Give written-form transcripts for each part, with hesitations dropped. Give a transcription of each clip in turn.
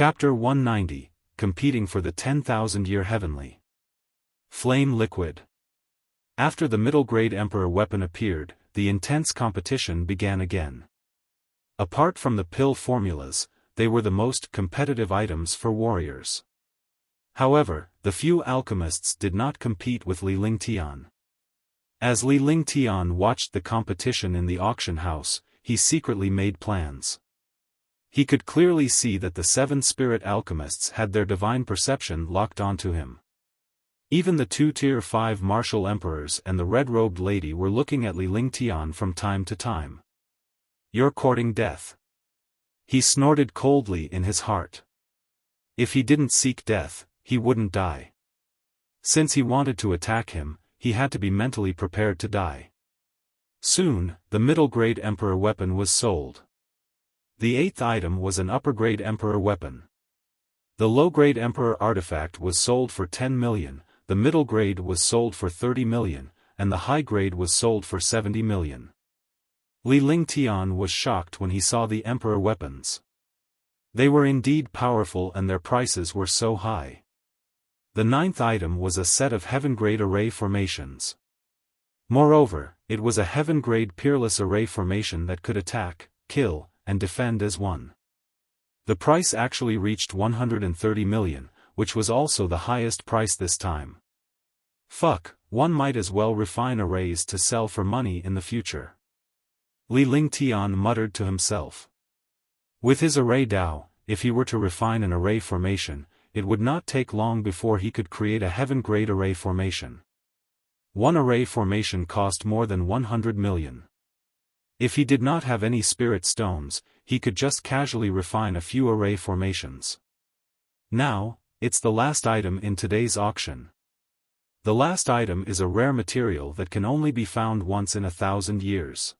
Chapter 190, Competing for the 10,000-Year Heavenly Flame Liquid. After the middle-grade Emperor weapon appeared, the intense competition began again. Apart from the pill formulas, they were the most competitive items for warriors. However, the few alchemists did not compete with Li Lingtian. As Li Lingtian watched the competition in the auction house, he secretly made plans. He could clearly see that the 7 spirit alchemists had their divine perception locked onto him. Even the 2 Tier 5 martial emperors and the red-robed lady were looking at Li Lingtian from time to time. "You're courting death." He snorted coldly in his heart. If he didn't seek death, he wouldn't die. Since he wanted to attack him, he had to be mentally prepared to die. Soon, the middle-grade Emperor weapon was sold. The 8th item was an upper-grade Emperor weapon. The low-grade Emperor artifact was sold for 10 million, the middle grade was sold for 30 million, and the high grade was sold for 70 million. Li Lingtian was shocked when he saw the Emperor weapons. They were indeed powerful and their prices were so high. The 9th item was a set of heaven-grade array formations. Moreover, it was a heaven-grade peerless array formation that could attack, kill, and defend as one. The price actually reached 130 million, which was also the highest price this time. Fuck, one might as well refine arrays to sell for money in the future. Li Lingtian muttered to himself. With his array Dao, if he were to refine an array formation, it would not take long before he could create a heaven-grade array formation. One array formation cost more than 100 million. If he did not have any spirit stones, he could just casually refine a few array formations. Now, it's the last item in today's auction. The last item is a rare material that can only be found once in 1,000 years.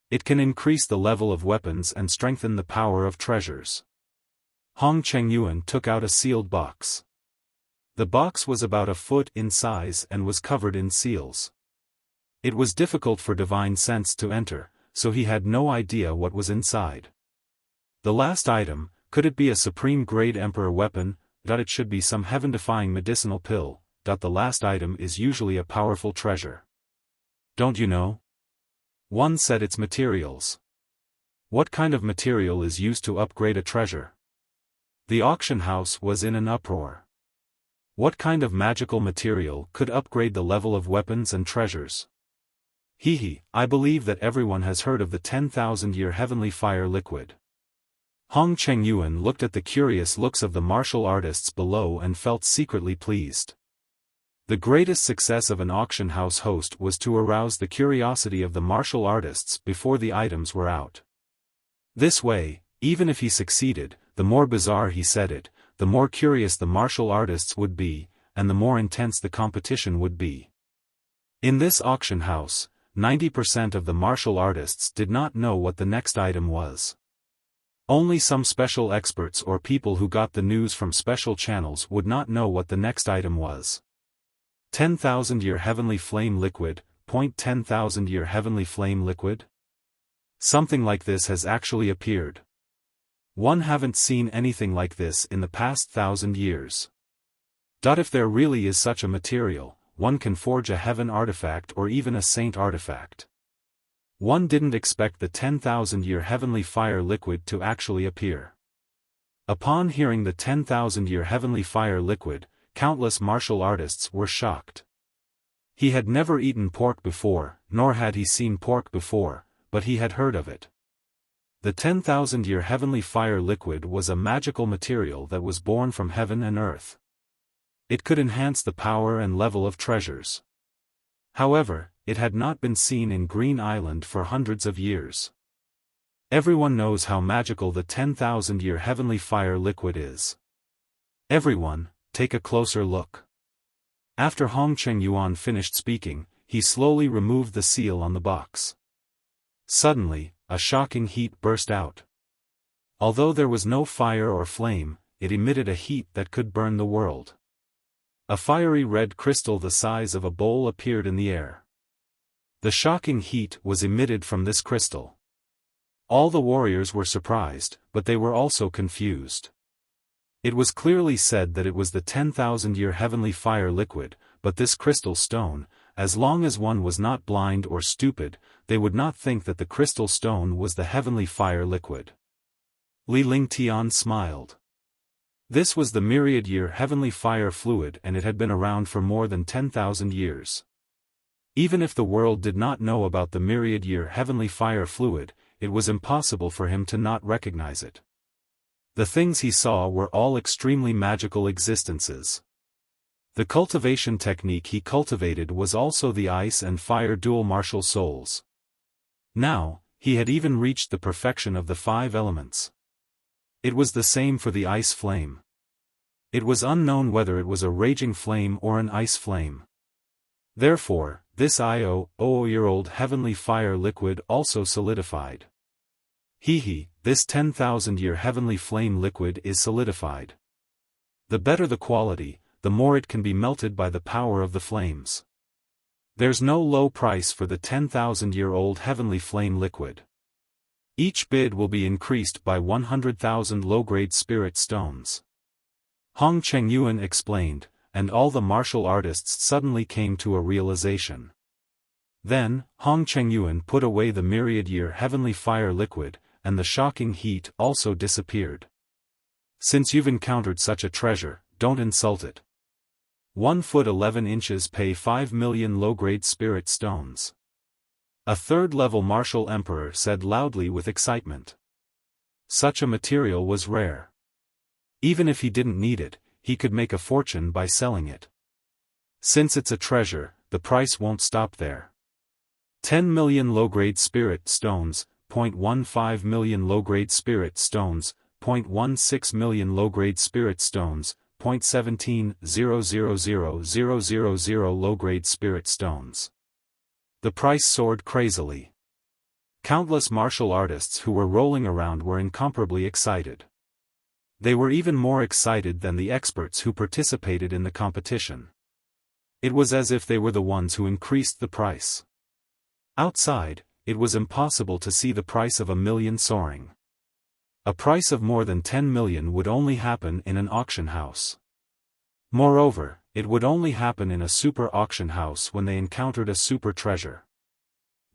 It can increase the level of weapons and strengthen the power of treasures. Hong Chengyuan took out a sealed box. The box was about a foot in size and was covered in seals. It was difficult for divine sense to enter, so he had no idea what was inside. The last item, could it be a supreme-grade Emperor weapon? It should be some heaven-defying medicinal pill. The last item is usually a powerful treasure. Don't you know? One said it's materials. What kind of material is used to upgrade a treasure? The auction house was in an uproar. What kind of magical material could upgrade the level of weapons and treasures? I believe that everyone has heard of the 10,000-year heavenly fire liquid. Hong Chengyuan looked at the curious looks of the martial artists below and felt secretly pleased. The greatest success of an auction house host was to arouse the curiosity of the martial artists before the items were out. This way, even if he succeeded, the more bizarre he said it, the more curious the martial artists would be, and the more intense the competition would be. In this auction house, 90% of the martial artists did not know what the next item was. Only some special experts or people who got the news from special channels would not know what the next item was. 10,000-year heavenly flame liquid, 10,000-year heavenly flame liquid? Something like this has actually appeared. One haven't seen anything like this in the past 1,000 years. If there really is such a material, one can forge a heaven artifact or even a saint artifact. One didn't expect the 10,000-year heavenly fire liquid to actually appear. Upon hearing the 10,000-year heavenly fire liquid, countless martial artists were shocked. He had never eaten pork before, nor had he seen pork before, but he had heard of it. The 10,000-year heavenly fire liquid was a magical material that was born from heaven and earth. It could enhance the power and level of treasures. However, it had not been seen in Green Island for hundreds of years. Everyone knows how magical the 10,000-year heavenly fire liquid is. Everyone, take a closer look. After Hong Chengyuan finished speaking, he slowly removed the seal on the box. Suddenly, a shocking heat burst out. Although there was no fire or flame, it emitted a heat that could burn the world. A fiery red crystal the size of a bowl appeared in the air. The shocking heat was emitted from this crystal. All the warriors were surprised, but they were also confused. It was clearly said that it was the 10,000-year heavenly fire liquid, but this crystal stone, as long as one was not blind or stupid, they would not think that the crystal stone was the heavenly fire liquid. Li Lingtian smiled. This was the myriad-year heavenly fire fluid, and it had been around for more than 10,000 years. Even if the world did not know about the myriad-year heavenly fire fluid, it was impossible for him to not recognize it. The things he saw were all extremely magical existences. The cultivation technique he cultivated was also the ice and fire dual martial souls. Now, he had even reached the perfection of the 5 elements. It was the same for the ice flame. It was unknown whether it was a raging flame or an ice flame. Therefore, this year-old heavenly fire liquid also solidified. This 10,000-year heavenly flame liquid is solidified. The better the quality, the more it can be melted by the power of the flames. There's no low price for the 10,000-year-old heavenly flame liquid. Each bid will be increased by 100,000 low-grade spirit stones. Hong Chengyuan explained, and all the martial artists suddenly came to a realization. Then, Hong Chengyuan put away the myriad-year heavenly fire liquid, and the shocking heat also disappeared. Since you've encountered such a treasure, don't insult it. 1 foot 11 inches pay 5 million low-grade spirit stones. A third-level martial emperor said loudly with excitement. Such a material was rare. Even if he didn't need it, he could make a fortune by selling it. Since it's a treasure, the price won't stop there. 10 million low-grade spirit stones, 0.15 million low-grade spirit stones, 0.16 million low-grade spirit stones, 0.17 low-grade spirit stones. The price soared crazily. Countless martial artists who were rolling around were incomparably excited. They were even more excited than the experts who participated in the competition. It was as if they were the ones who increased the price. Outside, it was impossible to see the price of 1 million soaring. A price of more than 10 million would only happen in an auction house. Moreover, it would only happen in a super auction house when they encountered a super treasure.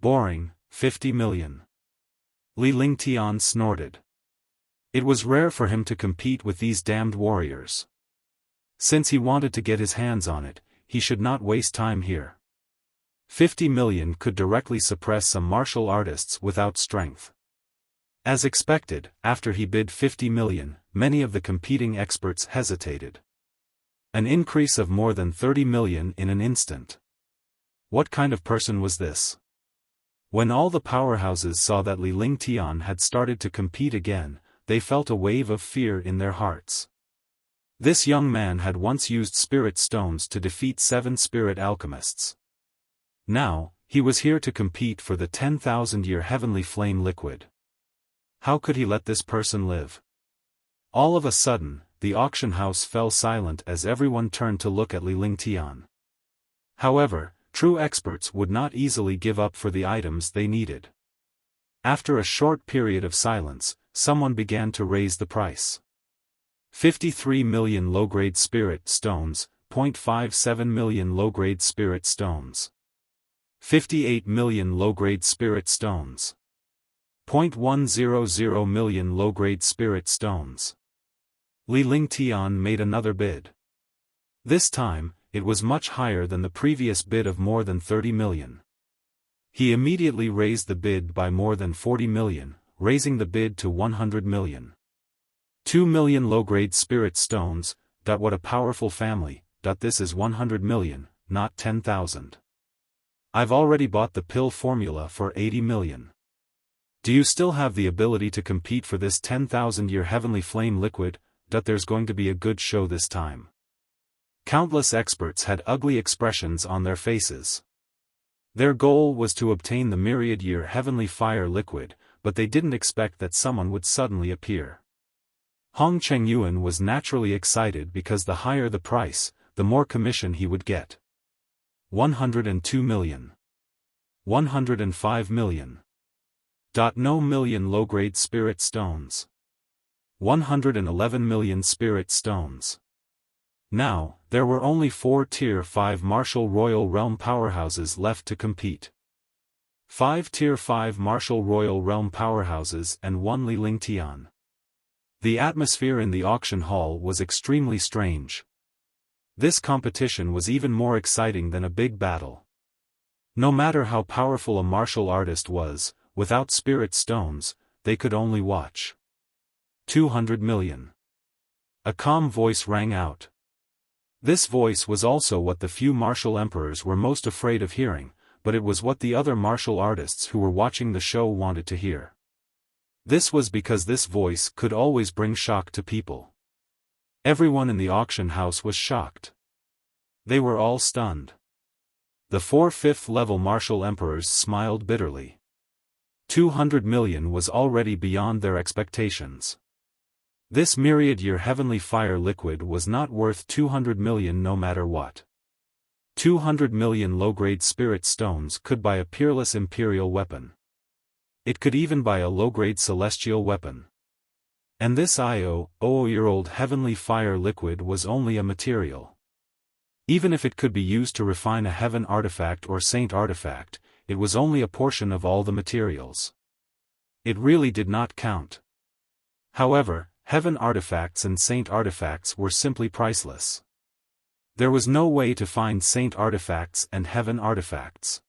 Boring, 50 million. Li Lingtian snorted. It was rare for him to compete with these damned warriors. Since he wanted to get his hands on it, he should not waste time here. 50 million could directly suppress some martial artists without strength. As expected, after he bid 50 million, many of the competing experts hesitated. An increase of more than 30 million in an instant. What kind of person was this? When all the powerhouses saw that Li Lingtian had started to compete again, they felt a wave of fear in their hearts. This young man had once used spirit stones to defeat 7 spirit alchemists. Now, he was here to compete for the 10,000-year heavenly flame liquid. How could he let this person live? All of a sudden, the auction house fell silent as everyone turned to look at Li Lingtian. However, true experts would not easily give up for the items they needed. After a short period of silence, someone began to raise the price. 53 million low-grade spirit stones, 0.57 million low-grade spirit stones. 58 million low-grade spirit stones. 0.100 million low-grade spirit stones. Li Lingtian made another bid. This time, it was much higher than the previous bid of more than 30 million. He immediately raised the bid by more than 40 million, raising the bid to 100 million. 2 million low-grade spirit stones, what a powerful family, this is 100 million, not 10,000. I've already bought the pill formula for 80 million. Do you still have the ability to compete for this 10,000-year heavenly flame liquid? There's going to be a good show this time. Countless experts had ugly expressions on their faces. Their goal was to obtain the myriad-year heavenly fire liquid, but they didn't expect that someone would suddenly appear. Hong Chengyuan was naturally excited because the higher the price, the more commission he would get. 102 million. 105 million. No million low-grade spirit stones. 111 million spirit stones. Now, there were only 4 Tier 5 Martial Royal Realm powerhouses left to compete. 5 Tier 5 Martial Royal Realm powerhouses and 1 Li Ling Tian. The atmosphere in the auction hall was extremely strange. This competition was even more exciting than a big battle. No matter how powerful a martial artist was, without spirit stones, they could only watch. 200 million. A calm voice rang out. This voice was also what the few martial emperors were most afraid of hearing, but it was what the other martial artists who were watching the show wanted to hear. This was because this voice could always bring shock to people. Everyone in the auction house was shocked. They were all stunned. The 4 fifth-level martial emperors smiled bitterly. 200 million was already beyond their expectations. This myriad-year heavenly fire liquid was not worth 200 million no matter what. 200 million low-grade spirit stones could buy a peerless imperial weapon. It could even buy a low-grade celestial weapon. And this year-old heavenly fire liquid was only a material. Even if it could be used to refine a heaven artifact or saint artifact, it was only a portion of all the materials. It really did not count. However, heaven artifacts and saint artifacts were simply priceless. There was no way to find saint artifacts and heaven artifacts.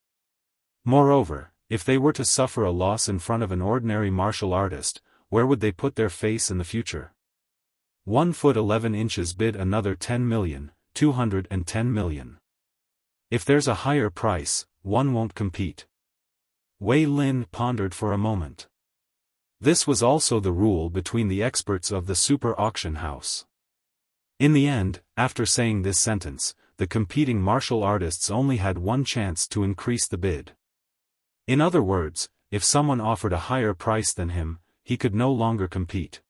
Moreover, if they were to suffer a loss in front of an ordinary martial artist, where would they put their face in the future? 1 foot 11 inches bid another 10 million, 210 million. If there's a higher price, one won't compete. Wei Lin pondered for a moment. This was also the rule between the experts of the super auction house. In the end, after saying this sentence, the competing martial artists only had one chance to increase the bid. In other words, if someone offered a higher price than him, he could no longer compete.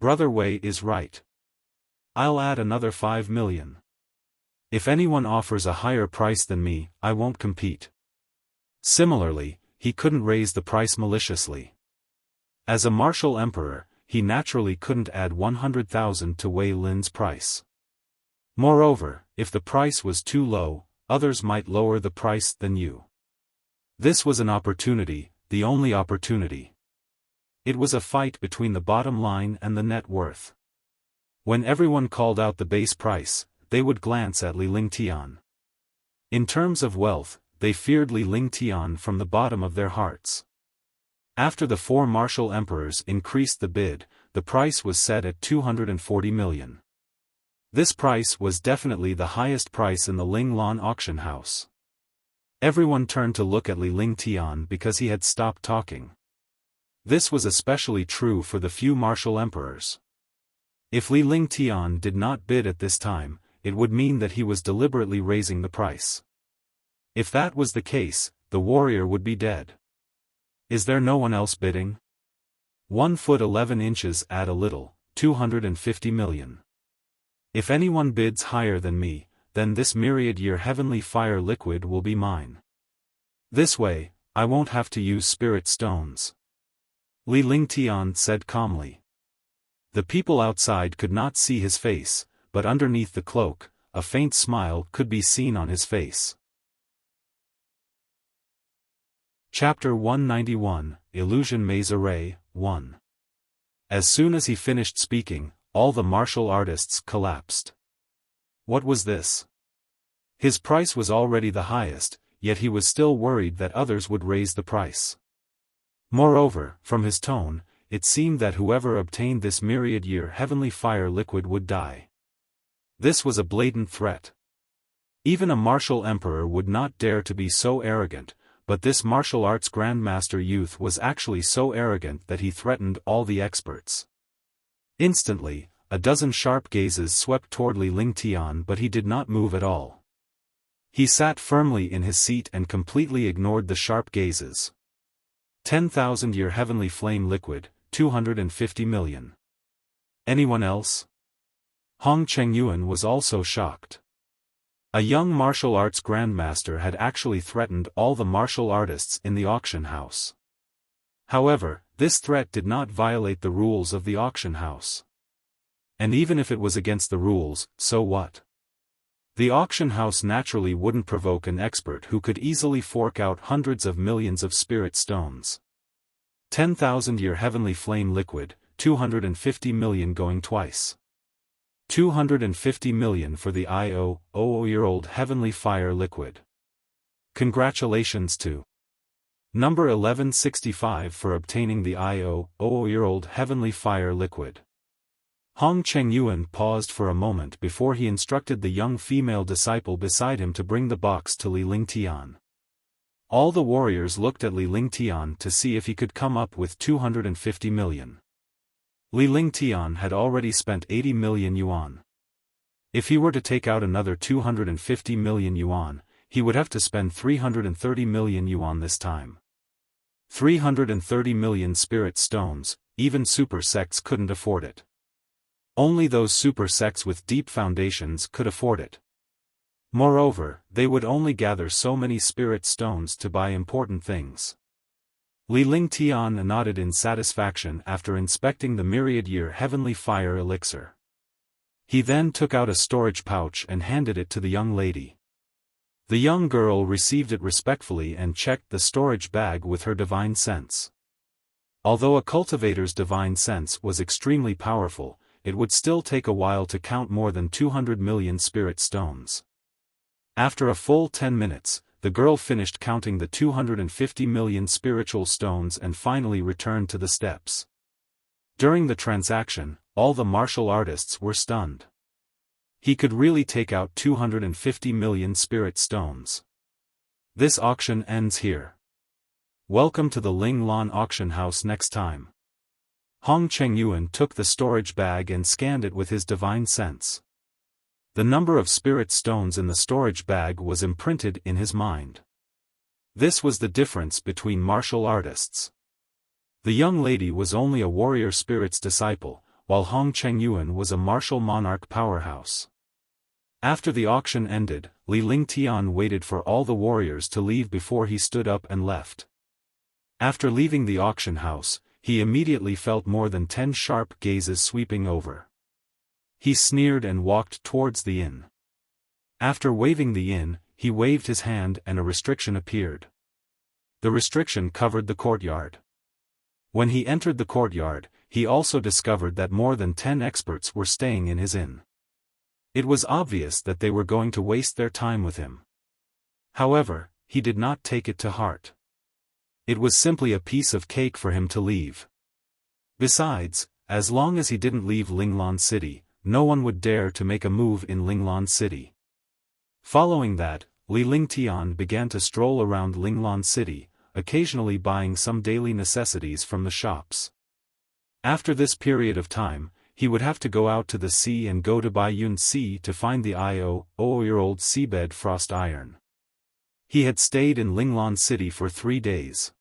Brother Wei is right. I'll add another 5 million. If anyone offers a higher price than me, I won't compete. Similarly, he couldn't raise the price maliciously. As a martial emperor, he naturally couldn't add 100,000 to Wei Lin's price. Moreover, if the price was too low, others might lower the price than you. This was an opportunity, the only opportunity. It was a fight between the bottom line and the net worth. When everyone called out the base price, they would glance at Li Ling Tian. In terms of wealth, they feared Li Ling Tian from the bottom of their hearts. After the 4 martial emperors increased the bid, the price was set at 240 million. This price was definitely the highest price in the Ling Lan auction house. Everyone turned to look at Li Ling Tian because he had stopped talking. This was especially true for the few martial emperors. If Li Ling Tian did not bid at this time, it would mean that he was deliberately raising the price. If that was the case, the warrior would be dead. Is there no one else bidding? 1 foot 11 inches add a little, 250 million. If anyone bids higher than me, then this myriad-year heavenly fire liquid will be mine. This way, I won't have to use spirit stones. Li Ling Tian said calmly. The people outside could not see his face, but underneath the cloak, a faint smile could be seen on his face. Chapter 191, Illusion Maze Array, 1. As soon as he finished speaking, all the martial artists collapsed. What was this? His price was already the highest, yet he was still worried that others would raise the price. Moreover, from his tone, it seemed that whoever obtained this myriad-year heavenly fire liquid would die. This was a blatant threat. Even a martial emperor would not dare to be so arrogant, but this martial arts grandmaster youth was actually so arrogant that he threatened all the experts. Instantly, a dozen sharp gazes swept toward Li Ling Tian, but he did not move at all. He sat firmly in his seat and completely ignored the sharp gazes. 10,000-year heavenly flame liquid, 250 million. Anyone else? Hong Chengyuan was also shocked. A young martial arts grandmaster had actually threatened all the martial artists in the auction house. However, this threat did not violate the rules of the auction house. And even if it was against the rules, so what? The auction house naturally wouldn't provoke an expert who could easily fork out hundreds of millions of spirit stones. 10,000-year heavenly flame liquid, 250 million going twice. 250 million for the IO-year-old heavenly fire liquid. Congratulations to number 1165 for obtaining the IO-year-old heavenly fire liquid. Hong Chengyuan paused for a moment before he instructed the young female disciple beside him to bring the box to Li Lingtian. All the warriors looked at Li Lingtian to see if he could come up with 250 million. Li Lingtian had already spent 80 million yuan. If he were to take out another 250 million yuan, he would have to spend 330 million yuan this time. 330 million spirit stones, even super sects couldn't afford it. Only those super sects with deep foundations could afford it. Moreover, they would only gather so many spirit stones to buy important things. Li Lingtian nodded in satisfaction after inspecting the myriad-year heavenly fire elixir. He then took out a storage pouch and handed it to the young lady. The young girl received it respectfully and checked the storage bag with her divine sense. Although a cultivator's divine sense was extremely powerful, it would still take a while to count more than 200 million spirit stones. After a full 10 minutes, the girl finished counting the 250 million spiritual stones and finally returned to the steps. During the transaction, all the martial artists were stunned. He could really take out 250 million spirit stones. This auction ends here. Welcome to the Ling Lan auction house next time. Hong Chengyuan took the storage bag and scanned it with his divine sense. The number of spirit stones in the storage bag was imprinted in his mind. This was the difference between martial artists. The young lady was only a warrior spirit's disciple, while Hong Chengyuan was a martial monarch powerhouse. After the auction ended, Li Lingtian waited for all the warriors to leave before he stood up and left. After leaving the auction house, he immediately felt more than 10 sharp gazes sweeping over. He sneered and walked towards the inn. After waving the inn, he waved his hand and a restriction appeared. The restriction covered the courtyard. When he entered the courtyard, he also discovered that more than 10 experts were staying in his inn. It was obvious that they were going to waste their time with him. However, he did not take it to heart. It was simply a piece of cake for him to leave. Besides, as long as he didn't leave Linglan City, no one would dare to make a move in Linglan City. Following that, Li Lingtian began to stroll around Linglan City, occasionally buying some daily necessities from the shops. After this period of time, he would have to go out to the sea and go to Baiyun Sea to find the IO-year-old seabed frost iron. He had stayed in Linglan City for 3 days.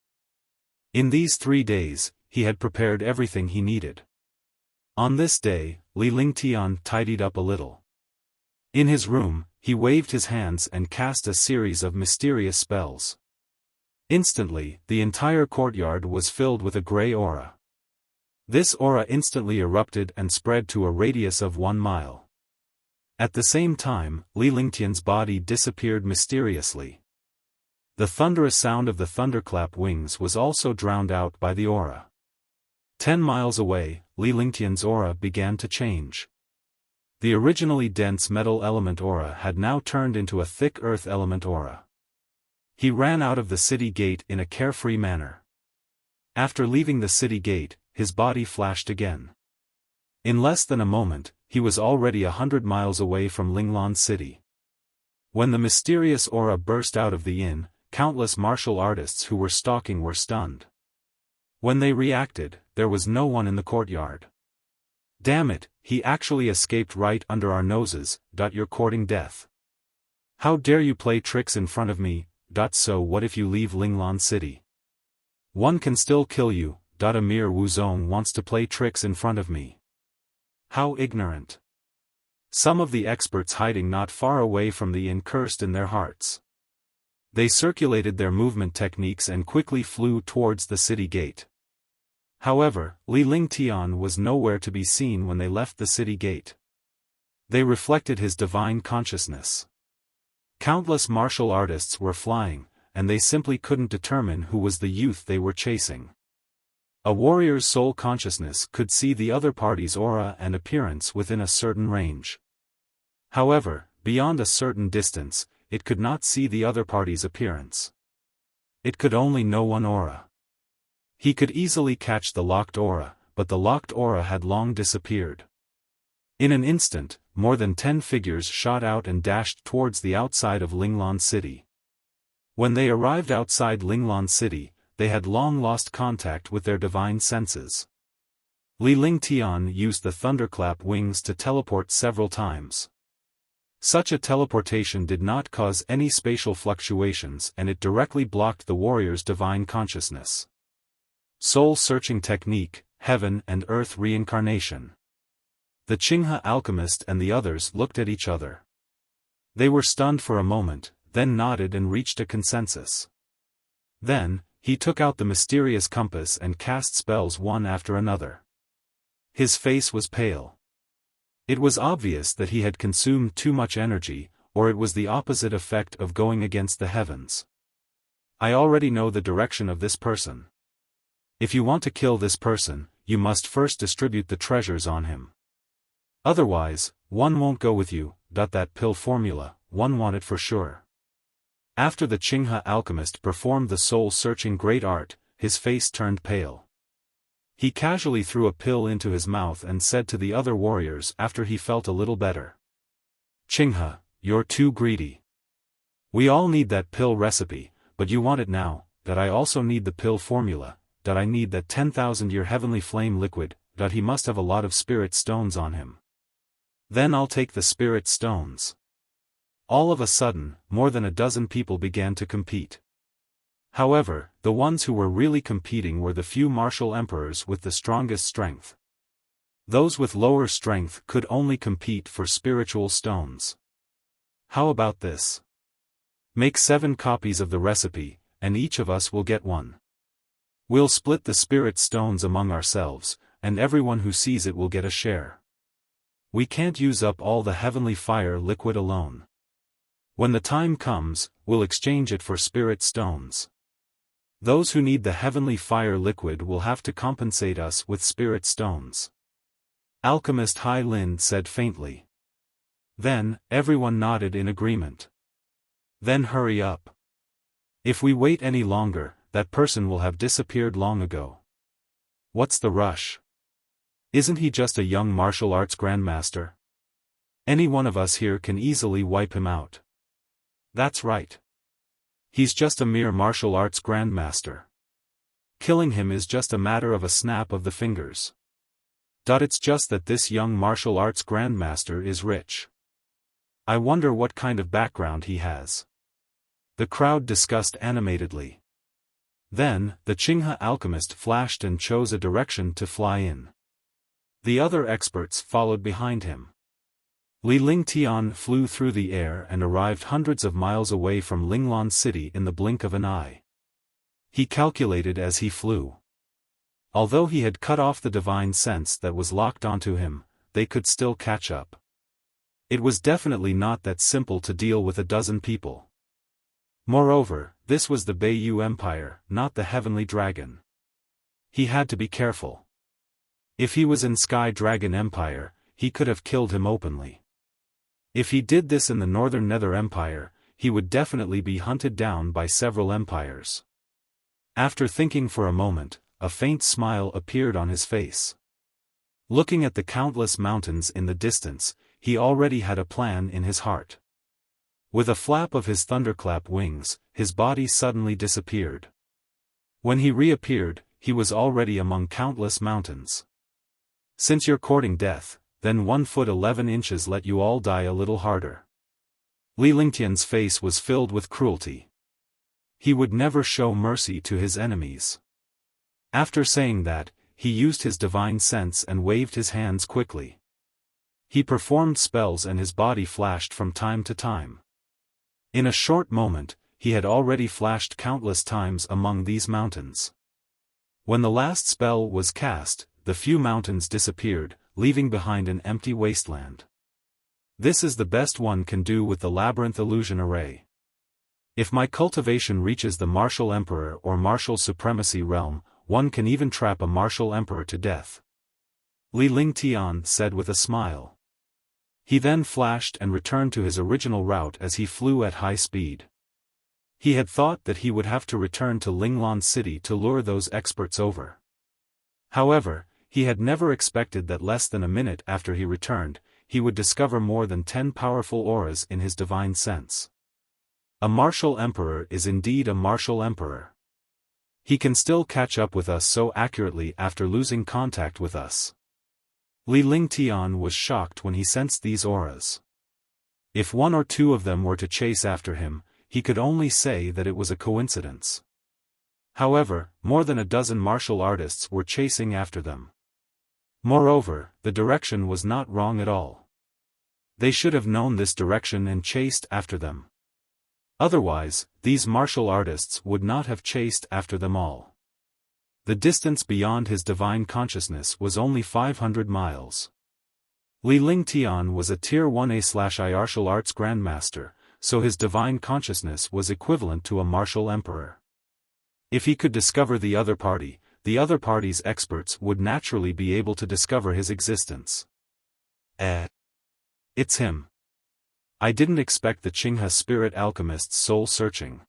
In these 3 days, he had prepared everything he needed. On this day, Li Lingtian tidied up a little. In his room, he waved his hands and cast a series of mysterious spells. Instantly, the entire courtyard was filled with a grey aura. This aura instantly erupted and spread to a radius of 1 mile. At the same time, Li Lingtian's body disappeared mysteriously. The thunderous sound of the thunderclap wings was also drowned out by the aura. 10 miles away, Li Lingtian's aura began to change. The originally dense metal element aura had now turned into a thick earth element aura. He ran out of the city gate in a carefree manner. After leaving the city gate, his body flashed again. In less than a moment, he was already 100 miles away from Linglan City. When the mysterious aura burst out of the inn, countless martial artists who were stalking were stunned. When they reacted, there was no one in the courtyard. Damn it, he actually escaped right under our noses. You're courting death. How dare you play tricks in front of me? So what if you leave Linglan City? One can still kill you. Emir Wuzong wants to play tricks in front of me. How ignorant. Some of the experts hiding not far away from the inn cursed in their hearts. They circulated their movement techniques and quickly flew towards the city gate. However, Li Lingtian was nowhere to be seen when they left the city gate. They reflected his divine consciousness. Countless martial artists were flying, and they simply couldn't determine who was the youth they were chasing. A warrior's soul consciousness could see the other party's aura and appearance within a certain range. However, beyond a certain distance, it could not see the other party's appearance. It could only know one aura. He could easily catch the locked aura, but the locked aura had long disappeared. In an instant, more than 10 figures shot out and dashed towards the outside of Linglan City. When they arrived outside Linglan City, they had long lost contact with their divine senses. Li Lingtian used the thunderclap wings to teleport several times. Such a teleportation did not cause any spatial fluctuations and it directly blocked the warrior's divine consciousness. Soul-searching technique, heaven and earth reincarnation. The Qinghe alchemist and the others looked at each other. They were stunned for a moment, then nodded and reached a consensus. Then, he took out the mysterious compass and cast spells one after another. His face was pale. It was obvious that he had consumed too much energy, or it was the opposite effect of going against the heavens. I already know the direction of this person. If you want to kill this person, you must first distribute the treasures on him. Otherwise, one won't go with you. That pill formula, one want it for sure. After the Qinghe alchemist performed the soul-searching great art, his face turned pale. He casually threw a pill into his mouth and said to the other warriors after he felt a little better. Qinghe, you're too greedy. We all need that pill recipe, but you want it now. That I also need the pill formula. That I need that 10,000-year heavenly flame liquid. That he must have a lot of spirit stones on him. Then I'll take the spirit stones. All of a sudden, more than a dozen people began to compete. However, the ones who were really competing were the few martial emperors with the strongest strength. Those with lower strength could only compete for spiritual stones. How about this? Make 7 copies of the recipe, and each of us will get one. We'll split the spirit stones among ourselves, and everyone who sees it will get a share. We can't use up all the heavenly fire liquid alone. When the time comes, we'll exchange it for spirit stones. Those who need the heavenly fire liquid will have to compensate us with spirit stones. Alchemist Hai Lin said faintly. Then, everyone nodded in agreement. Then hurry up. If we wait any longer, that person will have disappeared long ago. What's the rush? Isn't he just a young martial arts grandmaster? Any one of us here can easily wipe him out. That's right. He's just a mere martial arts grandmaster. Killing him is just a matter of a snap of the fingers. It's just that this young martial arts grandmaster is rich. I wonder what kind of background he has. The crowd discussed animatedly. Then, the Qinghe alchemist flashed and chose a direction to fly in. The other experts followed behind him. Li Lingtian flew through the air and arrived hundreds of miles away from Linglan City in the blink of an eye. He calculated as he flew. Although he had cut off the divine sense that was locked onto him, they could still catch up. It was definitely not that simple to deal with a dozen people. Moreover, this was the Beiyu Empire, not the Heavenly Dragon. He had to be careful. If he was in Sky Dragon Empire, he could have killed him openly. If he did this in the Northern Nether Empire, he would definitely be hunted down by several empires. After thinking for a moment, a faint smile appeared on his face. Looking at the countless mountains in the distance, he already had a plan in his heart. With a flap of his thunderclap wings, his body suddenly disappeared. When he reappeared, he was already among countless mountains. Since you're courting death, then 1 foot 11 inches let you all die a little harder. Li Lingtian's face was filled with cruelty. He would never show mercy to his enemies. After saying that, he used his divine sense and waved his hands quickly. He performed spells and his body flashed from time to time. In a short moment, he had already flashed countless times among these mountains. When the last spell was cast, the few mountains disappeared, leaving behind an empty wasteland. This is the best one can do with the Labyrinth Illusion Array. If my cultivation reaches the Martial Emperor or Martial Supremacy realm, one can even trap a Martial Emperor to death. Li Lingtian said with a smile. He then flashed and returned to his original route as he flew at high speed. He had thought that he would have to return to Linglan City to lure those experts over. However, he had never expected that less than a minute after he returned, he would discover more than 10 powerful auras in his divine sense. A Martial Emperor is indeed a Martial Emperor. He can still catch up with us so accurately after losing contact with us. Li Lingtian was shocked when he sensed these auras. If one or two of them were to chase after him, he could only say that it was a coincidence. However, more than a dozen martial artists were chasing after them. Moreover, the direction was not wrong at all. They should have known this direction and chased after them. Otherwise, these martial artists would not have chased after them all. The distance beyond his divine consciousness was only 500 miles. Li Lingtian was a Tier 1A/I martial arts grandmaster, so his divine consciousness was equivalent to a martial emperor. If he could discover the other party's experts would naturally be able to discover his existence. It's him. I didn't expect the Qinghe spirit alchemist's soul-searching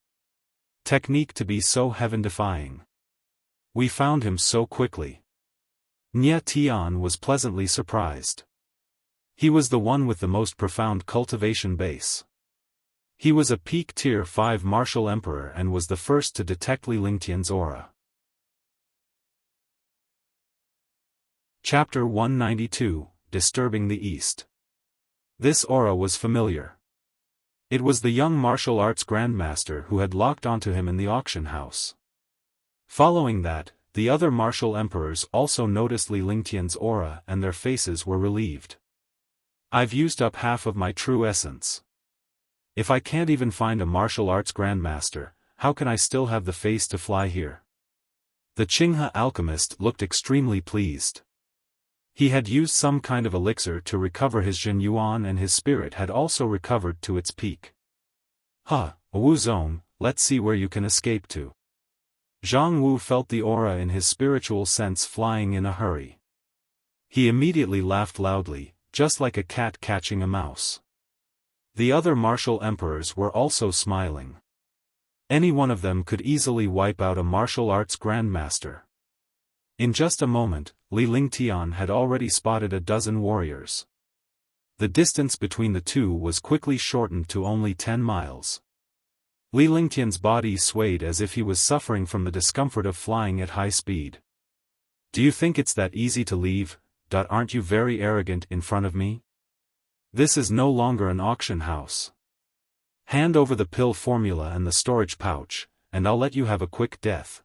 technique to be so heaven-defying. We found him so quickly. Nye Tian was pleasantly surprised. He was the one with the most profound cultivation base. He was a peak Tier 5 martial emperor and was the first to detect Li Lingtian's aura. Chapter 192, Disturbing the East. This aura was familiar. It was the young martial arts grandmaster who had locked onto him in the auction house. Following that, the other martial emperors also noticed Li Lingtian's aura and their faces were relieved. I've used up half of my true essence. If I can't even find a martial arts grandmaster, how can I still have the face to fly here? The Qinghe alchemist looked extremely pleased. He had used some kind of elixir to recover his Jin Yuan and his spirit had also recovered to its peak. Wu Zong, let's see where you can escape to. Zhang Wu felt the aura in his spiritual sense flying in a hurry. He immediately laughed loudly, just like a cat catching a mouse. The other martial emperors were also smiling. Any one of them could easily wipe out a martial arts grandmaster. In just a moment, Li Lingtian had already spotted a dozen warriors. The distance between the two was quickly shortened to only 10 miles. Li Lingtian's body swayed as if he was suffering from the discomfort of flying at high speed. Do you think it's that easy to leave? Aren't you very arrogant in front of me? This is no longer an auction house. Hand over the pill formula and the storage pouch, and I'll let you have a quick death.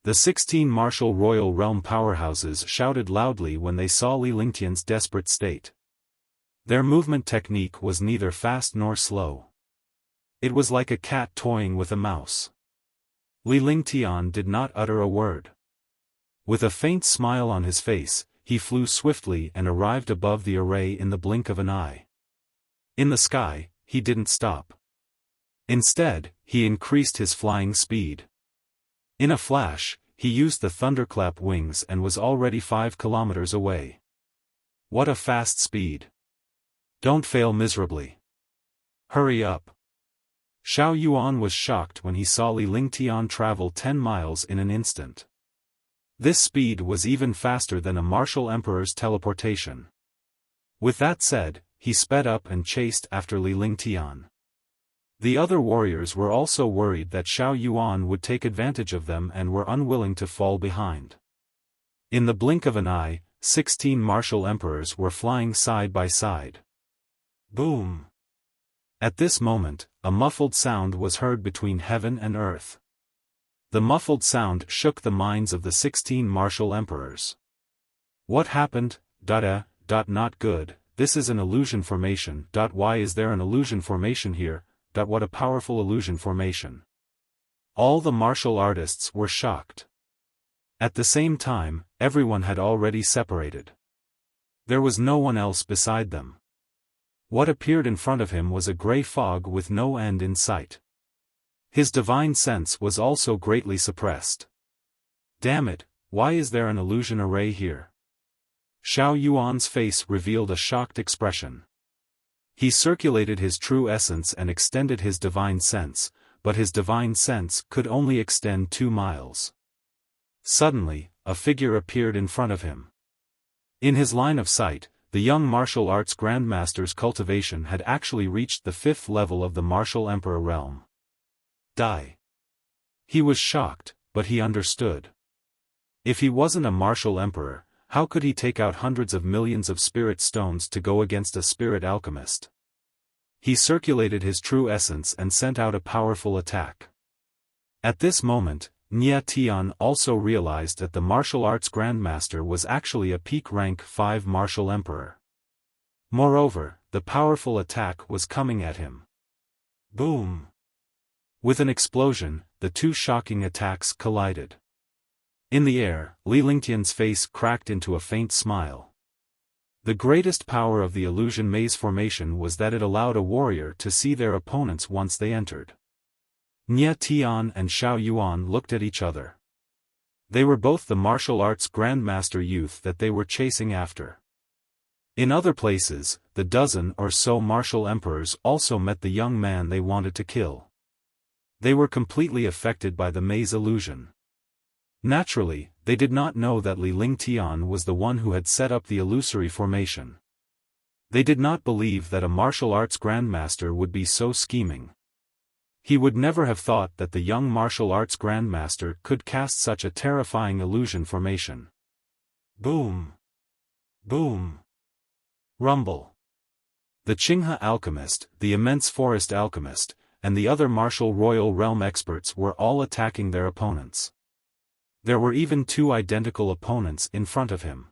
The 16 martial royal realm powerhouses shouted loudly when they saw Li Lingtian's desperate state. Their movement technique was neither fast nor slow. It was like a cat toying with a mouse. Li Lingtian did not utter a word. With a faint smile on his face, he flew swiftly and arrived above the array in the blink of an eye. In the sky, he didn't stop. Instead, he increased his flying speed. In a flash, he used the thunderclap wings and was already 5 kilometers away. What a fast speed! Don't fail miserably. Hurry up. Xiao Yuan was shocked when he saw Li Lingtian travel 10 miles in an instant. This speed was even faster than a martial emperor's teleportation. With that said, he sped up and chased after Li Lingtian. The other warriors were also worried that Xiao Yuan would take advantage of them and were unwilling to fall behind. In the blink of an eye, 16 martial emperors were flying side by side. Boom! At this moment, a muffled sound was heard between heaven and earth. The muffled sound shook the minds of the 16 martial emperors. What happened? Not good, this is an illusion formation. Why is there an illusion formation here? What a powerful illusion formation. All the martial artists were shocked. At the same time, everyone had already separated. There was no one else beside them. What appeared in front of him was a grey fog with no end in sight. His divine sense was also greatly suppressed. Damn it, why is there an illusion array here? Xiao Yuan's face revealed a shocked expression. He circulated his true essence and extended his divine sense, but his divine sense could only extend 2 miles. Suddenly, a figure appeared in front of him. In his line of sight, the young martial arts grandmaster's cultivation had actually reached the 5th level of the martial emperor realm. Die. He was shocked, but he understood. If he wasn't a martial emperor, how could he take out hundreds of millions of spirit stones to go against a spirit alchemist? He circulated his true essence and sent out a powerful attack. At this moment, Nia Tian also realized that the martial arts grandmaster was actually a peak rank 5 martial emperor. Moreover, the powerful attack was coming at him. Boom! With an explosion, the 2 shocking attacks collided. In the air, Li Lingtian's face cracked into a faint smile. The greatest power of the illusion maze formation was that it allowed a warrior to see their opponents once they entered. Nia Tian and Xiao Yuan looked at each other. They were both the martial arts grandmaster youth that they were chasing after. In other places, the dozen or so martial emperors also met the young man they wanted to kill. They were completely affected by the maze illusion. Naturally, they did not know that Li Lingtian was the one who had set up the illusory formation. They did not believe that a martial arts grandmaster would be so scheming. He would never have thought that the young martial arts grandmaster could cast such a terrifying illusion formation. Boom! Boom! Rumble! The Qinghe alchemist, the immense forest alchemist, and the other martial royal realm experts were all attacking their opponents. There were even 2 identical opponents in front of him.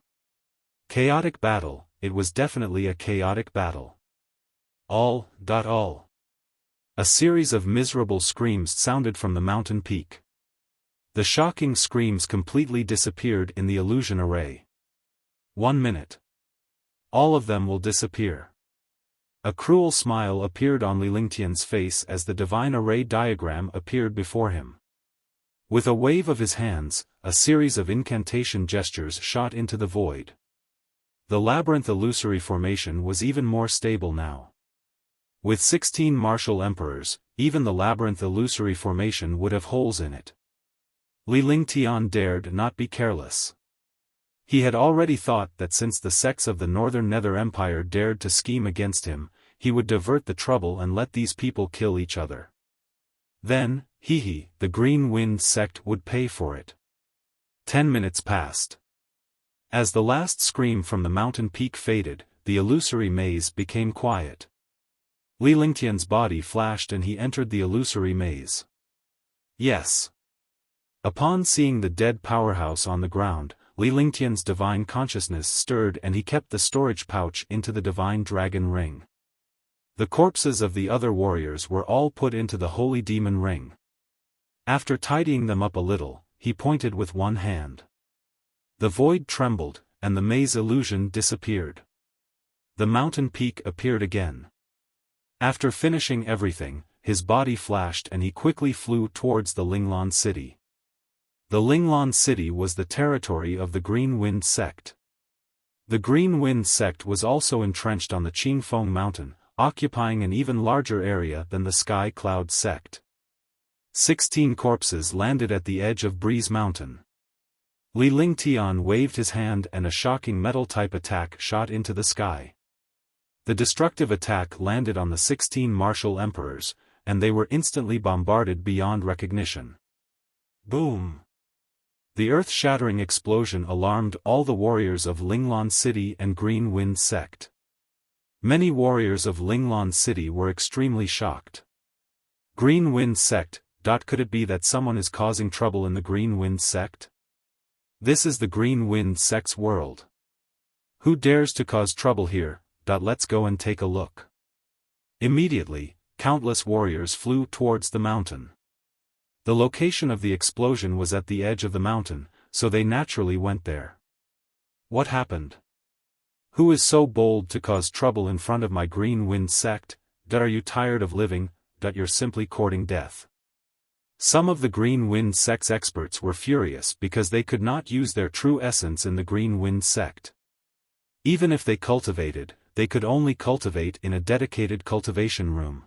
Chaotic battle, it was definitely a chaotic battle. All. A series of miserable screams sounded from the mountain peak. The shocking screams completely disappeared in the illusion array. 1 minute. All of them will disappear. A cruel smile appeared on Li Lingtian's face as the divine array diagram appeared before him. With a wave of his hands, a series of incantation gestures shot into the void. The labyrinth illusory formation was even more stable now. With 16 martial emperors, even the labyrinth illusory formation would have holes in it. Li Lingtian dared not be careless. He had already thought that since the sects of the Northern Nether Empire dared to scheme against him, he would divert the trouble and let these people kill each other. Then, the Green Wind sect would pay for it. 10 minutes passed. As the last scream from the mountain peak faded, the illusory maze became quiet. Li Lingtian's body flashed and he entered the illusory maze. Yes. Upon seeing the dead powerhouse on the ground, Li Lingtian's divine consciousness stirred and he kept the storage pouch into the divine dragon ring. The corpses of the other warriors were all put into the holy demon ring. After tidying them up a little, he pointed with one hand. The void trembled, and the maze illusion disappeared. The mountain peak appeared again. After finishing everything, his body flashed and he quickly flew towards the Linglan city. The Linglan city was the territory of the Green Wind sect. The Green Wind sect was also entrenched on the Qingfeng mountain, occupying an even larger area than the Sky Cloud sect. 16 corpses landed at the edge of Breeze Mountain. Li Lingtian waved his hand and a shocking metal-type attack shot into the sky. The destructive attack landed on the 16 martial emperors, and they were instantly bombarded beyond recognition. Boom! The earth-shattering explosion alarmed all the warriors of Linglan City and Green Wind sect. Many warriors of Linglan City were extremely shocked. Green Wind sect, could it be that someone is causing trouble in the Green Wind sect? This is the Green Wind sect's world. Who dares to cause trouble here? Let's go and take a look. Immediately, countless warriors flew towards the mountain. The location of the explosion was at the edge of the mountain, so they naturally went there. What happened? Who is so bold to cause trouble in front of my Green Wind sect? Are you tired of living? You're simply courting death. Some of the Green Wind sect's experts were furious because they could not use their true essence in the Green Wind sect. Even if they cultivated, they could only cultivate in a dedicated cultivation room.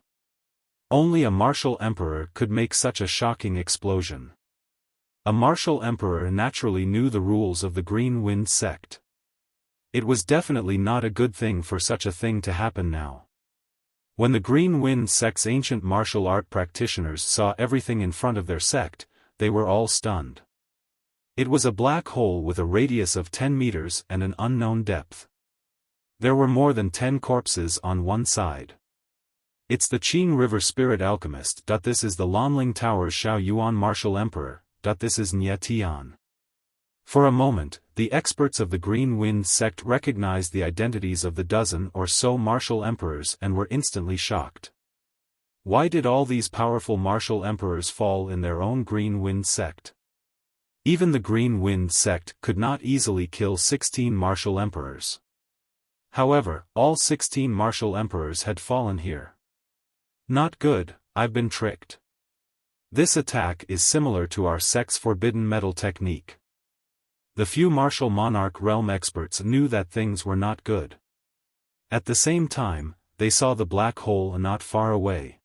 Only a martial emperor could make such a shocking explosion. A martial emperor naturally knew the rules of the Green Wind sect. It was definitely not a good thing for such a thing to happen now. When the Green Wind sect's ancient martial art practitioners saw everything in front of their sect, they were all stunned. It was a black hole with a radius of 10 meters and an unknown depth. There were more than 10 corpses on one side. It's the Qing River Spirit Alchemist. This is the Lanling Tower's Shao Yuan Martial Emperor. This is Nye Tian. For a moment, the experts of the Green Wind sect recognized the identities of the dozen or so martial emperors and were instantly shocked. Why did all these powerful martial emperors fall in their own Green Wind sect? Even the Green Wind sect could not easily kill 16 martial emperors. However, all 16 martial emperors had fallen here. Not good, I've been tricked. This attack is similar to our sect's forbidden metal technique. The few martial monarch realm experts knew that things were not good. At the same time, they saw the black hole not far away.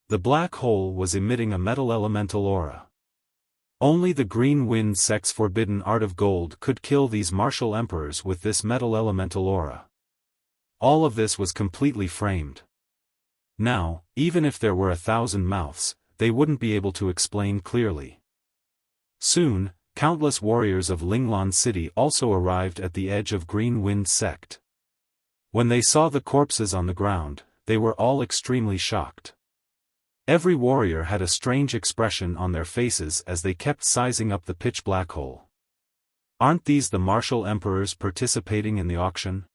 The black hole was emitting a metal elemental aura. Only the Green Wind sect's forbidden art of gold could kill these martial emperors with this metal elemental aura. All of this was completely framed. Now, even if there were 1,000 mouths, they wouldn't be able to explain clearly. Soon, countless warriors of Linglan City also arrived at the edge of Green Wind sect. When they saw the corpses on the ground, they were all extremely shocked. Every warrior had a strange expression on their faces as they kept sizing up the pitch black hole. Aren't these the martial emperors participating in the auction?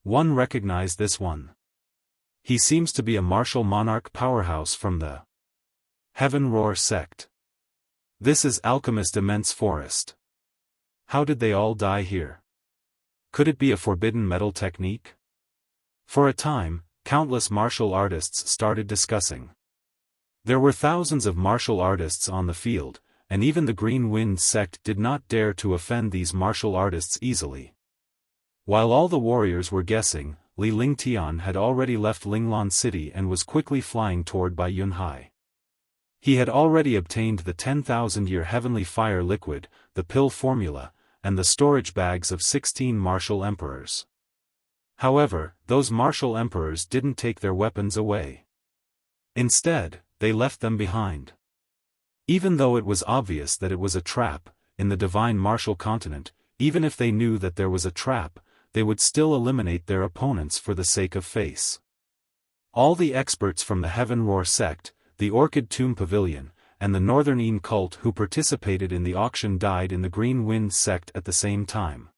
One recognized this one. He seems to be a martial monarch powerhouse from the Heaven Roar sect. This is Alchemist Immense Forest. How did they all die here? Could it be a forbidden metal technique? For a time, countless martial artists started discussing. There were thousands of martial artists on the field, and even the Green Wind sect did not dare to offend these martial artists easily. While all the warriors were guessing, Li Lingtian had already left Linglan City and was quickly flying toward Bai Yunhai. He had already obtained the 10,000-year heavenly fire liquid, the pill formula, and the storage bags of 16 martial emperors. However, those martial emperors didn't take their weapons away. Instead, they left them behind. Even though it was obvious that it was a trap, in the divine martial continent, even if they knew that there was a trap, they would still eliminate their opponents for the sake of face. All the experts from the Heaven Roar sect, the Orchid Tomb Pavilion, and the Northern Een cult who participated in the auction died in the Green Wind sect at the same time.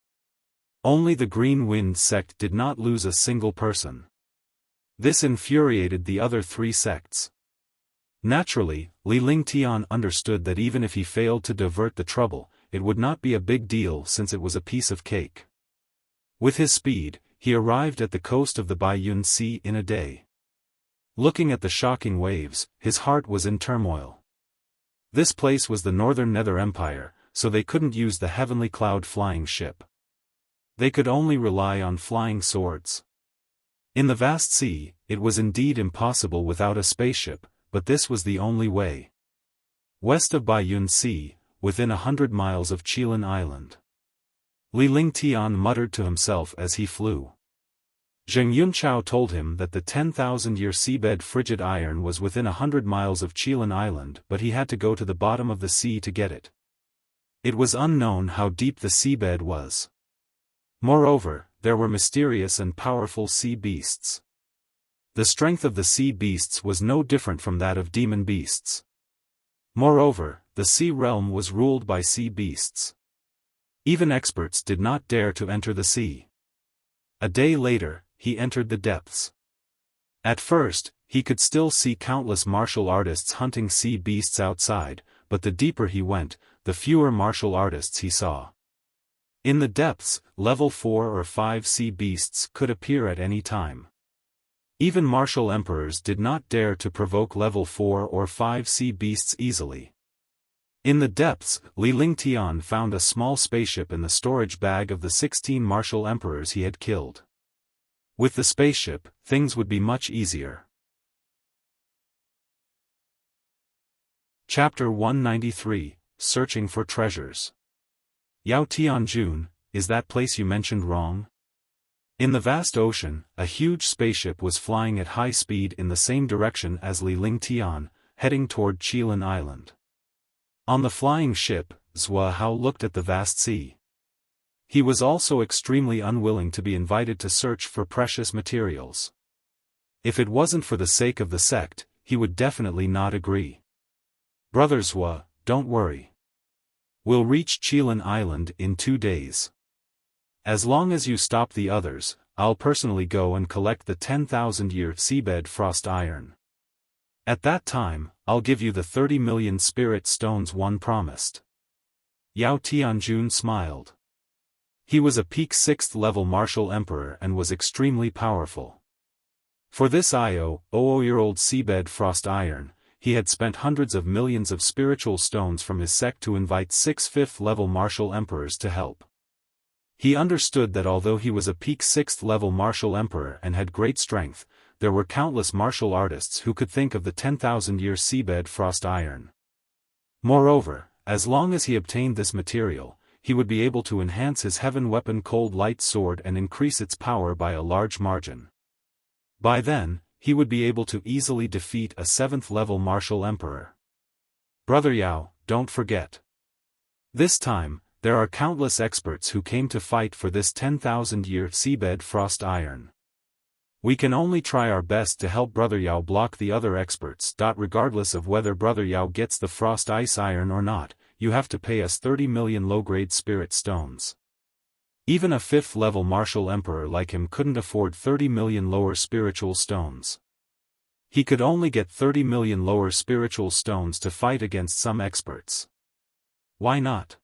Only the Green Wind sect did not lose a single person. This infuriated the other three sects. Naturally, Li Lingtian understood that even if he failed to divert the trouble, it would not be a big deal since it was a piece of cake. With his speed, he arrived at the coast of the Baiyun Sea in a day. Looking at the shocking waves, his heart was in turmoil. This place was the Northern Nether Empire, so they couldn't use the Heavenly Cloud flying ship. They could only rely on flying swords. In the vast sea, it was indeed impossible without a spaceship, but this was the only way. West of Baiyun Sea, within 100 miles of Qilin Island. Li Lingtian muttered to himself as he flew. Zheng Yunchao told him that the 10,000-year seabed frigid iron was within 100 miles of Qilin Island, but he had to go to the bottom of the sea to get it. It was unknown how deep the seabed was. Moreover, there were mysterious and powerful sea beasts. The strength of the sea beasts was no different from that of demon beasts. Moreover, the sea realm was ruled by sea beasts. Even experts did not dare to enter the sea. A day later, he entered the depths. At first, he could still see countless martial artists hunting sea beasts outside, but the deeper he went, the fewer martial artists he saw. In the depths, level 4 or 5 sea beasts could appear at any time. Even martial emperors did not dare to provoke level 4 or 5 sea beasts easily. In the depths, Li Lingtian found a small spaceship in the storage bag of the 16 martial emperors he had killed. With the spaceship, things would be much easier. Chapter 193, Searching for Treasures. Yao Tianjun, is that place you mentioned wrong? In the vast ocean, a huge spaceship was flying at high speed in the same direction as Li Lingtian, heading toward Qilin Island. On the flying ship, Zhua Hao looked at the vast sea. He was also extremely unwilling to be invited to search for precious materials. If it wasn't for the sake of the sect, he would definitely not agree. Brother Zhua, don't worry. We'll reach Qilin Island in 2 days. As long as you stop the others, I'll personally go and collect the 10,000-year seabed frost iron. At that time, I'll give you the 30 million spirit stones one promised. Yao Tianjun smiled. He was a peak 6th level martial emperor and was extremely powerful. For this 0-year-old seabed frost iron, he had spent hundreds of millions of spiritual stones from his sect to invite 6 5th level martial emperors to help. He understood that although he was a peak 6th level martial emperor and had great strength, there were countless martial artists who could think of the 10,000-year seabed frost iron. Moreover, as long as he obtained this material, he would be able to enhance his heaven weapon Cold Light Sword and increase its power by a large margin. By then, he would be able to easily defeat a 7th level martial emperor. Brother Yao, don't forget. This time, there are countless experts who came to fight for this 10,000-year seabed frost iron. We can only try our best to help Brother Yao block the other experts. Regardless of whether Brother Yao gets the frost ice iron or not, you have to pay us 30 million low-grade spirit stones. Even a 5th level martial emperor like him couldn't afford 30 million lower spiritual stones. He could only get 30 million lower spiritual stones to fight against some experts. Why not?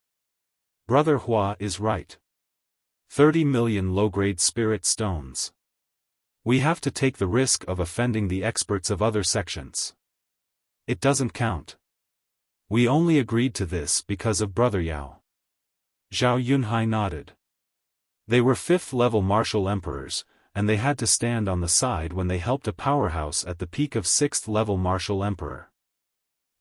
Brother Hua is right. 30 million low-grade spirit stones. We have to take the risk of offending the experts of other sections. It doesn't count. We only agreed to this because of Brother Yao. Zhao Yunhai nodded. They were 5th level martial emperors, and they had to stand on the side when they helped a powerhouse at the peak of 6th level martial emperor.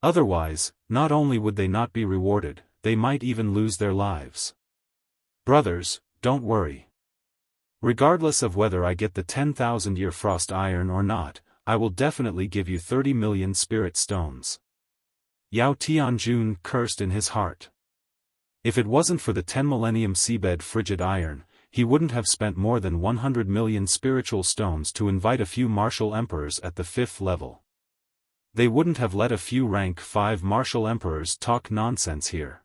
Otherwise, not only would they not be rewarded, they might even lose their lives. Brothers, don't worry. Regardless of whether I get the 10,000-year frost iron or not, I will definitely give you 30 million spirit stones. Yao Tianjun cursed in his heart. If it wasn't for the 10 millennium seabed frigid iron, he wouldn't have spent more than 100 million spiritual stones to invite a few martial emperors at the 5th level. They wouldn't have let a few rank 5 martial emperors talk nonsense here.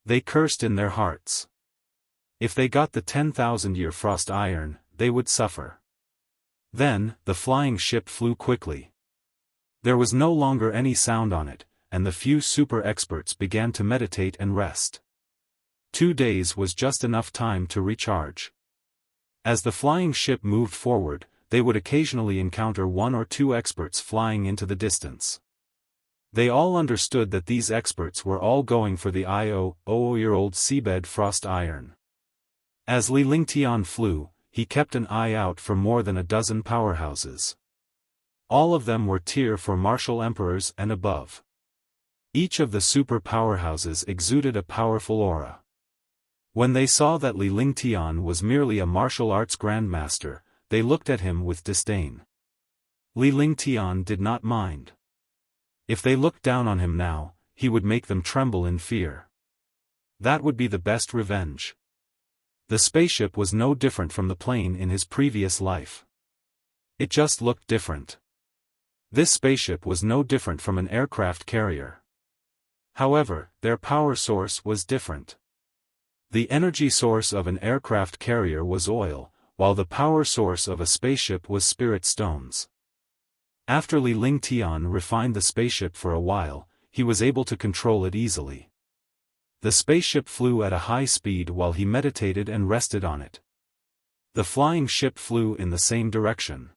They cursed in their hearts. If they got the 10,000-year frost iron, they would suffer. Then, the flying ship flew quickly. There was no longer any sound on it, and the few super experts began to meditate and rest. 2 days was just enough time to recharge. As the flying ship moved forward, they would occasionally encounter 1 or 2 experts flying into the distance. They all understood that these experts were all going for the 0-year-old seabed frost iron. As Li Lingtian flew, he kept an eye out for more than a dozen powerhouses. All of them were tier 4 martial emperors and above. Each of the super powerhouses exuded a powerful aura. When they saw that Li Lingtian was merely a martial arts grandmaster, they looked at him with disdain. Li Lingtian did not mind. If they looked down on him now, he would make them tremble in fear. That would be the best revenge. The spaceship was no different from the plane in his previous life. It just looked different. This spaceship was no different from an aircraft carrier. However, their power source was different. The energy source of an aircraft carrier was oil, while the power source of a spaceship was spirit stones. After Li Lingtian refined the spaceship for a while, he was able to control it easily. The spaceship flew at a high speed while he meditated and rested on it. The flying ship flew in the same direction.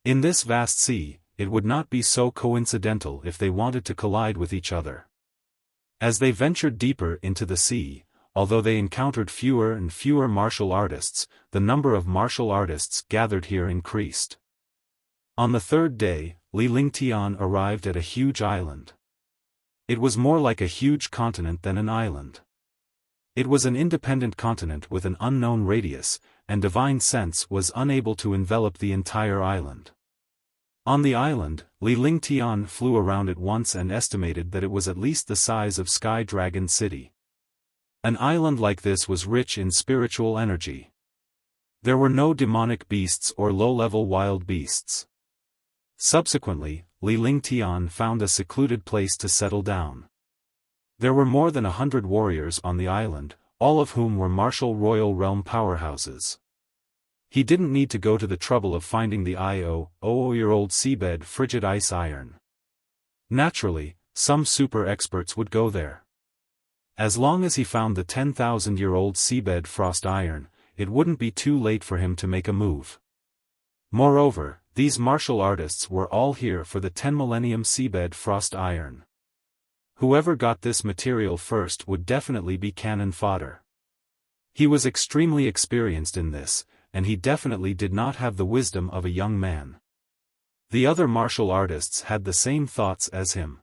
In this vast sea, it would not be so coincidental if they wanted to collide with each other. As they ventured deeper into the sea, although they encountered fewer and fewer martial artists, the number of martial artists gathered here increased. On the third day, Li Lingtian arrived at a huge island. It was more like a huge continent than an island. It was an independent continent with an unknown radius, and divine sense was unable to envelop the entire island. On the island, Li Lingtian flew around it once and estimated that it was at least the size of Sky Dragon City. An island like this was rich in spiritual energy. There were no demonic beasts or low-level wild beasts. Subsequently, Li Lingtian found a secluded place to settle down. There were more than 100 warriors on the island, all of whom were martial royal realm powerhouses. He didn't need to go to the trouble of finding the year-old seabed frigid ice iron. Naturally, some super experts would go there. As long as he found the 10,000-year-old seabed frost iron, it wouldn't be too late for him to make a move. Moreover, these martial artists were all here for the 10 millennium seabed frost iron. Whoever got this material first would definitely be cannon fodder. He was extremely experienced in this, and he definitely did not have the wisdom of a young man. The other martial artists had the same thoughts as him.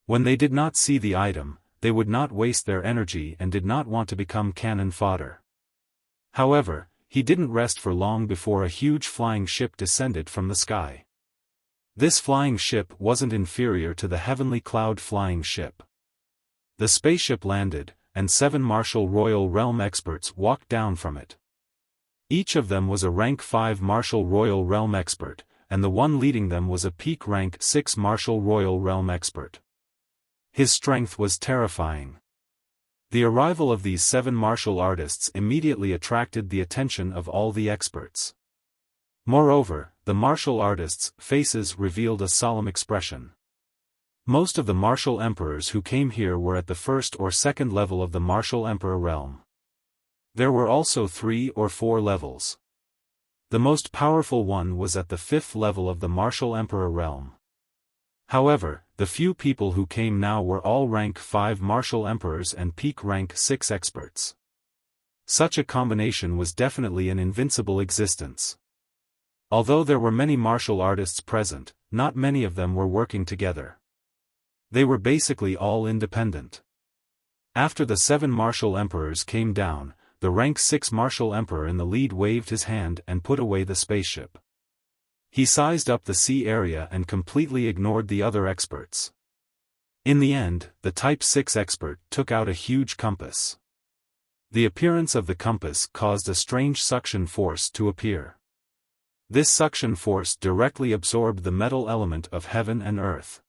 When they did not see the item, they would not waste their energy and did not want to become cannon fodder. However, he didn't rest for long before a huge flying ship descended from the sky. This flying ship wasn't inferior to the heavenly cloud flying ship. The spaceship landed, and 7 martial royal realm experts walked down from it. Each of them was a rank 5 martial royal realm expert, and the one leading them was a peak rank 6 martial royal realm expert. His strength was terrifying. The arrival of these 7 martial artists immediately attracted the attention of all the experts. Moreover, the martial artists' faces revealed a solemn expression. Most of the martial emperors who came here were at the first or second level of the martial emperor realm. There were also 3 or 4 levels. The most powerful one was at the 5th level of the martial emperor realm. However, the few people who came now were all rank 5 martial emperors and peak rank 6 experts. Such a combination was definitely an invincible existence. Although there were many martial artists present, not many of them were working together. They were basically all independent. After the 7 martial emperors came down, the rank 6 martial emperor in the lead waved his hand and put away the spaceship. He sized up the sea area and completely ignored the other experts. In the end, the Type 6 expert took out a huge compass. The appearance of the compass caused a strange suction force to appear. This suction force directly absorbed the metal element of heaven and earth.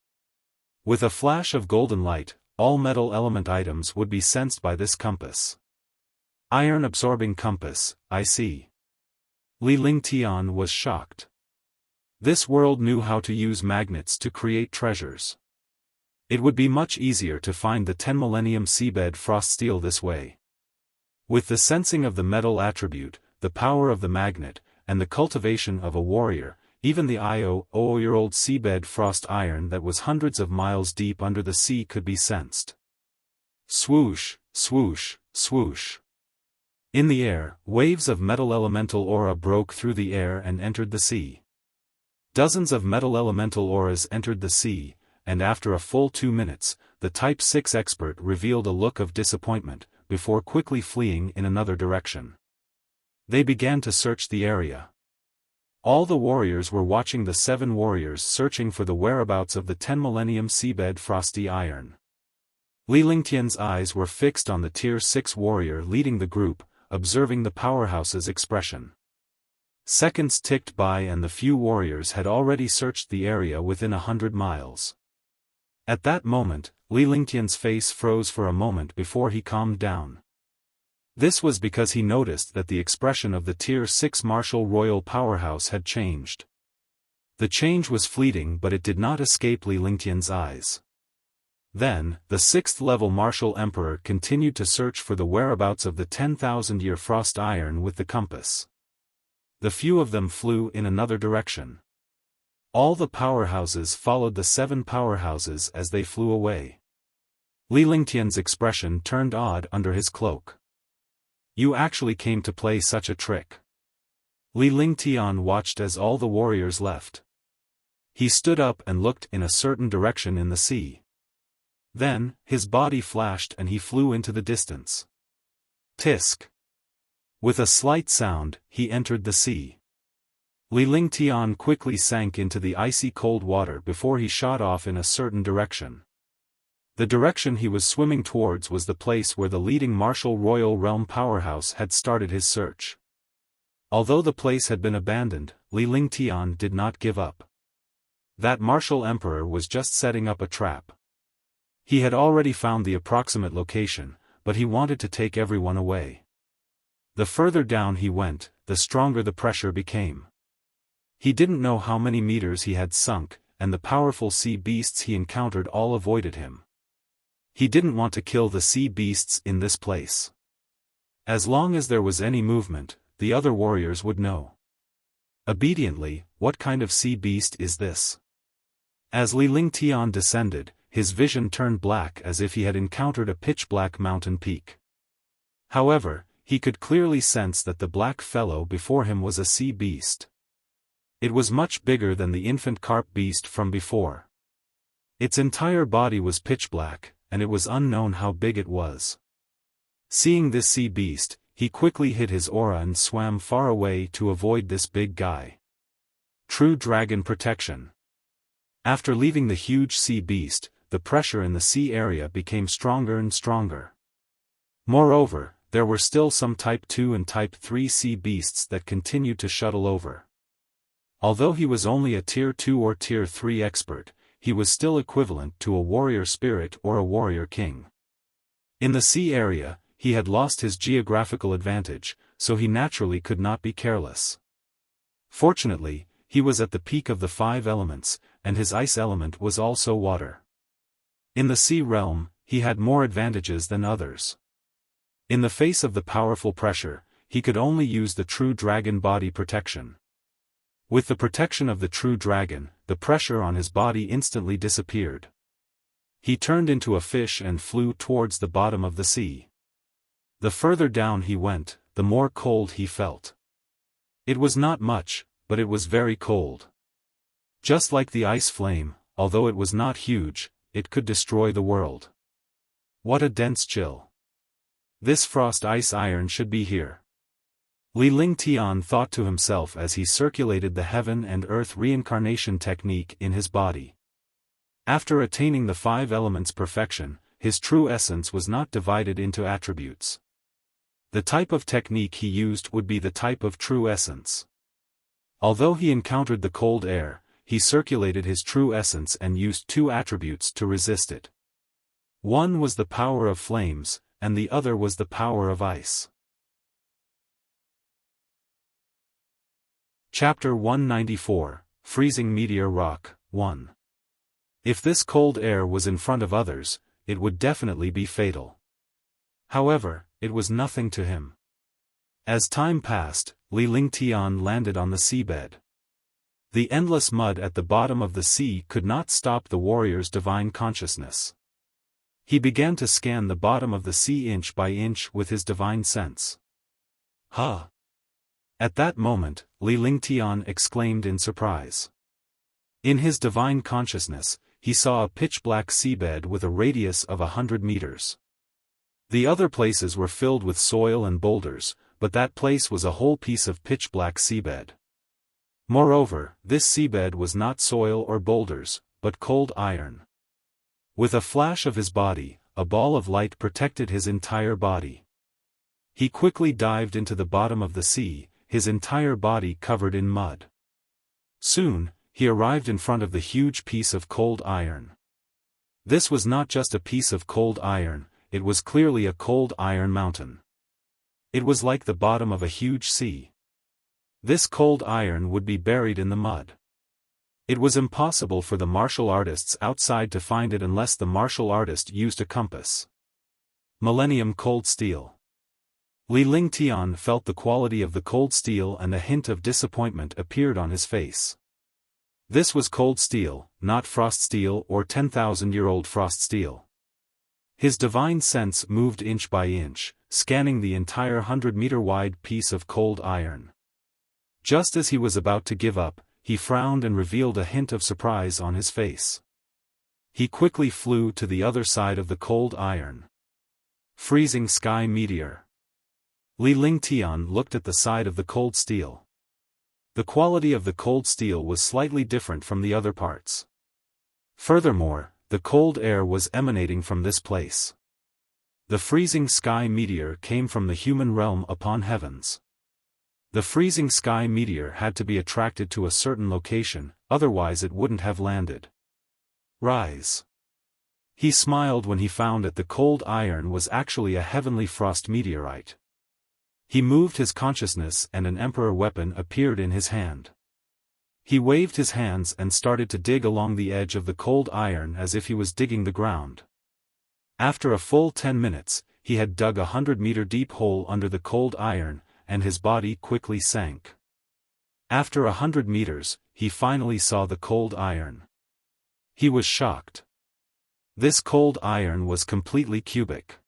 With a flash of golden light, all metal element items would be sensed by this compass. Iron-absorbing compass, I see. Li Lingtian was shocked. This world knew how to use magnets to create treasures. It would be much easier to find the 10 millennium seabed frost steel this way. With the sensing of the metal attribute, the power of the magnet, and the cultivation of a warrior, even the year-old seabed frost iron that was hundreds of miles deep under the sea could be sensed. Swoosh, swoosh, swoosh. In the air, waves of metal elemental aura broke through the air and entered the sea. Dozens of metal elemental auras entered the sea, and after a full 2 minutes, the Type 6 expert revealed a look of disappointment, before quickly fleeing in another direction. They began to search the area. All the warriors were watching the 7 warriors searching for the whereabouts of the 10 millennium seabed frosty iron. Li Lingtian's eyes were fixed on the Tier 6 warrior leading the group, observing the powerhouse's expression. Seconds ticked by and the few warriors had already searched the area within 100 miles. At that moment, Li Lingtian's face froze for a moment before he calmed down. This was because he noticed that the expression of the Tier 6 martial royal powerhouse had changed. The change was fleeting, but it did not escape Li Lingtian's eyes. Then, the 6th-level Martial Emperor continued to search for the whereabouts of the 10,000-year frost iron with the compass. The few of them flew in another direction. All the powerhouses followed the 7 powerhouses as they flew away. Li Lingtian's expression turned odd under his cloak. You actually came to play such a trick. Li Lingtian watched as all the warriors left. He stood up and looked in a certain direction in the sea. Then, his body flashed and he flew into the distance. Tisk! With a slight sound, he entered the sea. Li Lingtian quickly sank into the icy cold water before he shot off in a certain direction. The direction he was swimming towards was the place where the leading martial royal realm powerhouse had started his search. Although the place had been abandoned, Li Lingtian did not give up. That martial emperor was just setting up a trap. He had already found the approximate location, but he wanted to take everyone away. The further down he went, the stronger the pressure became. He didn't know how many meters he had sunk, and the powerful sea beasts he encountered all avoided him. He didn't want to kill the sea beasts in this place. As long as there was any movement, the other warriors would know. Obediently, what kind of sea beast is this? As Li Lingtian descended, his vision turned black as if he had encountered a pitch-black mountain peak. However, he could clearly sense that the black fellow before him was a sea beast. It was much bigger than the infant carp beast from before. Its entire body was pitch-black, and it was unknown how big it was. Seeing this sea beast, he quickly hid his aura and swam far away to avoid this big guy. True Dragon Protection. After leaving the huge sea beast, the pressure in the sea area became stronger and stronger. Moreover, there were still some Type 2 and Type 3 sea beasts that continued to shuttle over. Although he was only a Tier 2 or Tier 3 expert, he was still equivalent to a warrior spirit or a warrior king. In the sea area, he had lost his geographical advantage, so he naturally could not be careless. Fortunately, he was at the peak of the 5 elements, and his ice element was also water. In the sea realm, he had more advantages than others. In the face of the powerful pressure, he could only use the true dragon body protection. With the protection of the true dragon, the pressure on his body instantly disappeared. He turned into a fish and flew towards the bottom of the sea. The further down he went, the more cold he felt. It was not much, but it was very cold. Just like the ice flame, although it was not huge, it could destroy the world. What a dense chill. This frost ice iron should be here. Li Lingtian thought to himself as he circulated the heaven and earth reincarnation technique in his body. After attaining the 5 elements perfection, his true essence was not divided into attributes. The type of technique he used would be the type of true essence. Although he encountered the cold air, he circulated his true essence and used 2 attributes to resist it. One was the power of flames, and the other was the power of ice. Chapter 194, Freezing Meteor Rock, 1. If this cold air was in front of others, it would definitely be fatal. However, it was nothing to him. As time passed, Li Lingtian landed on the seabed. The endless mud at the bottom of the sea could not stop the warrior's divine consciousness. He began to scan the bottom of the sea inch by inch with his divine sense. Huh! At that moment, Li Lingtian exclaimed in surprise. In his divine consciousness, he saw a pitch-black seabed with a radius of 100 meters. The other places were filled with soil and boulders, but that place was a whole piece of pitch-black seabed. Moreover, this seabed was not soil or boulders, but cold iron. With a flash of his body, a ball of light protected his entire body. He quickly dived into the bottom of the sea, his entire body covered in mud. Soon, he arrived in front of the huge piece of cold iron. This was not just a piece of cold iron, it was clearly a cold iron mountain. It was like the bottom of a huge sea. This cold iron would be buried in the mud. It was impossible for the martial artists outside to find it unless the martial artist used a compass. Millennium Cold Steel. Li Lingtian felt the quality of the cold steel and a hint of disappointment appeared on his face. This was cold steel, not frost steel or 10,000-year-old frost steel. His divine sense moved inch by inch, scanning the entire 100-meter-wide piece of cold iron. Just as he was about to give up, he frowned and revealed a hint of surprise on his face. He quickly flew to the other side of the cold iron. Freezing Sky Meteor. Li Lingtian looked at the side of the cold steel. The quality of the cold steel was slightly different from the other parts. Furthermore, the cold air was emanating from this place. The Freezing Sky Meteor came from the human realm upon heavens. The Freezing Sky Meteor had to be attracted to a certain location, otherwise it wouldn't have landed. Rise. He smiled when he found that the cold iron was actually a heavenly frost meteorite. He moved his consciousness and an emperor weapon appeared in his hand. He waved his hands and started to dig along the edge of the cold iron as if he was digging the ground. After a full 10 minutes, he had dug a 100-meter deep hole under the cold iron, and his body quickly sank. After 100 meters, he finally saw the cold iron. He was shocked. This cold iron was completely cubic.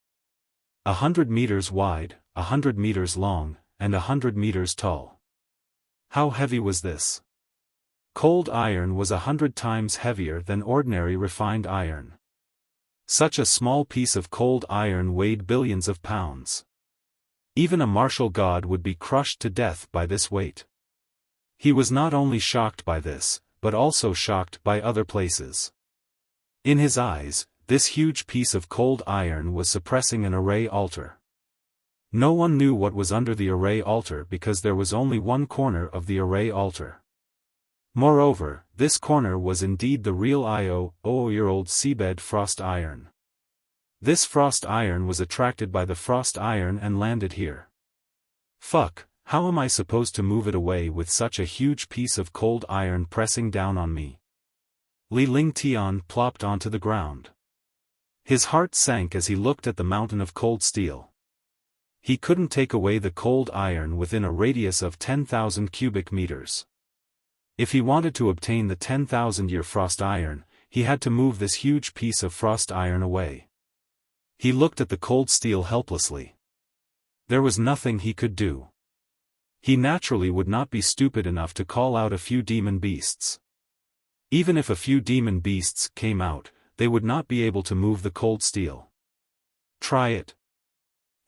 100 meters wide, 100 meters long, and 100 meters tall. How heavy was this? Cold iron was 100 times heavier than ordinary refined iron. Such a small piece of cold iron weighed billions of pounds. Even a martial god would be crushed to death by this weight. He was not only shocked by this, but also shocked by other places. In his eyes, this huge piece of cold iron was suppressing an array altar. No one knew what was under the array altar because there was only one corner of the array altar. Moreover, this corner was indeed the real year-old seabed frost iron. This frost iron was attracted by the frost iron and landed here. Fuck, how am I supposed to move it away with such a huge piece of cold iron pressing down on me? Li Lingtian plopped onto the ground. His heart sank as he looked at the mountain of cold steel. He couldn't take away the cold iron within a radius of 10,000 cubic meters. If he wanted to obtain the 10,000-year frost iron, he had to move this huge piece of frost iron away. He looked at the cold steel helplessly. There was nothing he could do. He naturally would not be stupid enough to call out a few demon beasts. Even if a few demon beasts came out, they would not be able to move the cold steel. Try it.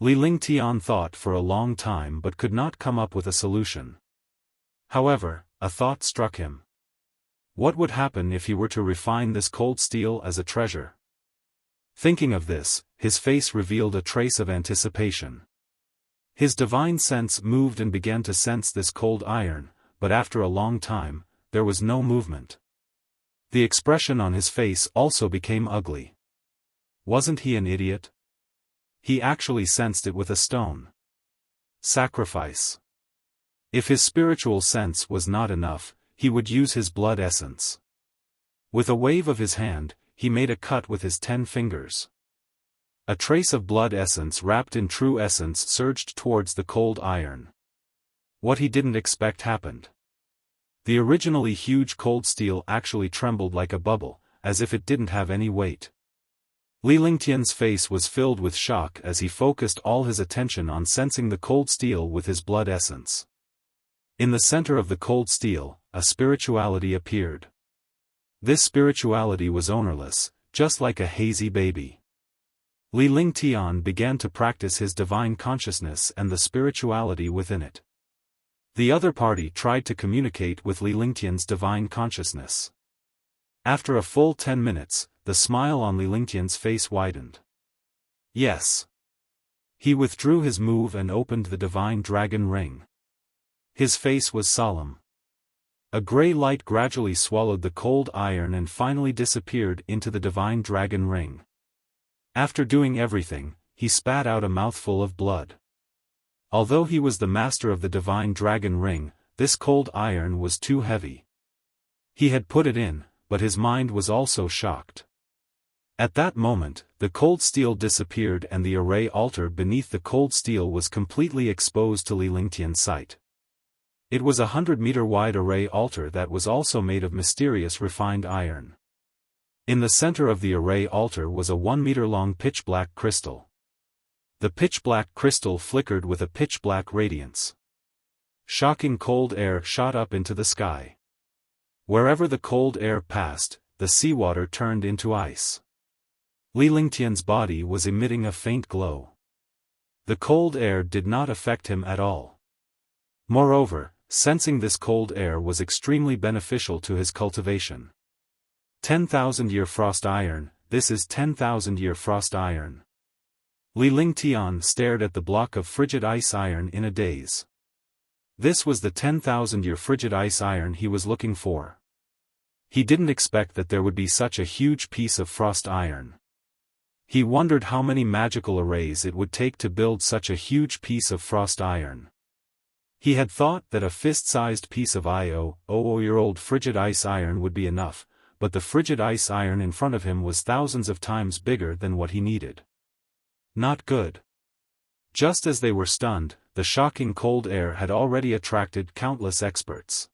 Li Lingtian thought for a long time but could not come up with a solution. However, a thought struck him. What would happen if he were to refine this cold steel as a treasure? Thinking of this, his face revealed a trace of anticipation. His divine sense moved and began to sense this cold iron, but after a long time, there was no movement. The expression on his face also became ugly. Wasn't he an idiot? He actually sensed it with a stone. Sacrifice. If his spiritual sense was not enough, he would use his blood essence. With a wave of his hand, he made a cut with his 10 fingers. A trace of blood essence wrapped in true essence surged towards the cold iron. What he didn't expect happened. The originally huge cold steel actually trembled like a bubble, as if it didn't have any weight. Li Lingtian's face was filled with shock as he focused all his attention on sensing the cold steel with his blood essence. In the center of the cold steel, a spirituality appeared. This spirituality was ownerless, just like a hazy baby. Li Lingtian began to practice his divine consciousness and the spirituality within it. The other party tried to communicate with Li Lingtian's divine consciousness. After a full 10 minutes, the smile on Li Lingtian's face widened. Yes. He withdrew his move and opened the divine dragon ring. His face was solemn. A gray light gradually swallowed the cold iron and finally disappeared into the divine dragon ring. After doing everything, he spat out a mouthful of blood. Although he was the master of the divine dragon ring, this cold iron was too heavy. He had put it in, but his mind was also shocked. At that moment, the cold steel disappeared and the array altar beneath the cold steel was completely exposed to Li Lingtian's sight. It was a 100-meter wide array altar that was also made of mysterious refined iron. In the center of the array altar was a 1-meter-long pitch-black crystal. The pitch-black crystal flickered with a pitch-black radiance. Shocking cold air shot up into the sky. Wherever the cold air passed, the seawater turned into ice. Li Lingtian's body was emitting a faint glow. The cold air did not affect him at all. Moreover, sensing this cold air was extremely beneficial to his cultivation. 10,000-year frost iron, this is 10,000-year frost iron. Li Lingtian stared at the block of frigid ice iron in a daze. This was the 10,000-year frigid ice iron he was looking for. He didn't expect that there would be such a huge piece of frost iron. He wondered how many magical arrays it would take to build such a huge piece of frost iron. He had thought that a fist-sized piece of 10,000-year-old frigid ice iron would be enough, but the frigid ice iron in front of him was thousands of times bigger than what he needed. Not good. Just as they were stunned, the shocking cold air had already attracted countless experts.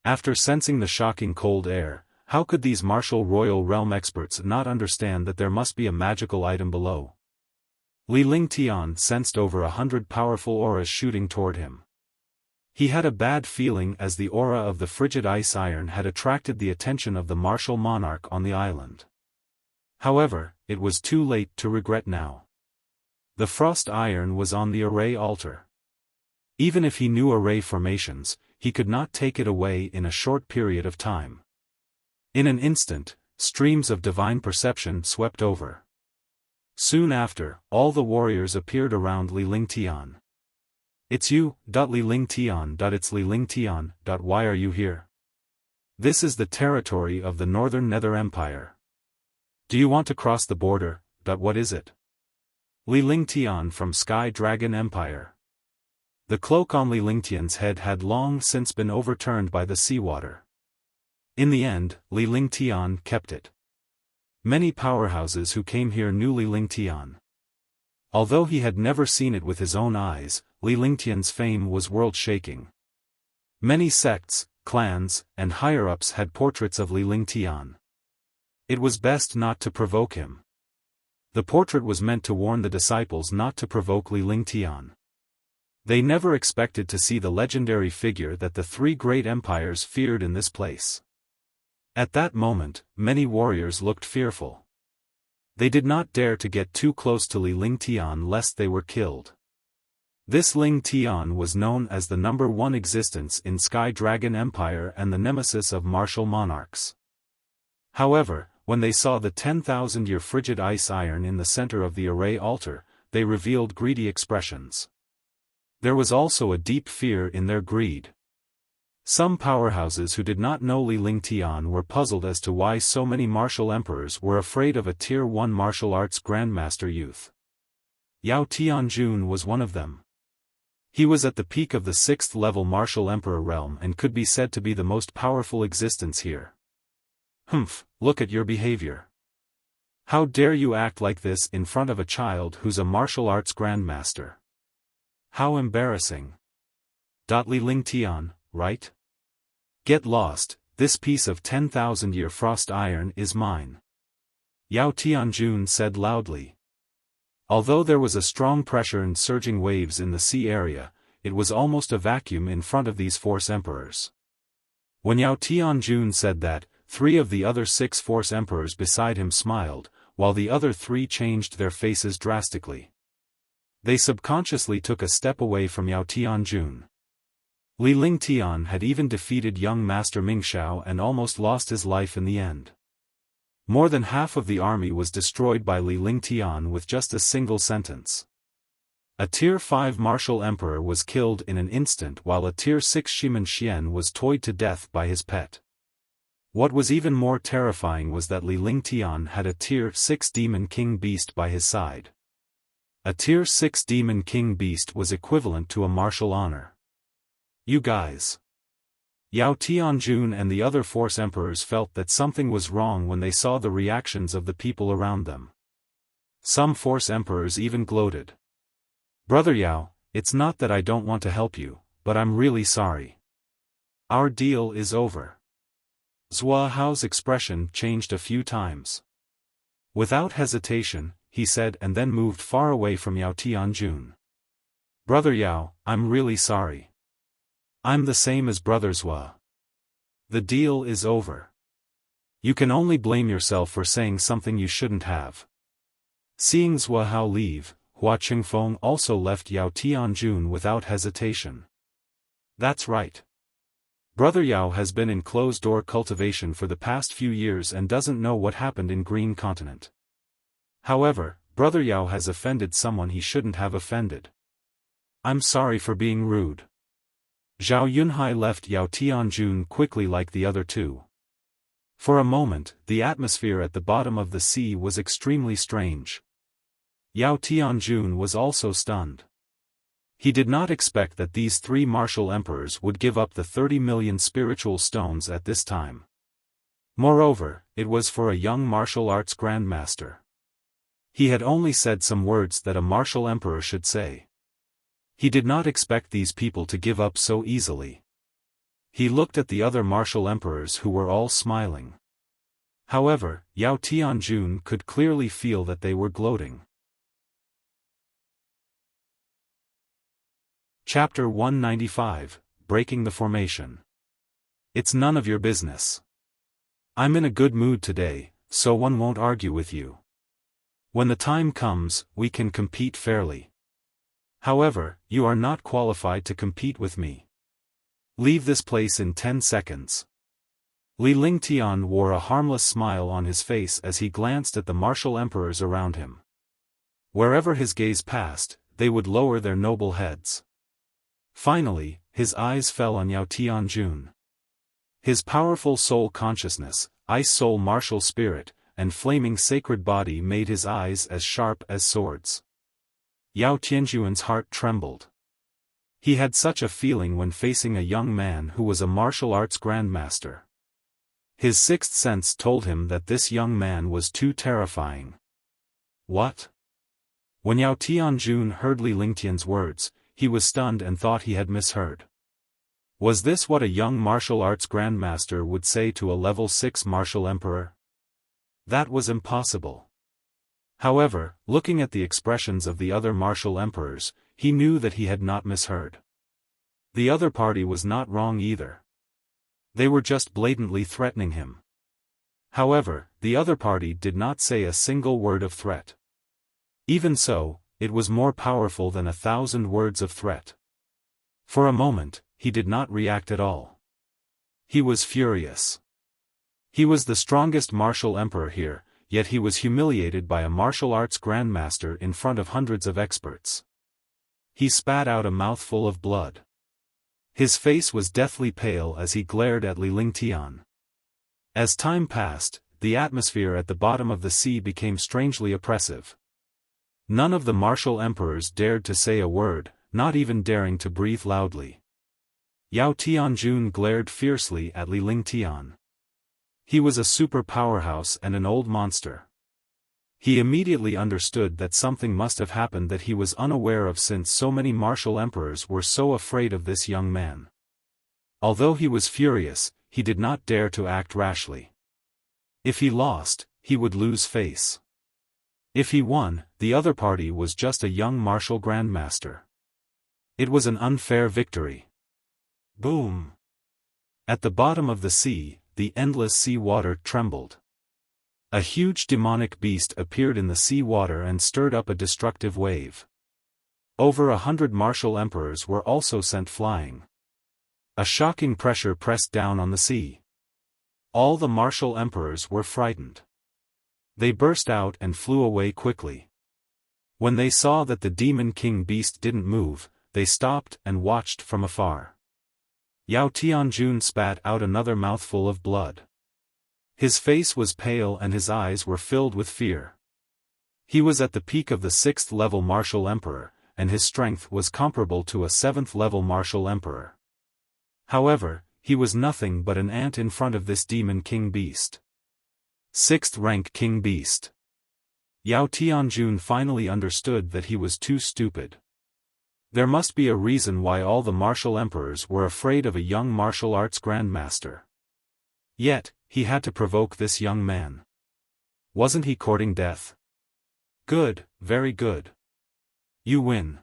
After sensing the shocking cold air, how could these martial royal realm experts not understand that there must be a magical item below? Li Lingtian sensed over 100 powerful auras shooting toward him. He had a bad feeling as the aura of the frigid ice iron had attracted the attention of the martial monarch on the island. However, it was too late to regret now. The frost iron was on the array altar. Even if he knew array formations, he could not take it away in a short period of time. In an instant, streams of divine perception swept over. Soon after, all the warriors appeared around Li Lingtian. "It's you, Li Lingtian. It's Li Lingtian. Why are you here? This is the territory of the Northern Nether Empire. Do you want to cross the border? What is it?" Li Lingtian from Sky Dragon Empire. The cloak on Li Lingtian's head had long since been overturned by the seawater. In the end, Li Lingtian kept it. Many powerhouses who came here knew Li Lingtian. Although he had never seen it with his own eyes, Li Lingtian's fame was world-shaking. Many sects, clans, and higher-ups had portraits of Li Lingtian. It was best not to provoke him. The portrait was meant to warn the disciples not to provoke Li Lingtian. They never expected to see the legendary figure that the three great empires feared in this place. At that moment, many warriors looked fearful. They did not dare to get too close to Li Lingtian lest they were killed. This Lingtian was known as the number one existence in Sky Dragon Empire and the nemesis of martial monarchs. However, when they saw the 10,000-year frigid ice iron in the center of the array altar, they revealed greedy expressions. There was also a deep fear in their greed. Some powerhouses who did not know Li Lingtian were puzzled as to why so many martial emperors were afraid of a Tier 1 martial arts grandmaster youth. Yao Tianjun was one of them. He was at the peak of the 6th-level martial emperor realm and could be said to be the most powerful existence here. "Humph, look at your behavior. How dare you act like this in front of a child who's a martial arts grandmaster? How embarrassing. Li Lingtian, right? Get lost, this piece of 10,000-year frost iron is mine," Yao Tianjun said loudly. Although there was a strong pressure and surging waves in the sea area, it was almost a vacuum in front of these Force Emperors. When Yao Tianjun said that, 3 of the other 6 Force Emperors beside him smiled, while the other 3 changed their faces drastically. They subconsciously took a step away from Yao Tianjun. Li Lingtian had even defeated young Master Mingxiao and almost lost his life in the end. More than half of the army was destroyed by Li Lingtian with just a single sentence. A Tier 5 martial emperor was killed in an instant while a Tier 6 Shiman Xian was toyed to death by his pet. What was even more terrifying was that Li Lingtian had a Tier 6 Demon King Beast by his side. A Tier 6 Demon King Beast was equivalent to a martial honor. "You guys. Yao Tianjun and the other Force Emperors felt that something was wrong when they saw the reactions of the people around them. Some Force Emperors even gloated. "Brother Yao, it's not that I don't want to help you, but I'm really sorry. Our deal is over." Zhua Hao's expression changed a few times. Without hesitation, he said, and then moved far away from Yao Tianjun. "Brother Yao, I'm really sorry. I'm the same as Brother Zhua. The deal is over. You can only blame yourself for saying something you shouldn't have." Seeing Zhua Hao leave, Hua Qingfeng also left Yao Tianjun without hesitation. "That's right. Brother Yao has been in closed-door cultivation for the past few years and doesn't know what happened in Green Continent. However, Brother Yao has offended someone he shouldn't have offended. I'm sorry for being rude." Zhao Yunhai left Yao Tianjun quickly like the other two. For a moment, the atmosphere at the bottom of the sea was extremely strange. Yao Tianjun was also stunned. He did not expect that these three martial emperors would give up the 30 million spiritual stones at this time. Moreover, it was for a young martial arts grandmaster. He had only said some words that a martial emperor should say. He did not expect these people to give up so easily. He looked at the other martial emperors who were all smiling. However, Yao Tianjun could clearly feel that they were gloating. Chapter 195, Breaking the Formation. It's none of your business. I'm in a good mood today, so one won't argue with you. When the time comes, we can compete fairly. However, you are not qualified to compete with me. Leave this place in 10 seconds. Li Lingtian wore a harmless smile on his face as he glanced at the martial emperors around him. Wherever his gaze passed, they would lower their noble heads. Finally, his eyes fell on Yao Tianjun. His powerful soul consciousness, ice soul martial spirit, and flaming sacred body made his eyes as sharp as swords. Yao Tianjun's heart trembled. He had such a feeling when facing a young man who was a martial arts grandmaster. His sixth sense told him that this young man was too terrifying. What? When Yao Tianjun heard Li Lingtian's words, he was stunned and thought he had misheard. Was this what a young martial arts grandmaster would say to a level 6 martial emperor? That was impossible. However, looking at the expressions of the other martial emperors, he knew that he had not misheard. The other party was not wrong either. They were just blatantly threatening him. However, the other party did not say a single word of threat. Even so, it was more powerful than 1,000 words of threat. For a moment, he did not react at all. He was furious. He was the strongest martial emperor here, yet he was humiliated by a martial arts grandmaster in front of hundreds of experts. He spat out a mouthful of blood. His face was deathly pale as he glared at Li Lingtian. As time passed, the atmosphere at the bottom of the sea became strangely oppressive. None of the martial emperors dared to say a word, not even daring to breathe loudly. Yao Tianjun glared fiercely at Li Lingtian. He was a super powerhouse and an old monster. He immediately understood that something must have happened that he was unaware of since so many martial emperors were so afraid of this young man. Although he was furious, he did not dare to act rashly. If he lost, he would lose face. If he won, the other party was just a young martial grandmaster. It was an unfair victory. Boom! At the bottom of the sea, the endless sea water trembled. A huge demonic beast appeared in the sea water and stirred up a destructive wave. Over 100 martial emperors were also sent flying. A shocking pressure pressed down on the sea. All the martial emperors were frightened. They burst out and flew away quickly. When they saw that the demon king beast didn't move, they stopped and watched from afar. Yao Tianjun spat out another mouthful of blood. His face was pale and his eyes were filled with fear. He was at the peak of the 6th level martial emperor, and his strength was comparable to a 7th level martial emperor. However, he was nothing but an ant in front of this demon king beast. 6th rank king beast. Yao Tianjun finally understood that he was too stupid. There must be a reason why all the martial emperors were afraid of a young martial arts grandmaster. Yet, he had to provoke this young man. Wasn't he courting death? Good, very good. You win.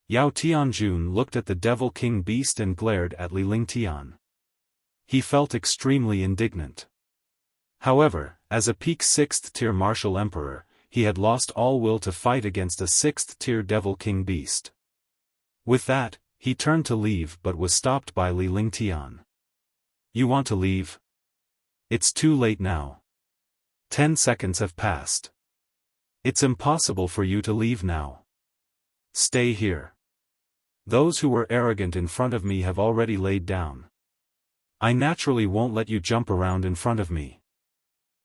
Yao Tianjun looked at the devil king beast and glared at Li Lingtian. He felt extremely indignant. However, as a peak 6th tier martial emperor, he had lost all will to fight against a 6th tier devil king beast. With that, he turned to leave but was stopped by Li Lingtian. You want to leave? It's too late now. 10 seconds have passed. It's impossible for you to leave now. Stay here. Those who were arrogant in front of me have already laid down. I naturally won't let you jump around in front of me.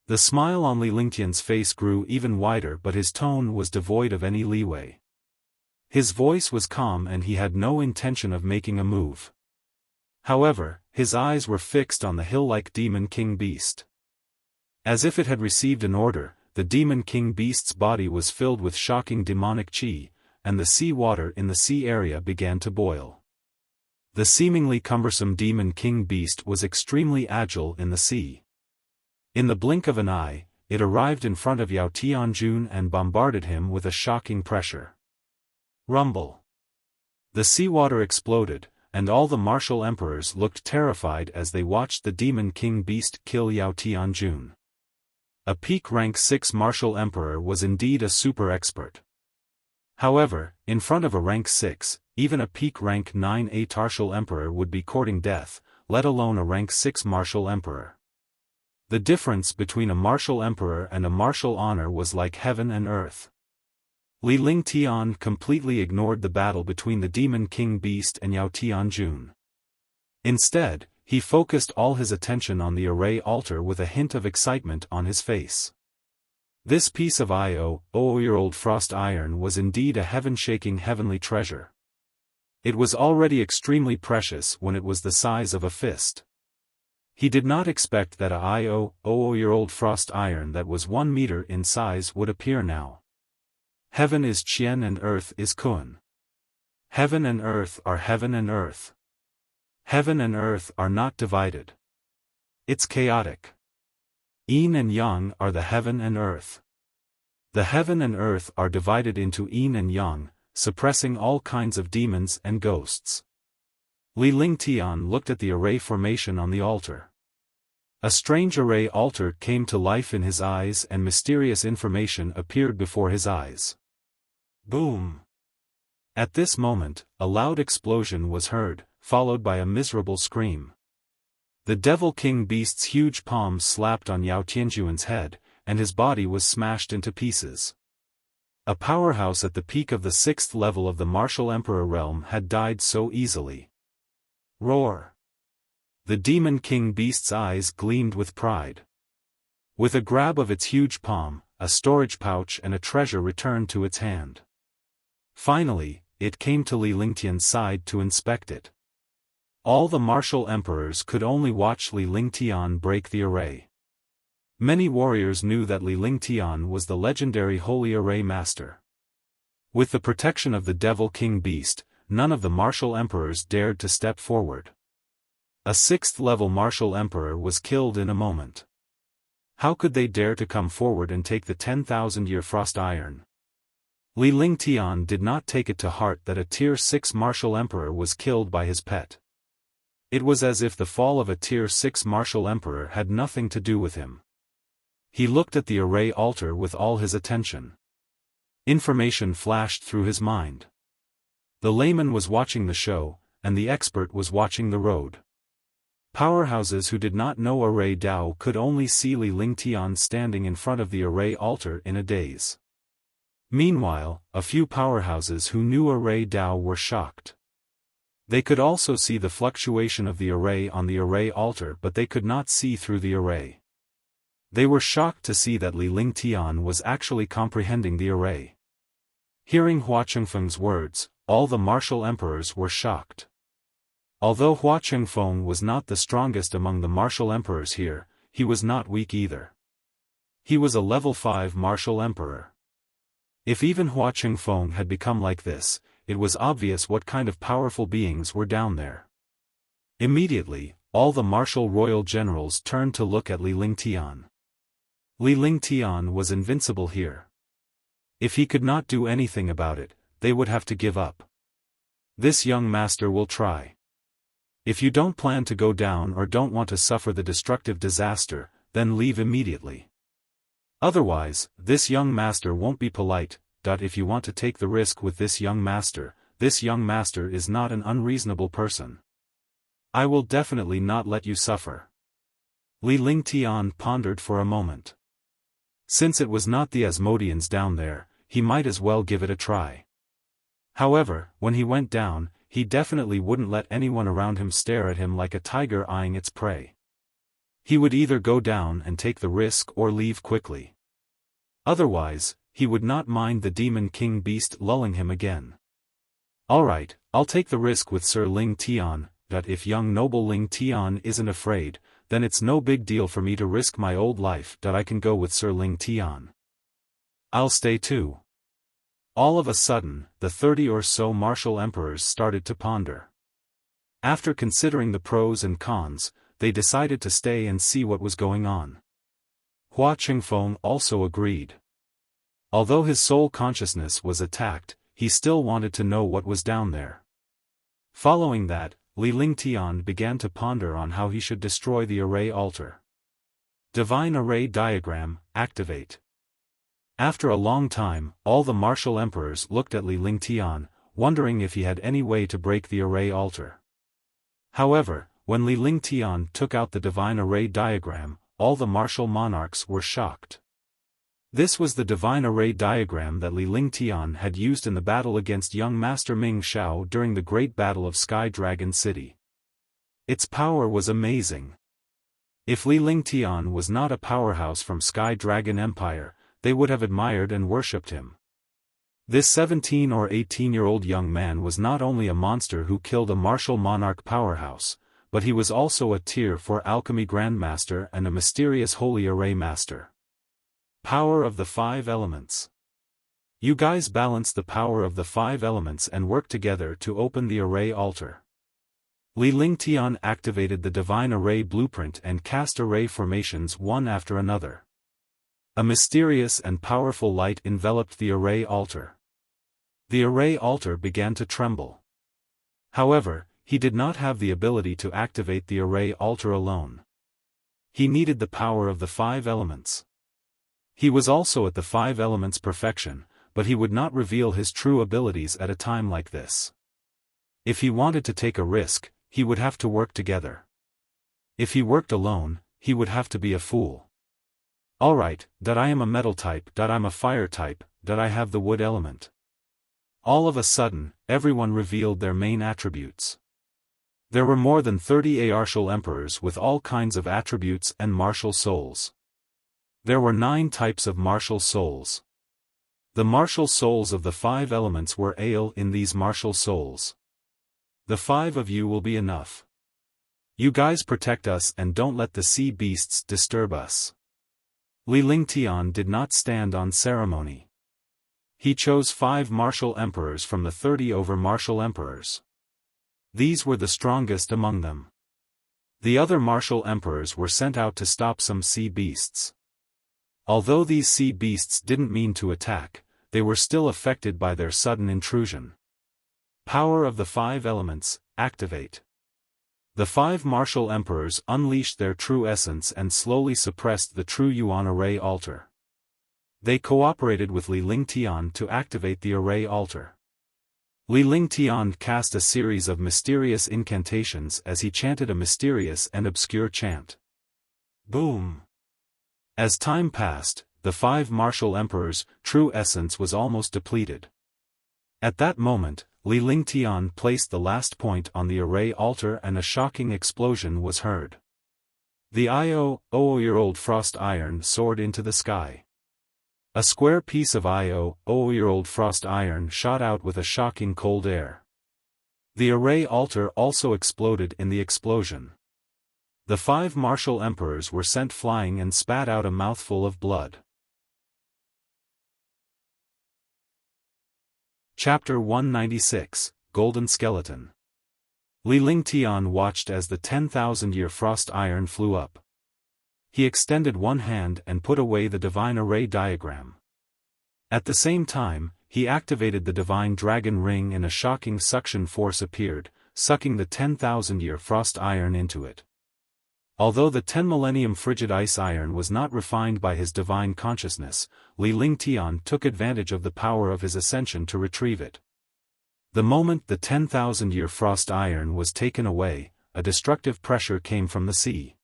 The smile on Li Lingtian's face grew even wider, but his tone was devoid of any leeway. His voice was calm and he had no intention of making a move. However, his eyes were fixed on the hill-like demon king beast. As if it had received an order, the demon king beast's body was filled with shocking demonic qi, and the sea water in the sea area began to boil. The seemingly cumbersome demon king beast was extremely agile in the sea. In the blink of an eye, it arrived in front of Yao Tianjun and bombarded him with a shocking pressure. Rumble. The seawater exploded, and all the martial emperors looked terrified as they watched the demon king beast kill Yao Tianjun. A peak rank 6 martial emperor was indeed a super expert. However, in front of a rank 6, even a peak rank 9 martial emperor would be courting death, let alone a rank 6 martial emperor. The difference between a martial emperor and a martial honor was like heaven and earth. Li Lingtian completely ignored the battle between the demon king beast and Yao Tianjun. Instead, he focused all his attention on the array altar with a hint of excitement on his face. This piece of 10-year-old frost iron was indeed a heaven-shaking heavenly treasure. It was already extremely precious when it was the size of a fist. He did not expect that a 10-year-old frost iron that was 1 meter in size would appear now. Heaven is Qian and earth is Kun. Heaven and earth are heaven and earth. Heaven and earth are not divided. It's chaotic. Yin and Yang are the heaven and earth. The heaven and earth are divided into Yin and Yang, suppressing all kinds of demons and ghosts. Li Lingtian looked at the array formation on the altar. A strange array altar came to life in his eyes and mysterious information appeared before his eyes. Boom! At this moment, a loud explosion was heard, followed by a miserable scream. The devil king beast's huge palms slapped on Yao Tianjun's head, and his body was smashed into pieces. A powerhouse at the peak of the 6th level of the martial emperor realm had died so easily. Roar! The demon king beast's eyes gleamed with pride. With a grab of its huge palm, a storage pouch and a treasure returned to its hand. Finally, it came to Li Lingtian's side to inspect it. All the martial emperors could only watch Li Lingtian break the array. Many warriors knew that Li Lingtian was the legendary Holy Array Master. With the protection of the Devil King Beast, none of the martial emperors dared to step forward. A 6th-level martial emperor was killed in a moment. How could they dare to come forward and take the 10,000-year frost iron? Li Lingtian did not take it to heart that a Tier 6 martial emperor was killed by his pet. It was as if the fall of a Tier 6 martial emperor had nothing to do with him. He looked at the array altar with all his attention. Information flashed through his mind. The layman was watching the show, and the expert was watching the road. Powerhouses who did not know Array Dao could only see Li Lingtian standing in front of the array altar in a daze. Meanwhile, a few powerhouses who knew Array Dao were shocked. They could also see the fluctuation of the array on the array altar, but they could not see through the array. They were shocked to see that Li Lingtian was actually comprehending the array. Hearing Hua Chengfeng's words, all the martial emperors were shocked. Although Hua Chengfeng was not the strongest among the martial emperors here, he was not weak either. He was a level 5 martial emperor. If even Hua Chengfeng had become like this, it was obvious what kind of powerful beings were down there. Immediately, all the martial royal generals turned to look at Li Lingtian. Li Lingtian was invincible here. If he could not do anything about it, they would have to give up. This young master will try. If you don't plan to go down or don't want to suffer the destructive disaster, then leave immediately. Otherwise, this young master won't be polite. If you want to take the risk with this young master is not an unreasonable person. I will definitely not let you suffer. Li Lingtian pondered for a moment. Since it was not the Asmodeans down there, he might as well give it a try. However, when he went down, he definitely wouldn't let anyone around him stare at him like a tiger eyeing its prey. He would either go down and take the risk or leave quickly. Otherwise, he would not mind the Demon King Beast lulling him again. Alright, I'll take the risk with Sir Ling Tian. If young noble Ling Tian isn't afraid, then it's no big deal for me to risk my old life. I can go with Sir Ling Tian. I'll stay too. All of a sudden, the 30 or so martial emperors started to ponder. After considering the pros and cons, they decided to stay and see what was going on. Hua Chengfeng also agreed. Although his soul consciousness was attacked, he still wanted to know what was down there. Following that, Li Lingtian began to ponder on how he should destroy the array altar. Divine Array Diagram, activate. After a long time, all the martial emperors looked at Li Lingtian, wondering if he had any way to break the array altar. However, when Li Lingtian took out the Divine Array Diagram, all the martial monarchs were shocked. This was the Divine Array Diagram that Li Lingtian had used in the battle against young Master Ming Xiao during the Great Battle of Sky Dragon City. Its power was amazing. If Li Lingtian was not a powerhouse from Sky Dragon Empire, they would have admired and worshipped him. This 17 or 18-year-old young man was not only a monster who killed a martial monarch powerhouse, but he was also a Tier 4 alchemy grandmaster and a mysterious holy array master. Power of the 5 elements. You guys balance the power of the 5 elements and work together to open the array altar. Li Lingtian activated the Divine Array Blueprint and cast array formations one after another. A mysterious and powerful light enveloped the array altar. The array altar began to tremble. However, he did not have the ability to activate the array altar alone. He needed the power of the 5 elements. He was also at the 5 elements perfection, but he would not reveal his true abilities at a time like this. If he wanted to take a risk, he would have to work together. If he worked alone, he would have to be a fool. Alright, I am a metal type, I'm a fire type, I have the wood element. All of a sudden, everyone revealed their main attributes. There were more than 30 Artial emperors with all kinds of attributes and martial souls. There were 9 types of martial souls. The martial souls of the 5 elements were in these martial souls. The 5 of you will be enough. You guys protect us and don't let the sea beasts disturb us. Li Lingtian did not stand on ceremony. He chose 5 martial emperors from the 30 over martial emperors. These were the strongest among them. The other martial emperors were sent out to stop some sea beasts. Although these sea beasts didn't mean to attack, they were still affected by their sudden intrusion. Power of the 5 elements, activate. The 5 martial emperors unleashed their true essence and slowly suppressed the true Yuan array altar. They cooperated with Li Lingtian to activate the array altar. Li Lingtian cast a series of mysterious incantations as he chanted a mysterious and obscure chant. Boom! As time passed, the 5 martial emperors' true essence was almost depleted. At that moment, Li Lingtian placed the last point on the array altar and a shocking explosion was heard. The year-old frost iron soared into the sky. A square piece of year-old frost iron shot out with a shocking cold air. The array altar also exploded in the explosion. The 5 martial emperors were sent flying and spat out a mouthful of blood. Chapter 196, Golden Skeleton. Li Lingtian watched as the 10,000-year frost iron flew up. He extended one hand and put away the divine array diagram. At the same time, he activated the divine dragon ring and a shocking suction force appeared, sucking the 10,000-year frost iron into it. Although the 10 millennium frigid ice iron was not refined by his divine consciousness, Li Lingtian took advantage of the power of his ascension to retrieve it. The moment the 10,000-year frost iron was taken away, a destructive pressure came from the sea.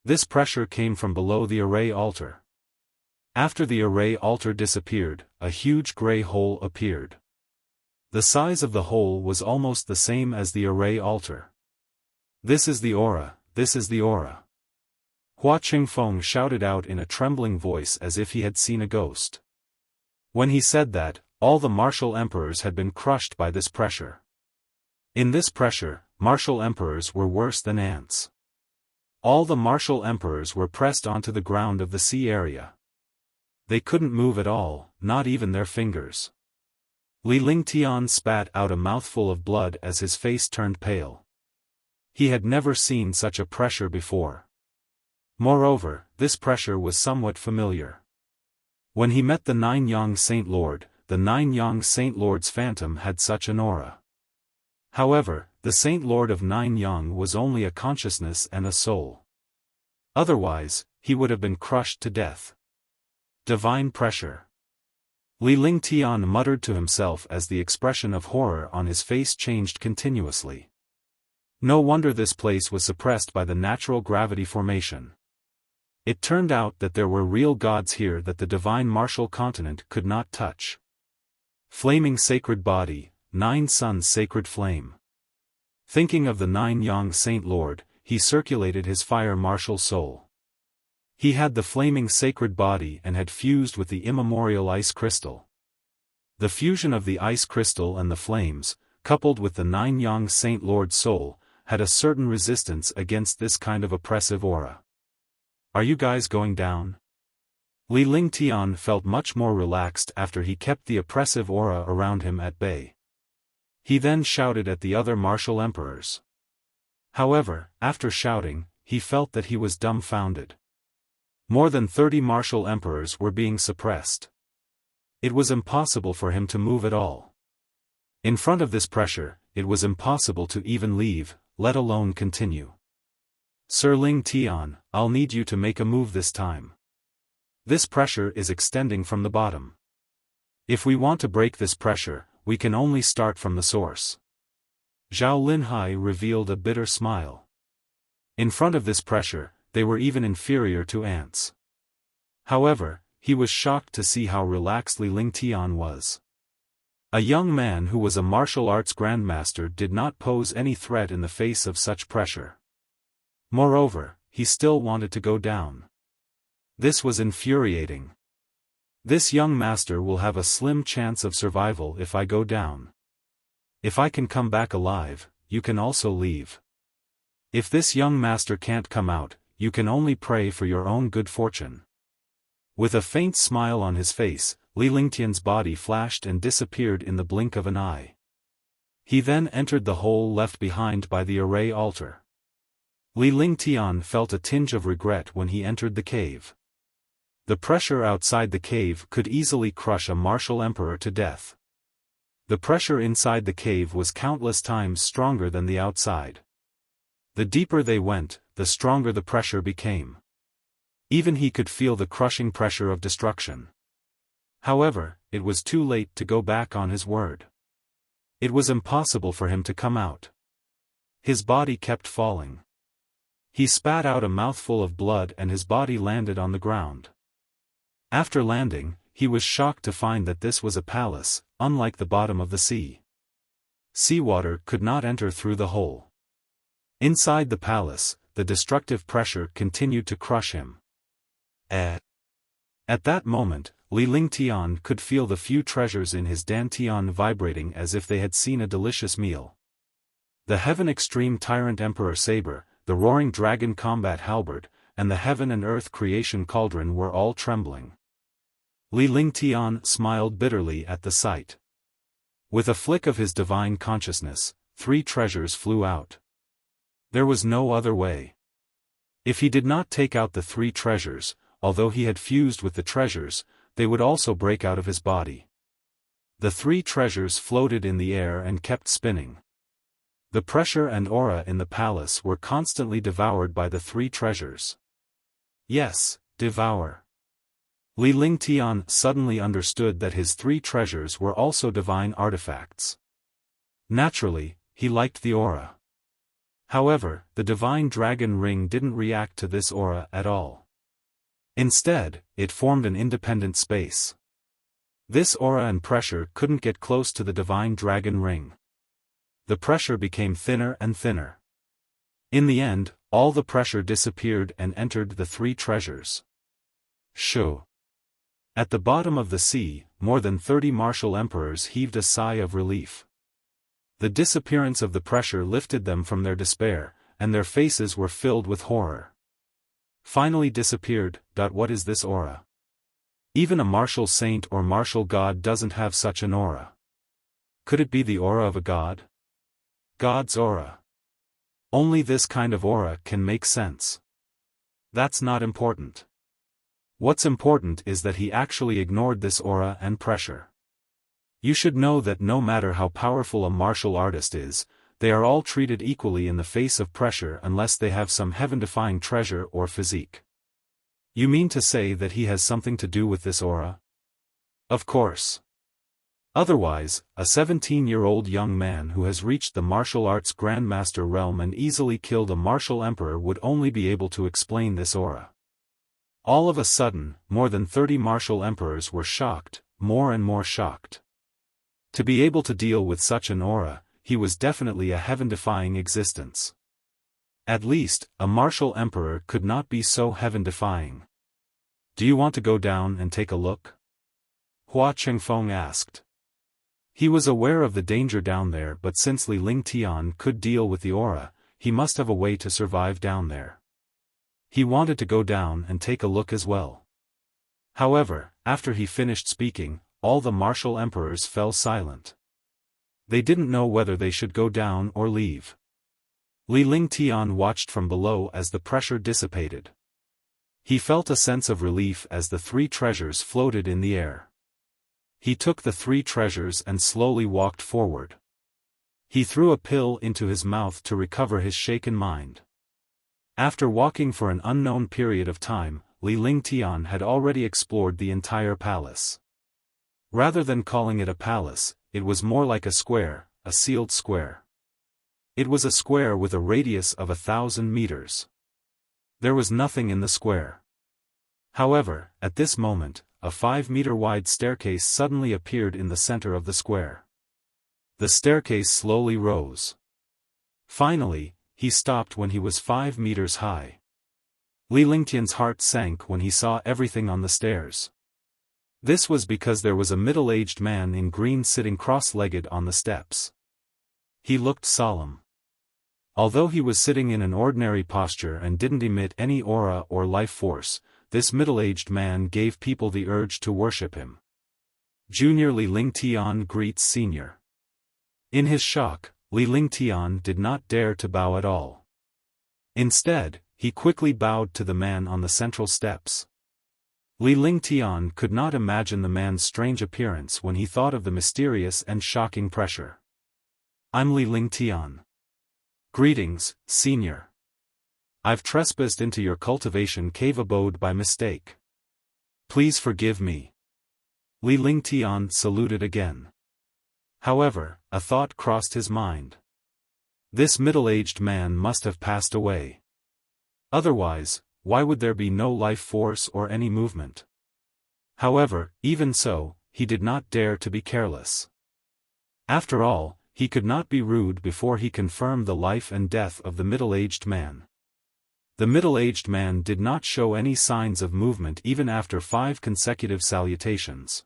This pressure came from below the array altar. After the array altar disappeared, a huge gray hole appeared. The size of the hole was almost the same as the array altar. "This is the aura, this is the aura." Hua Qingfeng shouted out in a trembling voice as if he had seen a ghost. When he said that, all the martial emperors had been crushed by this pressure. In this pressure, martial emperors were worse than ants. All the martial emperors were pressed onto the ground of the sea area. They couldn't move at all, not even their fingers. Li Lingtian spat out a mouthful of blood as his face turned pale. He had never seen such a pressure before. Moreover, this pressure was somewhat familiar. When he met the Nine-Yang Saint Lord, the Nine-Yang Saint Lord's phantom had such an aura. However, the Saint Lord of Nine-Yang was only a consciousness and a soul. Otherwise, he would have been crushed to death. Divine pressure. Li Lingtian muttered to himself as the expression of horror on his face changed continuously. No wonder this place was suppressed by the natural gravity formation. It turned out that there were real gods here that the divine martial continent could not touch. Flaming sacred body, 9 suns sacred flame. Thinking of the Nine-Yang Saint Lord, he circulated his fire martial soul. He had the flaming sacred body and had fused with the immemorial ice crystal. The fusion of the ice crystal and the flames, coupled with the Nine-Yang Saint Lord's soul, had a certain resistance against this kind of oppressive aura. "Are you guys going down?" Li Lingtian felt much more relaxed after he kept the oppressive aura around him at bay. He then shouted at the other martial emperors. However, after shouting, he felt that he was dumbfounded. More than 30 martial emperors were being suppressed. It was impossible for him to move at all. In front of this pressure, it was impossible to even leave, let alone continue. "Sir Lingtian, I'll need you to make a move this time. This pressure is extending from the bottom. If we want to break this pressure, we can only start from the source." Zhao Linhai revealed a bitter smile. In front of this pressure, they were even inferior to ants. However, he was shocked to see how relaxed Li Lingtian was. A young man who was a martial arts grandmaster did not pose any threat in the face of such pressure. Moreover, he still wanted to go down. This was infuriating. "This young master will have a slim chance of survival if I go down. If I can come back alive, you can also leave. If this young master can't come out, you can only pray for your own good fortune." With a faint smile on his face, Li Lingtian's body flashed and disappeared in the blink of an eye. He then entered the hole left behind by the array altar. Li Lingtian felt a tinge of regret when he entered the cave. The pressure outside the cave could easily crush a martial emperor to death. The pressure inside the cave was countless times stronger than the outside. The deeper they went, the stronger the pressure became. Even he could feel the crushing pressure of destruction. However, it was too late to go back on his word. It was impossible for him to come out. His body kept falling. He spat out a mouthful of blood and his body landed on the ground. After landing, he was shocked to find that this was a palace, unlike the bottom of the sea. Seawater could not enter through the hole. Inside the palace, the destructive pressure continued to crush him. At that moment, Li Lingtian could feel the few treasures in his dantian vibrating as if they had seen a delicious meal. The Heaven Extreme Tyrant Emperor Saber, the Roaring Dragon Combat Halberd, and the Heaven and Earth Creation Cauldron were all trembling. Li Lingtian smiled bitterly at the sight. With a flick of his divine consciousness, 3 treasures flew out. There was no other way. If he did not take out the 3 treasures, although he had fused with the treasures, they would also break out of his body. The 3 treasures floated in the air and kept spinning. The pressure and aura in the palace were constantly devoured by the 3 treasures. Yes, devour. Li Lingtian suddenly understood that his 3 treasures were also divine artifacts. Naturally, he liked the aura. However, the divine dragon ring didn't react to this aura at all. Instead, it formed an independent space. This aura and pressure couldn't get close to the divine dragon ring. The pressure became thinner and thinner. In the end, all the pressure disappeared and entered the 3 treasures. Shoo! At the bottom of the sea, more than 30 martial emperors heaved a sigh of relief. The disappearance of the pressure lifted them from their despair, and their faces were filled with horror. Finally disappeared. What is this aura? Even a martial saint or martial god doesn't have such an aura. Could it be the aura of a god? God's aura. Only this kind of aura can make sense. That's not important. What's important is that he actually ignored this aura and pressure. You should know that no matter how powerful a martial artist is, they are all treated equally in the face of pressure unless they have some heaven-defying treasure or physique. You mean to say that he has something to do with this aura? Of course. Otherwise, a 17-year-old young man who has reached the martial arts grandmaster realm and easily killed a martial emperor would only be able to explain this aura. All of a sudden, more than 30 martial emperors were shocked, more and more shocked. To be able to deal with such an aura, he was definitely a heaven-defying existence. At least, a martial emperor could not be so heaven-defying. Do you want to go down and take a look? Hua Chengfeng asked. He was aware of the danger down there, but since Li Lingtian could deal with the aura, he must have a way to survive down there. He wanted to go down and take a look as well. However, after he finished speaking, all the martial emperors fell silent. They didn't know whether they should go down or leave. Li Lingtian watched from below as the pressure dissipated. He felt a sense of relief as the 3 treasures floated in the air. He took the 3 treasures and slowly walked forward. He threw a pill into his mouth to recover his shaken mind. After walking for an unknown period of time, Li Lingtian had already explored the entire palace. Rather than calling it a palace, it was more like a square, a sealed square. It was a square with a radius of 1,000 meters. There was nothing in the square. However, at this moment, a 5-meter-wide staircase suddenly appeared in the center of the square. The staircase slowly rose. Finally, he stopped when he was 5 meters high. Li Lingtian's heart sank when he saw everything on the stairs. This was because there was a middle-aged man in green sitting cross-legged on the steps. He looked solemn. Although he was sitting in an ordinary posture and didn't emit any aura or life force, this middle-aged man gave people the urge to worship him. Junior Li Lingtian greets Senior. In his shock, Li Lingtian did not dare to bow at all. Instead, he quickly bowed to the man on the central steps. Li Lingtian could not imagine the man's strange appearance when he thought of the mysterious and shocking pressure. I'm Li Lingtian. Greetings, Senior. I've trespassed into your cultivation cave abode by mistake. Please forgive me. Li Lingtian saluted again. However, a thought crossed his mind. This middle-aged man must have passed away. Otherwise, why would there be no life force or any movement? However, even so, he did not dare to be careless. After all, he could not be rude before he confirmed the life and death of the middle-aged man. The middle-aged man did not show any signs of movement even after 5 consecutive salutations.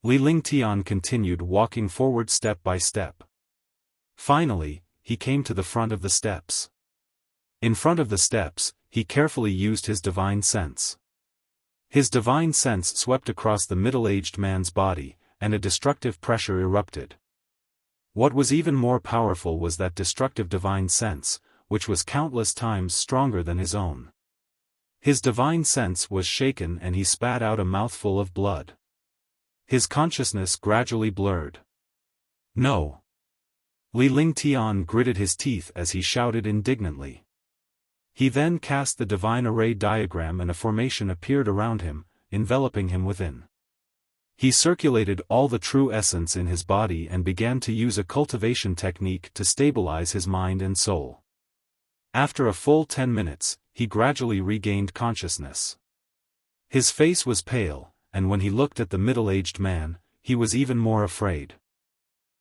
Li Lingtian continued walking forward step by step. Finally, he came to the front of the steps. In front of the steps, he carefully used his divine sense. His divine sense swept across the middle-aged man's body, and a destructive pressure erupted. What was even more powerful was that destructive divine sense, which was countless times stronger than his own. His divine sense was shaken and he spat out a mouthful of blood. His consciousness gradually blurred. No. Li Lingtian gritted his teeth as he shouted indignantly. He then cast the divine array diagram and a formation appeared around him, enveloping him within. He circulated all the true essence in his body and began to use a cultivation technique to stabilize his mind and soul. After a full 10 minutes, he gradually regained consciousness. His face was pale, and when he looked at the middle-aged man, he was even more afraid.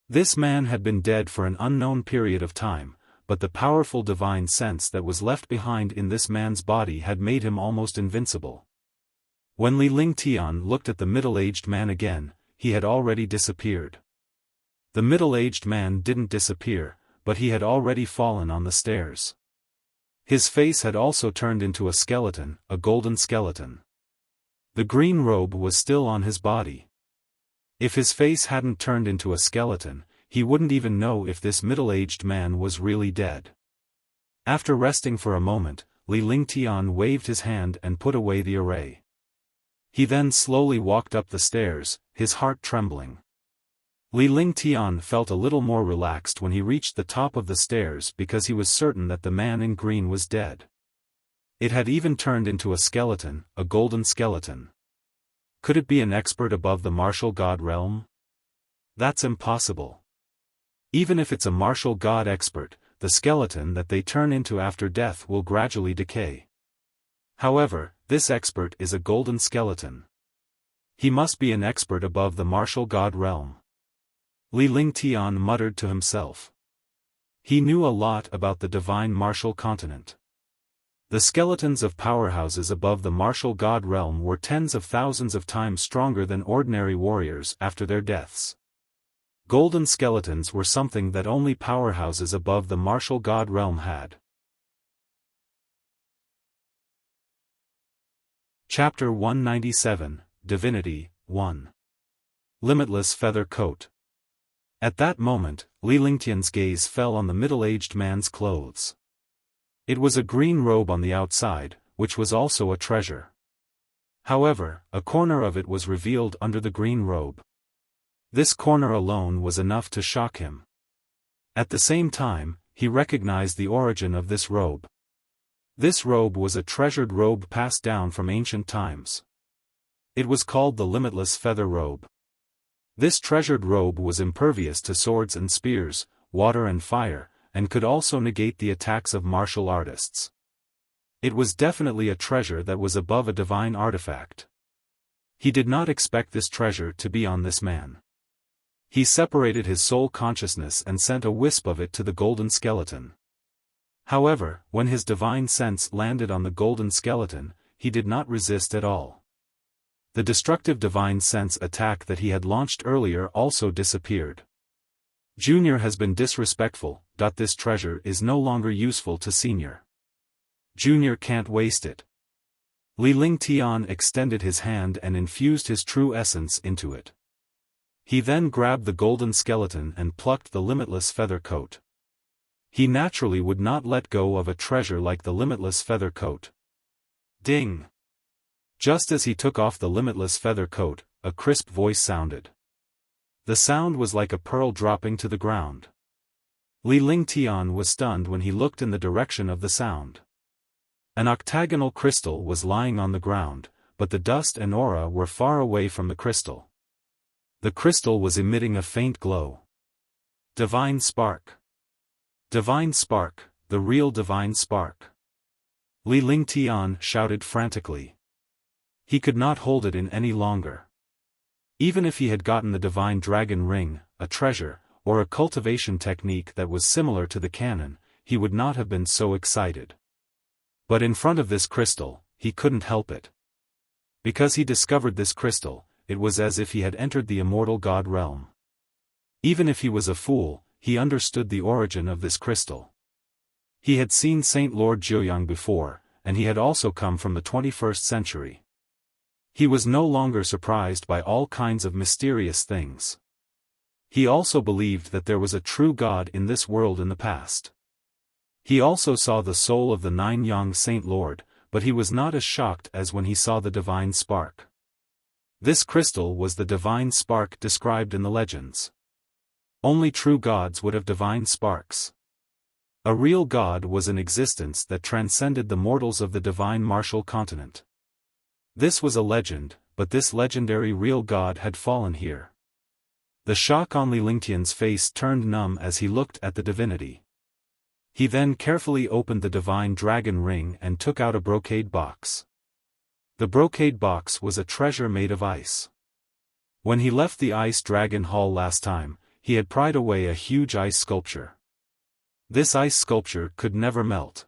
This man had been dead for an unknown period of time, but the powerful divine sense that was left behind in this man's body had made him almost invincible. When Li Lingtian looked at the middle-aged man again, he had already disappeared. The middle-aged man didn't disappear, but he had already fallen on the stairs. His face had also turned into a skeleton, a golden skeleton. The green robe was still on his body. If his face hadn't turned into a skeleton, he wouldn't even know if this middle-aged man was really dead. After resting for a moment, Li Lingtian waved his hand and put away the array. He then slowly walked up the stairs, his heart trembling. Li Lingtian felt a little more relaxed when he reached the top of the stairs because he was certain that the man in green was dead. It had even turned into a skeleton, a golden skeleton. Could it be an expert above the martial god realm? That's impossible. Even if it's a martial god expert, the skeleton that they turn into after death will gradually decay. However, this expert is a golden skeleton. He must be an expert above the martial god realm. Li Lingtian muttered to himself. He knew a lot about the divine martial continent. The skeletons of powerhouses above the martial god realm were tens of thousands of times stronger than ordinary warriors after their deaths. Golden skeletons were something that only powerhouses above the martial god realm had. Chapter 197, Divinity, 1. Limitless Feather Coat. At that moment, Li Lingtian's gaze fell on the middle-aged man's clothes. It was a green robe on the outside, which was also a treasure. However, a corner of it was revealed under the green robe. This corner alone was enough to shock him. At the same time, he recognized the origin of this robe. This robe was a treasured robe passed down from ancient times. It was called the Limitless Feather Robe. This treasured robe was impervious to swords and spears, water and fire, and could also negate the attacks of martial artists. It was definitely a treasure that was above a divine artifact. He did not expect this treasure to be on this man. He separated his soul consciousness and sent a wisp of it to the golden skeleton. However, when his divine sense landed on the golden skeleton, he did not resist at all. The destructive divine sense attack that he had launched earlier also disappeared. Junior has been disrespectful, this treasure is no longer useful to Senior. Junior can't waste it. Li Lingtian extended his hand and infused his true essence into it. He then grabbed the golden skeleton and plucked the limitless feather coat. He naturally would not let go of a treasure like the limitless feather coat. Ding! Just as he took off the limitless feather coat, a crisp voice sounded. The sound was like a pearl dropping to the ground. Li Lingtian was stunned when he looked in the direction of the sound. An octagonal crystal was lying on the ground, but the dust and aura were far away from the crystal. The crystal was emitting a faint glow. Divine Spark. Divine Spark, the real Divine Spark. Li Lingtian shouted frantically. He could not hold it in any longer. Even if he had gotten the Divine Dragon Ring, a treasure, or a cultivation technique that was similar to the canon, he would not have been so excited. But in front of this crystal, he couldn't help it. Because he discovered this crystal, it was as if he had entered the immortal god realm. Even if he was a fool, he understood the origin of this crystal. He had seen Saint Lord Jiuyang before, and he had also come from the 21st century. He was no longer surprised by all kinds of mysterious things. He also believed that there was a true God in this world in the past. He also saw the soul of the Nine-Yang Saint Lord, but he was not as shocked as when he saw the divine spark. This crystal was the divine spark described in the legends. Only true gods would have divine sparks. A real god was in existence that transcended the mortals of the divine martial continent. This was a legend, but this legendary real god had fallen here. The shock on Li Lingtian's face turned numb as he looked at the divinity. He then carefully opened the divine dragon ring and took out a brocade box. The brocade box was a treasure made of ice. When he left the Ice Dragon Hall last time, he had pried away a huge ice sculpture. This ice sculpture could never melt.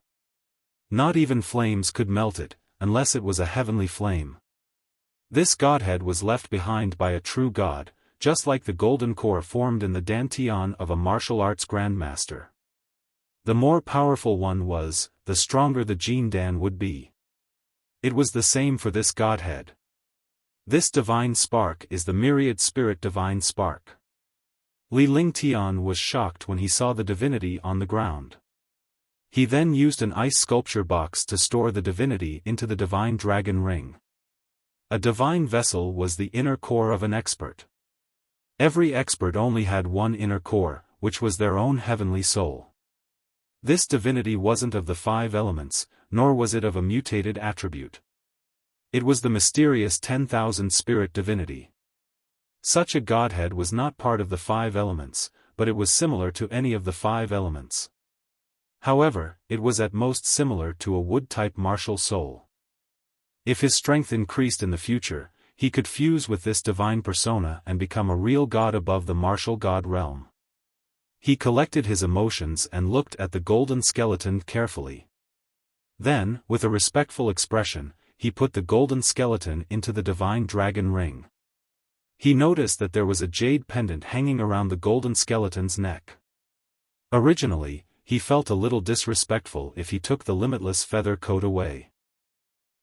Not even flames could melt it, unless it was a heavenly flame. This godhead was left behind by a true god, just like the golden core formed in the dantian of a martial arts grandmaster. The more powerful one was, the stronger the Jin Dan would be. It was the same for this godhead. This divine spark is the myriad spirit divine spark. Li Lingtian was shocked when he saw the divinity on the ground. He then used an ice sculpture box to store the divinity into the divine dragon ring. A divine vessel was the inner core of an expert. Every expert only had one inner core, which was their own heavenly soul. This divinity wasn't of the 5 elements, nor was it of a mutated attribute. It was the mysterious 10,000 spirit divinity. Such a godhead was not part of the 5 elements, but it was similar to any of the 5 elements. However, it was at most similar to a wood-type martial soul. If his strength increased in the future, he could fuse with this divine persona and become a real god above the martial god realm. He collected his emotions and looked at the golden skeleton carefully. Then, with a respectful expression, he put the golden skeleton into the divine dragon ring. He noticed that there was a jade pendant hanging around the golden skeleton's neck. Originally, he felt a little disrespectful if he took the limitless feather coat away.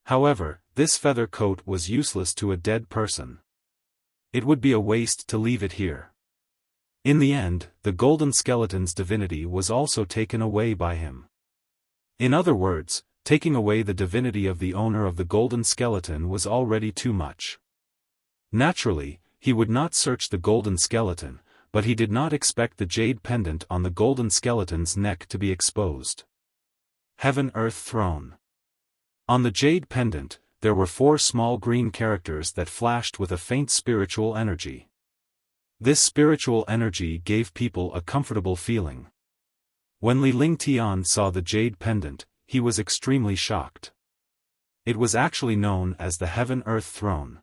However, this feather coat was useless to a dead person. It would be a waste to leave it here. In the end, the golden skeleton's divinity was also taken away by him. In other words, taking away the divinity of the owner of the golden skeleton was already too much. Naturally, he would not search the golden skeleton, but he did not expect the jade pendant on the golden skeleton's neck to be exposed. Heaven-Earth Throne. On the jade pendant, there were 4 small green characters that flashed with a faint spiritual energy. This spiritual energy gave people a comfortable feeling. When Li Lingtian saw the jade pendant, he was extremely shocked. It was actually known as the Heaven-Earth Throne.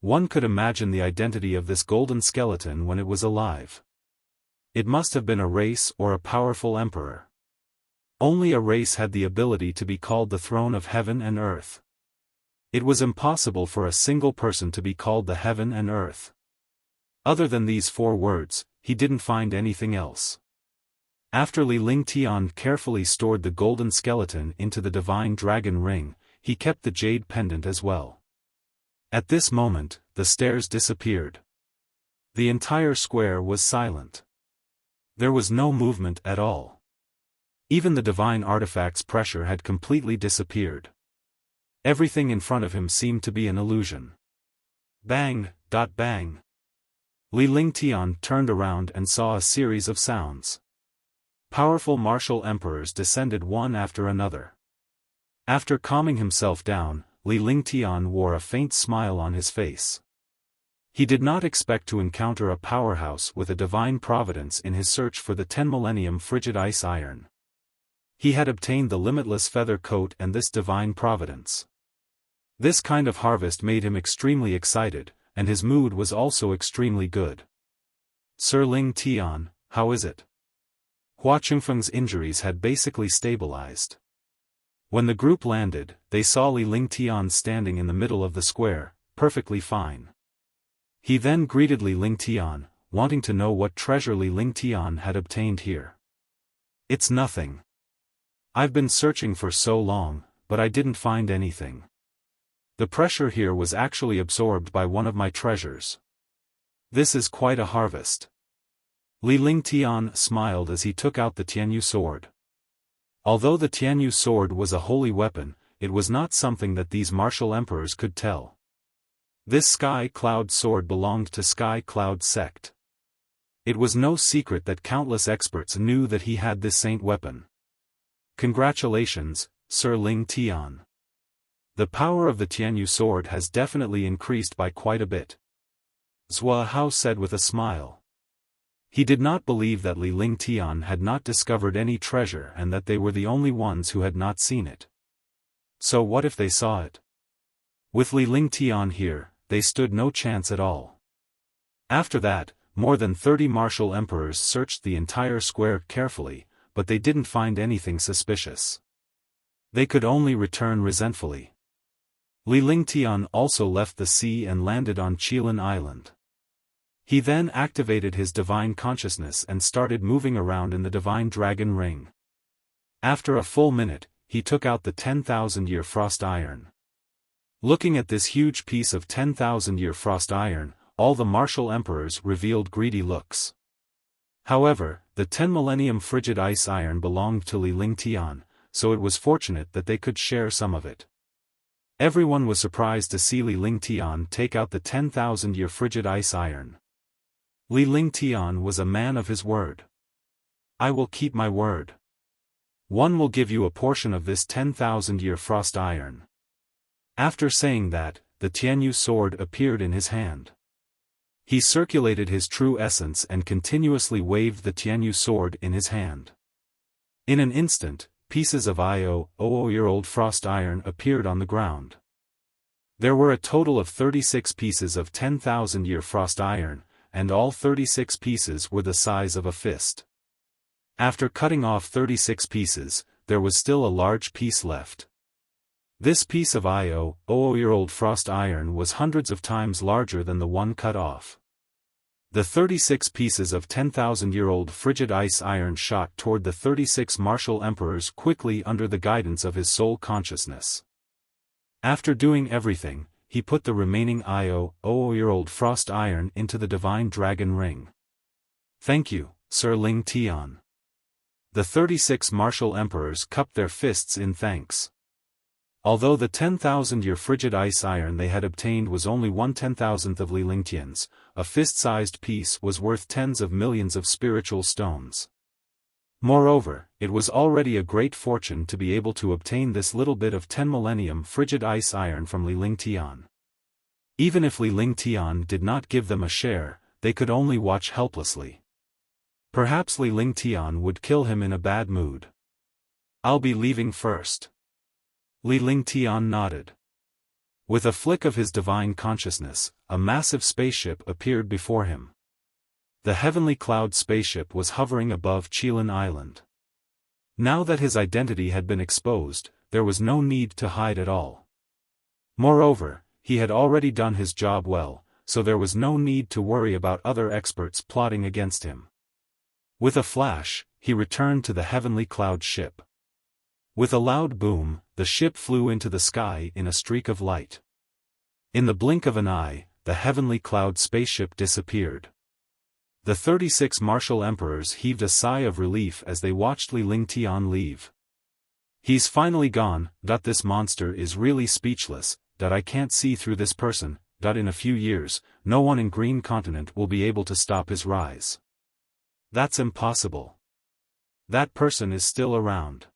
One could imagine the identity of this golden skeleton when it was alive. It must have been a race or a powerful emperor. Only a race had the ability to be called the throne of heaven and earth. It was impossible for a single person to be called the heaven and earth. Other than these 4 words, he didn't find anything else. After Li Lingtian carefully stored the golden skeleton into the divine dragon ring, he kept the jade pendant as well. At this moment, the stairs disappeared. The entire square was silent. There was no movement at all. Even the divine artifact's pressure had completely disappeared. Everything in front of him seemed to be an illusion. Bang, bang. Li Lingtian turned around and saw a series of sounds. Powerful martial emperors descended one after another. After calming himself down, Li Lingtian wore a faint smile on his face. He did not expect to encounter a powerhouse with a divine providence in his search for the 10 millennium frigid ice iron. He had obtained the limitless feather coat and this divine providence. This kind of harvest made him extremely excited, and his mood was also extremely good. Sir Lingtian, how is it? Hua Chungfeng's injuries had basically stabilized. When the group landed, they saw Li Lingtian standing in the middle of the square, perfectly fine. He then greeted Li Lingtian, wanting to know what treasure Li Lingtian had obtained here. "It's nothing. I've been searching for so long, but I didn't find anything. The pressure here was actually absorbed by one of my treasures. This is quite a harvest." Li Lingtian smiled as he took out the Tianyu sword. Although the Tianyu sword was a holy weapon, it was not something that these martial emperors could tell. This Sky Cloud sword belonged to Sky Cloud sect. It was no secret that countless experts knew that he had this saint weapon. "Congratulations, Sir Lingtian. The power of the Tianyu sword has definitely increased by quite a bit," Zhua Hao said with a smile. He did not believe that Li Lingtian had not discovered any treasure and that they were the only ones who had not seen it. So what if they saw it? With Li Lingtian here, they stood no chance at all. After that, more than 30 martial emperors searched the entire square carefully, but they didn't find anything suspicious. They could only return resentfully. Li Lingtian also left the sea and landed on Qilin Island. He then activated his divine consciousness and started moving around in the divine dragon ring. After a full minute, he took out the 10,000-year frost iron. Looking at this huge piece of 10,000-year frost iron, all the martial emperors revealed greedy looks. However, the 10 millennium frigid ice iron belonged to Li Lingtian, so it was fortunate that they could share some of it. Everyone was surprised to see Li Lingtian take out the 10,000-year frigid ice iron. Li Lingtian was a man of his word. "I will keep my word. One will give you a portion of this 10,000-year frost iron." After saying that, the Tianyu sword appeared in his hand. He circulated his true essence and continuously waved the Tianyu sword in his hand. In an instant, pieces of 10,000-year-old frost iron appeared on the ground. There were a total of 36 pieces of 10,000-year frost iron, and all 36 pieces were the size of a fist. After cutting off 36 pieces, there was still a large piece left. This piece of 10,000-year-old frost iron was hundreds of times larger than the one cut off. The 36 pieces of 10,000-year-old frigid ice iron shot toward the 36 martial emperors quickly under the guidance of his soul consciousness. After doing everything, he put the remaining 10,000-year-old frost iron into the divine dragon ring. "Thank you, Sir Lingtian." The 36 martial emperors cupped their fists in thanks. Although the 10,000-year frigid ice iron they had obtained was only 1/10,000th of Li Lingtian's, a fist-sized piece was worth tens of millions of spiritual stones. Moreover, it was already a great fortune to be able to obtain this little bit of 10 millennium frigid ice iron from Li Lingtian. Even if Li Lingtian did not give them a share, they could only watch helplessly. Perhaps Li Lingtian would kill him in a bad mood. "I'll be leaving first." Li Lingtian nodded. With a flick of his divine consciousness, a massive spaceship appeared before him. The heavenly cloud spaceship was hovering above Qilin Island. Now that his identity had been exposed, there was no need to hide at all. Moreover, he had already done his job well, so there was no need to worry about other experts plotting against him. With a flash, he returned to the heavenly cloud ship. With a loud boom, the ship flew into the sky in a streak of light. In the blink of an eye, the heavenly cloud spaceship disappeared. The 36 martial emperors heaved a sigh of relief as they watched Li Lingtian leave. "He's finally gone. This monster is really speechless. I can't see through this person. In a few years, no one in Green Continent will be able to stop his rise. That's impossible. That person is still around.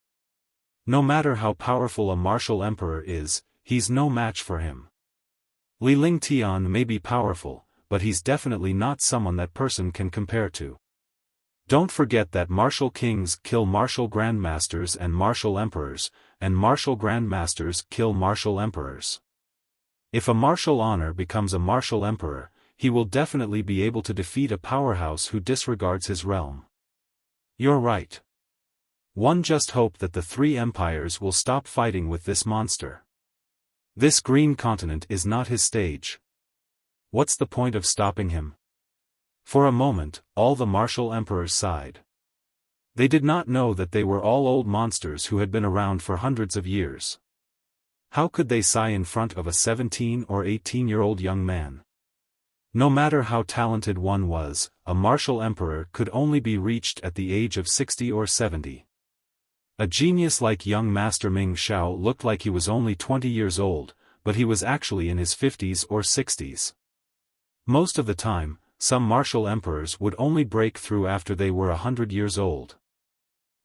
No matter how powerful a martial emperor is, he's no match for him. Li Lingtian may be powerful, but he's definitely not someone that person can compare to. Don't forget that martial kings kill martial grandmasters and martial emperors, and martial grandmasters kill martial emperors. If a martial honor becomes a martial emperor, he will definitely be able to defeat a powerhouse who disregards his realm." "You're right. One just hope that the three empires will stop fighting with this monster. This Green Continent is not his stage. What's the point of stopping him? For a moment, all the martial emperors sighed. They did not know that they were all old monsters who had been around for hundreds of years. How could they sigh in front of a 17 or 18-year-old young man? No matter how talented one was, a martial emperor could only be reached at the age of 60 or 70. A genius like young Master Ming Xiao looked like he was only 20 years old, but he was actually in his 50s or 60s. Most of the time, some martial emperors would only break through after they were 100 years old.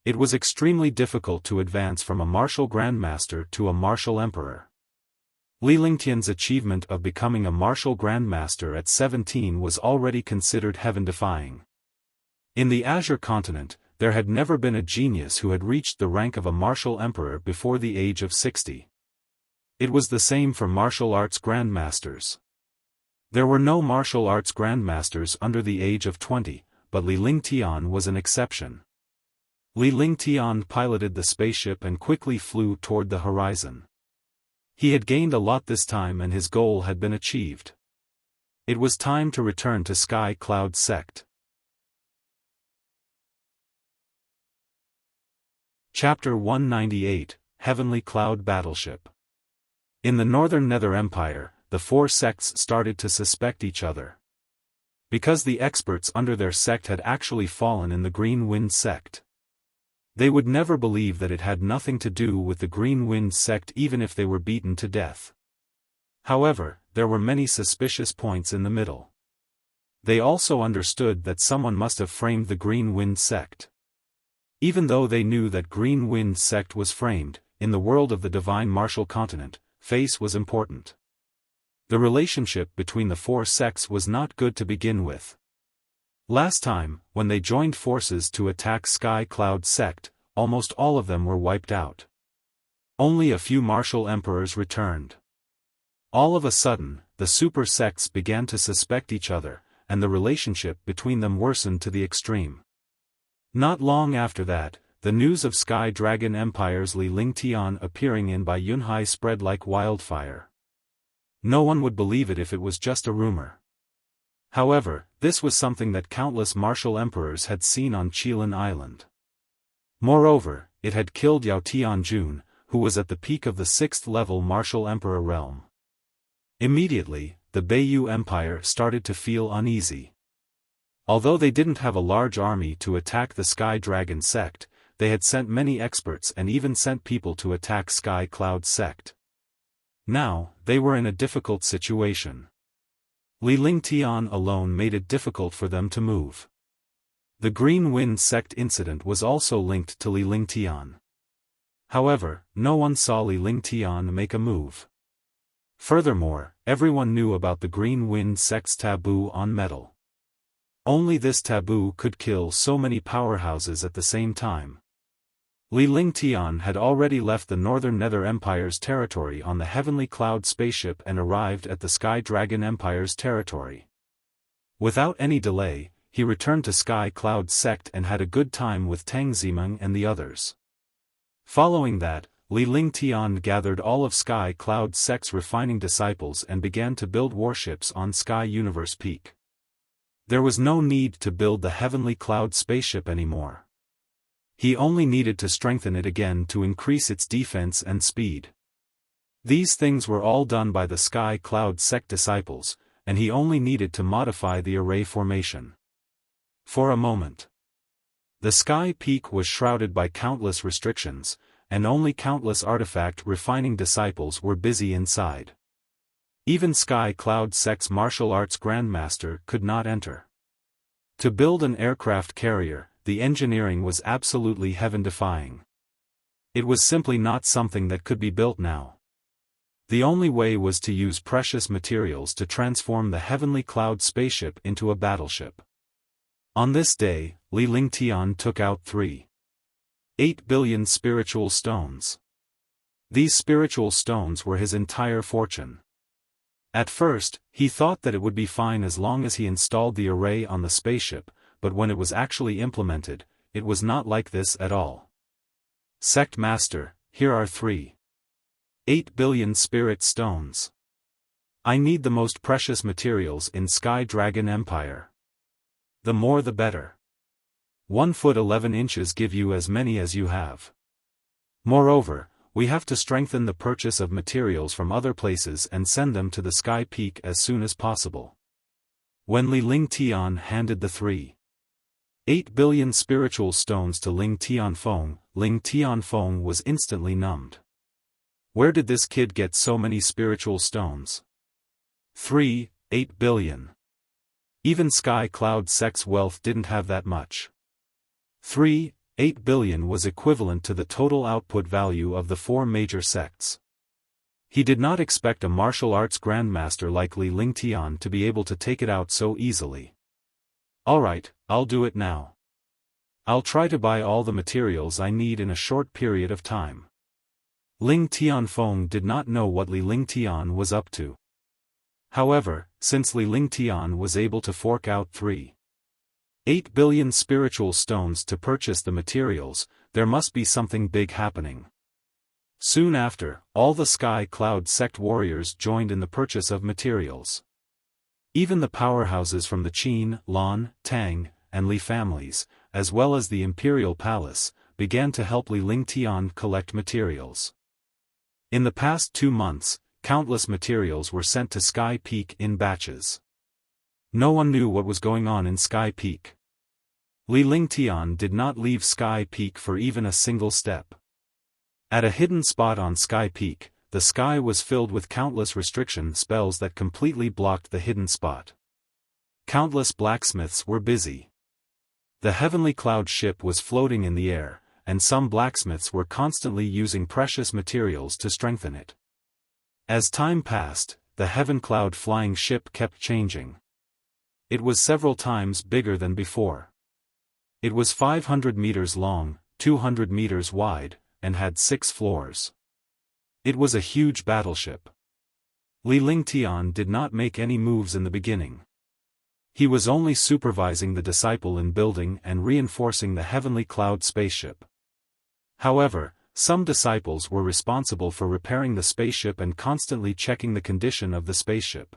It was extremely difficult to advance from a martial grandmaster to a martial emperor. Li Lingtian's achievement of becoming a martial grandmaster at 17 was already considered heaven-defying. In the Azure continent, there had never been a genius who had reached the rank of a martial emperor before the age of 60. It was the same for martial arts grandmasters. There were no martial arts grandmasters under the age of 20, but Li Lingtian was an exception. Li Lingtian piloted the spaceship and quickly flew toward the horizon. He had gained a lot this time and his goal had been achieved. It was time to return to Sky Cloud Sect. Chapter 198, Heavenly Cloud Battleship. In the Northern Nether Empire, the four sects started to suspect each other. Because the experts under their sect had actually fallen in the Green Wind sect. They would never believe that it had nothing to do with the Green Wind sect even if they were beaten to death. However, there were many suspicious points in the middle. They also understood that someone must have framed the Green Wind sect. Even though they knew that Green Wind sect was framed, in the world of the Divine Martial Continent, face was important. The relationship between the four sects was not good to begin with. Last time, when they joined forces to attack Sky Cloud Sect, almost all of them were wiped out. Only a few martial emperors returned. All of a sudden, the super sects began to suspect each other, and the relationship between them worsened to the extreme. Not long after that, the news of Sky Dragon Empire's Li Lingtian appearing in Bai Yunhai spread like wildfire. No one would believe it if it was just a rumor. However, this was something that countless martial emperors had seen on Qilin Island. Moreover, it had killed Yao Tianjun, who was at the peak of the 6th-level martial emperor realm. Immediately, the Beiyu Empire started to feel uneasy. Although they didn't have a large army to attack the Sky Dragon sect, they had sent many experts and even sent people to attack Sky Cloud sect. Now, they were in a difficult situation. Li Lingtian alone made it difficult for them to move. The Green Wind sect incident was also linked to Li Lingtian. However, no one saw Li Lingtian make a move. Furthermore, everyone knew about the Green Wind sect's taboo on metal. Only this taboo could kill so many powerhouses at the same time. Li Lingtian had already left the Northern Nether Empire's territory on the Heavenly Cloud spaceship and arrived at the Sky Dragon Empire's territory. Without any delay, he returned to Sky Cloud sect and had a good time with Tang Zimeng and the others. Following that, Li Lingtian gathered all of Sky Cloud sect's refining disciples and began to build warships on Sky Universe Peak. There was no need to build the Heavenly Cloud spaceship anymore. He only needed to strengthen it again to increase its defense and speed. These things were all done by the Sky Cloud sect disciples, and he only needed to modify the array formation. For a moment, the Sky Peak was shrouded by countless restrictions, and only countless artifact refining disciples were busy inside. Even Sky Cloud sect's martial arts grandmaster could not enter. To build an aircraft carrier, the engineering was absolutely heaven-defying. It was simply not something that could be built now. The only way was to use precious materials to transform the Heavenly Cloud spaceship into a battleship. On this day, Li Lingtian took out 3.8 billion spiritual stones. These spiritual stones were his entire fortune. At first, he thought that it would be fine as long as he installed the array on the spaceship, but when it was actually implemented, it was not like this at all. Sect Master, here are 3.8 billion spirit stones. I need the most precious materials in Sky Dragon Empire. The more the better. 1 foot 11 inches give you as many as you have. Moreover, we have to strengthen the purchase of materials from other places and send them to the Sky Peak as soon as possible. When Li Ling Tian handed the 3.8 billion spiritual stones to Ling Tianfeng was instantly numbed. Where did this kid get so many spiritual stones? 3.8 billion. Even Sky Cloud Sect's wealth didn't have that much. 3.8 billion was equivalent to the total output value of the 4 major sects. He did not expect a martial arts grandmaster like Li Ling Tian to be able to take it out so easily. Alright, I'll do it now. I'll try to buy all the materials I need in a short period of time. Ling Tianfeng did not know what Li Ling Tian was up to. However, since Li Ling Tian was able to fork out 3.8 billion spiritual stones to purchase the materials, there must be something big happening. Soon after, all the Sky Cloud Sect warriors joined in the purchase of materials. Even the powerhouses from the Qin, Lan, Tang, and Li families, as well as the Imperial Palace, began to help Li Ling Tian collect materials. In the past 2 months, countless materials were sent to Sky Peak in batches. No one knew what was going on in Sky Peak. Li Ling Tian did not leave Sky Peak for even a single step. At a hidden spot on Sky Peak, the sky was filled with countless restriction spells that completely blocked the hidden spot. Countless blacksmiths were busy. The heavenly cloud ship was floating in the air, and some blacksmiths were constantly using precious materials to strengthen it. As time passed, the heaven cloud flying ship kept changing. It was several times bigger than before. It was 500 meters long, 200 meters wide, and had 6 floors. It was a huge battleship. Li Ling Tian did not make any moves in the beginning. He was only supervising the disciple in building and reinforcing the heavenly cloud spaceship. However, some disciples were responsible for repairing the spaceship and constantly checking the condition of the spaceship.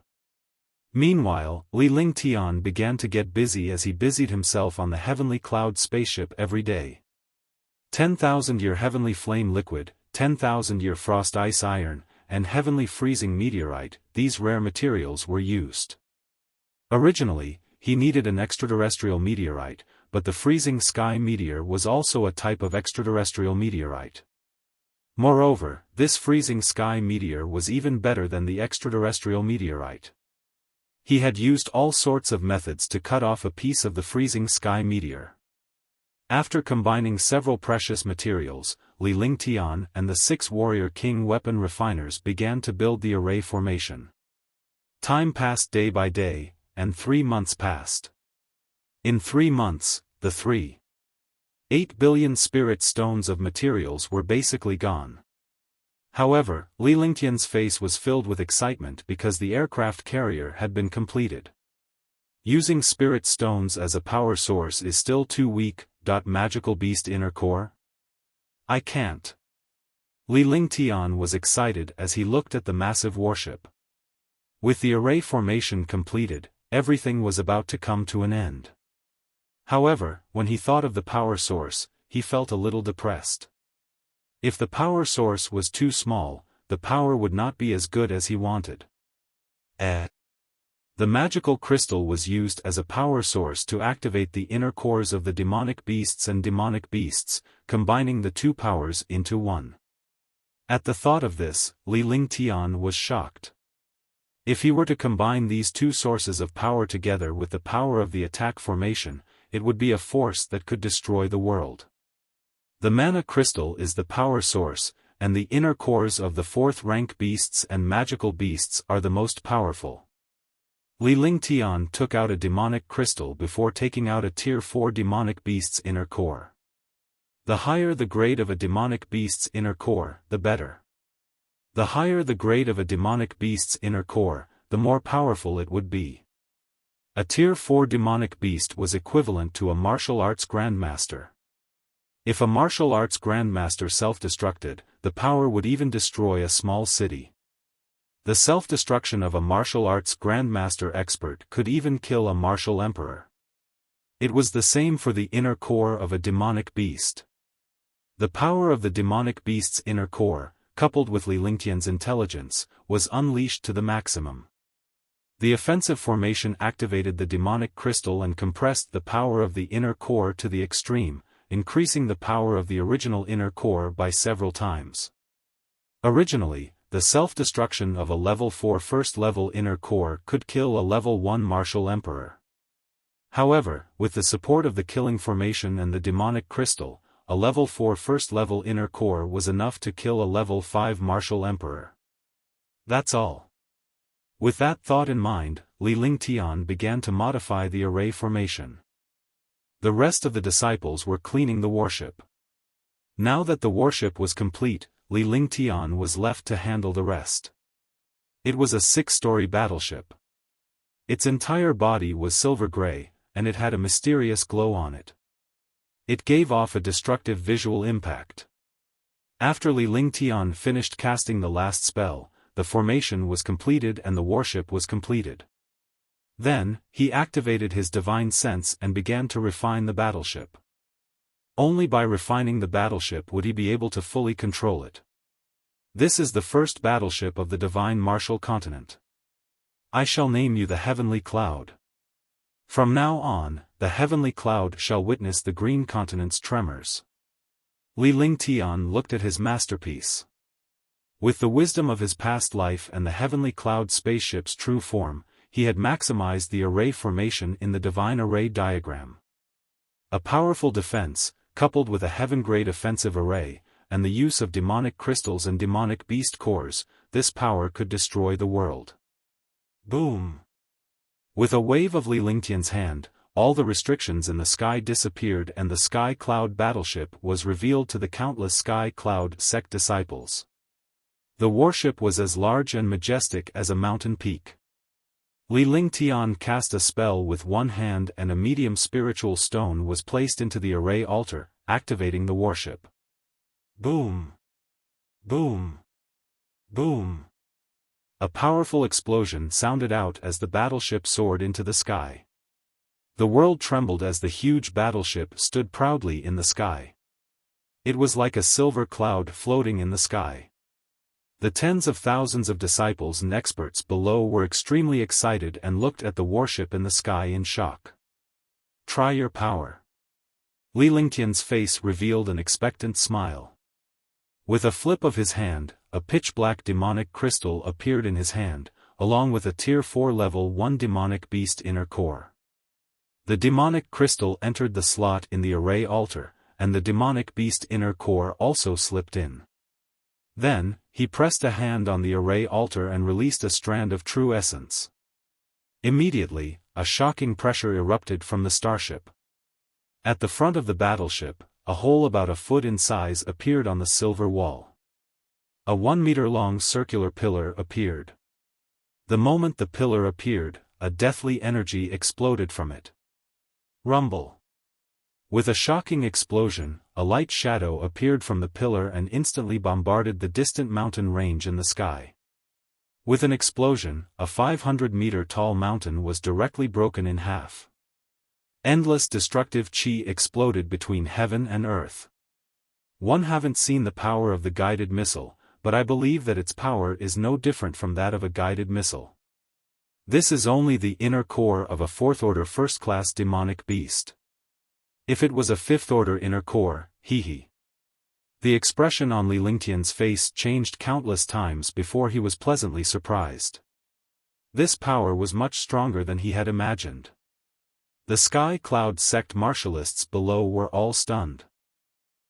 Meanwhile, Li Ling Tian began to get busy as he busied himself on the heavenly cloud spaceship every day. 10,000-year heavenly flame liquid, 10,000-year frost ice iron, and heavenly freezing meteorite, these rare materials were used. Originally, he needed an extraterrestrial meteorite, but the freezing sky meteor was also a type of extraterrestrial meteorite. Moreover, this freezing sky meteor was even better than the extraterrestrial meteorite. He had used all sorts of methods to cut off a piece of the freezing sky meteor. After combining several precious materials, Li Ling Tian and the 6 warrior king weapon refiners began to build the array formation. Time passed day by day, and 3 months passed. In 3 months, the 3.8 billion spirit stones of materials were basically gone. However, Li Ling Tian's face was filled with excitement because the aircraft carrier had been completed. Using spirit stones as a power source is still too weak. Magical beast inner core? I can't. Li Ling Tian was excited as he looked at the massive warship. With the array formation completed, everything was about to come to an end. However, when he thought of the power source, he felt a little depressed. If the power source was too small, the power would not be as good as he wanted. The magical crystal was used as a power source to activate the inner cores of the demonic beasts and demonic beasts, combining the 2 powers into one. At the thought of this, Li Ling Tian was shocked. If he were to combine these 2 sources of power together with the power of the attack formation, it would be a force that could destroy the world. The mana crystal is the power source, and the inner cores of the 4th rank beasts and magical beasts are the most powerful. Li Ling Tian took out a demonic crystal before taking out a tier 4 demonic beast's inner core. The higher the grade of a demonic beast's inner core, the better. The higher the grade of a demonic beast's inner core, the more powerful it would be. A tier 4 demonic beast was equivalent to a martial arts grandmaster. If a martial arts grandmaster self-destructed, the power would even destroy a small city. The self-destruction of a martial arts grandmaster expert could even kill a martial emperor. It was the same for the inner core of a demonic beast. The power of the demonic beast's inner core, coupled with Li Lingtian's intelligence, was unleashed to the maximum. The offensive formation activated the demonic crystal and compressed the power of the inner core to the extreme, increasing the power of the original inner core by several times. Originally, the self-destruction of a level 4 first-level inner core could kill a level 1 martial emperor. However, with the support of the killing formation and the demonic crystal, a level 4 first-level inner core was enough to kill a level 5 martial emperor. That's all. With that thought in mind, Li Lingtian began to modify the array formation. The rest of the disciples were cleaning the warship. Now that the warship was complete, Li Lingtian was left to handle the rest. It was a 6-story battleship. Its entire body was silver gray, and it had a mysterious glow on it. It gave off a destructive visual impact. After Li Lingtian finished casting the last spell, the formation was completed and the warship was completed. Then, he activated his divine sense and began to refine the battleship. Only by refining the battleship would he be able to fully control it. This is the first battleship of the divine martial continent. I shall name you the Heavenly Cloud. From now on, the Heavenly Cloud shall witness the green continent's tremors. Li Lingtian looked at his masterpiece. With the wisdom of his past life and the Heavenly Cloud spaceship's true form, he had maximized the array formation in the divine array diagram. A powerful defense, coupled with a heaven-grade offensive array, and the use of demonic crystals and demonic beast cores, this power could destroy the world. Boom! With a wave of Li Lingtian's hand, all the restrictions in the sky disappeared and the Sky Cloud battleship was revealed to the countless Sky Cloud sect disciples. The warship was as large and majestic as a mountain peak. Li Lingtian cast a spell with one hand and a medium spiritual stone was placed into the array altar, activating the warship. Boom! Boom! Boom! A powerful explosion sounded out as the battleship soared into the sky. The world trembled as the huge battleship stood proudly in the sky. It was like a silver cloud floating in the sky. The tens of thousands of disciples and experts below were extremely excited and looked at the warship in the sky in shock. Try your power. Li Lingtian's face revealed an expectant smile. With a flip of his hand, a pitch-black demonic crystal appeared in his hand, along with a Tier 4 Level 1 demonic beast inner core. The demonic crystal entered the slot in the array altar, and the demonic beast inner core also slipped in. Then, he pressed a hand on the array altar and released a strand of true essence. Immediately, a shocking pressure erupted from the starship. At the front of the battleship, a hole about a foot in size appeared on the silver wall. A 1-meter-long circular pillar appeared. The moment the pillar appeared, a deathly energy exploded from it. Rumble. With a shocking explosion, a light shadow appeared from the pillar and instantly bombarded the distant mountain range in the sky. With an explosion, a 500-meter-tall mountain was directly broken in half. Endless destructive chi exploded between heaven and earth. One haven't seen the power of the guided missile, but I believe that its power is no different from that of a guided missile. This is only the inner core of a 4th-order first-class demonic beast. If it was a 5th-order inner core, hee. The expression on Li Lingtian's face changed countless times before he was pleasantly surprised. This power was much stronger than he had imagined. The Sky Cloud sect martialists below were all stunned.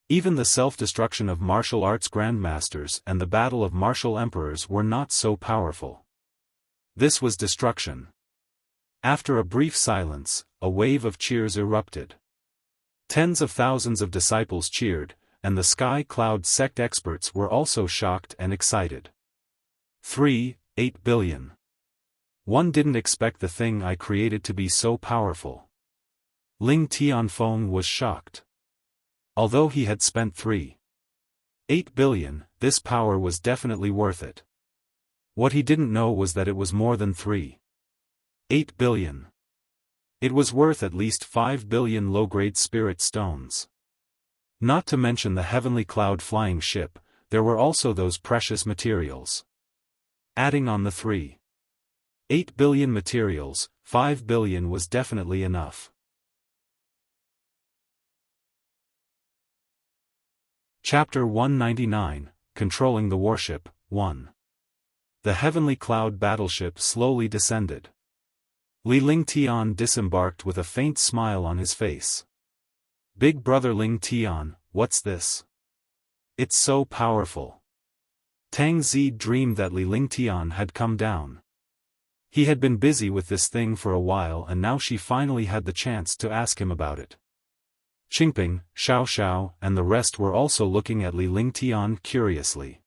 Even the self-destruction of martial arts grandmasters and the battle of martial emperors were not so powerful. This was destruction. After a brief silence, a wave of cheers erupted. Tens of thousands of disciples cheered, and the Sky Cloud sect experts were also shocked and excited. 8 billion. One didn't expect the thing I created to be so powerful. Ling Tianfeng was shocked. Although he had spent 8 billion, this power was definitely worth it. What he didn't know was that it was more than 8 billion. It was worth at least 5 billion low-grade spirit stones. Not to mention the heavenly cloud flying ship, there were also those precious materials. Adding on the 3.8 billion materials, 5 billion was definitely enough. Chapter 199, Controlling the Warship, 1. The heavenly cloud battleship slowly descended. Li Ling Tian disembarked with a faint smile on his face. Big brother Ling Tian, what's this? It's so powerful. Tang Zi dreamed that Li Ling Tian had come down. He had been busy with this thing for a while and now she finally had the chance to ask him about it. Qingping, Xiao Xiao, and the rest were also looking at Li Ling Tian curiously.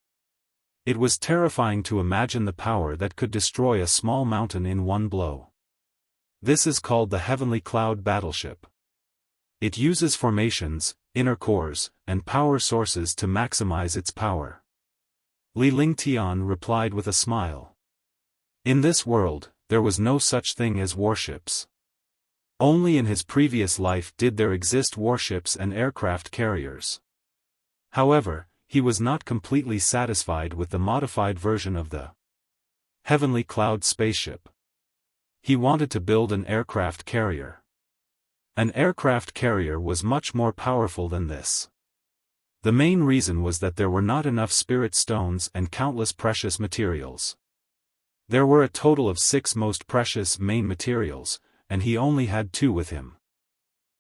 It was terrifying to imagine the power that could destroy a small mountain in one blow. This is called the Heavenly Cloud Battleship. It uses formations, inner cores, and power sources to maximize its power. Li Ling Tian replied with a smile. In this world, there was no such thing as warships. Only in his previous life did there exist warships and aircraft carriers. However, he was not completely satisfied with the modified version of the Heavenly Cloud spaceship. He wanted to build an aircraft carrier. An aircraft carrier was much more powerful than this. The main reason was that there were not enough spirit stones and countless precious materials. There were a total of 6 most precious main materials, and he only had 2 with him.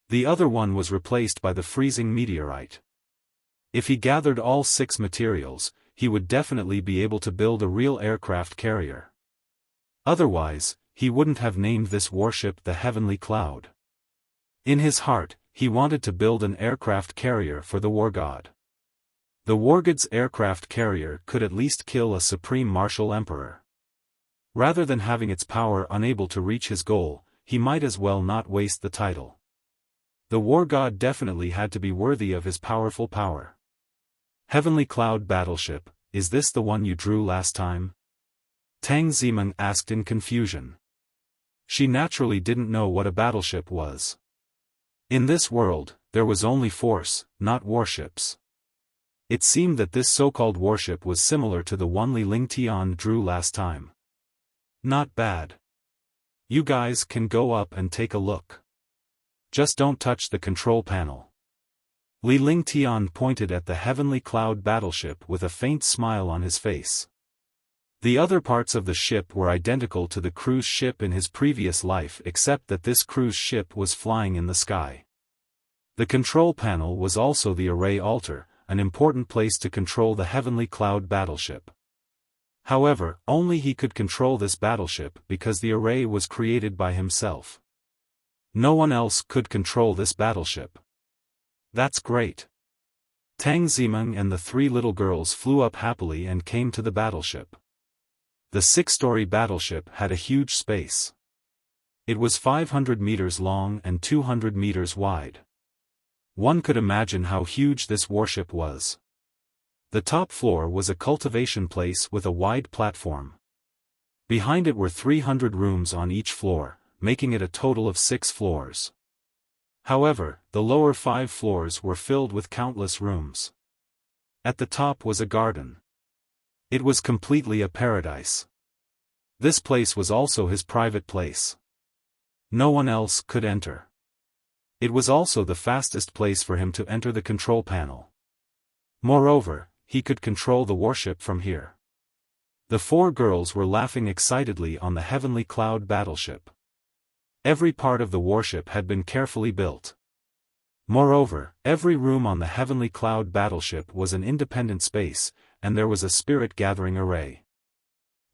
The other one was replaced by the freezing meteorite. If he gathered all 6 materials, he would definitely be able to build a real aircraft carrier. Otherwise, he wouldn't have named this warship the Heavenly Cloud. In his heart, he wanted to build an aircraft carrier for the war god. The war god's aircraft carrier could at least kill a supreme martial emperor. Rather than having its power unable to reach his goal, he might as well not waste the title. The war god definitely had to be worthy of his powerful power. Heavenly Cloud Battleship, is this the one you drew last time? Tang Zimeng asked in confusion. She naturally didn't know what a battleship was. In this world, there was only force, not warships. It seemed that this so-called warship was similar to the one Li Ling Tian drew last time. Not bad. You guys can go up and take a look. Just don't touch the control panel. Li Ling Tian pointed at the Heavenly Cloud Battleship with a faint smile on his face. The other parts of the ship were identical to the cruise ship in his previous life except that this cruise ship was flying in the sky. The control panel was also the array altar, an important place to control the Heavenly Cloud Battleship. However, only he could control this battleship because the array was created by himself. No one else could control this battleship. That's great. Tang Zimeng and the 3 little girls flew up happily and came to the battleship. The 6-story battleship had a huge space. It was 500 meters long and 200 meters wide. One could imagine how huge this warship was. The top floor was a cultivation place with a wide platform. Behind it were 300 rooms on each floor, making it a total of 6 floors. However, the lower 5 floors were filled with countless rooms. At the top was a garden. It was completely a paradise. This place was also his private place. No one else could enter. It was also the fastest place for him to enter the control panel. Moreover, he could control the warship from here. The 4 girls were laughing excitedly on the Heavenly Cloud Battleship. Every part of the warship had been carefully built. Moreover, every room on the Heavenly Cloud Battleship was an independent space, and there was a spirit-gathering array.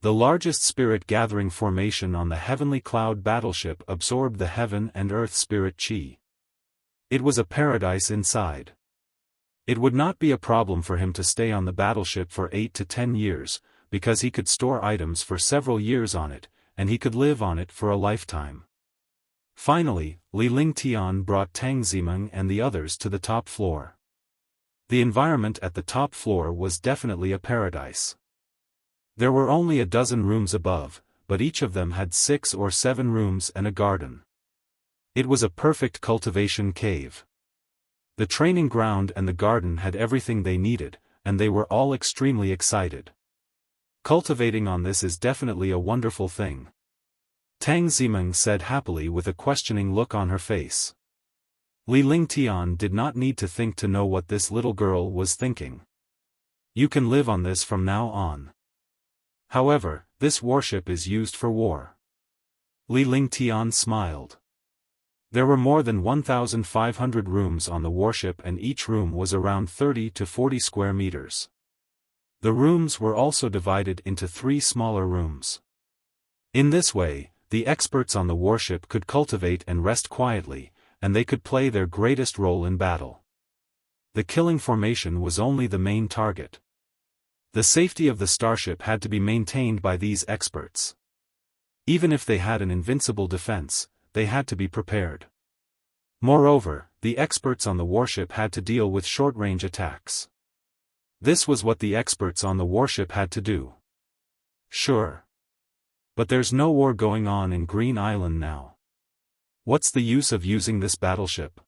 The largest spirit-gathering formation on the Heavenly Cloud Battleship absorbed the heaven and earth spirit chi. It was a paradise inside. It would not be a problem for him to stay on the battleship for 8 to 10 years, because he could store items for several years on it, and he could live on it for a lifetime. Finally, Li Ling Tian brought Tang Zimeng and the others to the top floor. The environment at the top floor was definitely a paradise. There were only a dozen rooms above, but each of them had 6 or 7 rooms and a garden. It was a perfect cultivation cave. The training ground and the garden had everything they needed, and they were all extremely excited. Cultivating on this is definitely a wonderful thing, Tang Zimeng said happily with a questioning look on her face. Li Lingtian did not need to think to know what this little girl was thinking. You can live on this from now on. However, this warship is used for war. Li Lingtian smiled. There were more than 1,500 rooms on the warship and each room was around 30 to 40 square meters. The rooms were also divided into 3 smaller rooms. In this way, the experts on the warship could cultivate and rest quietly, and they could play their greatest role in battle. The killing formation was only the main target. The safety of the starship had to be maintained by these experts. Even if they had an invincible defense, they had to be prepared. Moreover, the experts on the warship had to deal with short-range attacks. This was what the experts on the warship had to do. Sure. But there's no war going on in Green Island now. What's the use of using this battleship?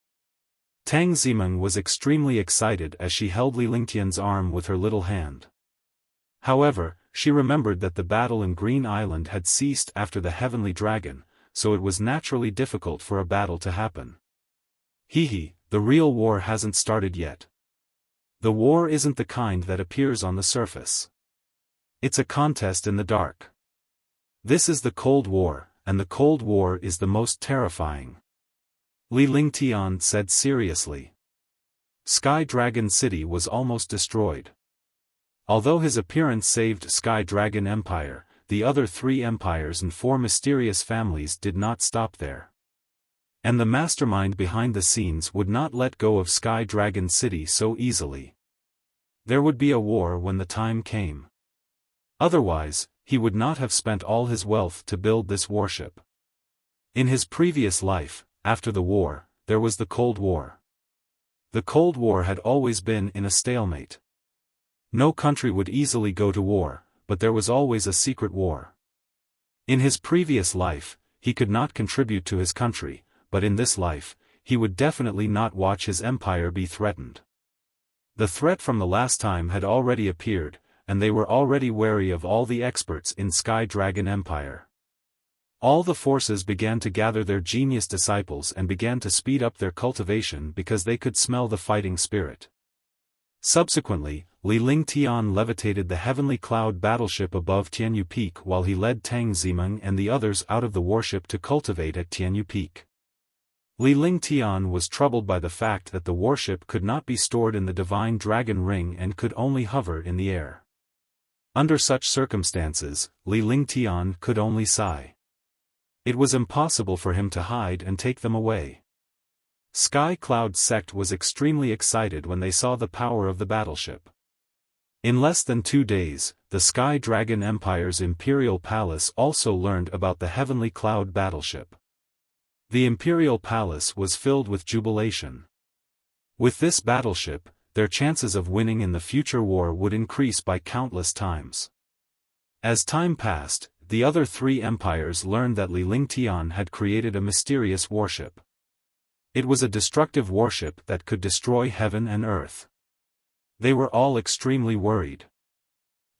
Tang Zimeng was extremely excited as she held Li Lingtian's arm with her little hand. However, she remembered that the battle in Green Island had ceased after the Heavenly Dragon, so it was naturally difficult for a battle to happen. The real war hasn't started yet. The war isn't the kind that appears on the surface. It's a contest in the dark. This is the Cold War, and the Cold War is the most terrifying. Li Lingtian said seriously. Sky Dragon City was almost destroyed. Although his appearance saved Sky Dragon Empire, the other 3 empires and 4 mysterious families did not stop there. And the mastermind behind the scenes would not let go of Sky Dragon City so easily. There would be a war when the time came. Otherwise, he would not have spent all his wealth to build this warship. In his previous life, after the war, there was the Cold War. The Cold War had always been in a stalemate. No country would easily go to war, but there was always a secret war. In his previous life, he could not contribute to his country, but in this life, he would definitely not watch his empire be threatened. The threat from the last time had already appeared, and they were already wary of all the experts in Sky Dragon Empire. All the forces began to gather their genius disciples and began to speed up their cultivation because they could smell the fighting spirit. Subsequently, Li Lingtian levitated the heavenly cloud battleship above Tianyu Peak while he led Tang Zimeng and the others out of the warship to cultivate at Tianyu Peak. Li Lingtian was troubled by the fact that the warship could not be stored in the Divine Dragon Ring and could only hover in the air. Under such circumstances, Li Lingtian could only sigh. It was impossible for him to hide and take them away. Sky Cloud Sect was extremely excited when they saw the power of the battleship. In less than 2 days, the Sky Dragon Empire's Imperial Palace also learned about the Heavenly Cloud battleship. The Imperial Palace was filled with jubilation. With this battleship, their chances of winning in the future war would increase by countless times. As time passed, the other 3 empires learned that Li Lingtian had created a mysterious warship. It was a destructive warship that could destroy heaven and earth. They were all extremely worried.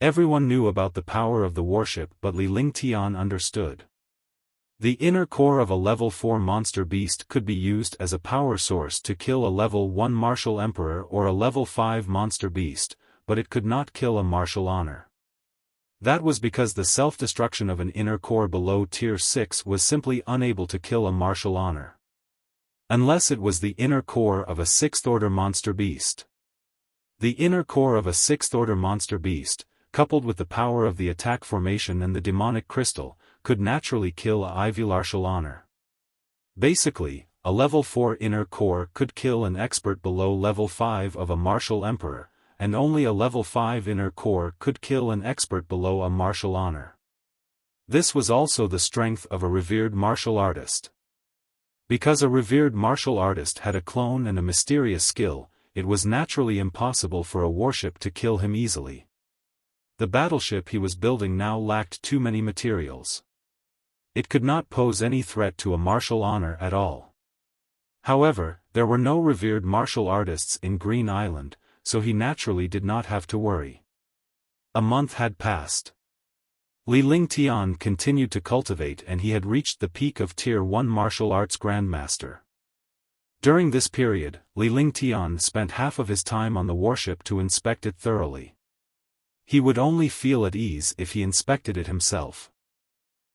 Everyone knew about the power of the warship, but Li Lingtian understood. The inner core of a level 4 monster beast could be used as a power source to kill a level 1 martial emperor or a level 5 monster beast, but it could not kill a martial honor. That was because the self-destruction of an inner core below tier 6 was simply unable to kill a martial honor. Unless it was the inner core of a 6th order monster beast. The inner core of a 6th order monster beast, coupled with the power of the attack formation and the demonic crystal, could naturally kill a Ivy martial honor. Basically, a level 4 inner core could kill an expert below level 5 of a martial emperor, and only a level 5 inner core could kill an expert below a martial honor. This was also the strength of a revered martial artist. Because a revered martial artist had a clone and a mysterious skill, it was naturally impossible for a warship to kill him easily. The battleship he was building now lacked too many materials. It could not pose any threat to a martial honor at all. However, there were no revered martial artists in Green Island, so he naturally did not have to worry. A month had passed. Li Lingtian continued to cultivate and he had reached the peak of Tier 1 martial arts grandmaster. During this period, Li Lingtian spent half of his time on the warship to inspect it thoroughly. He would only feel at ease if he inspected it himself.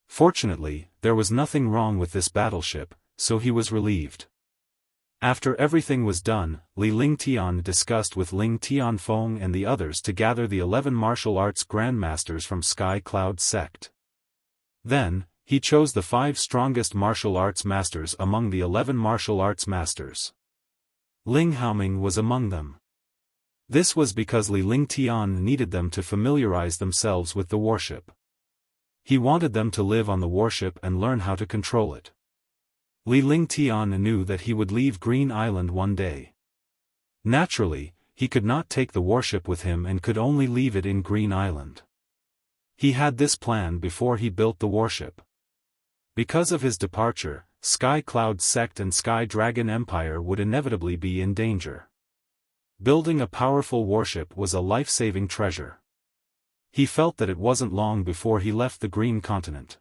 Fortunately, there was nothing wrong with this battleship, so he was relieved. After everything was done, Li Lingtian discussed with Ling Tianfeng and the others to gather the 11 martial arts grandmasters from Sky Cloud sect. Then, he chose the 5 strongest martial arts masters among the 11 martial arts masters. Ling Haoming was among them. This was because Li Lingtian needed them to familiarize themselves with the warship. He wanted them to live on the warship and learn how to control it. Li Lingtian knew that he would leave Green Island one day. Naturally, he could not take the warship with him and could only leave it in Green Island. He had this plan before he built the warship. Because of his departure, Sky Cloud sect and Sky Dragon Empire would inevitably be in danger. Building a powerful warship was a life-saving treasure. He felt that it wasn't long before he left the Green Continent.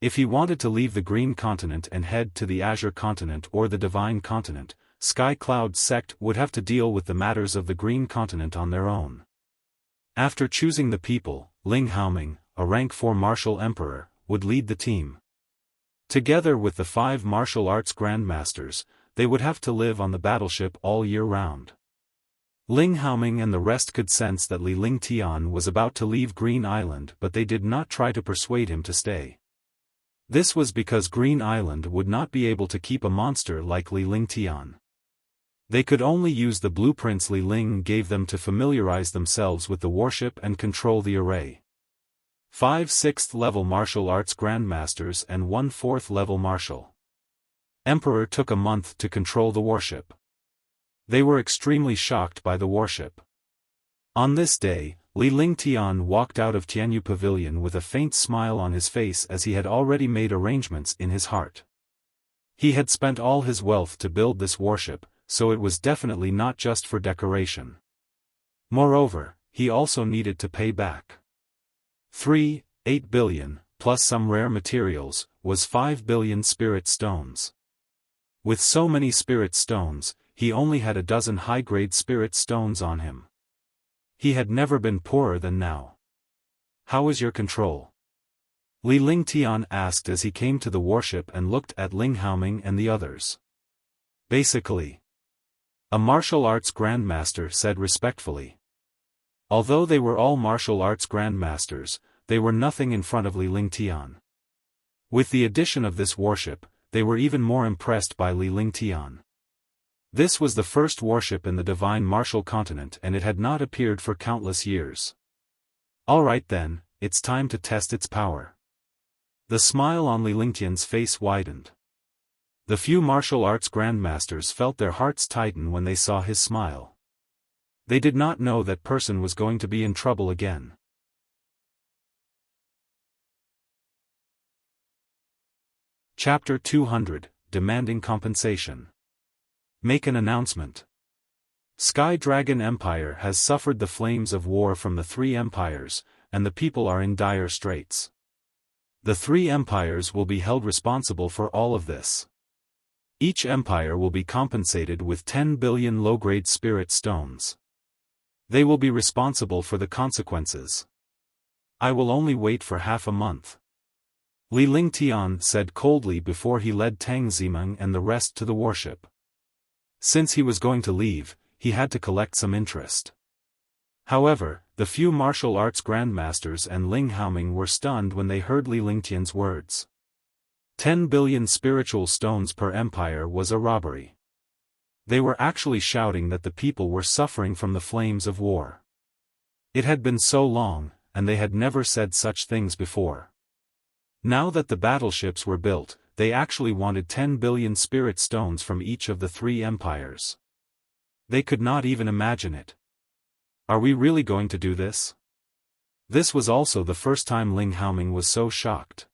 If he wanted to leave the Green Continent and head to the Azure Continent or the Divine Continent, Sky Cloud sect would have to deal with the matters of the Green Continent on their own. After choosing the people, Ling Haoming, a rank 4 martial emperor, would lead the team. Together with the 5 martial arts grandmasters, they would have to live on the battleship all year round. Ling Haoming and the rest could sense that Li Lingtian was about to leave Green Island, but they did not try to persuade him to stay. This was because Green Island would not be able to keep a monster like Li Lingtian. They could only use the blueprints Li Ling gave them to familiarize themselves with the warship and control the array. 5 6th level martial arts grandmasters and 1 4th level martial emperor took a month to control the warship. They were extremely shocked by the warship. On this day, Li Lingtian walked out of Tianyu Pavilion with a faint smile on his face as he had already made arrangements in his heart. He had spent all his wealth to build this warship, so it was definitely not just for decoration. Moreover, he also needed to pay back. 8 billion, plus some rare materials, was 5 billion spirit stones. With so many spirit stones, he only had a dozen high-grade spirit stones on him. He had never been poorer than now. How is your control? Li Lingtian asked as he came to the warship and looked at Ling Haoming and the others. Basically, a martial arts grandmaster said respectfully. Although they were all martial arts grandmasters, they were nothing in front of Li Lingtian. With the addition of this warship, they were even more impressed by Li Lingtian. This was the first warship in the Divine Martial Continent and it had not appeared for countless years. Alright then, it's time to test its power. The smile on Li Lingtian's face widened. The few martial arts grandmasters felt their hearts tighten when they saw his smile. They did not know that person was going to be in trouble again. Chapter 200, Demanding Compensation. Make an announcement. Sky Dragon Empire has suffered the flames of war from the 3 empires, and the people are in dire straits. The 3 empires will be held responsible for all of this. Each empire will be compensated with 10 billion low-grade spirit stones. They will be responsible for the consequences. I will only wait for half a month. Li Lingtian said coldly before he led Tang Zimeng and the rest to the warship. Since he was going to leave, he had to collect some interest. However, the few martial arts grandmasters and Ling Haoming were stunned when they heard Li Lingtian's words. 10 billion spiritual stones per empire was a robbery. They were actually shouting that the people were suffering from the flames of war. It had been so long, and they had never said such things before. Now that the battleships were built, they actually wanted 10 billion spirit stones from each of the 3 empires. They could not even imagine it. Are we really going to do this? This was also the first time Ling Haoming was so shocked.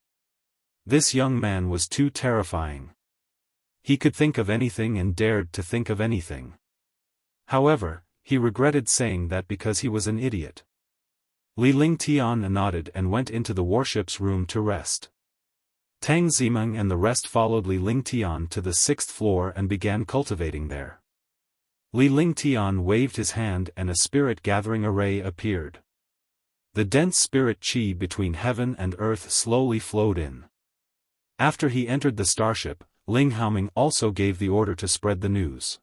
This young man was too terrifying. He could think of anything and dared to think of anything. However, he regretted saying that because he was an idiot. Li Lingtian nodded and went into the warship's room to rest. Tang Zimeng and the rest followed Li Lingtian to the 6th floor and began cultivating there. Li Lingtian waved his hand and a spirit-gathering array appeared. The dense spirit qi between heaven and earth slowly flowed in. After he entered the starship, Ling Haoming also gave the order to spread the news.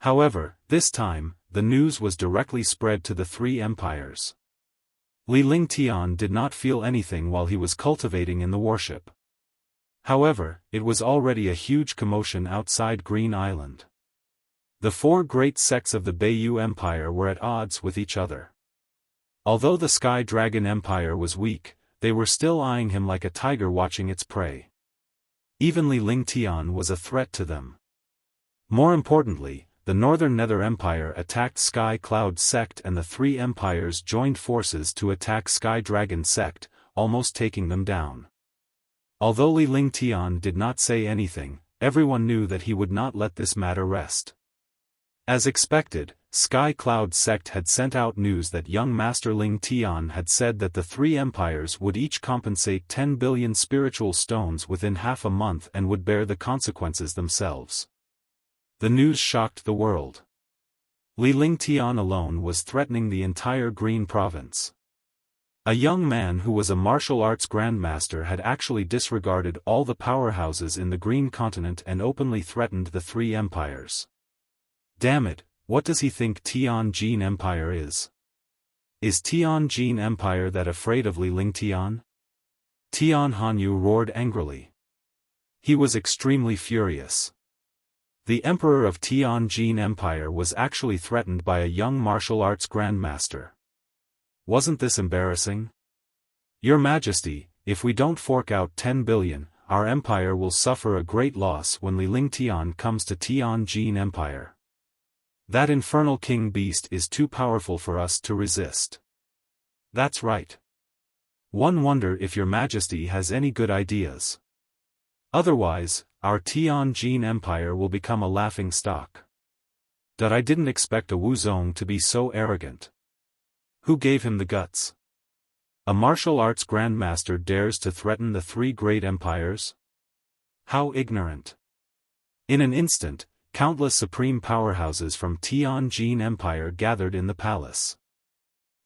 However, this time, the news was directly spread to the 3 empires. Li Lingtian did not feel anything while he was cultivating in the warship. However, it was already a huge commotion outside Green Island. The 4 great sects of the Beiyu Empire were at odds with each other. Although the Sky Dragon Empire was weak, they were still eyeing him like a tiger watching its prey. Even Li Lingtian was a threat to them. More importantly, the Northern Nether Empire attacked Sky Cloud Sect and the 3 empires joined forces to attack Sky Dragon Sect, almost taking them down. Although Li Lingtian did not say anything, everyone knew that he would not let this matter rest. As expected, Sky Cloud Sect had sent out news that young Master Lingtian had said that the 3 empires would each compensate 10 billion spiritual stones within half a month and would bear the consequences themselves. The news shocked the world. Li Lingtian alone was threatening the entire Green Province. A young man who was a martial arts grandmaster had actually disregarded all the powerhouses in the Green Continent and openly threatened the 3 empires. Damn it, what does he think Tianjin Empire is? Is Tianjin Empire that afraid of Li Lingtian? Tian Hanyu roared angrily. He was extremely furious. The emperor of Tianjin Empire was actually threatened by a young martial arts grandmaster. Wasn't this embarrassing? Your Majesty, if we don't fork out 10 billion, our empire will suffer a great loss when Li Lingtian comes to Tianjin Empire. That infernal king beast is too powerful for us to resist. That's right. One wonder if your Majesty has any good ideas. Otherwise, our Tianjin Empire will become a laughing stock. That I didn't expect a Wuzong to be so arrogant. Who gave him the guts? A martial arts grandmaster dares to threaten the 3 great empires? How ignorant. In an instant, countless supreme powerhouses from Tianjin Empire gathered in the palace.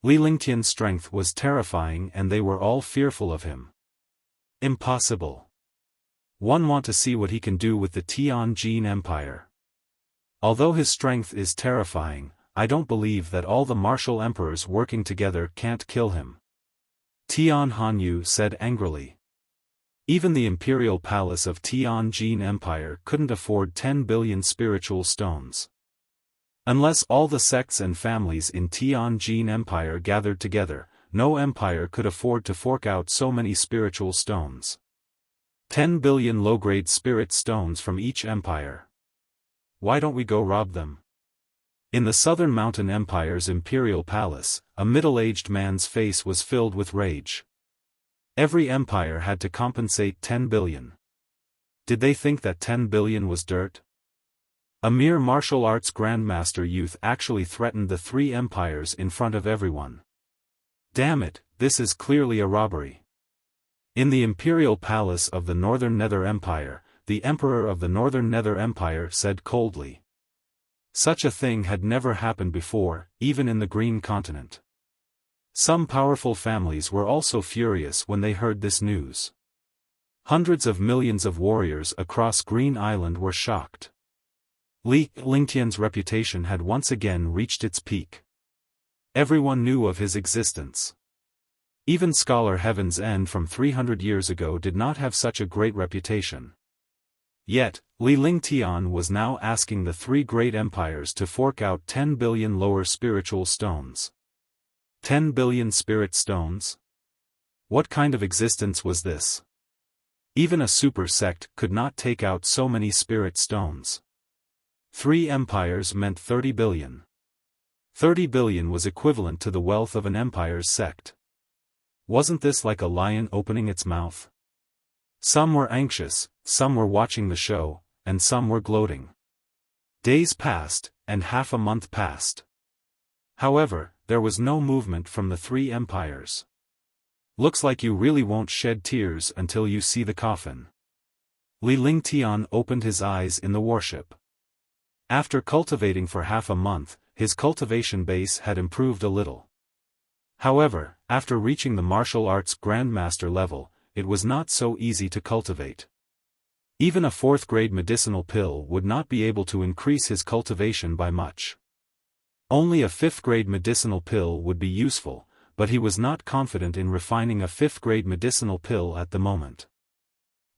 Li Lingtian's strength was terrifying and they were all fearful of him. Impossible. One want to see what he can do with the Tianjin Empire. Although his strength is terrifying, I don't believe that all the martial emperors working together can't kill him. Tian Hanyu said angrily. Even the imperial palace of Tianjin Empire couldn't afford 10 billion spiritual stones. Unless all the sects and families in Tianjin Empire gathered together, no empire could afford to fork out so many spiritual stones. 10 billion low-grade spirit stones from each empire. Why don't we go rob them? In the Southern Mountain Empire's imperial palace, a middle-aged man's face was filled with rage. Every empire had to compensate 10 billion. Did they think that 10 billion was dirt? A mere martial arts grandmaster youth actually threatened the 3 empires in front of everyone. Damn it, this is clearly a robbery. In the imperial palace of the Northern Nether Empire, the emperor of the Northern Nether Empire said coldly. Such a thing had never happened before, even in the Green Continent. Some powerful families were also furious when they heard this news. Hundreds of millions of warriors across Green Island were shocked. Li Lingtian's reputation had once again reached its peak. Everyone knew of his existence. Even Scholar Heaven's End from 300 years ago did not have such a great reputation. Yet, Li Lingtian was now asking the 3 great empires to fork out 10 billion lower spiritual stones. 10 billion spirit stones? What kind of existence was this? Even a super sect could not take out so many spirit stones. 3 empires meant 30 billion. 30 billion was equivalent to the wealth of an empire's sect. Wasn't this like a lion opening its mouth? Some were anxious, some were watching the show, and some were gloating. Days passed, and half a month passed. However, there was no movement from the three empires. "Looks like you really won't shed tears until you see the coffin." Li Lingtian opened his eyes in the warship. After cultivating for half a month, his cultivation base had improved a little. However, after reaching the martial arts grandmaster level, it was not so easy to cultivate. Even a 4th-grade medicinal pill would not be able to increase his cultivation by much. Only a 5th-grade medicinal pill would be useful, but he was not confident in refining a 5th-grade medicinal pill at the moment.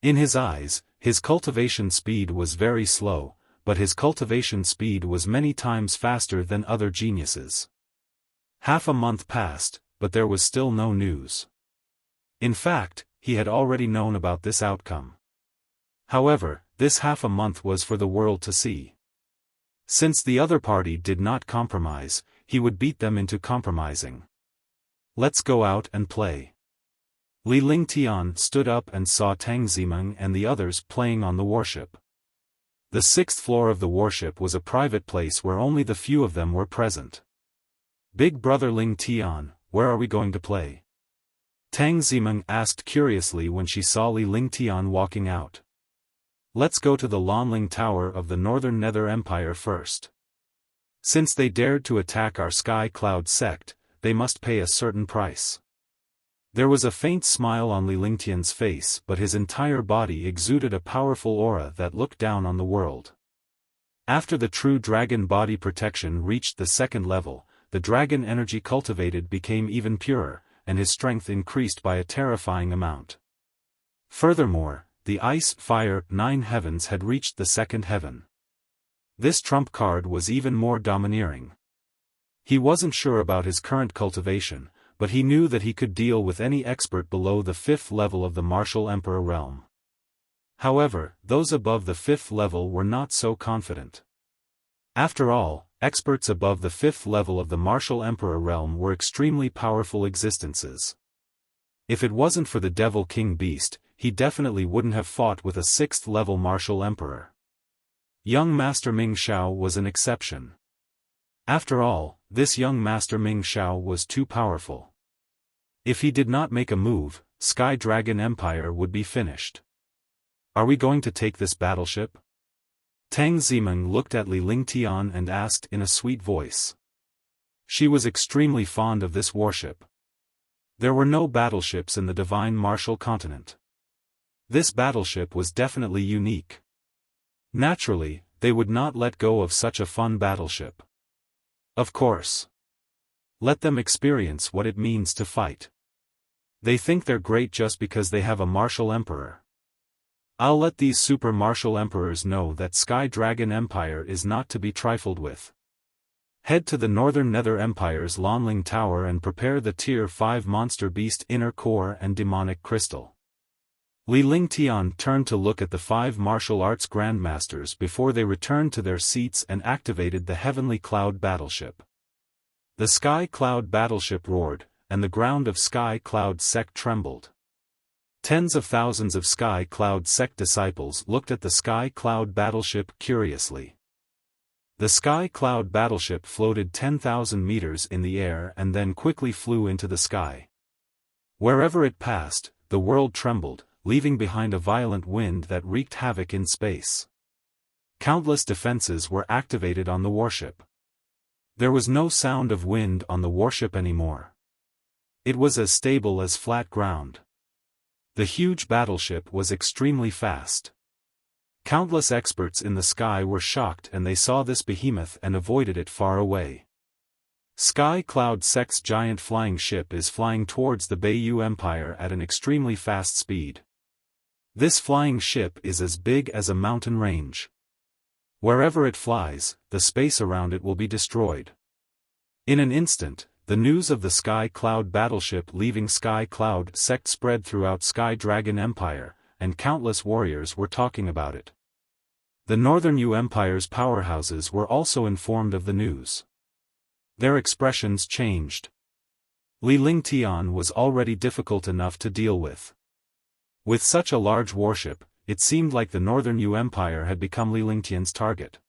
In his eyes, his cultivation speed was very slow, but his cultivation speed was many times faster than other geniuses. Half a month passed, but there was still no news. In fact, he had already known about this outcome. However, this half a month was for the world to see. Since the other party did not compromise, he would beat them into compromising. "Let's go out and play." Li Lingtian stood up and saw Tang Zimeng and the others playing on the warship. The 6th floor of the warship was a private place where only the few of them were present. "Big brother Lingtian, where are we going to play?" Tang Zimeng asked curiously when she saw Li Lingtian walking out. "Let's go to the Lanling Tower of the Northern Nether Empire first. Since they dared to attack our Sky Cloud sect, they must pay a certain price." There was a faint smile on Li Lingtian's face, but his entire body exuded a powerful aura that looked down on the world. After the true dragon body protection reached the 2nd level, the dragon energy cultivated became even purer, and his strength increased by a terrifying amount. Furthermore, the ice, fire, 9 heavens had reached the 2nd heaven. This trump card was even more domineering. He wasn't sure about his current cultivation, but he knew that he could deal with any expert below the 5th level of the Martial Emperor realm. However, those above the 5th level were not so confident. After all, experts above the 5th level of the Martial Emperor realm were extremely powerful existences. If it wasn't for the Devil King Beast, he definitely wouldn't have fought with a 6th level Martial Emperor. Young Master Ming Xiao was an exception. After all, this young Master Ming Xiao was too powerful. If he did not make a move, Sky Dragon Empire would be finished. "Are we going to take this battleship?" Tang Zimeng looked at Li Lingtian and asked in a sweet voice. She was extremely fond of this warship. There were no battleships in the Divine Martial Continent. This battleship was definitely unique. Naturally, they would not let go of such a fun battleship. Of course. Let them experience what it means to fight. They think they're great just because they have a martial emperor. I'll let these super martial emperors know that Sky Dragon Empire is not to be trifled with. Head to the Northern Nether Empire's Lanling Tower and prepare the Tier 5 Monster Beast Inner Core and Demonic Crystal. Li Lingtian turned to look at the 5 martial arts grandmasters before they returned to their seats and activated the Heavenly Cloud battleship. The Sky Cloud battleship roared, and the ground of Sky Cloud sect trembled. Tens of thousands of Sky Cloud sect disciples looked at the Sky Cloud battleship curiously. The Sky Cloud battleship floated 10,000 meters in the air and then quickly flew into the sky. Wherever it passed, the world trembled, leaving behind a violent wind that wreaked havoc in space. Countless defenses were activated on the warship. There was no sound of wind on the warship anymore. It was as stable as flat ground. The huge battleship was extremely fast. Countless experts in the sky were shocked and they saw this behemoth and avoided it far away. Sky Cloud Sect's giant flying ship is flying towards the Beiyu Empire at an extremely fast speed. This flying ship is as big as a mountain range. Wherever it flies, the space around it will be destroyed. In an instant, the news of the Sky Cloud battleship leaving Sky Cloud sect spread throughout Sky Dragon Empire, and countless warriors were talking about it. The Northern Yu Empire's powerhouses were also informed of the news. Their expressions changed. Li Lingtian was already difficult enough to deal with. With such a large warship, it seemed like the Northern Yu Empire had become Li Lingtian's target.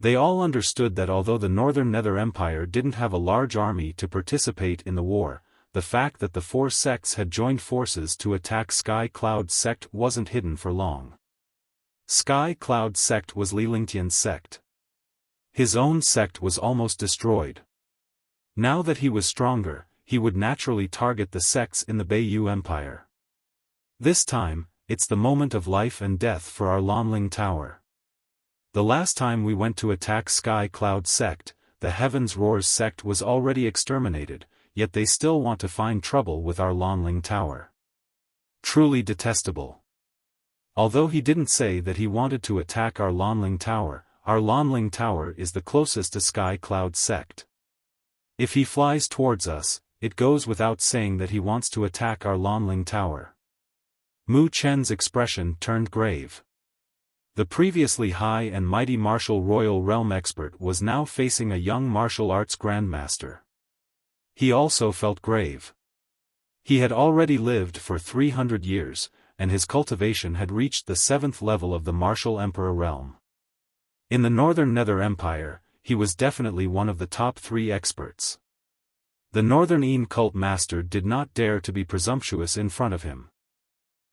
They all understood that although the Northern Nether Empire didn't have a large army to participate in the war, the fact that the four sects had joined forces to attack Sky Cloud sect wasn't hidden for long. Sky Cloud sect was Li Lingtian's sect. His own sect was almost destroyed. Now that he was stronger, he would naturally target the sects in the Beiyu Empire. This time, it's the moment of life and death for our Lanling Tower. The last time we went to attack Sky Cloud sect, the Heavens Roars sect was already exterminated, yet they still want to find trouble with our Lanling Tower. Truly detestable. Although he didn't say that he wanted to attack our Lanling Tower is the closest to Sky Cloud sect. If he flies towards us, it goes without saying that he wants to attack our Lanling Tower. Mu Chen's expression turned grave. The previously high and mighty martial royal realm expert was now facing a young martial arts grandmaster. He also felt grave. He had already lived for 300 years, and his cultivation had reached the 7th level of the martial emperor realm. In the Northern Nether Empire, he was definitely one of the top 3 experts. The Northern Een cult master did not dare to be presumptuous in front of him.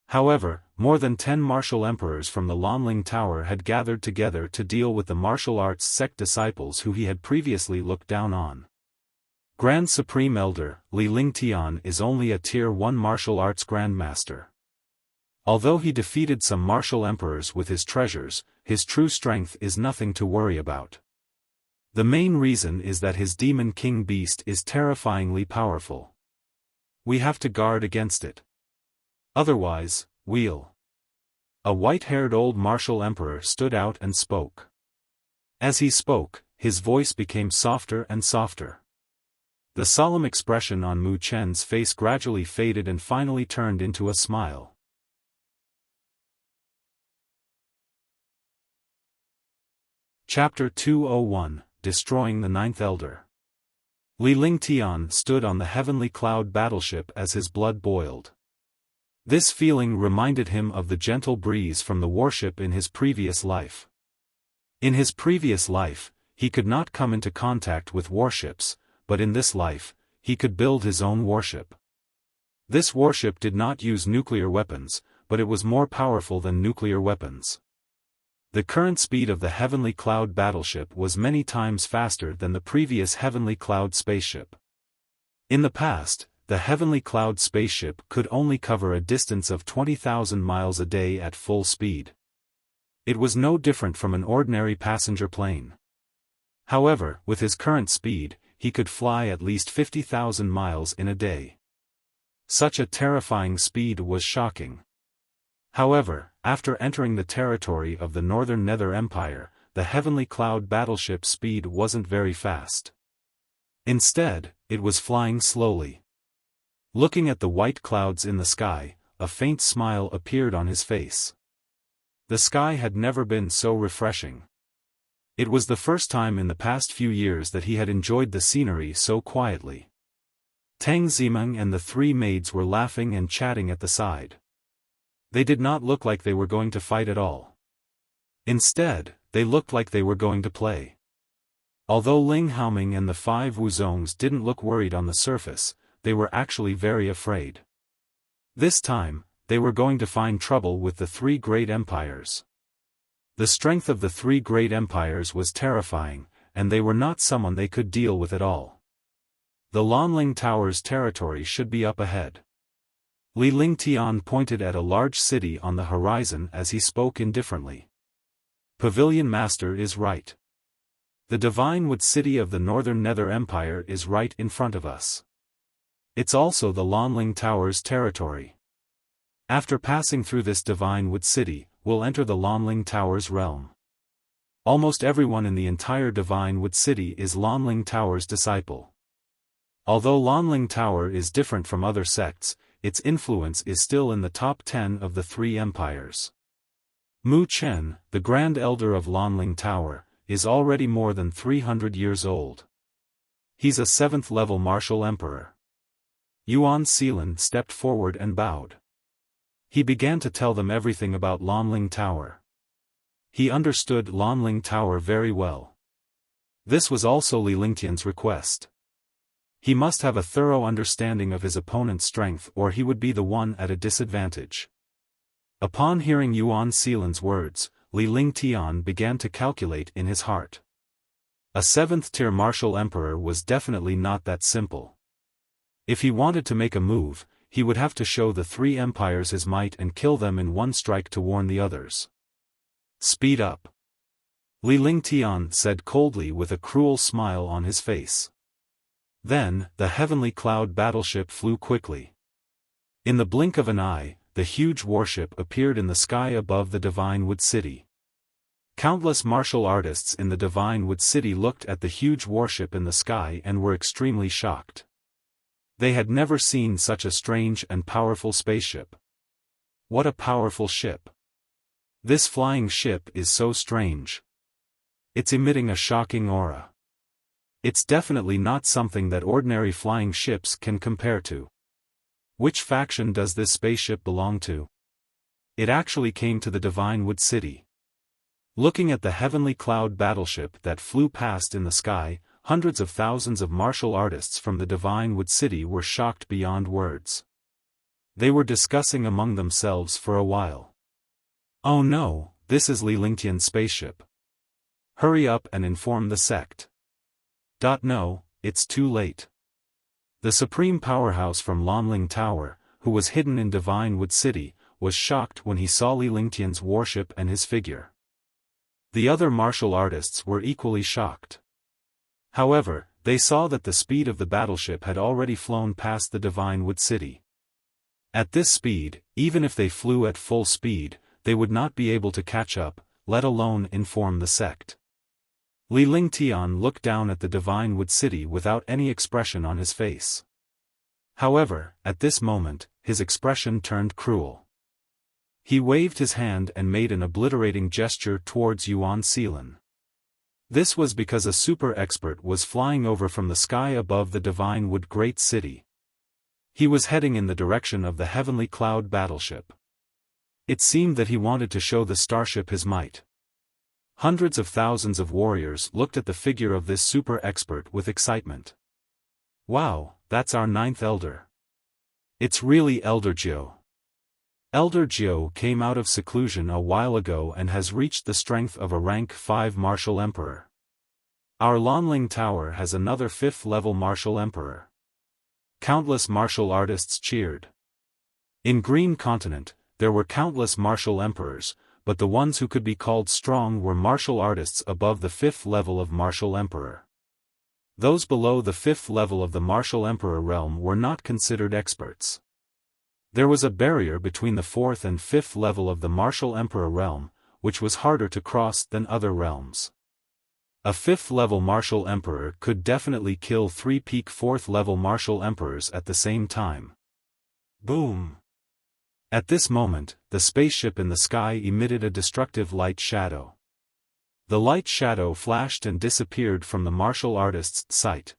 However, more than 10 martial emperors from the Lanling Tower had gathered together to deal with the martial arts sect disciples who he had previously looked down on. Grand Supreme Elder, Li Lingtian is only a Tier 1 martial arts grandmaster. Although he defeated some martial emperors with his treasures, his true strength is nothing to worry about. The main reason is that his Demon King beast is terrifyingly powerful. We have to guard against it. Otherwise, we'll. A white-haired old martial emperor stood out and spoke. As he spoke, his voice became softer and softer. The solemn expression on Mu Chen's face gradually faded and finally turned into a smile. Chapter 201, Destroying the Ninth Elder. Li Lingtian stood on the heavenly cloud battleship as his blood boiled. This feeling reminded him of the gentle breeze from the warship in his previous life. In his previous life, he could not come into contact with warships, but in this life, he could build his own warship. This warship did not use nuclear weapons, but it was more powerful than nuclear weapons. The current speed of the Heavenly Cloud battleship was many times faster than the previous Heavenly Cloud spaceship. In the past, the Heavenly Cloud spaceship could only cover a distance of 20,000 miles a day at full speed. It was no different from an ordinary passenger plane. However, with his current speed, he could fly at least 50,000 miles in a day. Such a terrifying speed was shocking. However, after entering the territory of the Northern Nether Empire, the Heavenly Cloud battleship's speed wasn't very fast. Instead, it was flying slowly. Looking at the white clouds in the sky, a faint smile appeared on his face. The sky had never been so refreshing. It was the first time in the past few years that he had enjoyed the scenery so quietly. Tang Zimeng and the 3 maids were laughing and chatting at the side. They did not look like they were going to fight at all. Instead, they looked like they were going to play. Although Ling Haoming and the 5 Wuzongs didn't look worried on the surface, they were actually very afraid. This time, they were going to find trouble with the 3 great empires. The strength of the 3 great empires was terrifying, and they were not someone they could deal with at all. The Lanling Tower's territory should be up ahead. Li Lingtian pointed at a large city on the horizon as he spoke indifferently. Pavilion Master is right. The Divine Wood City of the Northern Nether Empire is right in front of us. It's also the Lanling Tower's territory. After passing through this Divine Wood City, we'll enter the Lanling Tower's realm. Almost everyone in the entire Divine Wood City is Lanling Tower's disciple. Although Lanling Tower is different from other sects, its influence is still in the top 10 of the 3 empires. Mu Chen, the Grand Elder of Lanling Tower, is already more than 300 years old. He's a 7th-level martial emperor. Yuan Seelan stepped forward and bowed. He began to tell them everything about Lanling Tower. He understood Lanling Tower very well. This was also Li Lingtian's request. He must have a thorough understanding of his opponent's strength or he would be the one at a disadvantage. Upon hearing Yuan Sealan's words, Li Lingtian began to calculate in his heart. A 7th-tier martial emperor was definitely not that simple. If he wanted to make a move, he would have to show the 3 empires his might and kill them in one strike to warn the others. Speed up. Li Lingtian said coldly with a cruel smile on his face. Then, the heavenly cloud battleship flew quickly. In the blink of an eye, the huge warship appeared in the sky above the Divine Wood City. Countless martial artists in the Divine Wood City looked at the huge warship in the sky and were extremely shocked. They had never seen such a strange and powerful spaceship. What a powerful ship! This flying ship is so strange. It's emitting a shocking aura. It's definitely not something that ordinary flying ships can compare to. Which faction does this spaceship belong to? It actually came to the Divine Wood City. Looking at the heavenly cloud battleship that flew past in the sky, hundreds of thousands of martial artists from the Divine Wood City were shocked beyond words. They were discussing among themselves for a while. Oh no, this is Li Lingtian's spaceship. Hurry up and inform the sect. No, it's too late. The supreme powerhouse from Lanling Tower, who was hidden in Divine Wood City, was shocked when he saw Li Lingtian's warship and his figure. The other martial artists were equally shocked. However, they saw that the speed of the battleship had already flown past the Divine Wood City. At this speed, even if they flew at full speed, they would not be able to catch up, let alone inform the sect. Li Lingtian looked down at the Divine Wood City without any expression on his face. However, at this moment, his expression turned cruel. He waved his hand and made an obliterating gesture towards Yuan Sealan. This was because a super expert was flying over from the sky above the Divine Wood Great City. He was heading in the direction of the heavenly cloud battleship. It seemed that he wanted to show the starship his might. Hundreds of thousands of warriors looked at the figure of this super expert with excitement. Wow, that's our 9th elder. It's really Elder Jiu. Elder Jiu came out of seclusion a while ago and has reached the strength of a rank 5 martial emperor. Our Lanling Tower has another 5th level martial emperor. Countless martial artists cheered. In Green Continent, there were countless martial emperors, but the ones who could be called strong were martial artists above the 5th level of martial emperor. Those below the 5th level of the martial emperor realm were not considered experts. There was a barrier between the 4th and 5th level of the martial emperor realm, which was harder to cross than other realms. A 5th level martial emperor could definitely kill 3 peak 4th level martial emperors at the same time. Boom! At this moment, the spaceship in the sky emitted a destructive light shadow. The light shadow flashed and disappeared from the martial artist's sight.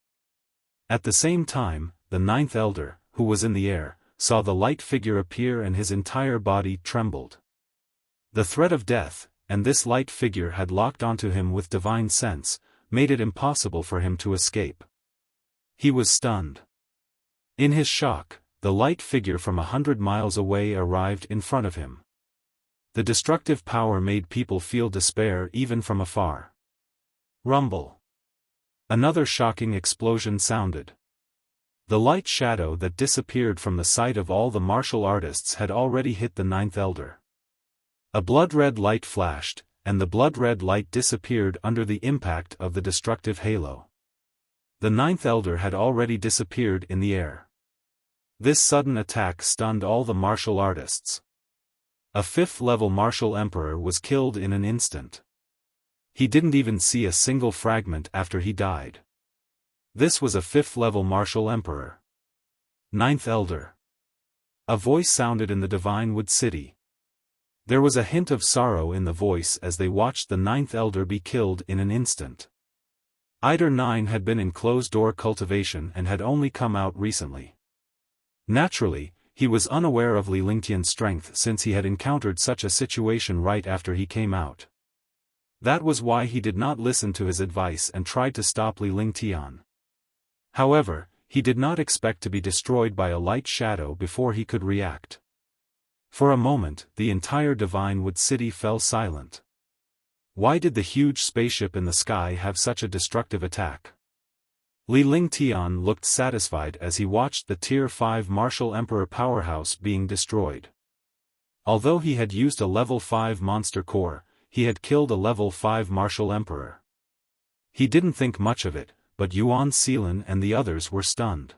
At the same time, the 9th elder, who was in the air, saw the light figure appear and his entire body trembled. The threat of death, and this light figure had locked onto him with divine sense, made it impossible for him to escape. He was stunned. In his shock, the light figure from 100 miles away arrived in front of him. The destructive power made people feel despair even from afar. Rumble. Another shocking explosion sounded. The light shadow that disappeared from the sight of all the martial artists had already hit the 9th elder. A blood-red light flashed, and the blood-red light disappeared under the impact of the destructive halo. The 9th elder had already disappeared in the air. This sudden attack stunned all the martial artists. A 5th level martial emperor was killed in an instant. He didn't even see a single fragment after he died. This was a 5th level martial emperor. 9th elder. A voice sounded in the Divine Wood City. There was a hint of sorrow in the voice as they watched the 9th elder be killed in an instant. Eider 9 had been in closed-door cultivation and had only come out recently. Naturally, he was unaware of Li Lingtian's strength since he had encountered such a situation right after he came out. That was why he did not listen to his advice and tried to stop Li Lingtian. However, he did not expect to be destroyed by a light shadow before he could react. For a moment, the entire Divine Wood City fell silent. Why did the huge spaceship in the sky have such a destructive attack? Li Lingtian looked satisfied as he watched the Tier 5 Martial Emperor powerhouse being destroyed. Although he had used a Level 5 monster core, he had killed a Level 5 Martial Emperor. He didn't think much of it, but Yuan Seelan and the others were stunned.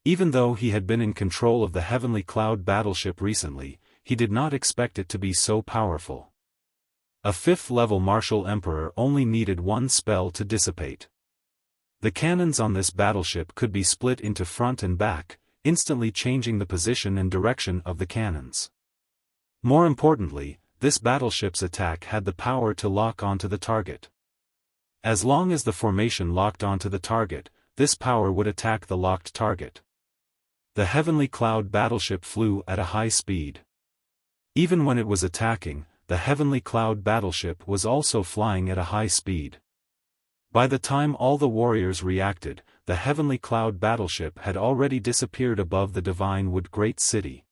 Even though he had been in control of the Heavenly Cloud battleship recently, he did not expect it to be so powerful. A 5th-level Martial Emperor only needed one spell to dissipate. The cannons on this battleship could be split into front and back, instantly changing the position and direction of the cannons. More importantly, this battleship's attack had the power to lock onto the target. As long as the formation locked onto the target, this power would attack the locked target. The Heavenly Cloud battleship flew at a high speed. Even when it was attacking, the Heavenly Cloud battleship was also flying at a high speed. By the time all the warriors reacted, the Heavenly Cloud battleship had already disappeared above the Divine Wood Great City.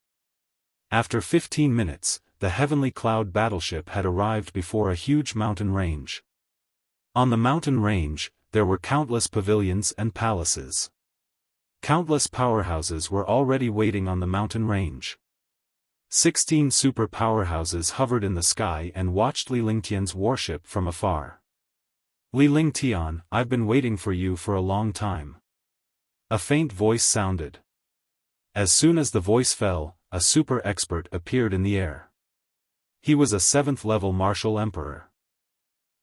After 15 minutes, the Heavenly Cloud battleship had arrived before a huge mountain range. On the mountain range, there were countless pavilions and palaces. Countless powerhouses were already waiting on the mountain range. 16 super powerhouses hovered in the sky and watched Li Lingtian's warship from afar. Li Lingtian, I've been waiting for you for a long time. A faint voice sounded. As soon as the voice fell, a super expert appeared in the air. He was a 7th-level Martial Emperor.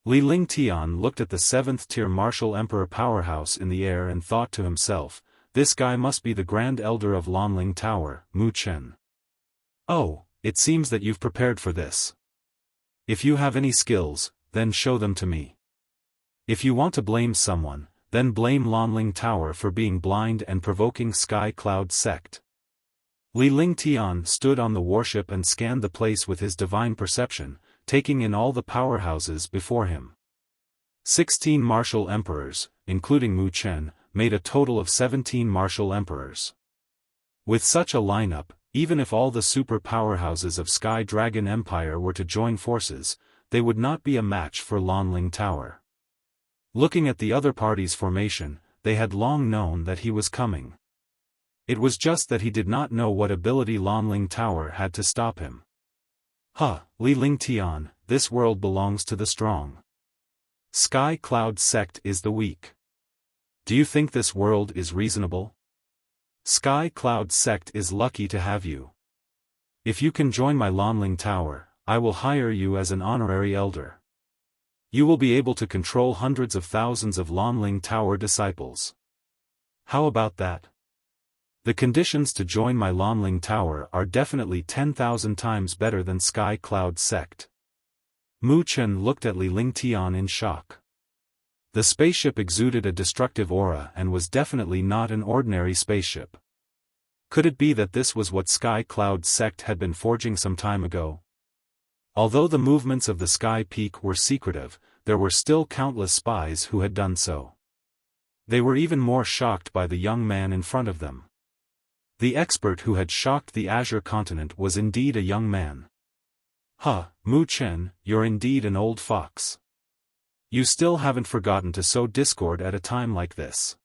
Li Lingtian looked at the 7th-tier Martial Emperor powerhouse in the air and thought to himself, this guy must be the Grand Elder of Lanling Tower, Mu Chen. Oh, it seems that you've prepared for this. If you have any skills, then show them to me. If you want to blame someone, then blame Lanling Tower for being blind and provoking Sky Cloud sect. Li Lingtian stood on the warship and scanned the place with his divine perception, taking in all the powerhouses before him. 16 Martial Emperors, including Mu Chen, made a total of 17 Martial Emperors. With such a lineup, even if all the super powerhouses of Sky Dragon Empire were to join forces, they would not be a match for Lanling Tower. Looking at the other party's formation, they had long known that he was coming. It was just that he did not know what ability Lanling Tower had to stop him. Li Lingtian, this world belongs to the strong. Sky Cloud sect is the weak. Do you think this world is reasonable? Sky Cloud sect is lucky to have you. If you can join my Lanling Tower, I will hire you as an honorary elder. You will be able to control hundreds of thousands of Lanling Tower disciples. How about that? The conditions to join my Lanling Tower are definitely 10,000 times better than Sky Cloud sect. Mu Chen looked at Li Lingtian in shock. The spaceship exuded a destructive aura and was definitely not an ordinary spaceship. Could it be that this was what Sky Cloud sect had been forging some time ago? Although the movements of the Sky Peak were secretive, there were still countless spies who had done so. They were even more shocked by the young man in front of them. The expert who had shocked the Azure continent was indeed a young man. Mu Chen, you're indeed an old fox. You still haven't forgotten to sow discord at a time like this.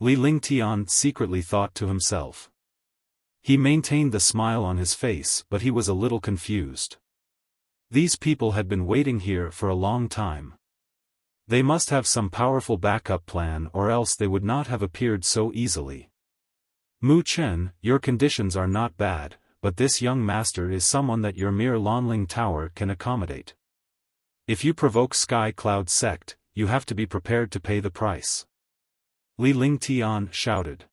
Li Lingtian secretly thought to himself. He maintained the smile on his face, but he was a little confused. These people had been waiting here for a long time. They must have some powerful backup plan or else they would not have appeared so easily. Mu Chen, your conditions are not bad, but this young master is someone that your mere Lanling Tower can accommodate. If you provoke Sky Cloud sect, you have to be prepared to pay the price. Li Lingtian shouted.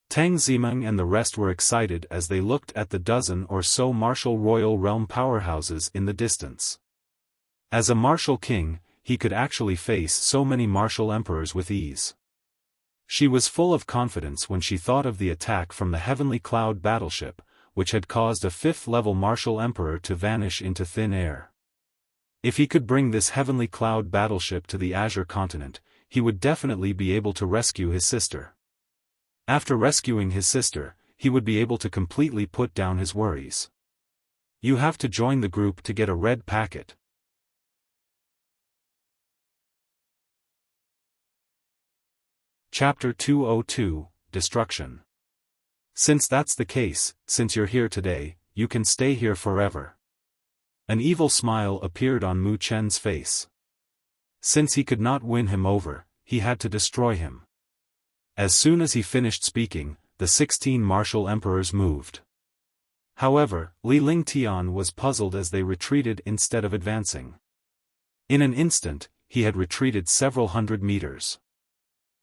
Tang Zimeng and the rest were excited as they looked at the dozen or so martial royal realm powerhouses in the distance. As a martial king, he could actually face so many martial emperors with ease. She was full of confidence when she thought of the attack from the Heavenly Cloud battleship, which had caused a 5th-level Martial Emperor to vanish into thin air. If he could bring this Heavenly Cloud battleship to the Azure continent, he would definitely be able to rescue his sister. After rescuing his sister, he would be able to completely put down his worries. You have to join the group to get a red packet. Chapter 202, Destruction. Since that's the case, since you're here today, you can stay here forever. An evil smile appeared on Mu Chen's face. Since he could not win him over, he had to destroy him. As soon as he finished speaking, the 16 martial emperors moved. However, Li Lingtian was puzzled as they retreated instead of advancing. In an instant, he had retreated several hundred meters.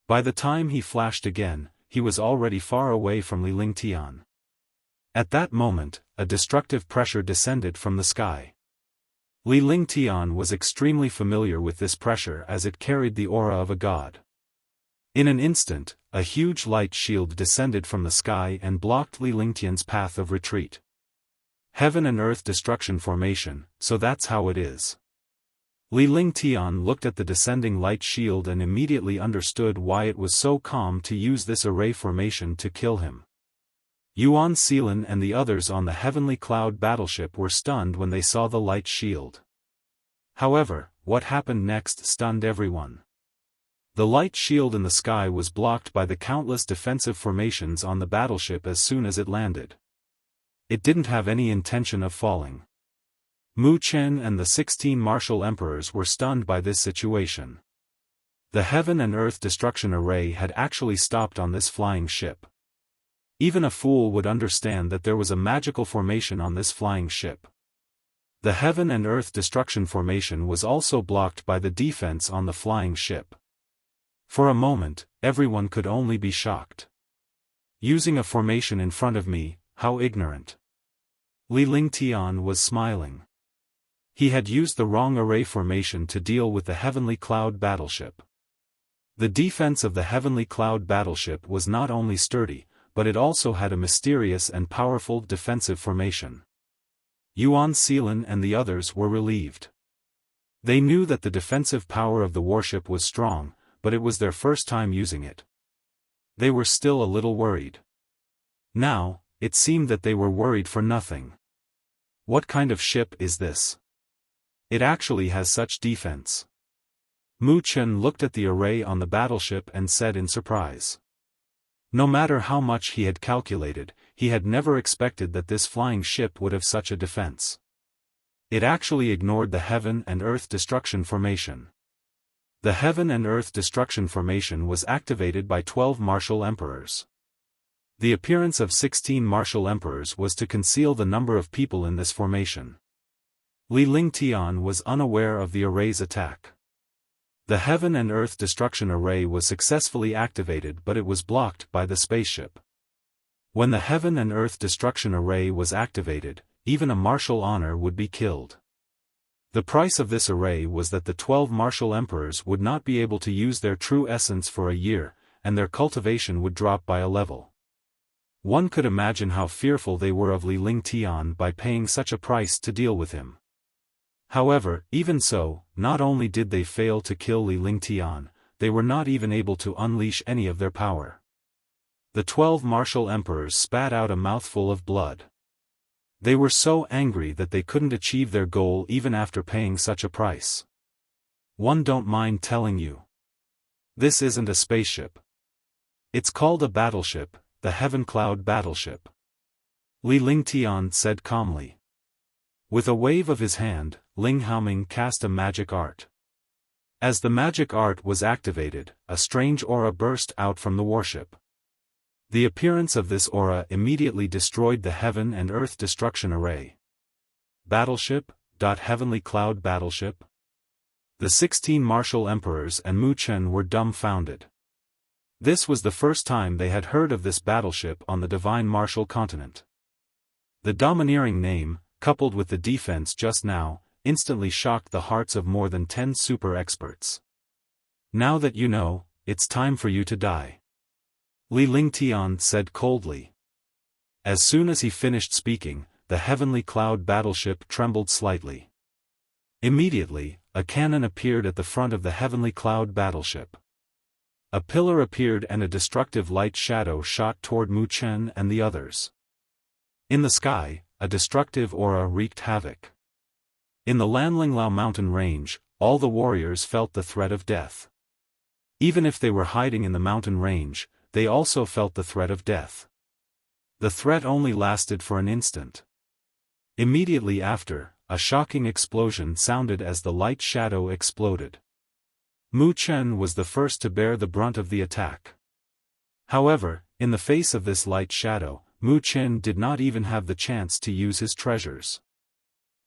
By the time he flashed again, he was already far away from Li Lingtian. At that moment, a destructive pressure descended from the sky. Li Lingtian was extremely familiar with this pressure as it carried the aura of a god. In an instant, a huge light shield descended from the sky and blocked Li Lingtian's path of retreat. Heaven and Earth Destruction Formation, so that's how it is. Li Lingtian looked at the descending light shield and immediately understood why it was so calm to use this array formation to kill him. Yuan Seelan and the others on the Heavenly Cloud battleship were stunned when they saw the light shield. However, what happened next stunned everyone. The light shield in the sky was blocked by the countless defensive formations on the battleship as soon as it landed. It didn't have any intention of falling. Mu Chen and the 16 martial emperors were stunned by this situation. The Heaven and Earth Destruction Array had actually stopped on this flying ship. Even a fool would understand that there was a magical formation on this flying ship. The Heaven and Earth Destruction Formation was also blocked by the defense on the flying ship. For a moment, everyone could only be shocked. Using a formation in front of me, how ignorant. Li Lingtian was smiling. He had used the wrong array formation to deal with the Heavenly Cloud battleship. The defense of the Heavenly Cloud battleship was not only sturdy, but it also had a mysterious and powerful defensive formation. Yuan Seelan and the others were relieved. They knew that the defensive power of the warship was strong, but it was their first time using it. They were still a little worried. Now, it seemed that they were worried for nothing. What kind of ship is this? It actually has such defense. Mu Chen looked at the array on the battleship and said in surprise. No matter how much he had calculated, he had never expected that this flying ship would have such a defense. It actually ignored the Heaven and Earth Destruction Formation. The Heaven and Earth Destruction Formation was activated by 12 martial emperors. The appearance of 16 martial emperors was to conceal the number of people in this formation. Li Lingtian was unaware of the array's attack. The Heaven and Earth Destruction Array was successfully activated, but it was blocked by the spaceship. When the Heaven and Earth Destruction Array was activated, even a martial honor would be killed. The price of this array was that the 12 martial emperors would not be able to use their true essence for a year, and their cultivation would drop by a level. One could imagine how fearful they were of Li Lingtian by paying such a price to deal with him. However, even so, not only did they fail to kill Li Lingtian, they were not even able to unleash any of their power. The 12 martial emperors spat out a mouthful of blood. They were so angry that they couldn't achieve their goal even after paying such a price. One don't mind telling you. This isn't a spaceship. It's called a battleship, the Heaven Cloud battleship. Li Lingtian said calmly. With a wave of his hand, Ling Haoming cast a magic art. As the magic art was activated, a strange aura burst out from the warship. The appearance of this aura immediately destroyed the Heaven and Earth Destruction Array. Battleship? Heavenly Cloud battleship? The 16 martial emperors and Mu Chen were dumbfounded. This was the first time they had heard of this battleship on the Divine Martial Continent. The domineering name, coupled with the defense just now, instantly shocked the hearts of more than 10 super experts. Now that you know, it's time for you to die. Li Lingtian said coldly. As soon as he finished speaking, the heavenly cloud battleship trembled slightly. Immediately, a cannon appeared at the front of the heavenly cloud battleship. A pillar appeared and a destructive light shadow shot toward Mu Chen and the others. In the sky, a destructive aura wreaked havoc. In the Lanlinglao mountain range, all the warriors felt the threat of death. Even if they were hiding in the mountain range, they also felt the threat of death. The threat only lasted for an instant. Immediately after, a shocking explosion sounded as the light shadow exploded. Mu Chen was the first to bear the brunt of the attack. However, in the face of this light shadow, Mu Chen did not even have the chance to use his treasures.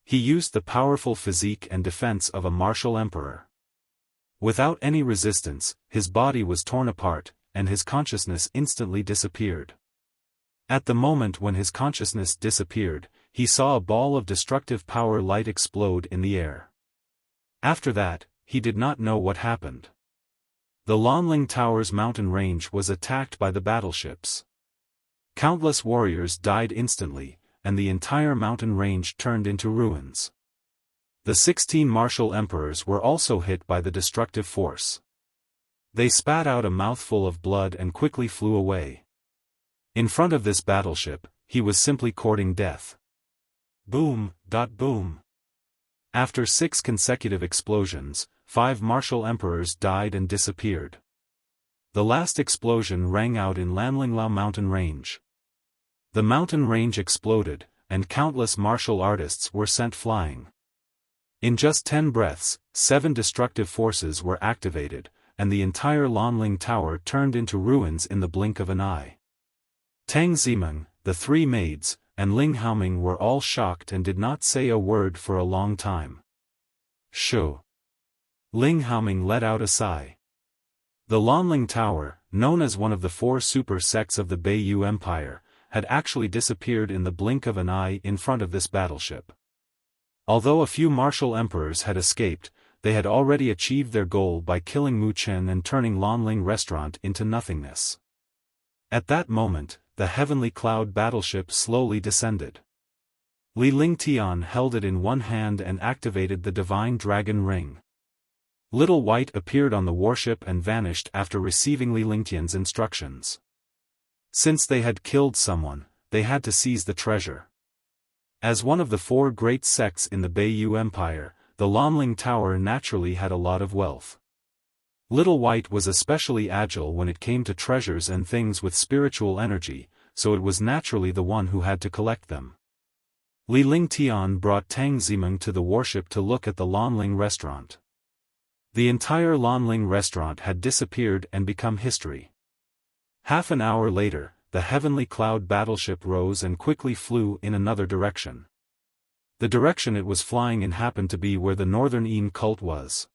He used the powerful physique and defense of a martial emperor. Without any resistance, his body was torn apart, and his consciousness instantly disappeared. At the moment when his consciousness disappeared, he saw a ball of destructive power light explode in the air. After that, he did not know what happened. The Lanling Tower's mountain range was attacked by the battleships. Countless warriors died instantly, and the entire mountain range turned into ruins. The 16 martial emperors were also hit by the destructive force. They spat out a mouthful of blood and quickly flew away. In front of this battleship, he was simply courting death. Boom, boom. After 6 consecutive explosions, 5 martial emperors died and disappeared. The last explosion rang out in Lanlinglao mountain range. The mountain range exploded, and countless martial artists were sent flying. In just 10 breaths, 7 destructive forces were activated, and the entire Lanling Tower turned into ruins in the blink of an eye. Tang Zimeng, the 3 maids, and Ling Haoming were all shocked and did not say a word for a long time. Shoo! Ling Haoming let out a sigh. The Lanling Tower, known as one of the 4 super sects of the Beiyu Empire, had actually disappeared in the blink of an eye in front of this battleship. Although a few martial emperors had escaped, they had already achieved their goal by killing Mu Chen and turning Lanling Restaurant into nothingness. At that moment, the heavenly cloud battleship slowly descended. Li Lingtian held it in one hand and activated the divine dragon ring. Little White appeared on the warship and vanished after receiving Li Lingtian's instructions. Since they had killed someone, they had to seize the treasure. As one of the 4 great sects in the Beiyu Empire, the Lanling Tower naturally had a lot of wealth. Little White was especially agile when it came to treasures and things with spiritual energy, so it was naturally the one who had to collect them. Li Lingtian brought Tang Zimeng to the warship to look at the Lanling Restaurant. The entire Lanling Restaurant had disappeared and become history. Half an hour later, the heavenly cloud battleship rose and quickly flew in another direction. The direction it was flying in happened to be where the Northern Yin cult was.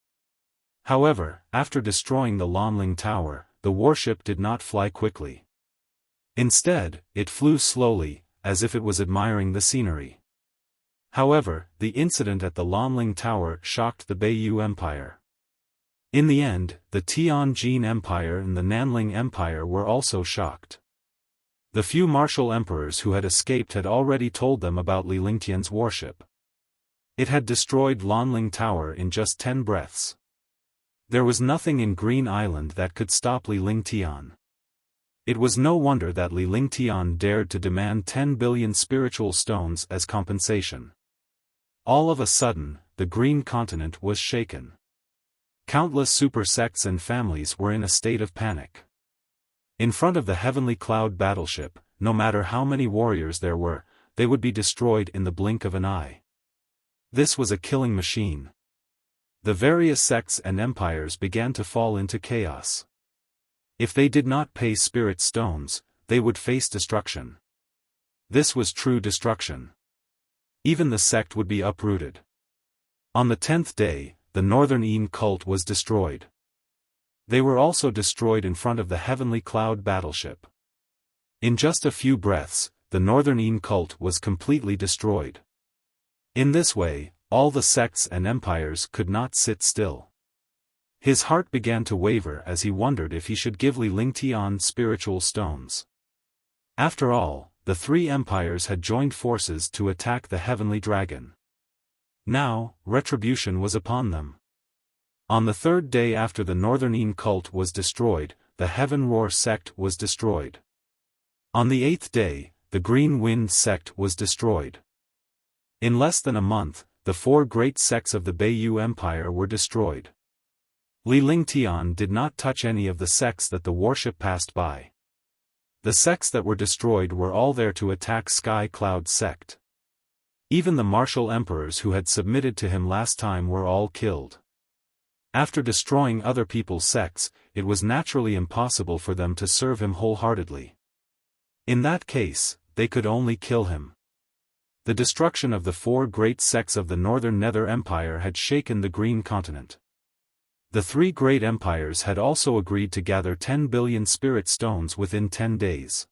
However, after destroying the Lanling Tower, the warship did not fly quickly. Instead, it flew slowly, as if it was admiring the scenery. However, the incident at the Lanling Tower shocked the Beiyu Empire. In the end, the Tianjin Empire and the Nanling Empire were also shocked. The few martial emperors who had escaped had already told them about Li Lingtian's warship. It had destroyed Lanling Tower in just 10 breaths. There was nothing in Green Island that could stop Li Lingtian. It was no wonder that Li Lingtian dared to demand 10 billion spiritual stones as compensation. All of a sudden, the Green Continent was shaken. Countless super sects and families were in a state of panic. In front of the heavenly cloud battleship, no matter how many warriors there were, they would be destroyed in the blink of an eye. This was a killing machine. The various sects and empires began to fall into chaos. If they did not pay spirit stones, they would face destruction. This was true destruction. Even the sect would be uprooted. On the 10th day, the Northern Yin cult was destroyed. They were also destroyed in front of the heavenly cloud battleship. In just a few breaths, the Northern Yin cult was completely destroyed. In this way, all the sects and empires could not sit still. His heart began to waver as he wondered if he should give Li Lingtian spiritual stones. After all, the three empires had joined forces to attack the heavenly dragon. Now, retribution was upon them. On the third day after the Northern Yin cult was destroyed, the Heaven Roar sect was destroyed. On the 8th day, the Green Wind sect was destroyed. In less than a month, the four great sects of the Beiyu Empire were destroyed. Li Lingtian did not touch any of the sects that the warship passed by. The sects that were destroyed were all there to attack Sky Cloud sect. Even the martial emperors who had submitted to him last time were all killed. After destroying other people's sects, it was naturally impossible for them to serve him wholeheartedly. In that case, they could only kill him. The destruction of the four great sects of the Northern Nether Empire had shaken the Green Continent. The three great empires had also agreed to gather 10 billion spirit stones within 10 days.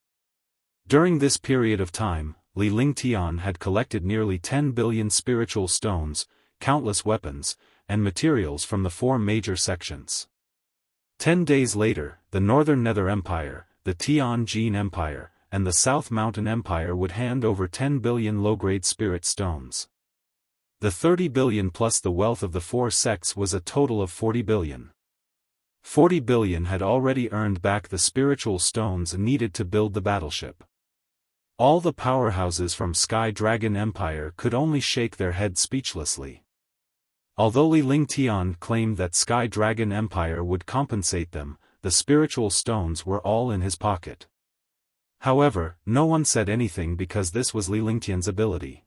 During this period of time, Li Lingtian had collected nearly 10 billion spiritual stones, countless weapons, and materials from the four major sections. 10 days later, the Northern Nether Empire, the Tianjin Empire, and the South Mountain Empire would hand over 10 billion low-grade spirit stones. The 30 billion plus the wealth of the four sects was a total of 40 billion. 40 billion had already earned back the spiritual stones needed to build the battleship. All the powerhouses from Sky Dragon Empire could only shake their heads speechlessly. Although Li Lingtian claimed that Sky Dragon Empire would compensate them, the spiritual stones were all in his pocket. However, no one said anything because this was Li Lingtian's ability.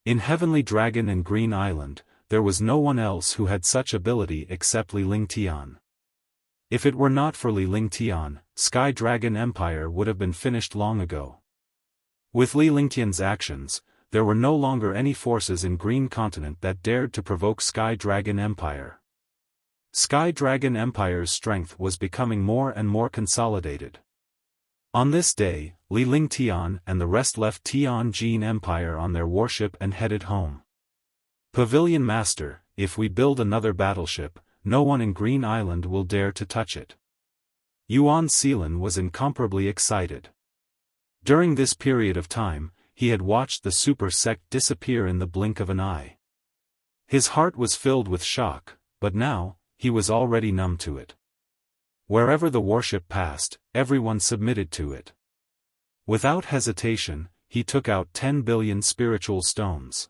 In Heavenly Dragon and Green Island, there was no one else who had such ability except Li Lingtian. If it were not for Li Lingtian, Sky Dragon Empire would have been finished long ago. With Li Lingtian's actions, there were no longer any forces in Green Continent that dared to provoke Sky Dragon Empire. Sky Dragon Empire's strength was becoming more and more consolidated. On this day, Li Lingtian and the rest left Tianjin Empire on their warship and headed home. Pavilion Master, if we build another battleship, no one in Green Island will dare to touch it. Yuan Seelan was incomparably excited. During this period of time, he had watched the super sect disappear in the blink of an eye. His heart was filled with shock, but now, he was already numb to it. Wherever the warship passed, everyone submitted to it. Without hesitation, he took out 10 billion spiritual stones.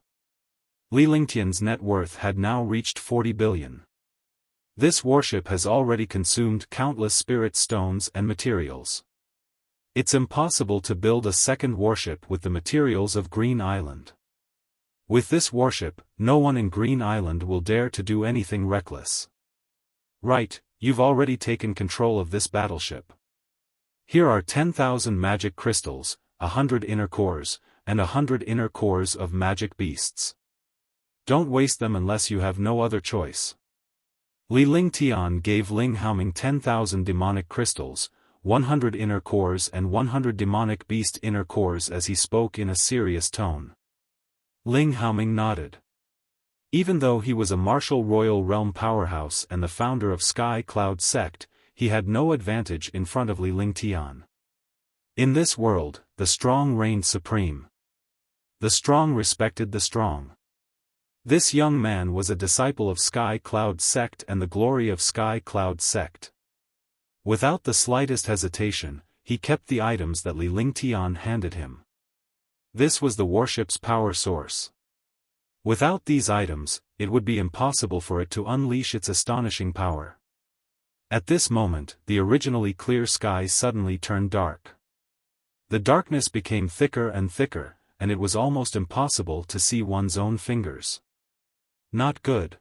Li Lingtian's net worth had now reached 40 billion. This warship has already consumed countless spirit stones and materials. It's impossible to build a second warship with the materials of Green Island. With this warship, no one in Green Island will dare to do anything reckless. Right, you've already taken control of this battleship. Here are 10,000 magic crystals, 100 inner cores, and 100 inner cores of magic beasts. Don't waste them unless you have no other choice. Li Lingtian gave Ling Haoming 10,000 demonic crystals, 100 inner cores and 100 demonic beast inner cores as he spoke in a serious tone. Ling Haoming nodded. Even though he was a martial royal realm powerhouse and the founder of Sky Cloud sect, he had no advantage in front of Li Lingtian. In this world, the strong reigned supreme. The strong respected the strong. This young man was a disciple of Sky Cloud sect and the glory of Sky Cloud sect. Without the slightest hesitation, he kept the items that Li Lingtian handed him. This was the warship's power source. Without these items, it would be impossible for it to unleash its astonishing power. At this moment, the originally clear sky suddenly turned dark. The darkness became thicker and thicker, and it was almost impossible to see one's own fingers. Not good.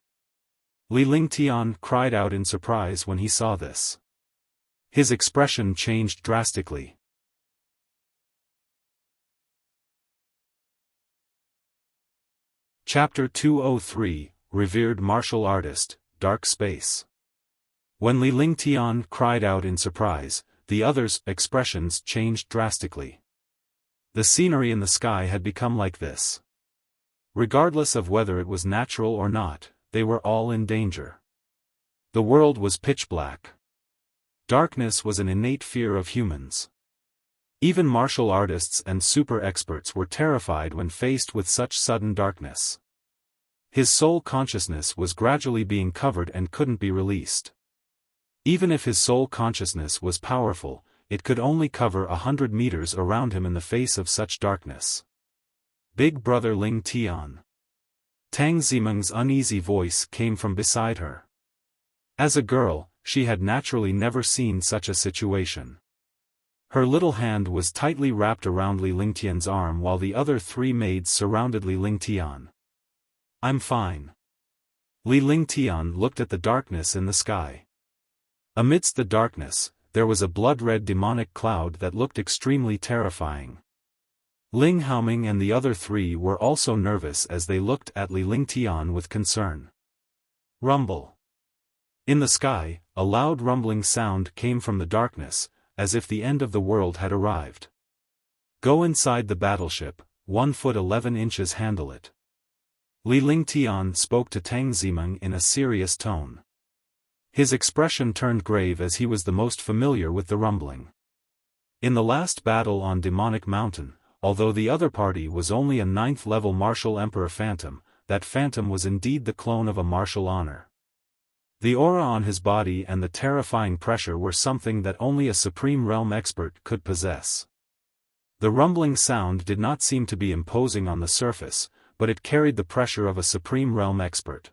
Li Lingtian cried out in surprise when he saw this. His expression changed drastically. Chapter 203, Revered Martial Artist, Dark Space. When Li Lingtian cried out in surprise, the others' expressions changed drastically. The scenery in the sky had become like this. Regardless of whether it was natural or not, they were all in danger. The world was pitch black. Darkness was an innate fear of humans. Even martial artists and super experts were terrified when faced with such sudden darkness. His soul consciousness was gradually being covered and couldn't be released. Even if his soul consciousness was powerful, it could only cover 100 meters around him in the face of such darkness. Big Brother Ling Tian. Tang Zimeng's uneasy voice came from beside her. As a girl, she had naturally never seen such a situation. Her little hand was tightly wrapped around Li Lingtian's arm while the other three maids surrounded Li Lingtian. "I'm fine." Li Lingtian looked at the darkness in the sky. Amidst the darkness, there was a blood-red demonic cloud that looked extremely terrifying. Ling Haoming and the other three were also nervous as they looked at Li Lingtian with concern. Rumble. In the sky, a loud rumbling sound came from the darkness, as if the end of the world had arrived. "Go inside the battleship, 1 foot 11 inches handle it." Li Lingtian spoke to Tang Zimeng in a serious tone. His expression turned grave as he was the most familiar with the rumbling. In the last battle on Demonic Mountain, although the other party was only a 9th-level martial Emperor Phantom, that Phantom was indeed the clone of a martial honor. The aura on his body and the terrifying pressure were something that only a Supreme Realm expert could possess. The rumbling sound did not seem to be imposing on the surface, but it carried the pressure of a Supreme Realm expert.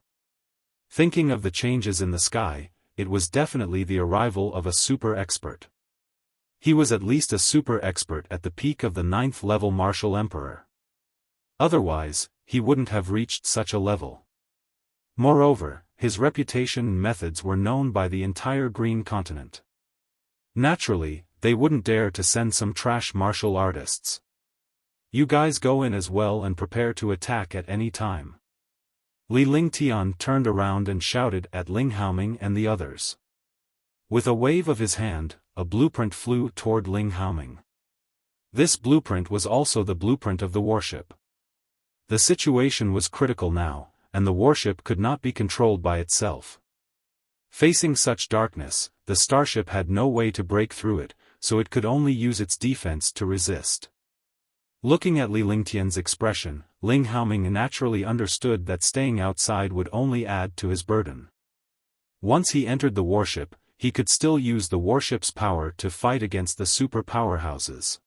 Thinking of the changes in the sky, it was definitely the arrival of a super expert. He was at least a super expert at the peak of the 9th-level martial emperor. Otherwise, he wouldn't have reached such a level. Moreover, his reputation and methods were known by the entire Green Continent. Naturally, they wouldn't dare to send some trash martial artists. "You guys go in as well and prepare to attack at any time." Li Lingtian turned around and shouted at Ling Haoming and the others. With a wave of his hand, a blueprint flew toward Ling Haoming. This blueprint was also the blueprint of the warship. The situation was critical now, and the warship could not be controlled by itself. Facing such darkness, the starship had no way to break through it, so it could only use its defense to resist. Looking at Li Lingtian's expression, Ling Haoming naturally understood that staying outside would only add to his burden. Once he entered the warship, he could still use the warship's power to fight against the super powerhouses.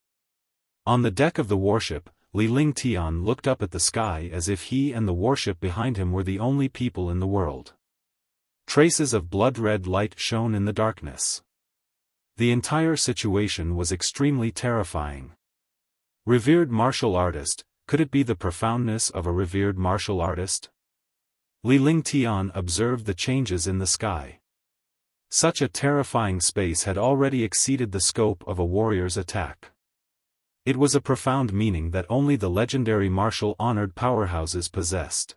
On the deck of the warship, Li Lingtian looked up at the sky as if he and the warship behind him were the only people in the world. Traces of blood-red light shone in the darkness. The entire situation was extremely terrifying. Revered martial artist, could it be the profoundness of a revered martial artist? Li Lingtian observed the changes in the sky. Such a terrifying space had already exceeded the scope of a warrior's attack. It was a profound meaning that only the legendary martial-honored powerhouses possessed.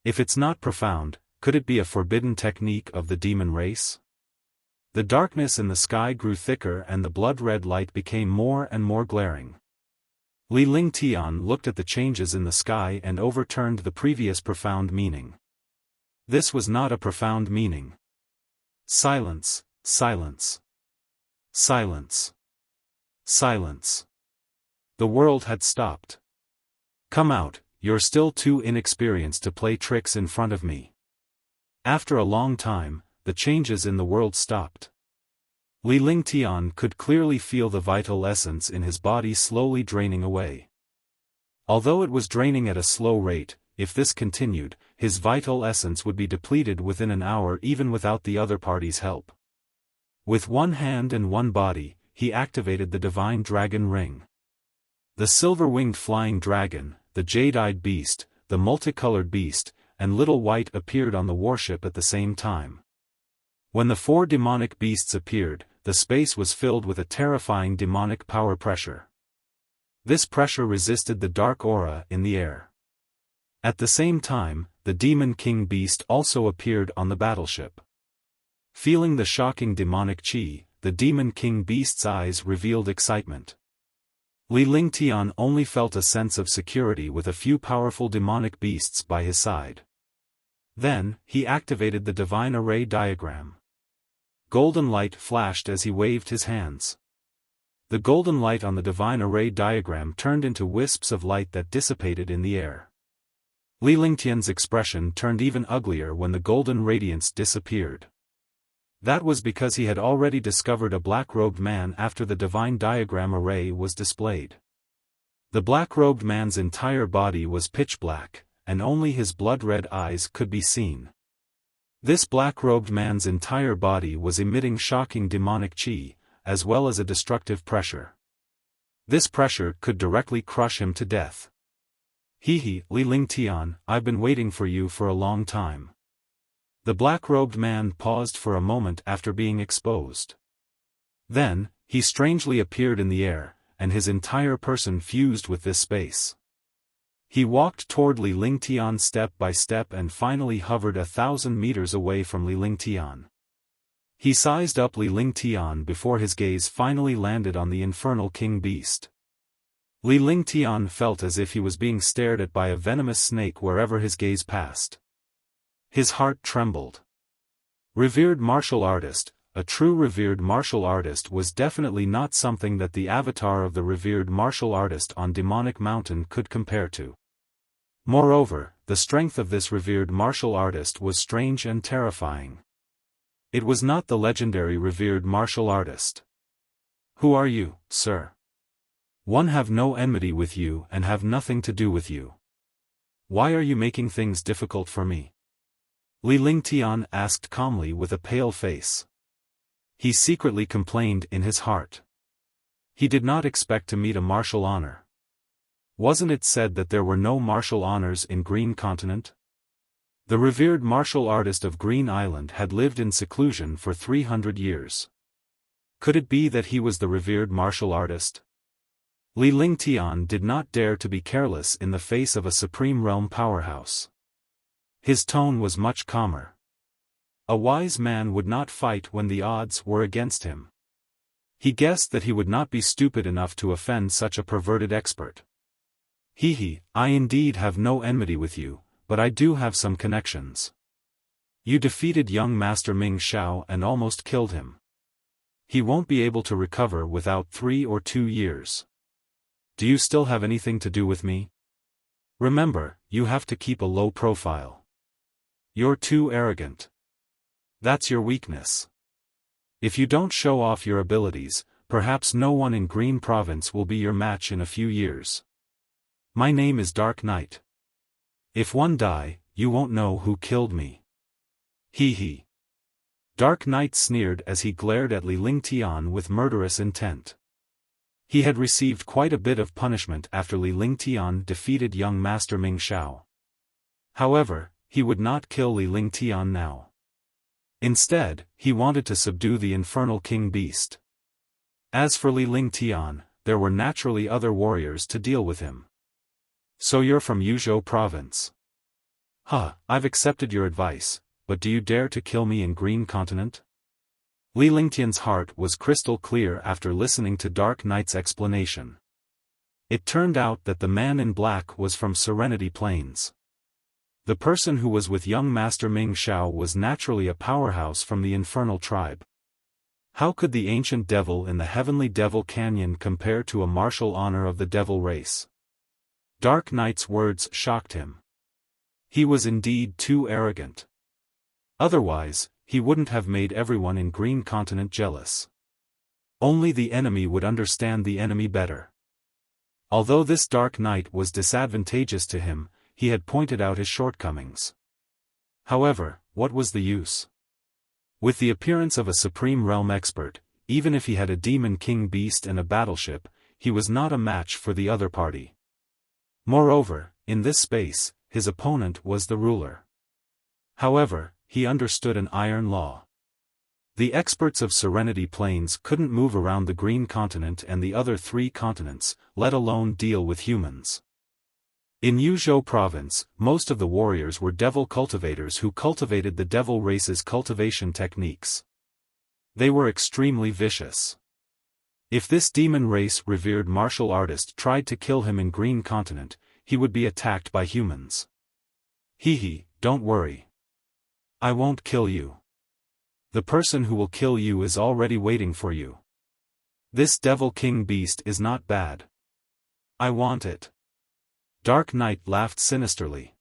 If it's not profound, could it be a forbidden technique of the demon race? The darkness in the sky grew thicker and the blood-red light became more and more glaring. Li Lingtian looked at the changes in the sky and overturned the previous profound meaning. This was not a profound meaning. Silence, silence. Silence. Silence. The world had stopped. "Come out, you're still too inexperienced to play tricks in front of me." After a long time, the changes in the world stopped. Li Lingtian could clearly feel the vital essence in his body slowly draining away. Although it was draining at a slow rate, if this continued, his vital essence would be depleted within an hour even without the other party's help. With one hand and one body, he activated the Divine Dragon Ring. The silver-winged flying dragon, the jade-eyed beast, the multicolored beast, and Little White appeared on the warship at the same time. When the 4 demonic beasts appeared, the space was filled with a terrifying demonic power pressure. This pressure resisted the dark aura in the air. At the same time, the Demon King Beast also appeared on the battleship. Feeling the shocking demonic chi, the Demon King Beast's eyes revealed excitement. Li Lingtian only felt a sense of security with a few powerful demonic beasts by his side. Then, he activated the Divine Array diagram. Golden light flashed as he waved his hands. The golden light on the Divine Array diagram turned into wisps of light that dissipated in the air. Li Lingtian's expression turned even uglier when the golden radiance disappeared. That was because he had already discovered a black-robed man after the divine diagram array was displayed. The black-robed man's entire body was pitch black, and only his blood-red eyes could be seen. This black-robed man's entire body was emitting shocking demonic qi, as well as a destructive pressure. This pressure could directly crush him to death. Li Lingtian, I've been waiting for you for a long time. The black-robed man paused for a moment after being exposed. Then, he strangely appeared in the air, and his entire person fused with this space. He walked toward Li Lingtian step by step and finally hovered 1,000 meters away from Li Lingtian. He sized up Li Lingtian before his gaze finally landed on the infernal king beast. Li Lingtian felt as if he was being stared at by a venomous snake wherever his gaze passed. His heart trembled. Revered martial artist, a true revered martial artist was definitely not something that the avatar of the revered martial artist on Demonic Mountain could compare to. Moreover, the strength of this revered martial artist was strange and terrifying. It was not the legendary revered martial artist. Who are you, sir? One have no enmity with you and have nothing to do with you. Why are you making things difficult for me? Li Lingtian asked calmly with a pale face. He secretly complained in his heart. He did not expect to meet a martial honor. Wasn't it said that there were no martial honors in Green Continent? The revered martial artist of Green Island had lived in seclusion for 300 years. Could it be that he was the revered martial artist? Li Lingtian did not dare to be careless in the face of a Supreme Realm powerhouse. His tone was much calmer. A wise man would not fight when the odds were against him. He guessed that he would not be stupid enough to offend such a perverted expert. I indeed have no enmity with you, but I do have some connections. You defeated young Master Ming Xiao and almost killed him. He won't be able to recover without 3 or 2 years. Do you still have anything to do with me? Remember, you have to keep a low profile. You're too arrogant. That's your weakness. If you don't show off your abilities, perhaps no one in Green Province will be your match in a few years. My name is Dark Knight. If one die, you won't know who killed me. Dark Knight sneered as he glared at Li Lingtian with murderous intent. He had received quite a bit of punishment after Li Lingtian defeated young Master Ming Xiao. However, he would not kill Li Lingtian now. Instead, he wanted to subdue the infernal king beast. As for Li Lingtian, there were naturally other warriors to deal with him. So you're from Yuzhou Province. I've accepted your advice, but do you dare to kill me in Green Continent? Li Lingtian's heart was crystal clear after listening to Dark Knight's explanation. It turned out that the man in black was from Serenity Plains. The person who was with young Master Ming Xiao was naturally a powerhouse from the Infernal Tribe. How could the ancient devil in the Heavenly Devil Canyon compare to a martial honor of the devil race? Dark Knight's words shocked him. He was indeed too arrogant. Otherwise, he wouldn't have made everyone in Green Continent jealous. Only the enemy would understand the enemy better. Although this Dark Knight was disadvantageous to him, he had pointed out his shortcomings. However, what was the use? With the appearance of a Supreme Realm expert, even if he had a Demon King beast and a battleship, he was not a match for the other party. Moreover, in this space, his opponent was the ruler. However, he understood an iron law. The experts of Serenity Plains couldn't move around the Green Continent and the other 3 continents, let alone deal with humans. In Yuzhou Province, most of the warriors were devil cultivators who cultivated the devil race's cultivation techniques. They were extremely vicious. If this demon race revered martial artist tried to kill him in Green Continent, he would be attacked by humans. Don't worry. I won't kill you. The person who will kill you is already waiting for you. This Devil King Beast is not bad. I want it. Dark Knight laughed sinisterly.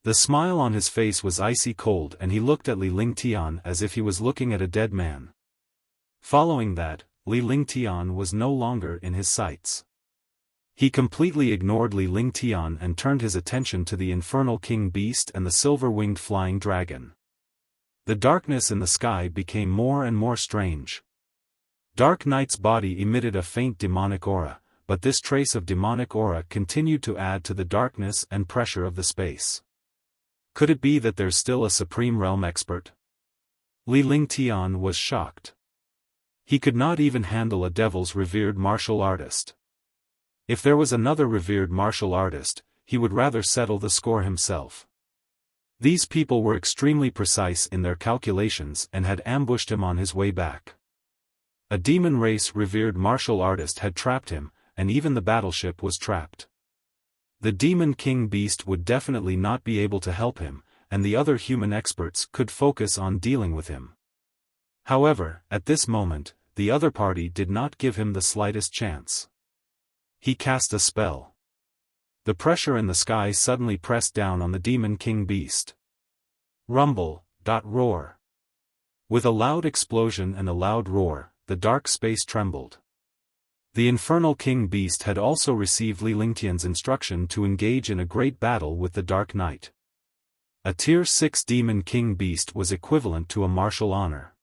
The smile on his face was icy cold and he looked at Li Lingtian as if he was looking at a dead man. Following that, Li Lingtian was no longer in his sights. He completely ignored Li Lingtian and turned his attention to the Infernal King Beast and the silver-winged flying dragon. The darkness in the sky became more and more strange. Dark Knight's body emitted a faint demonic aura, but this trace of demonic aura continued to add to the darkness and pressure of the space. Could it be that there's still a Supreme Realm expert? Li Lingtian was shocked. He could not even handle a devil's revered martial artist. If there was another revered martial artist, he would rather settle the score himself. These people were extremely precise in their calculations and had ambushed him on his way back. A demon race revered martial artist had trapped him, and even the battleship was trapped. The Demon King Beast would definitely not be able to help him, and the other human experts could focus on dealing with him. However, at this moment, the other party did not give him the slightest chance. He cast a spell. The pressure in the sky suddenly pressed down on the Demon King Beast. Rumble, roar. With a loud explosion and a loud roar, the dark space trembled. The Infernal King Beast had also received Li Lingtian's instruction to engage in a great battle with the Dark Knight. A Tier 6 Demon King Beast was equivalent to a martial honor.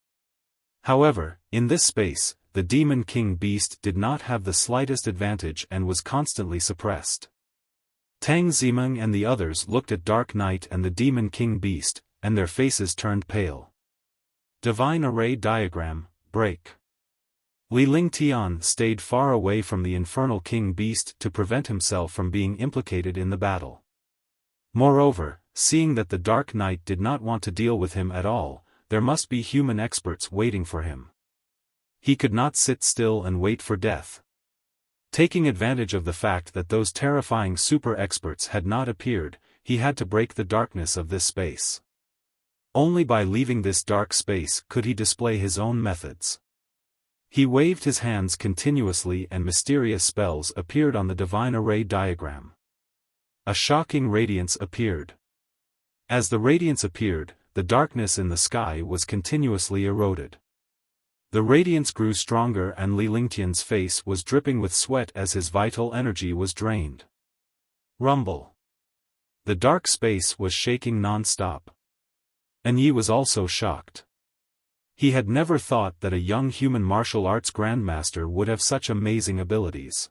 However, in this space, the Demon King Beast did not have the slightest advantage and was constantly suppressed. Tang Zimeng and the others looked at Dark Knight and the Demon King Beast, and their faces turned pale. Divine Array Diagram, break. Li Lingtian stayed far away from the Infernal King Beast to prevent himself from being implicated in the battle. Moreover, seeing that the Dark Knight did not want to deal with him at all, there must be human experts waiting for him. He could not sit still and wait for death. Taking advantage of the fact that those terrifying super experts had not appeared, he had to break the darkness of this space. Only by leaving this dark space could he display his own methods. He waved his hands continuously and mysterious spells appeared on the Divine Array diagram. A shocking radiance appeared. As the radiance appeared, the darkness in the sky was continuously eroded. The radiance grew stronger and Li Lingtian's face was dripping with sweat as his vital energy was drained. Rumble. The dark space was shaking non-stop. And Yi was also shocked. He had never thought that a young human martial arts grandmaster would have such amazing abilities.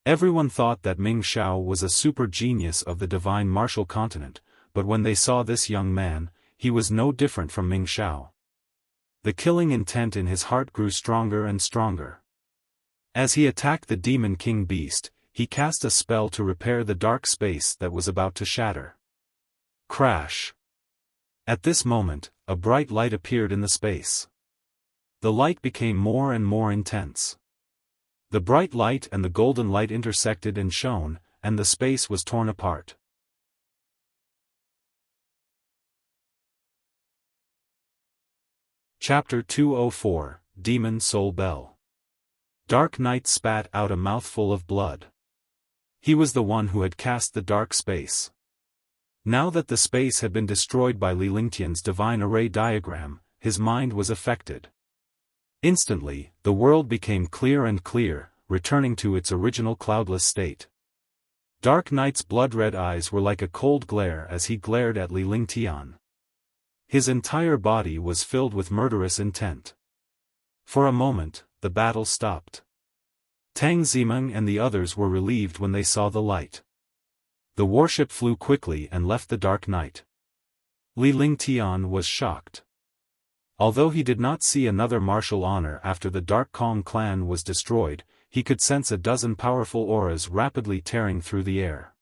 Everyone thought that Ming Xiao was a super genius of the divine martial continent, but when they saw this young man, he was no different from Ming Xiao. The killing intent in his heart grew stronger and stronger. As he attacked the Demon King Beast, he cast a spell to repair the dark space that was about to shatter. Crash! At this moment, a bright light appeared in the space. The light became more and more intense. The bright light and the golden light intersected and shone, and the space was torn apart. Chapter 204, Demon Soul Bell. Dark Knight spat out a mouthful of blood. He was the one who had cast the dark space. Now that the space had been destroyed by Li Lingtian's Divine Array diagram, his mind was affected. Instantly, the world became clear and clear, returning to its original cloudless state. Dark Knight's blood-red eyes were like a cold glare as he glared at Li Lingtian. His entire body was filled with murderous intent. For a moment, the battle stopped. Tang Zimeng and the others were relieved when they saw the light. The warship flew quickly and left the Dark Knight. Li Lingtian was shocked. Although he did not see another martial honor after the Dark Kong clan was destroyed, he could sense a dozen powerful auras rapidly tearing through the air.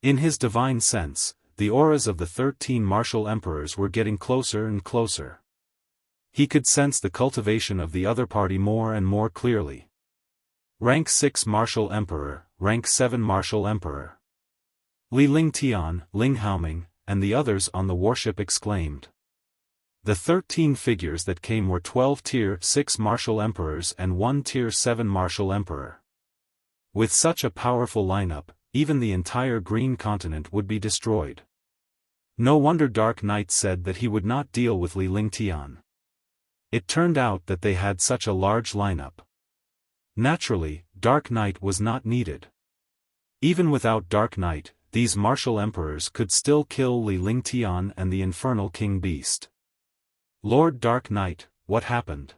In his divine sense, the auras of the 13 martial emperors were getting closer and closer. He could sense the cultivation of the other party more and more clearly. Rank 6 Martial Emperor, Rank 7 Martial Emperor. Li Lingtian, Ling Haoming, and the others on the warship exclaimed. The 13 figures that came were 12 Tier 6 martial emperors and 1 Tier 7 martial emperor. With such a powerful lineup, even the entire Green Continent would be destroyed. No wonder Dark Knight said that he would not deal with Li Lingtian. It turned out that they had such a large lineup. Naturally, Dark Knight was not needed. Even without Dark Knight, these martial emperors could still kill Li Lingtian and the Infernal King Beast. Lord Dark Knight, what happened?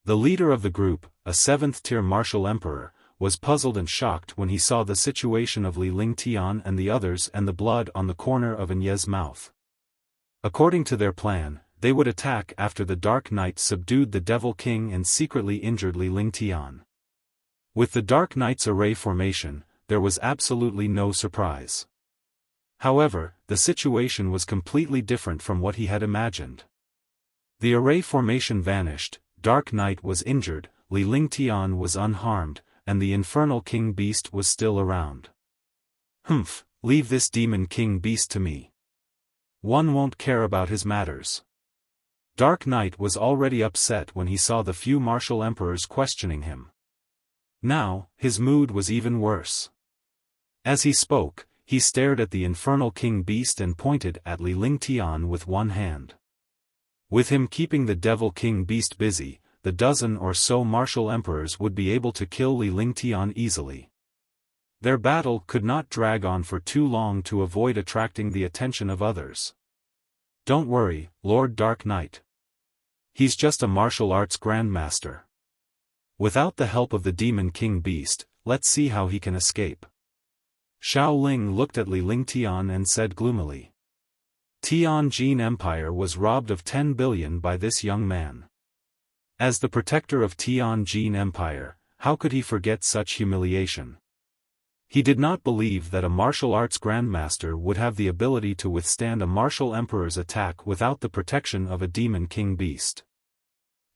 The leader of the group, a 7th-tier martial emperor, was puzzled and shocked when he saw the situation of Li Lingtian and the others and the blood on the corner of Anye's mouth. According to their plan, they would attack after the Dark Knight subdued the Devil King and secretly injured Li Lingtian. With the Dark Knight's array formation, there was absolutely no surprise. However, the situation was completely different from what he had imagined. The array formation vanished, Dark Knight was injured, Li Lingtian was unharmed, and the Infernal King Beast was still around. Humph, leave this Demon King Beast to me. One won't care about his matters. Dark Knight was already upset when he saw the few martial emperors questioning him. Now, his mood was even worse. As he spoke, he stared at the Infernal King Beast and pointed at Li Lingtian with one hand. With him keeping the Devil King Beast busy, the dozen or so martial emperors would be able to kill Li Lingtian easily. Their battle could not drag on for too long to avoid attracting the attention of others. Don't worry, Lord Dark Knight. He's just a martial arts grandmaster. Without the help of the Demon King Beast, let's see how he can escape. Xiao Ling looked at Li Lingtian and said gloomily. Tianjin Empire was robbed of 10 billion by this young man. As the protector of Tianjin Empire, how could he forget such humiliation? He did not believe that a martial arts grandmaster would have the ability to withstand a martial emperor's attack without the protection of a Demon King Beast.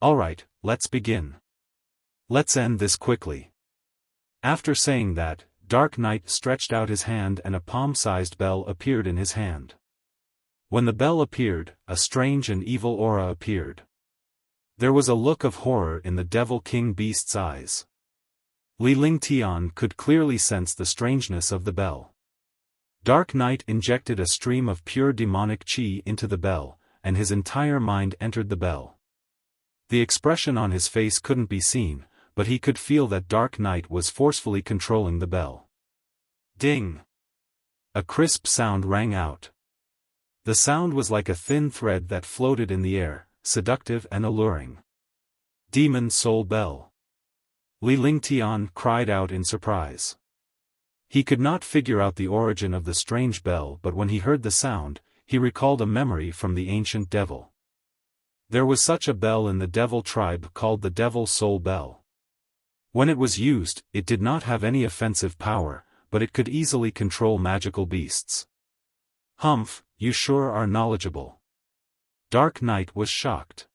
Alright, let's begin. Let's end this quickly. After saying that, Dark Knight stretched out his hand and a palm-sized bell appeared in his hand. When the bell appeared, a strange and evil aura appeared. There was a look of horror in the Devil King Beast's eyes. Li Lingtian could clearly sense the strangeness of the bell. Dark Knight injected a stream of pure demonic chi into the bell, and his entire mind entered the bell. The expression on his face couldn't be seen, but he could feel that Dark Knight was forcefully controlling the bell. Ding! A crisp sound rang out. The sound was like a thin thread that floated in the air, seductive and alluring. Demon Soul Bell. Li Lingtian cried out in surprise. He could not figure out the origin of the strange bell, but when he heard the sound, he recalled a memory from the ancient devil. There was such a bell in the devil tribe called the Devil Soul Bell. When it was used, it did not have any offensive power, but it could easily control magical beasts. Humph, you sure are knowledgeable. Dark Knight was shocked.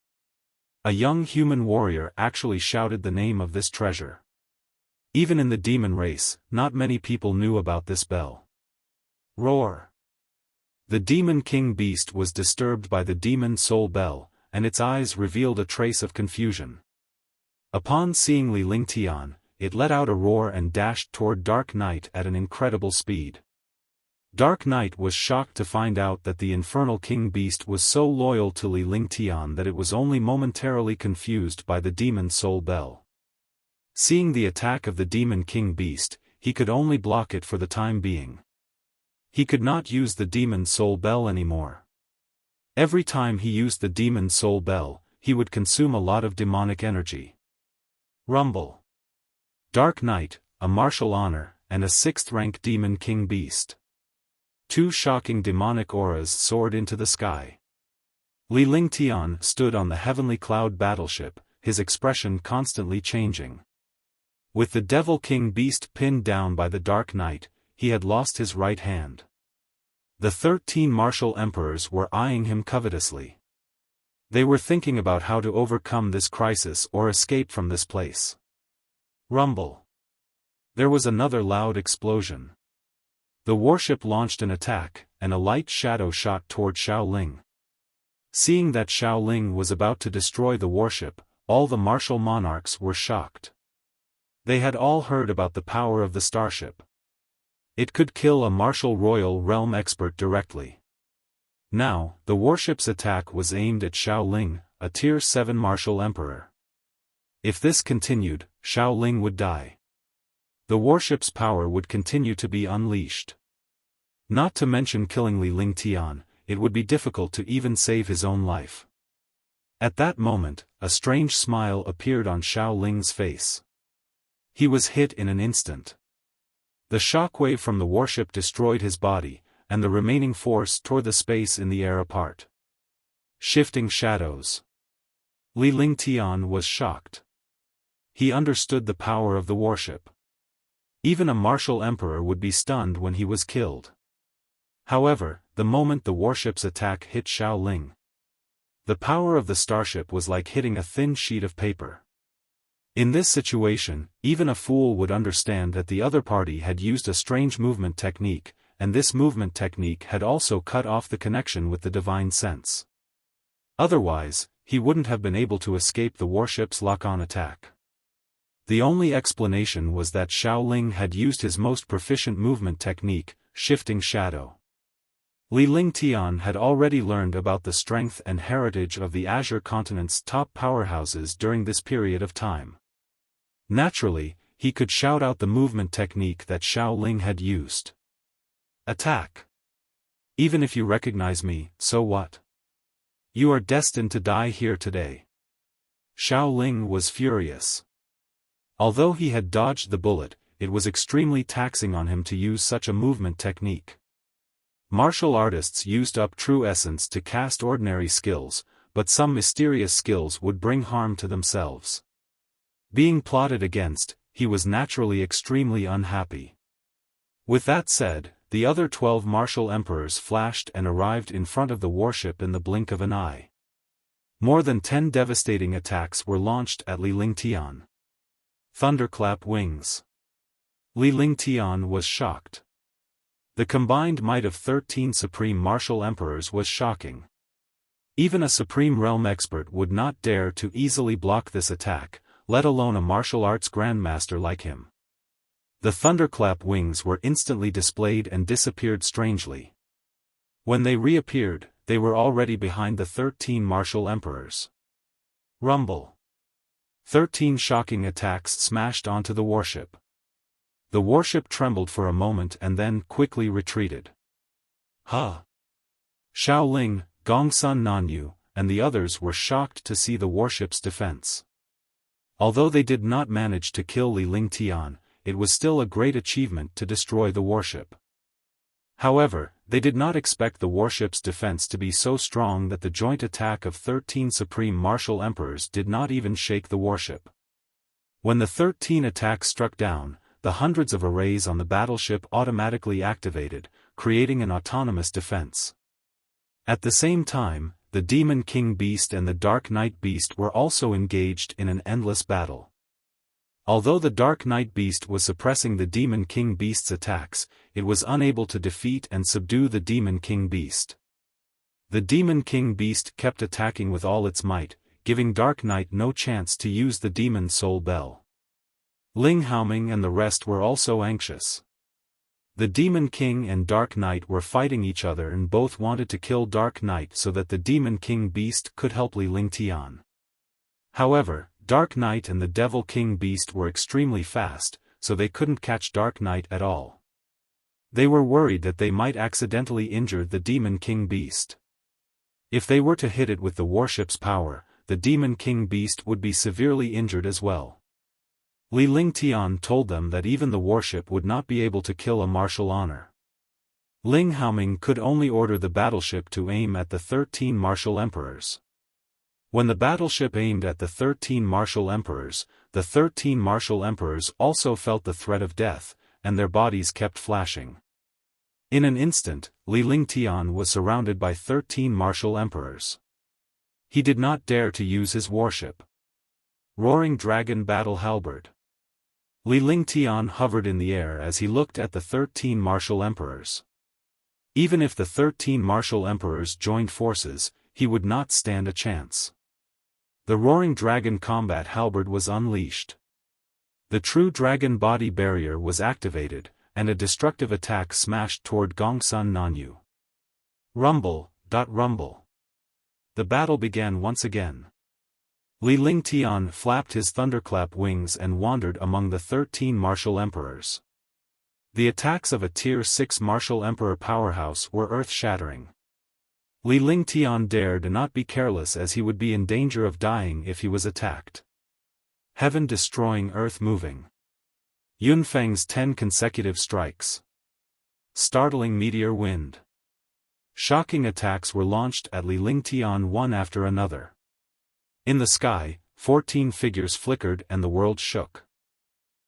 A young human warrior actually shouted the name of this treasure. Even in the demon race, not many people knew about this bell. Roar! The Demon King Beast was disturbed by the Demon Soul Bell, and its eyes revealed a trace of confusion. Upon seeing Li Lingtian, it let out a roar and dashed toward Dark Knight at an incredible speed. Dark Knight was shocked to find out that the Infernal King Beast was so loyal to Li Lingtian that it was only momentarily confused by the Demon Soul Bell. Seeing the attack of the Demon King Beast, he could only block it for the time being. He could not use the Demon Soul Bell anymore. Every time he used the Demon Soul Bell, he would consume a lot of demonic energy. Rumble. Dark Knight, a martial honor, and a 6th-rank Demon King Beast. Two shocking demonic auras soared into the sky. Li Lingtian stood on the heavenly cloud battleship, his expression constantly changing. With the Devil King Beast pinned down by the Dark Knight, he had lost his right hand. The 13 martial emperors were eyeing him covetously. They were thinking about how to overcome this crisis or escape from this place. Rumble. There was another loud explosion. The warship launched an attack, and a light shadow shot toward Xiao Ling. Seeing that Xiao Ling was about to destroy the warship, all the martial monarchs were shocked. They had all heard about the power of the starship. It could kill a martial royal realm expert directly. Now, the warship's attack was aimed at Xiao Ling, a Tier 7 martial emperor. If this continued, Xiao Ling would die. The warship's power would continue to be unleashed. Not to mention killing Li Lingtian, it would be difficult to even save his own life. At that moment, a strange smile appeared on Xiao Ling's face. He was hit in an instant. The shockwave from the warship destroyed his body, and the remaining force tore the space in the air apart. Shifting shadows. Li Lingtian was shocked. He understood the power of the warship. Even a martial emperor would be stunned when he was killed. However, the moment the warship's attack hit Xiao Ling, the power of the starship was like hitting a thin sheet of paper. In this situation, even a fool would understand that the other party had used a strange movement technique, and this movement technique had also cut off the connection with the divine sense. Otherwise, he wouldn't have been able to escape the warship's lock-on attack. The only explanation was that Xiao Ling had used his most proficient movement technique, shifting shadow. Li Lingtian had already learned about the strength and heritage of the Azure continent's top powerhouses during this period of time. Naturally, he could shout out the movement technique that Xiao Ling had used. Attack! Even if you recognize me, so what? You are destined to die here today. Xiao Ling was furious. Although he had dodged the bullet, it was extremely taxing on him to use such a movement technique. Martial artists used up true essence to cast ordinary skills, but some mysterious skills would bring harm to themselves. Being plotted against, he was naturally extremely unhappy. With that said, the other 12 martial emperors flashed and arrived in front of the warship in the blink of an eye. More than 10 devastating attacks were launched at Li Lingtian. Thunderclap wings. Li Lingtian was shocked. The combined might of 13 supreme martial emperors was shocking. Even a supreme realm expert would not dare to easily block this attack, let alone a martial arts grandmaster like him. The thunderclap wings were instantly displayed and disappeared strangely. When they reappeared, they were already behind the 13 martial emperors. Rumble. 13 shocking attacks smashed onto the warship. The warship trembled for a moment and then quickly retreated. Huh! Xiao Ling, Gongsun Nanyu, and the others were shocked to see the warship's defense. Although they did not manage to kill Li Lingtian, it was still a great achievement to destroy the warship. However, they did not expect the warship's defense to be so strong that the joint attack of 13 supreme martial emperors did not even shake the warship. When the 13 attacks struck down, the hundreds of arrays on the battleship automatically activated, creating an autonomous defense. At the same time, the Demon King Beast and the Dark Knight Beast were also engaged in an endless battle. Although the Dark Knight Beast was suppressing the Demon King Beast's attacks, it was unable to defeat and subdue the Demon King Beast. The Demon King Beast kept attacking with all its might, giving Dark Knight no chance to use the Demon Soul Bell. Ling Haoming and the rest were also anxious. The Demon King and Dark Knight were fighting each other and both wanted to kill Dark Knight so that the Demon King Beast could help Li Lingtian. However, Dark Knight and the Devil King Beast were extremely fast, so they couldn't catch Dark Knight at all. They were worried that they might accidentally injure the Demon King Beast. If they were to hit it with the warship's power, the Demon King Beast would be severely injured as well. Li Lingtian told them that even the warship would not be able to kill a martial honor. Ling Haoming could only order the battleship to aim at the 13 martial emperors. When the battleship aimed at the 13 martial emperors, the 13 martial emperors also felt the threat of death, and their bodies kept flashing. In an instant, Li Lingtian was surrounded by 13 martial emperors. He did not dare to use his warship. Roaring Dragon Battle Halberd. Li Lingtian hovered in the air as he looked at the 13 martial emperors. Even if the 13 martial emperors joined forces, he would not stand a chance. The roaring dragon combat halberd was unleashed. The true dragon body barrier was activated, and a destructive attack smashed toward Gongsun Nanyu. Rumble, rumble. The battle began once again. Li Lingtian flapped his thunderclap wings and wandered among the 13 martial emperors. The attacks of a Tier 6 martial emperor powerhouse were earth-shattering. Li Lingtian dared not be careless as he would be in danger of dying if he was attacked. Heaven destroying earth moving. Yunfeng's 10 consecutive strikes. Startling meteor wind. Shocking attacks were launched at Li Lingtian one after another. In the sky, 14 figures flickered and the world shook.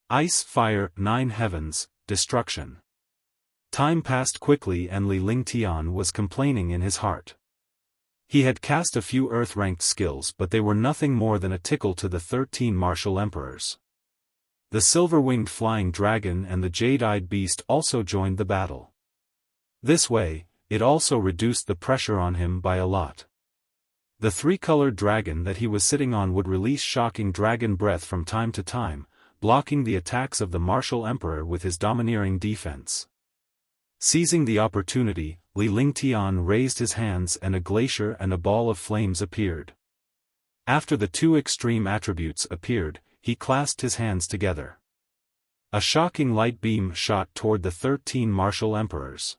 Ice, fire, 9 heavens, destruction. Time passed quickly and Li Lingtian was complaining in his heart. He had cast a few earth-ranked skills but they were nothing more than a tickle to the 13 martial emperors. The silver-winged flying dragon and the jade-eyed beast also joined the battle. This way, it also reduced the pressure on him by a lot. The three-colored dragon that he was sitting on would release shocking dragon breath from time to time, blocking the attacks of the martial emperor with his domineering defense. Seizing the opportunity, Li Lingtian raised his hands and a glacier and a ball of flames appeared. After the two extreme attributes appeared, he clasped his hands together. A shocking light beam shot toward the 13 martial emperors.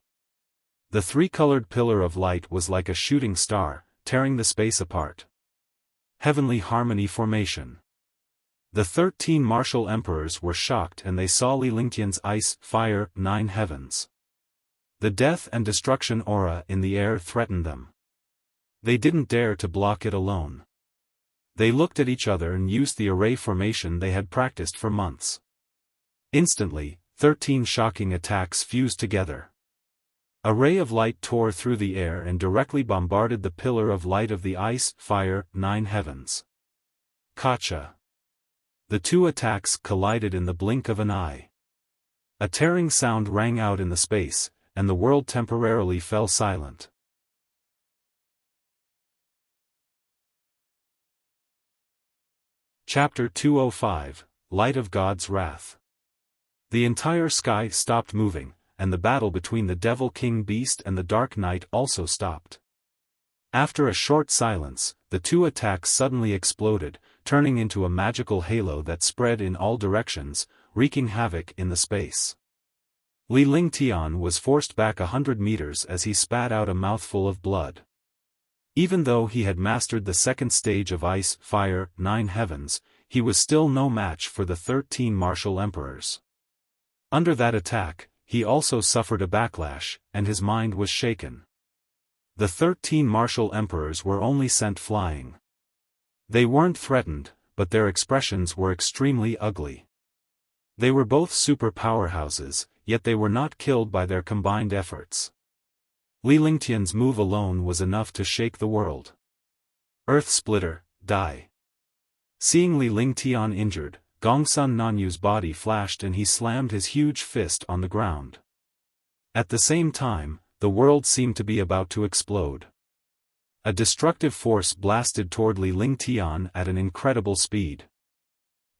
The three-colored pillar of light was like a shooting star, tearing the space apart. Heavenly harmony formation. The 13 martial emperors were shocked and they saw Li Lingtian's ice, fire, 9 heavens. The death and destruction aura in the air threatened them. They didn't dare to block it alone. They looked at each other and used the array formation they had practiced for months. Instantly, 13 shocking attacks fused together. A ray of light tore through the air and directly bombarded the pillar of light of the ice, fire, 9 heavens. Kacha. The two attacks collided in the blink of an eye. A tearing sound rang out in the space, and the world temporarily fell silent. Chapter 205, Light of God's Wrath. The entire sky stopped moving, and the battle between the Devil King Beast and the Dark Knight also stopped. After a short silence, the two attacks suddenly exploded, turning into a magical halo that spread in all directions, wreaking havoc in the space. Li Lingtian was forced back 100 meters as he spat out a mouthful of blood. Even though he had mastered the second stage of ice, fire, 9 heavens, he was still no match for the 13 martial emperors. Under that attack, he also suffered a backlash, and his mind was shaken. The 13 martial emperors were only sent flying. They weren't threatened, but their expressions were extremely ugly. They were both super powerhouses, yet they were not killed by their combined efforts. Li Lingtian's move alone was enough to shake the world. Earth Splitter, die. Seeing Li Lingtian injured, Gongsun Nanyu's body flashed and he slammed his huge fist on the ground. At the same time, the world seemed to be about to explode. A destructive force blasted toward Li Lingtian at an incredible speed.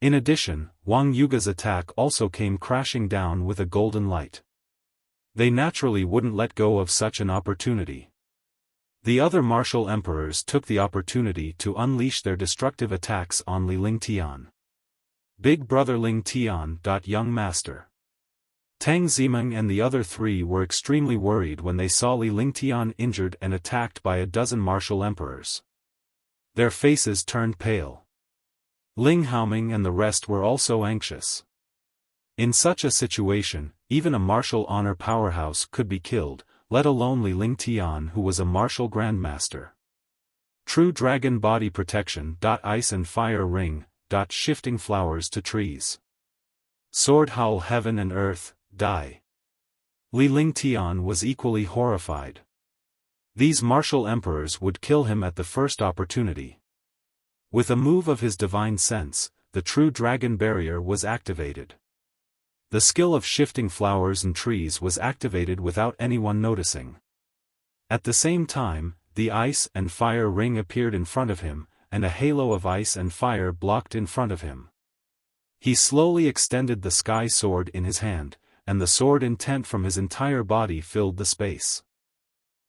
In addition, Wang Yuge's attack also came crashing down with a golden light. They naturally wouldn't let go of such an opportunity. The other martial emperors took the opportunity to unleash their destructive attacks on Li Lingtian. Big Brother Lingtian. Young Master. Tang Zimeng and the other three were extremely worried when they saw Li Lingtian injured and attacked by a dozen martial emperors. Their faces turned pale. Ling Haoming and the rest were also anxious. In such a situation, even a martial honor powerhouse could be killed, let alone Li Lingtian who was a martial grandmaster. True dragon body protection. Ice and fire ring. Shifting flowers to trees. Sword howl heaven and earth, die. Li Lingtian was equally horrified. These martial emperors would kill him at the first opportunity. With a move of his divine sense, the true dragon barrier was activated. The skill of shifting flowers and trees was activated without anyone noticing. At the same time, the ice and fire ring appeared in front of him, and a halo of ice and fire blocked in front of him. He slowly extended the sky sword in his hand, and the sword intent from his entire body filled the space.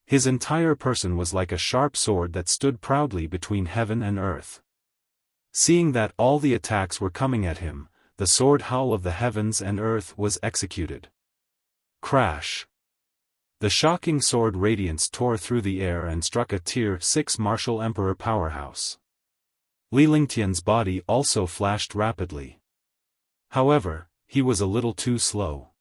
His entire person was like a sharp sword that stood proudly between heaven and earth. Seeing that all the attacks were coming at him, the sword howl of the heavens and earth was executed. Crash! The shocking sword radiance tore through the air and struck a Tier 6 martial emperor powerhouse. Li Lingtian's body also flashed rapidly. However, he was a little too slow.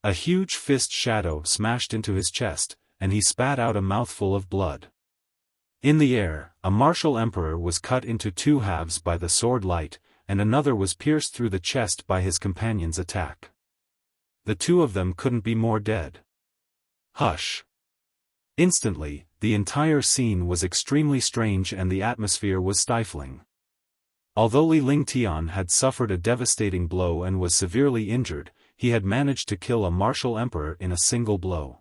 A huge fist shadow smashed into his chest, and he spat out a mouthful of blood. In the air, a martial emperor was cut into two halves by the sword light, and another was pierced through the chest by his companion's attack. The two of them couldn't be more dead. Hush! Instantly, the entire scene was extremely strange and the atmosphere was stifling. Although Li Lingtian had suffered a devastating blow and was severely injured, he had managed to kill a martial emperor in a single blow.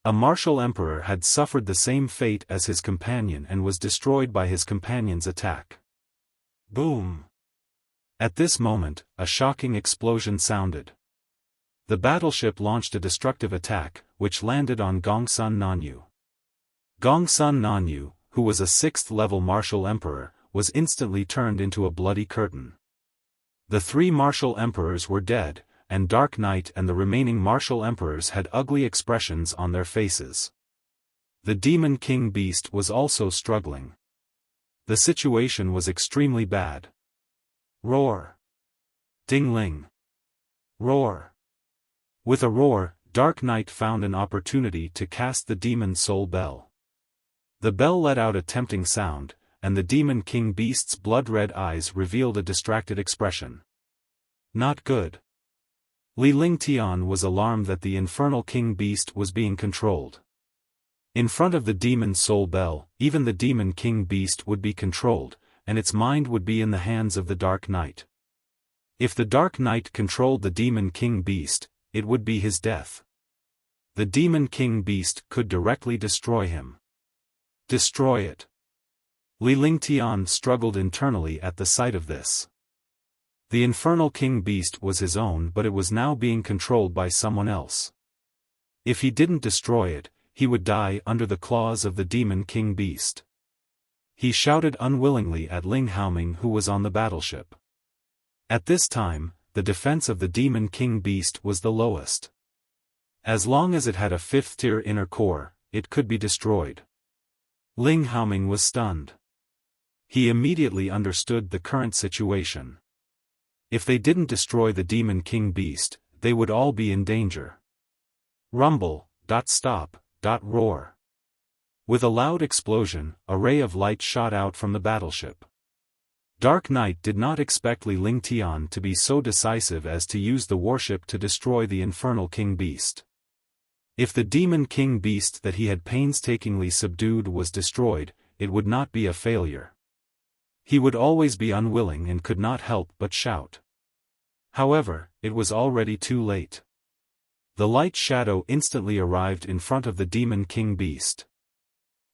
A martial emperor had suffered the same fate as his companion and was destroyed by his companion's attack. Boom! At this moment, a shocking explosion sounded. The battleship launched a destructive attack, which landed on Gongsun Nanyu. Gongsun Nanyu, who was a 6th-level martial emperor, was instantly turned into a bloody curtain. The three martial emperors were dead, and Dark Knight and the remaining martial emperors had ugly expressions on their faces. The Demon King Beast was also struggling. The situation was extremely bad. Roar! Ding-ling! Roar! With a roar, Dark Knight found an opportunity to cast the Demon Soul Bell. The bell let out a tempting sound, and the Demon King Beast's blood-red eyes revealed a distracted expression. Not good. Li Lingtian was alarmed that the Infernal King Beast was being controlled. In front of the Demon Soul Bell, even the Demon King Beast would be controlled, and its mind would be in the hands of the Dark Knight. If the Dark Knight controlled the Demon King Beast, it would be his death. The Demon King Beast could directly destroy him. Destroy it. Li Lingtian struggled internally at the sight of this. The Infernal King Beast was his own, but it was now being controlled by someone else. If he didn't destroy it, he would die under the claws of the Demon King Beast. He shouted unwillingly at Ling Haoming, who was on the battleship. At this time, the defense of the Demon King Beast was the lowest. As long as it had a 5th-tier inner core, it could be destroyed. Ling Haoming was stunned. He immediately understood the current situation. If they didn't destroy the Demon King Beast, they would all be in danger. Rumble, stop, roar. With a loud explosion, a ray of light shot out from the battleship. Dark Knight did not expect Li Lingtian to be so decisive as to use the warship to destroy the Infernal King Beast. If the Demon King Beast that he had painstakingly subdued was destroyed, it would not be a failure. He would always be unwilling and could not help but shout. However, it was already too late. The light shadow instantly arrived in front of the Demon King Beast.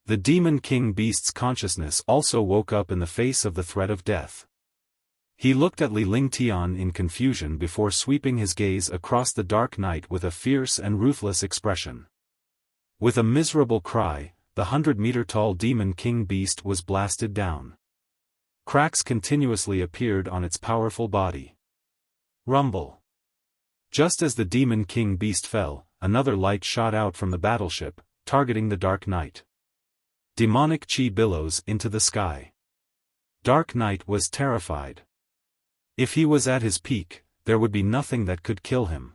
The Demon King Beast's consciousness also woke up in the face of the threat of death. He looked at Li Lingtian in confusion before sweeping his gaze across the Dark Knight with a fierce and ruthless expression. With a miserable cry, the 100-meter-tall Demon King Beast was blasted down. Cracks continuously appeared on its powerful body. Rumble. Just as the Demon King Beast fell, another light shot out from the battleship, targeting the Dark Knight. Demonic chi billows into the sky. Dark Knight was terrified. If he was at his peak, there would be nothing that could kill him.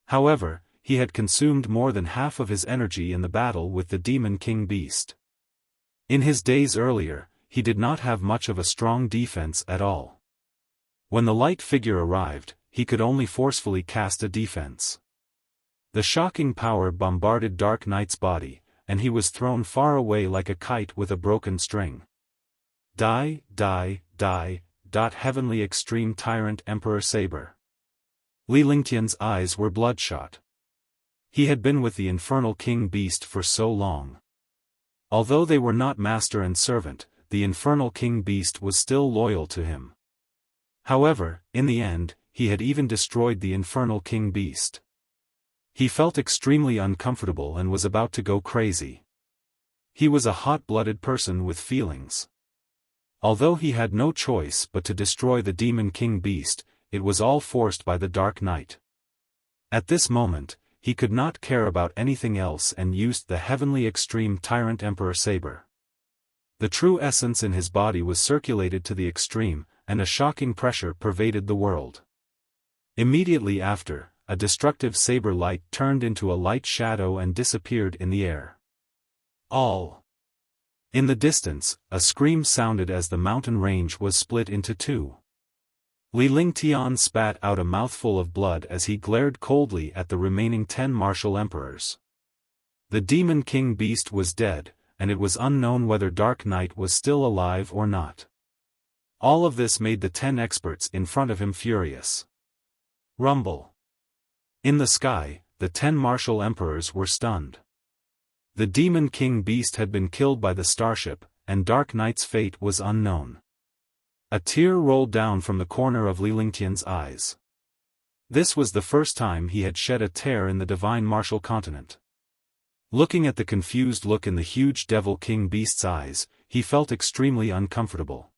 However, he had consumed more than half of his energy in the battle with the Demon King Beast. In his days earlier, he did not have much of a strong defense at all. When the light figure arrived, he could only forcefully cast a defense. The shocking power bombarded Dark Knight's body, and he was thrown far away like a kite with a broken string. Die, Heavenly Extreme Tyrant Emperor Saber. Li Lingtian's eyes were bloodshot. He had been with the infernal king beast for so long. Although they were not master and servant, the infernal king beast was still loyal to him. However, in the end, he had even destroyed the infernal king beast. He felt extremely uncomfortable and was about to go crazy. He was a hot-blooded person with feelings. Although he had no choice but to destroy the demon king beast, it was all forced by the Dark Knight. At this moment, he could not care about anything else and used the heavenly extreme tyrant Emperor Saber. The true essence in his body was circulated to the extreme, and a shocking pressure pervaded the world. Immediately after, a destructive saber light turned into a light shadow and disappeared in the air. All. In the distance, a scream sounded as the mountain range was split into two. Li Lingtian spat out a mouthful of blood as he glared coldly at the remaining 10 martial emperors. The demon king beast was dead, and it was unknown whether Dark Knight was still alive or not. All of this made the 10 experts in front of him furious. Rumble. In the sky, the 10 martial emperors were stunned. The demon king beast had been killed by the starship, and Dark Knight's fate was unknown. A tear rolled down from the corner of Li Lingtian's eyes. This was the first time he had shed a tear in the divine martial continent. Looking at the confused look in the huge devil king beast's eyes, he felt extremely uncomfortable.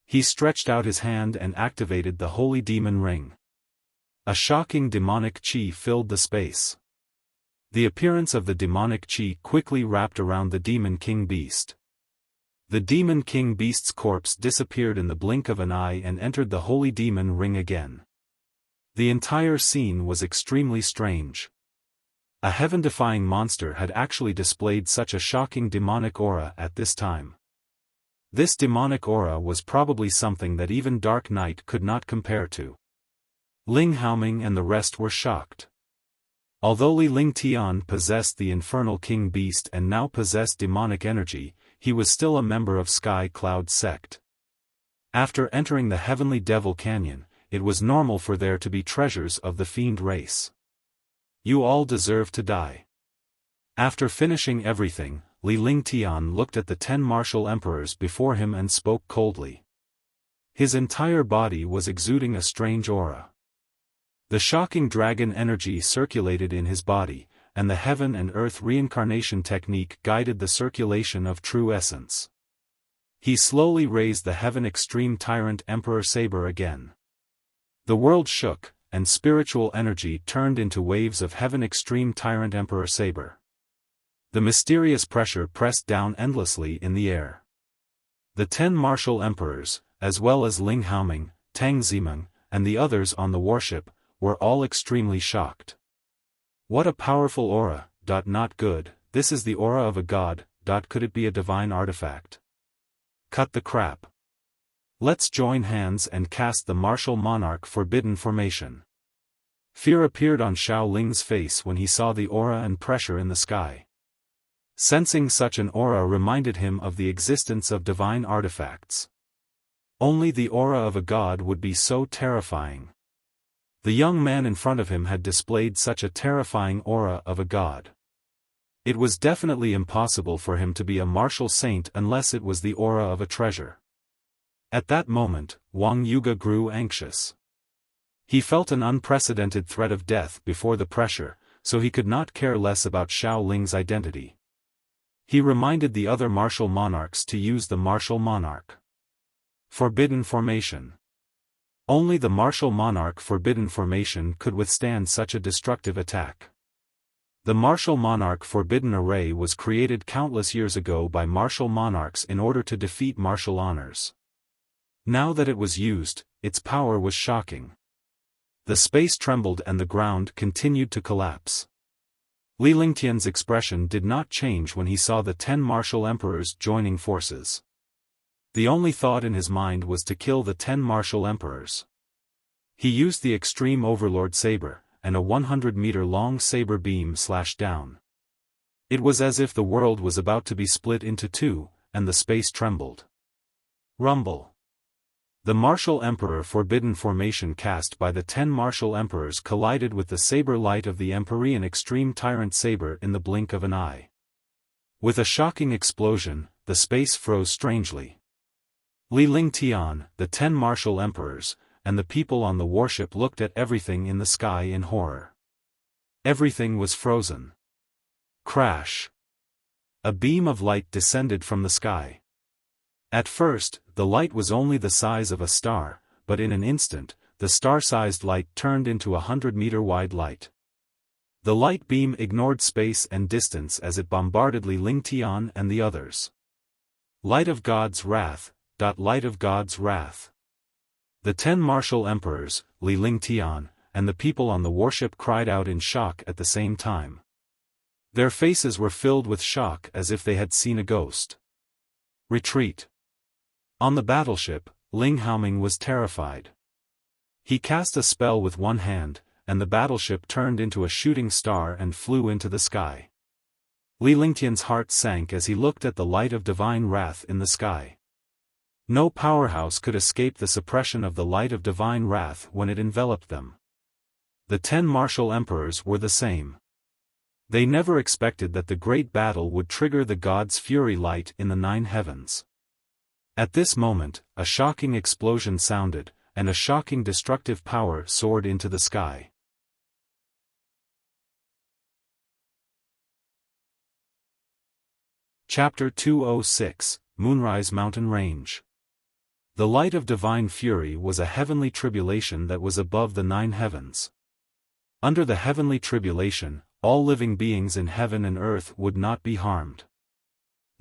He stretched out his hand and activated the holy demon ring. A shocking demonic chi filled the space. The appearance of the demonic chi quickly wrapped around the demon king beast. The demon king beast's corpse disappeared in the blink of an eye and entered the holy demon ring again. The entire scene was extremely strange. A heaven-defying monster had actually displayed such a shocking demonic aura at this time. This demonic aura was probably something that even Dark Knight could not compare to. Ling Haoming and the rest were shocked. Although Li Lingtian possessed the infernal king beast and now possessed demonic energy, he was still a member of Sky Cloud sect. After entering the heavenly devil canyon, it was normal for there to be treasures of the fiend race. You all deserve to die. After finishing everything, Li Lingtian looked at the 10 martial emperors before him and spoke coldly. His entire body was exuding a strange aura. The shocking dragon energy circulated in his body, and the heaven and earth reincarnation technique guided the circulation of true essence. He slowly raised the heaven extreme tyrant Emperor Saber again. The world shook, and spiritual energy turned into waves of heaven extreme tyrant Emperor Saber. The mysterious pressure pressed down endlessly in the air. The 10 martial emperors, as well as Ling Haoming, Tang Zimeng, and the others on the warship, were all extremely shocked. What a powerful aura, not good, this is the aura of a god, could it be a divine artifact? Cut the crap. Let's join hands and cast the martial monarch forbidden formation. Fear appeared on Xiao Ling's face when he saw the aura and pressure in the sky. Sensing such an aura reminded him of the existence of divine artifacts. Only the aura of a god would be so terrifying. The young man in front of him had displayed such a terrifying aura of a god. It was definitely impossible for him to be a martial saint unless it was the aura of a treasure. At that moment, Wang Yuge grew anxious. He felt an unprecedented threat of death before the pressure, so he could not care less about Xiao Ling's identity. He reminded the other martial monarchs to use the martial monarch forbidden formation. Only the martial monarch forbidden formation could withstand such a destructive attack. The martial monarch forbidden array was created countless years ago by martial monarchs in order to defeat martial honors. Now that it was used, its power was shocking. The space trembled and the ground continued to collapse. Li Lingtian's expression did not change when he saw the 10 martial emperors joining forces. The only thought in his mind was to kill the 10 martial emperors. He used the extreme overlord saber, and a 100-meter-long saber beam slashed down. It was as if the world was about to be split into two, and the space trembled. Rumble. The martial emperor forbidden formation cast by the 10 martial emperors collided with the saber light of the Empyrean extreme tyrant saber in the blink of an eye. With a shocking explosion, the space froze strangely. Li Ling Tian, the 10 martial emperors, and the people on the warship looked at everything in the sky in horror. Everything was frozen. Crash! A beam of light descended from the sky. At first, the light was only the size of a star, but in an instant, the star-sized light turned into a 100-meter-wide light. The light beam ignored space and distance as it bombarded Li Ling Tian and the others. Light of God's wrath, light of God's wrath. The 10 martial emperors, Li Ling Tian, and the people on the warship cried out in shock at the same time. Their faces were filled with shock as if they had seen a ghost. Retreat. On the battleship, Ling Haoming was terrified. He cast a spell with one hand, and the battleship turned into a shooting star and flew into the sky. Li Lingtian's heart sank as he looked at the light of divine wrath in the sky. No powerhouse could escape the suppression of the light of divine wrath when it enveloped them. The 10 martial emperors were the same. They never expected that the great battle would trigger the God's fury light in the 9 heavens. At this moment, a shocking explosion sounded, and a shocking destructive power soared into the sky. Chapter 206, Moonrise Mountain Range. The light of divine fury was a heavenly tribulation that was above the 9 heavens. Under the heavenly tribulation, all living beings in heaven and earth would not be harmed.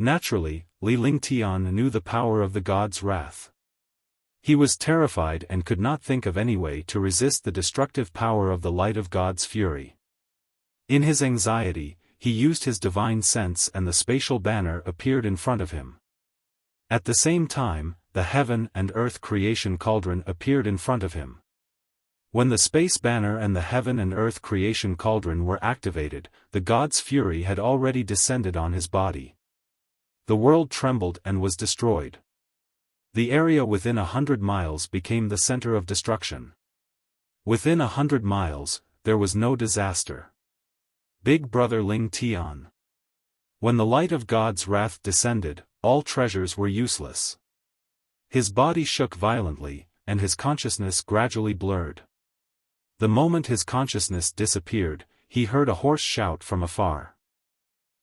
Naturally, Li Ling Tian knew the power of the God's wrath. He was terrified and could not think of any way to resist the destructive power of the light of God's fury. In his anxiety, he used his divine sense and the spatial banner appeared in front of him. At the same time, the heaven and earth creation cauldron appeared in front of him. When the space banner and the heaven and earth creation cauldron were activated, the God's fury had already descended on his body. The world trembled and was destroyed. The area within 100 miles became the center of destruction. Within 100 miles, there was no disaster. Big Brother Ling Tian. When the light of God's wrath descended, all treasures were useless. His body shook violently, and his consciousness gradually blurred. The moment his consciousness disappeared, he heard a hoarse shout from afar.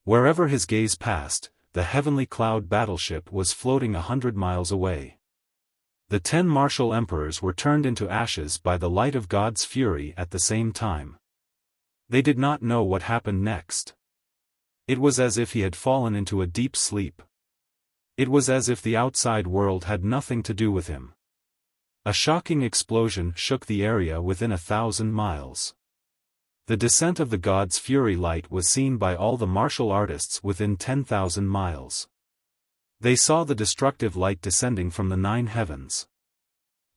Wherever his gaze passed, the heavenly cloud battleship was floating 100 miles away. The 10 martial emperors were turned into ashes by the light of God's fury at the same time. They did not know what happened next. It was as if he had fallen into a deep sleep. It was as if the outside world had nothing to do with him. A shocking explosion shook the area within 1,000 miles. The descent of the God's fury light was seen by all the martial artists within 10,000 miles. They saw the destructive light descending from the 9 heavens.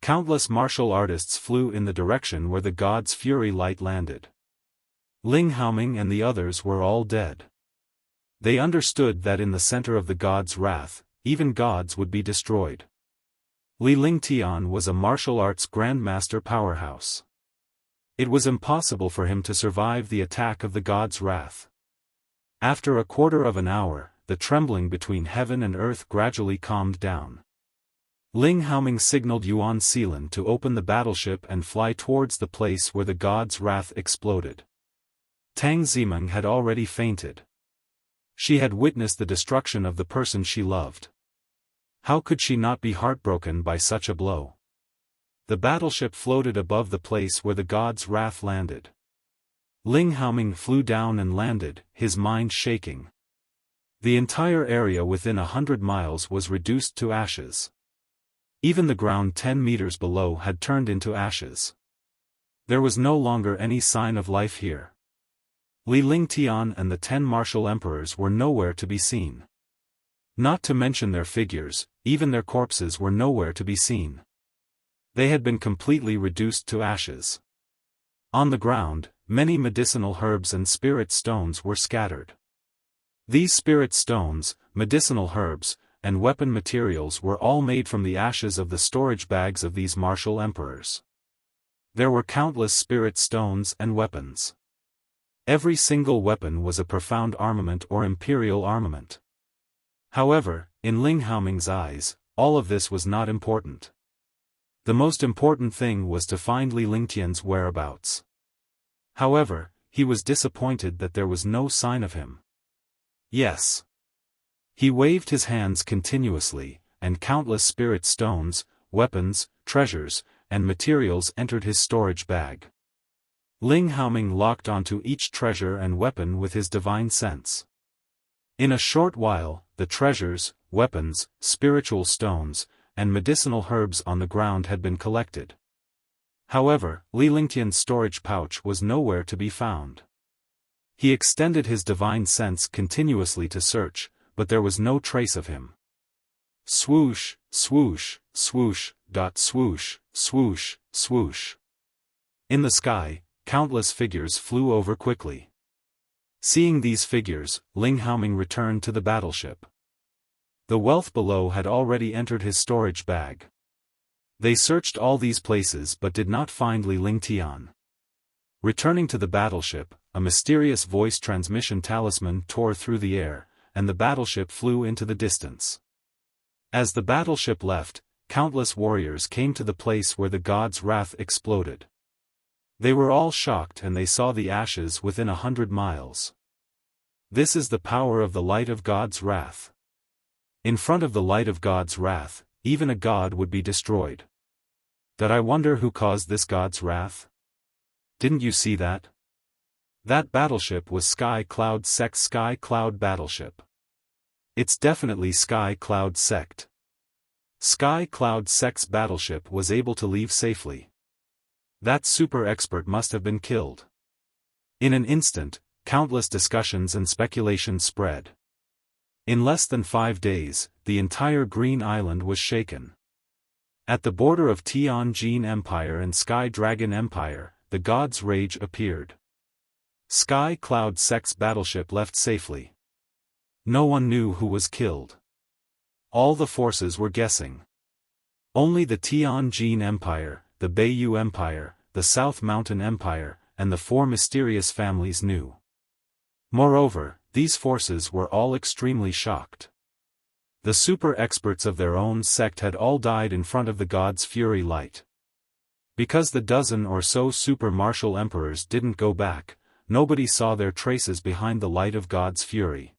Countless martial artists flew in the direction where the God's fury light landed. Ling Haoming and the others were all dead. They understood that in the center of the God's wrath, even gods would be destroyed. Li Ling Tian was a martial arts grandmaster powerhouse. It was impossible for him to survive the attack of the God's wrath. After a quarter of an hour, the trembling between heaven and earth gradually calmed down. Ling Haoming signaled Yuan Seelan to open the battleship and fly towards the place where the God's wrath exploded. Tang Zimeng had already fainted. She had witnessed the destruction of the person she loved. How could she not be heartbroken by such a blow? The battleship floated above the place where the God's wrath landed. Ling Haoming flew down and landed, his mind shaking. The entire area within 100 miles was reduced to ashes. Even the ground 10 meters below had turned into ashes. There was no longer any sign of life here. Li Ling Tian and the 10 martial emperors were nowhere to be seen. Not to mention their figures, even their corpses were nowhere to be seen. They had been completely reduced to ashes. On the ground, many medicinal herbs and spirit stones were scattered. These spirit stones, medicinal herbs, and weapon materials were all made from the ashes of the storage bags of these martial emperors. There were countless spirit stones and weapons. Every single weapon was a profound armament or imperial armament. However, in Ling Haoming's eyes, all of this was not important. The most important thing was to find Li Lingtian's whereabouts. However, he was disappointed that there was no sign of him. Yes. He waved his hands continuously, and countless spirit stones, weapons, treasures, and materials entered his storage bag. Ling Haoming locked onto each treasure and weapon with his divine sense. In a short while, the treasures, weapons, spiritual stones, and medicinal herbs on the ground had been collected. However, Li Lingtian's storage pouch was nowhere to be found. He extended his divine sense continuously to search, but there was no trace of him. Swoosh, swoosh, swoosh, swoosh, swoosh, swoosh. In the sky, countless figures flew over quickly. Seeing these figures, Ling Haoming returned to the battleship. The wealth below had already entered his storage bag. They searched all these places but did not find Li Lingtian. Returning to the battleship, a mysterious voice transmission talisman tore through the air, and the battleship flew into the distance. As the battleship left, countless warriors came to the place where the god's wrath exploded. They were all shocked and they saw the ashes within 100 miles. This is the power of the light of God's wrath. In front of the light of God's wrath, even a god would be destroyed. Did I wonder who caused this god's wrath? Didn't you see that? That battleship was Sky Cloud Sect's Sky Cloud battleship. It's definitely Sky Cloud Sect. Sky Cloud Sect's battleship was able to leave safely. That super expert must have been killed. In an instant, countless discussions and speculation spread. In less than 5 days, the entire Green Island was shaken. At the border of Tianjin Empire and Sky Dragon Empire, the god's rage appeared. Sky Cloud Sect's battleship left safely. No one knew who was killed. All the forces were guessing. Only the Tianjin Empire, the Beiyu Empire, the South Mountain Empire, and the 4 mysterious families knew. Moreover, these forces were all extremely shocked. The super experts of their own sect had all died in front of the god's fury light. Because the dozen or so super martial emperors didn't go back, nobody saw their traces behind the light of God's fury.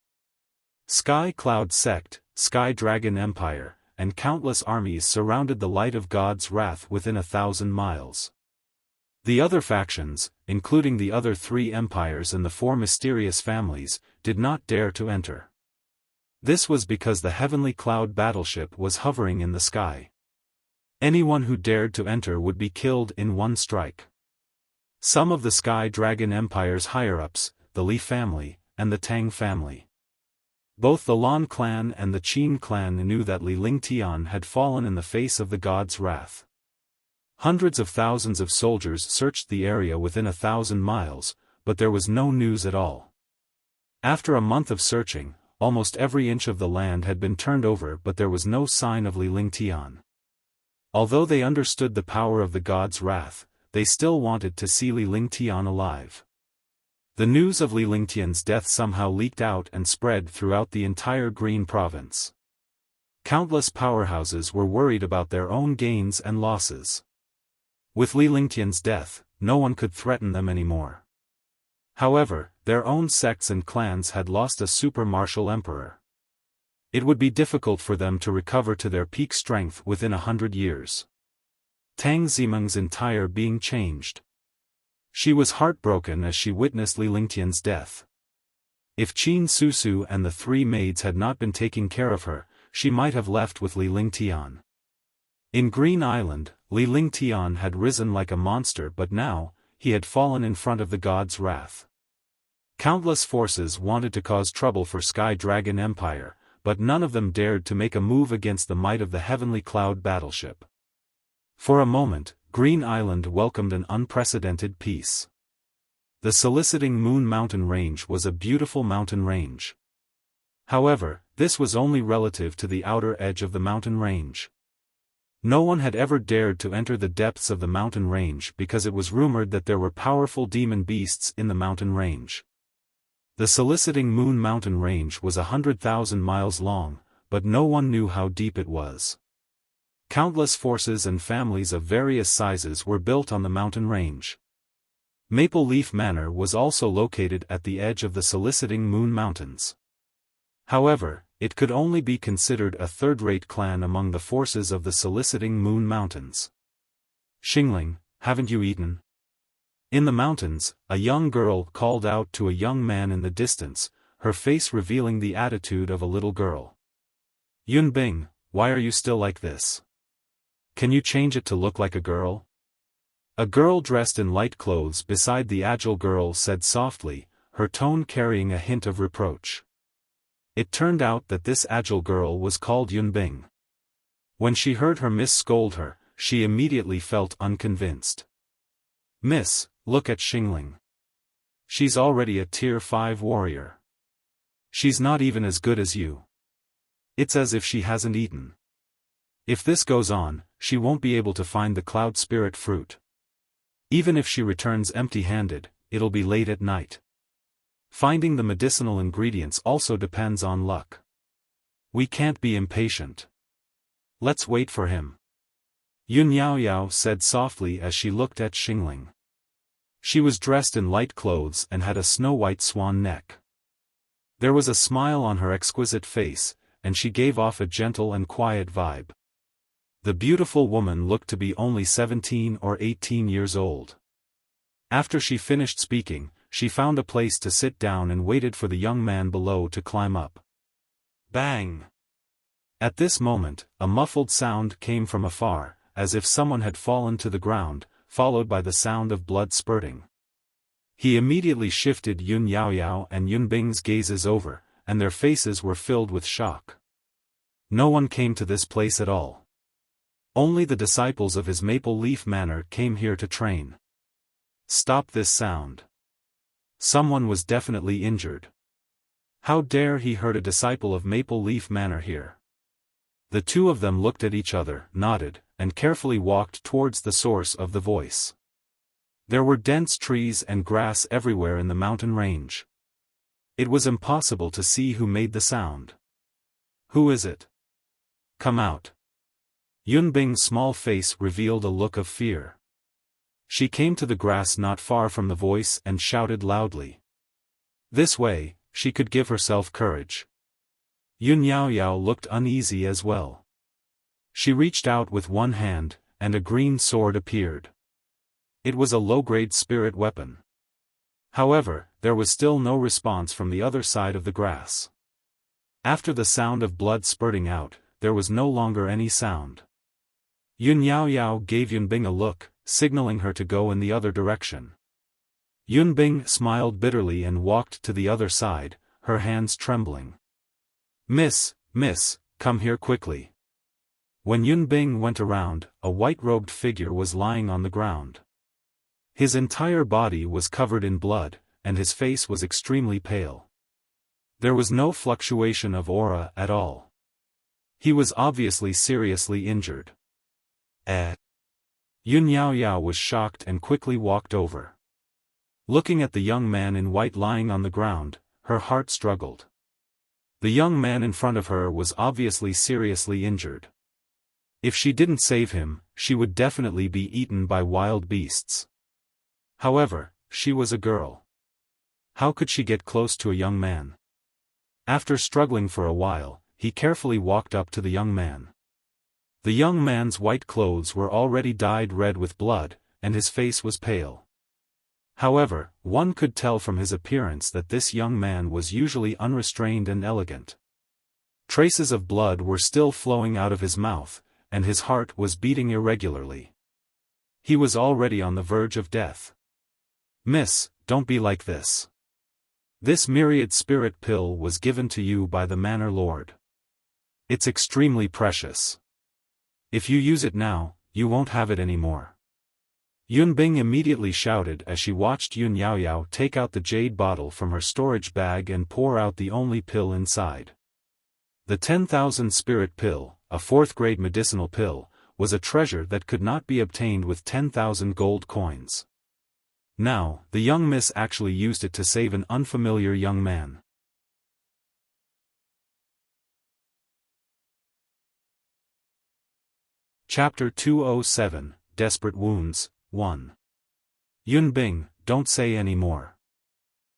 Sky Cloud Sect, Sky Dragon Empire, and countless armies surrounded the light of God's wrath within 1,000 miles. The other factions, including the other 3 empires and the 4 mysterious families, did not dare to enter. This was because the heavenly cloud battleship was hovering in the sky. Anyone who dared to enter would be killed in one strike. Some of the Sky Dragon Empire's higher-ups, the Li family, and the Tang family. Both the Lan clan and the Qin clan knew that Li Lingtian had fallen in the face of the god's wrath. Hundreds of thousands of soldiers searched the area within 1,000 miles, but there was no news at all. After a month of searching, almost every inch of the land had been turned over but there was no sign of Li Lingtian. Although they understood the power of the god's wrath, they still wanted to see Li Lingtian alive. The news of Li Lingtian's death somehow leaked out and spread throughout the entire Green Province. Countless powerhouses were worried about their own gains and losses. With Li Lingtian's death, no one could threaten them anymore. However, their own sects and clans had lost a super martial emperor. It would be difficult for them to recover to their peak strength within 100 years. Tang Zimeng's entire being changed. She was heartbroken as she witnessed Li Lingtian's death. If Qin Susu and the 3 maids had not been taking care of her, she might have left with Li Lingtian. In Green Island, Li Lingtian had risen like a monster but now, he had fallen in front of the god's wrath. Countless forces wanted to cause trouble for Sky Dragon Empire, but none of them dared to make a move against the might of the Heavenly Cloud battleship. For a moment, Green Island welcomed an unprecedented peace. The Soliciting Moon mountain range was a beautiful mountain range. However, this was only relative to the outer edge of the mountain range. No one had ever dared to enter the depths of the mountain range because it was rumored that there were powerful demon beasts in the mountain range. The Soliciting Moon mountain range was 100,000 miles long, but no one knew how deep it was. Countless forces and families of various sizes were built on the mountain range. Maple Leaf Manor was also located at the edge of the Soliciting Moon Mountains. However, it could only be considered a third-rate clan among the forces of the Soliciting Moon Mountains. Xingling, haven't you eaten? In the mountains, a young girl called out to a young man in the distance, her face revealing the attitude of a little girl. Yunbing, why are you still like this? Can you change it to look like a girl? A girl dressed in light clothes beside the agile girl said softly, her tone carrying a hint of reproach. It turned out that this agile girl was called Yunbing. When she heard her miss scold her, she immediately felt unconvinced. Miss, look at Xingling. She's already a Tier 5 warrior. She's not even as good as you. It's as if she hasn't eaten. If this goes on, she won't be able to find the Cloud Spirit fruit. Even if she returns empty-handed, it'll be late at night. Finding the medicinal ingredients also depends on luck. We can't be impatient. Let's wait for him. Yun Yaoyao said softly as she looked at Xingling. She was dressed in light clothes and had a snow-white swan neck. There was a smile on her exquisite face, and she gave off a gentle and quiet vibe. The beautiful woman looked to be only 17 or 18 years old. After she finished speaking, she found a place to sit down and waited for the young man below to climb up. Bang! At this moment, a muffled sound came from afar, as if someone had fallen to the ground, followed by the sound of blood spurting. He immediately shifted Yun Yaoyao and Yunbing's gazes over, and their faces were filled with shock. No one came to this place at all. Only the disciples of his Maple Leaf Manor came here to train. Stop this sound. Someone was definitely injured. How dare he hurt a disciple of Maple Leaf Manor here? The two of them looked at each other, nodded, and carefully walked towards the source of the voice. There were dense trees and grass everywhere in the mountain range. It was impossible to see who made the sound. Who is it? Come out. Yunbing's small face revealed a look of fear. She came to the grass not far from the voice and shouted loudly. This way, she could give herself courage. Yun Yaoyao looked uneasy as well. She reached out with one hand, and a green sword appeared. It was a low-grade spirit weapon. However, there was still no response from the other side of the grass. After the sound of blood spurting out, there was no longer any sound. Yun Yaoyao gave Yunbing a look, signaling her to go in the other direction. Yunbing smiled bitterly and walked to the other side, her hands trembling. Miss, come here quickly. When Yunbing went around, a white-robed figure was lying on the ground. His entire body was covered in blood, and his face was extremely pale. There was no fluctuation of aura at all. He was obviously seriously injured. Yun Yaoyao was shocked and quickly walked over. Looking at the young man in white lying on the ground, her heart struggled. The young man in front of her was obviously seriously injured. If she didn't save him, she would definitely be eaten by wild beasts. However, she was a girl. How could she get close to a young man? After struggling for a while, he carefully walked up to the young man. The young man's white clothes were already dyed red with blood, and his face was pale. However, one could tell from his appearance that this young man was usually unrestrained and elegant. Traces of blood were still flowing out of his mouth, and his heart was beating irregularly. He was already on the verge of death. Miss, don't be like this. This myriad spirit pill was given to you by the Manor Lord. It's extremely precious. If you use it now, you won't have it anymore. Yunbing immediately shouted as she watched Yun Yaoyao take out the jade bottle from her storage bag and pour out the only pill inside. The 10,000 spirit pill, a fourth-grade medicinal pill, was a treasure that could not be obtained with 10,000 gold coins. Now, the young miss actually used it to save an unfamiliar young man. Chapter 207, Desperate Wounds, 1. Yun Bing, don't say any more.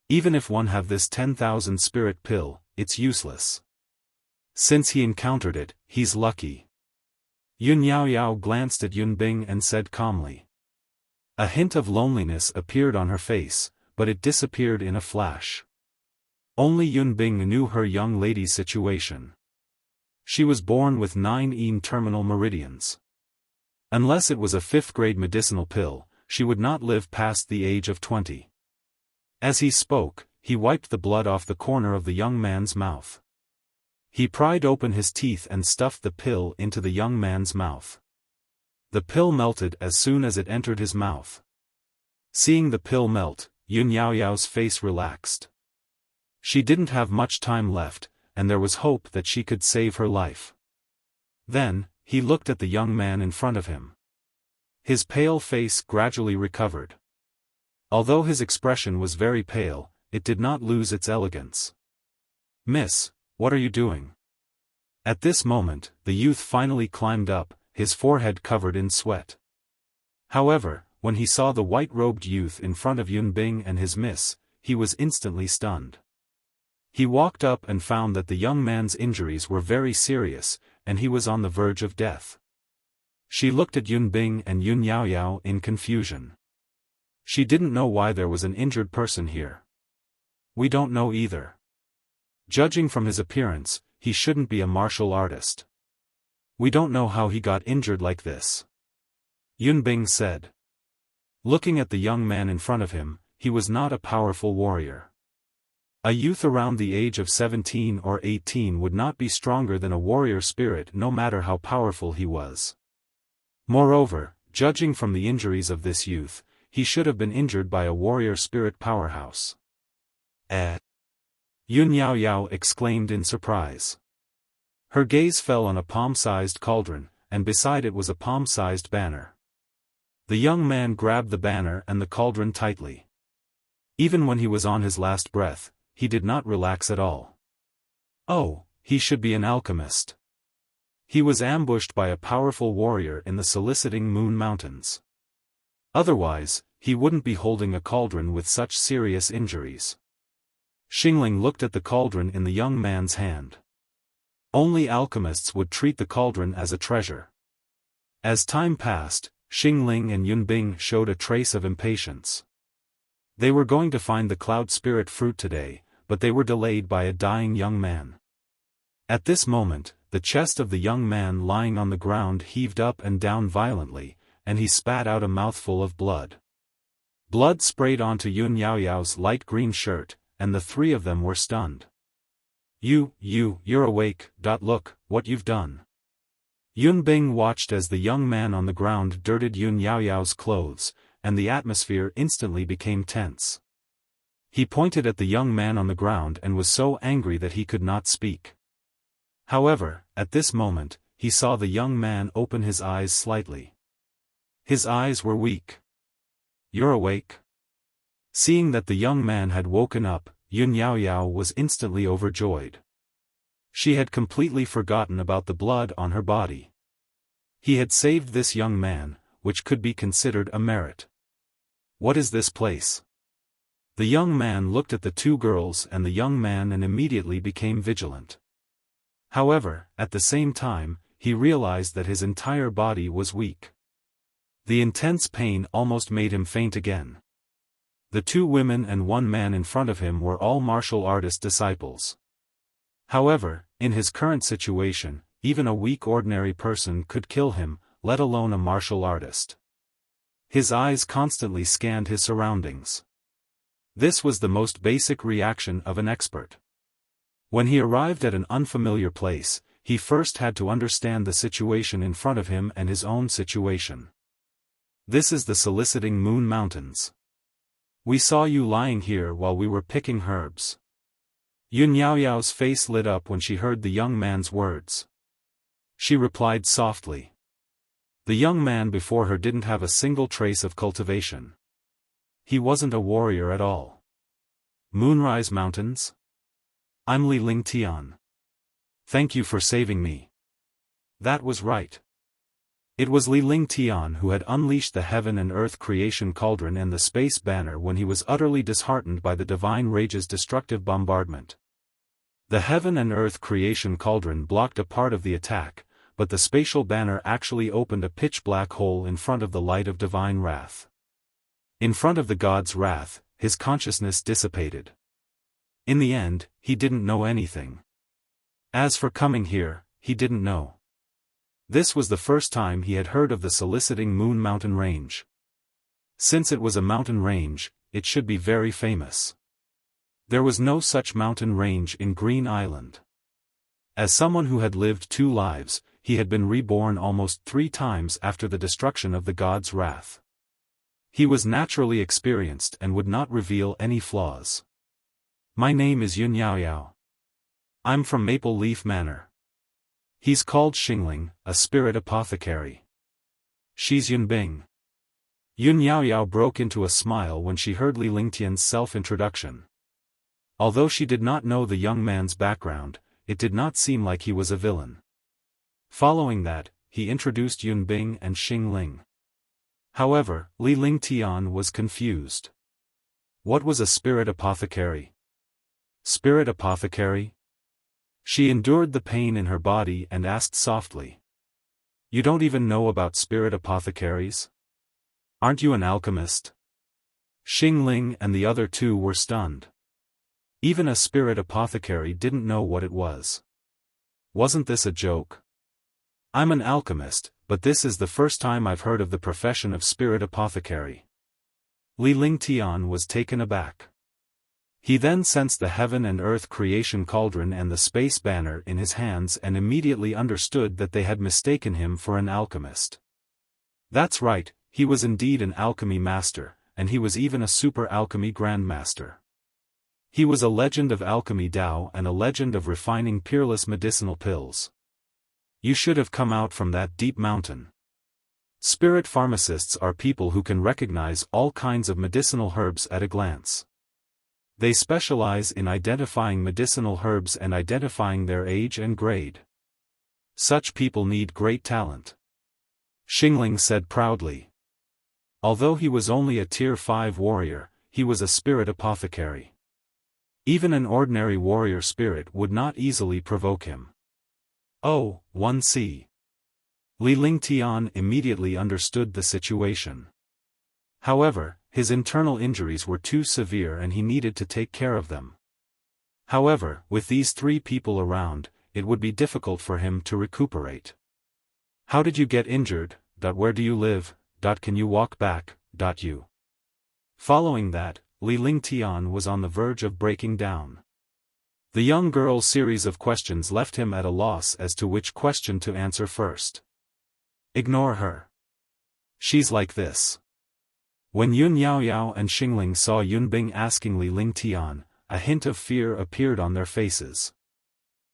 Even if one have this 10,000 spirit pill, it's useless. Since he encountered it, he's lucky. Yun Yaoyao glanced at Yun Bing and said calmly. A hint of loneliness appeared on her face, but it disappeared in a flash. Only Yun Bing knew her young lady's situation. She was born with 9 terminal meridians. Unless it was a 5th-grade medicinal pill, she would not live past the age of 20. As he spoke, he wiped the blood off the corner of the young man's mouth. He pried open his teeth and stuffed the pill into the young man's mouth. The pill melted as soon as it entered his mouth. Seeing the pill melt, Yun Yaoyao's face relaxed. She didn't have much time left, and there was hope that she could save her life. Then, he looked at the young man in front of him. His pale face gradually recovered. Although his expression was very pale, it did not lose its elegance. "Miss, what are you doing?" At this moment, the youth finally climbed up, his forehead covered in sweat. However, when he saw the white-robed youth in front of Yun Bing and his miss, he was instantly stunned. He walked up and found that the young man's injuries were very serious, and he was on the verge of death. She looked at Yun Bing and Yun Yaoyao in confusion. She didn't know why there was an injured person here. "We don't know either. Judging from his appearance, he shouldn't be a martial artist. We don't know how he got injured like this," Yun Bing said. Looking at the young man in front of him, he was not a powerful warrior. A youth around the age of 17 or 18 would not be stronger than a warrior spirit no matter how powerful he was. Moreover, judging from the injuries of this youth, he should have been injured by a warrior spirit powerhouse. Yun Yaoyao exclaimed in surprise. Her gaze fell on a palm-sized cauldron, and beside it was a palm-sized banner. The young man grabbed the banner and the cauldron tightly. Even when he was on his last breath, he did not relax at all. Oh, he should be an alchemist. He was ambushed by a powerful warrior in the soliciting Moon Mountains. Otherwise, he wouldn't be holding a cauldron with such serious injuries. Xingling looked at the cauldron in the young man's hand. Only alchemists would treat the cauldron as a treasure. As time passed, Xingling and Yun Bing showed a trace of impatience. They were going to find the cloud spirit fruit today, but they were delayed by a dying young man. At this moment, the chest of the young man lying on the ground heaved up and down violently, and he spat out a mouthful of blood. Blood sprayed onto Yun Yaoyao's light green shirt, and the 3 of them were stunned. You're awake, look, what you've done." Yun Bing watched as the young man on the ground dirted Yun Yaoyao's clothes, and the atmosphere instantly became tense. He pointed at the young man on the ground and was so angry that he could not speak. However, at this moment, he saw the young man open his eyes slightly. His eyes were weak. "You're awake?" Seeing that the young man had woken up, Yun Yaoyao was instantly overjoyed. She had completely forgotten about the blood on her body. He had saved this young man, which could be considered a merit. "What is this place?" The young man looked at the 2 girls and the young man and immediately became vigilant. However, at the same time, he realized that his entire body was weak. The intense pain almost made him faint again. The 2 women and 1 man in front of him were all martial artist disciples. However, in his current situation, even a weak ordinary person could kill him, let alone a martial artist. His eyes constantly scanned his surroundings. This was the most basic reaction of an expert. When he arrived at an unfamiliar place, he first had to understand the situation in front of him and his own situation. "This is the soliciting Moon Mountains. We saw you lying here while we were picking herbs. Yun Yaoyao's face lit up when she heard the young man's words. She replied softly. The young man before her didn't have a single trace of cultivation. He wasn't a warrior at all. Moonrise Mountains? I'm Li Lingtian. Thank you for saving me. That was right. It was Li Lingtian who had unleashed the heaven and earth creation cauldron and the space banner when he was utterly disheartened by the divine rage's destructive bombardment. The heaven and earth creation cauldron blocked a part of the attack, but the spatial banner actually opened a pitch-black hole in front of the light of divine wrath. In front of the god's wrath, his consciousness dissipated. In the end, he didn't know anything. As for coming here, he didn't know. This was the first time he had heard of the soliciting Moon Mountain Range. Since it was a mountain range, it should be very famous. There was no such mountain range in Green Island. As someone who had lived 2 lives, he had been reborn almost 3 times after the destruction of the god's wrath. He was naturally experienced and would not reveal any flaws. My name is Yun Yaoyao. I'm from Maple Leaf Manor. He's called Xingling, a spirit apothecary. She's Yunbing. Yun Yaoyao broke into a smile when she heard Li Lingtian's self-introduction. Although she did not know the young man's background, it did not seem like he was a villain. Following that, he introduced Yunbing and Xingling. However, Li Lingtian was confused. What was a spirit apothecary? Spirit apothecary? She endured the pain in her body and asked softly. You don't even know about spirit apothecaries? Aren't you an alchemist? Xingling and the other 2 were stunned. Even a spirit apothecary didn't know what it was. Wasn't this a joke? I'm an alchemist, but this is the first time I've heard of the profession of spirit apothecary. Li Lingtian was taken aback. He then sensed the heaven and earth creation cauldron and the space banner in his hands and immediately understood that they had mistaken him for an alchemist. That's right, he was indeed an alchemy master, and he was even a super alchemy grandmaster. He was a legend of alchemy Dao and a legend of refining peerless medicinal pills. You should have come out from that deep mountain. Spirit pharmacists are people who can recognize all kinds of medicinal herbs at a glance. They specialize in identifying medicinal herbs and identifying their age and grade. Such people need great talent. Xingling said proudly. Although he was only a Tier 5 warrior, he was a spirit apothecary. Even an ordinary warrior spirit would not easily provoke him. Oh, 1C. Li Lingtian immediately understood the situation. However, his internal injuries were too severe and he needed to take care of them. However, with these 3 people around, it would be difficult for him to recuperate. How did you get injured? Where do you live? Can you walk back? You. Following that, Li Lingtian was on the verge of breaking down. The young girl's series of questions left him at a loss as to which question to answer first. Ignore her. She's like this. When Yun Yaoyao and Xingling saw Yunbing asking Li Lingtian, a hint of fear appeared on their faces.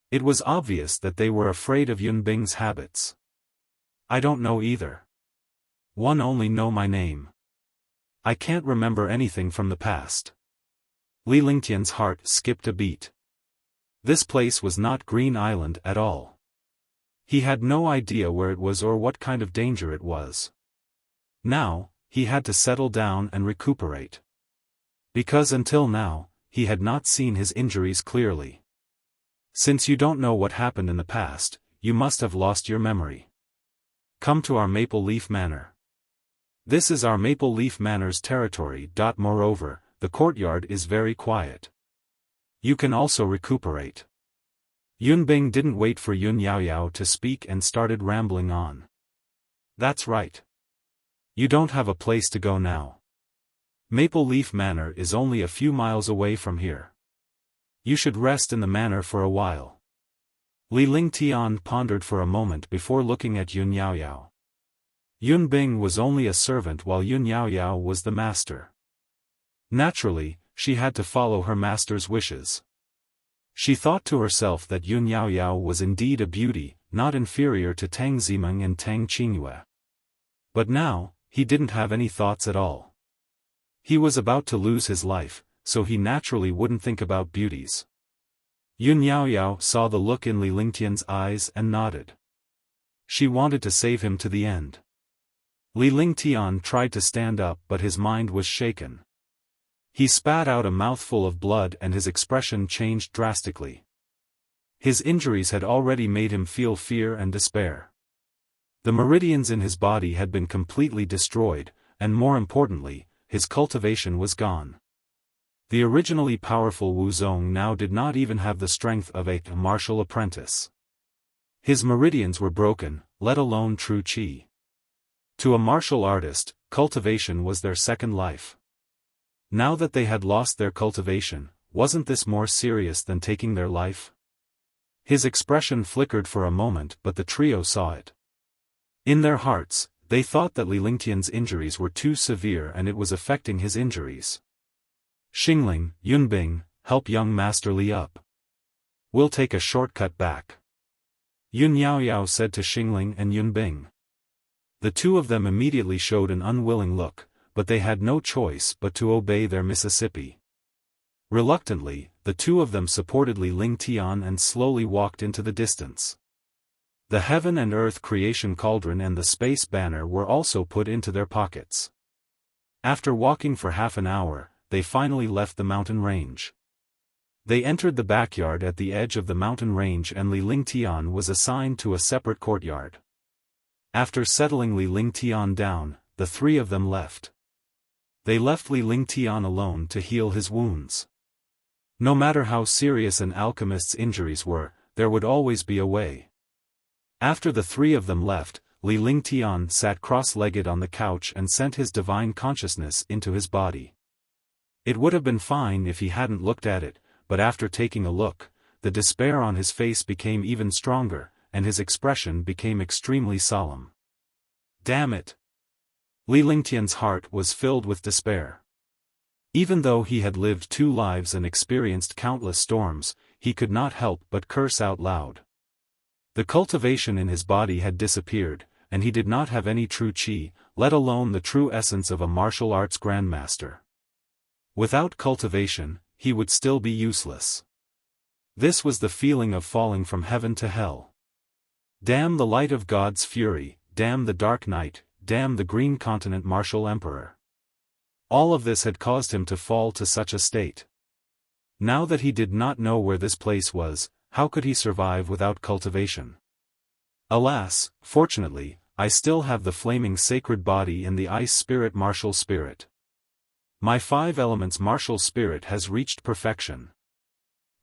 It was obvious that they were afraid of Yunbing's habits. I don't know either. One only know my name. I can't remember anything from the past. Li Lingtian's heart skipped a beat. This place was not Green Island at all. He had no idea where it was or what kind of danger it was. Now, he had to settle down and recuperate. Because until now, he had not seen his injuries clearly. Since you don't know what happened in the past, you must have lost your memory. Come to our Maple Leaf Manor. This is our Maple Leaf Manor's territory. Moreover, the courtyard is very quiet. You can also recuperate. Yunbing didn't wait for Yun Yaoyao to speak and started rambling on. That's right. You don't have a place to go now. Maple Leaf Manor is only a few miles away from here. You should rest in the manor for a while. Li Lingtian pondered for a moment before looking at Yun Yaoyao. Yunbing was only a servant while Yun Yaoyao was the master. Naturally, she had to follow her master's wishes. She thought to herself that Yun Yaoyao was indeed a beauty, not inferior to Tang Zimeng and Tang Qingyue. But now, he didn't have any thoughts at all. He was about to lose his life, so he naturally wouldn't think about beauties. Yun Yaoyao saw the look in Li Lingtian's eyes and nodded. She wanted to save him to the end. Li Lingtian tried to stand up but his mind was shaken. He spat out a mouthful of blood and his expression changed drastically. His injuries had already made him feel fear and despair. The meridians in his body had been completely destroyed, and more importantly, his cultivation was gone. The originally powerful Wu Zong now did not even have the strength of a martial apprentice. His meridians were broken, let alone true qi. To a martial artist, cultivation was their second life. Now that they had lost their cultivation, wasn't this more serious than taking their life? His expression flickered for a moment but the trio saw it. In their hearts, they thought that Li Lingtian's injuries were too severe and it was affecting his injuries. Xingling, Yunbing, help young Master Li up. We'll take a shortcut back. Yun Yaoyao said to Xingling and Yunbing. The two of them immediately showed an unwilling look, but they had no choice but to obey their Mississippi. Reluctantly, the two of them supported Li Lingtian and slowly walked into the distance. The heaven and earth creation cauldron and the space banner were also put into their pockets. After walking for half an hour, they finally left the mountain range. They entered the backyard at the edge of the mountain range and Li Lingtian was assigned to a separate courtyard. After settling Li Lingtian down, the three of them left. They left Li Lingtian alone to heal his wounds. No matter how serious an alchemist's injuries were, there would always be a way. After the three of them left, Li Lingtian sat cross-legged on the couch and sent his divine consciousness into his body. It would have been fine if he hadn't looked at it, but after taking a look, the despair on his face became even stronger, and his expression became extremely solemn. Damn it! Li Lingtian's heart was filled with despair. Even though he had lived 2 lives and experienced countless storms, he could not help but curse out loud. The cultivation in his body had disappeared, and he did not have any true qi, let alone the true essence of a martial arts grandmaster. Without cultivation, he would still be useless. This was the feeling of falling from heaven to hell. Damn the light of God's fury, damn the dark night, damn the Green Continent martial emperor. All of this had caused him to fall to such a state. Now that he did not know where this place was, how could he survive without cultivation? Alas, fortunately, I still have the flaming sacred body and the ice spirit martial spirit. My 5 elements martial spirit has reached perfection.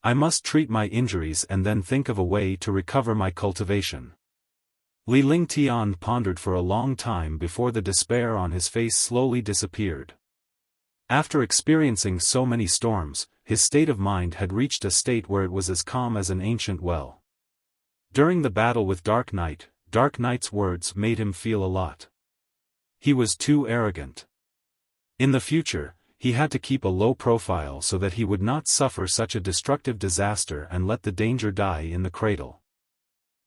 I must treat my injuries and then think of a way to recover my cultivation. Li Lingtian pondered for a long time before the despair on his face slowly disappeared. After experiencing so many storms, his state of mind had reached a state where it was as calm as an ancient well. During the battle with Dark Knight's words made him feel a lot. He was too arrogant. In the future, he had to keep a low profile so that he would not suffer such a destructive disaster and let the danger die in the cradle.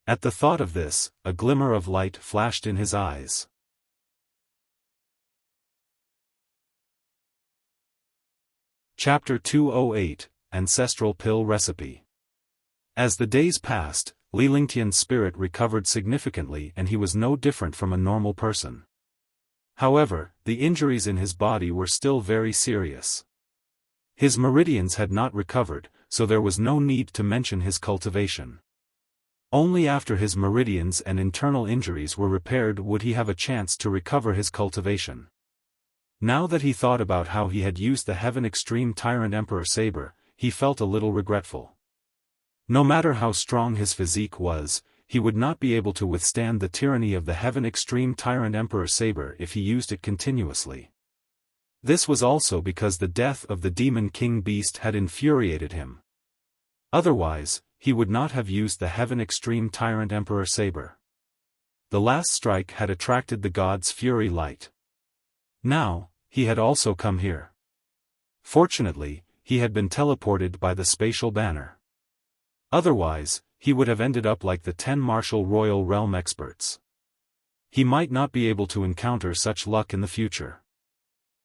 At the thought of this, a glimmer of light flashed in his eyes. Chapter 208, Ancestral Pill Recipe. As the days passed, Li Lingtian's spirit recovered significantly and he was no different from a normal person. However, the injuries in his body were still very serious. His meridians had not recovered, so there was no need to mention his cultivation. Only after his meridians and internal injuries were repaired would he have a chance to recover his cultivation. Now that he thought about how he had used the Heaven Extreme Tyrant Emperor Saber, he felt a little regretful. No matter how strong his physique was, he would not be able to withstand the tyranny of the Heaven Extreme Tyrant Emperor Saber if he used it continuously. This was also because the death of the Demon King Beast had infuriated him. Otherwise, he would not have used the Heaven Extreme Tyrant Emperor Saber. The last strike had attracted the god's fury light. Now, he had also come here. Fortunately, he had been teleported by the spatial banner. Otherwise, he would have ended up like the 10 martial royal realm experts. He might not be able to encounter such luck in the future.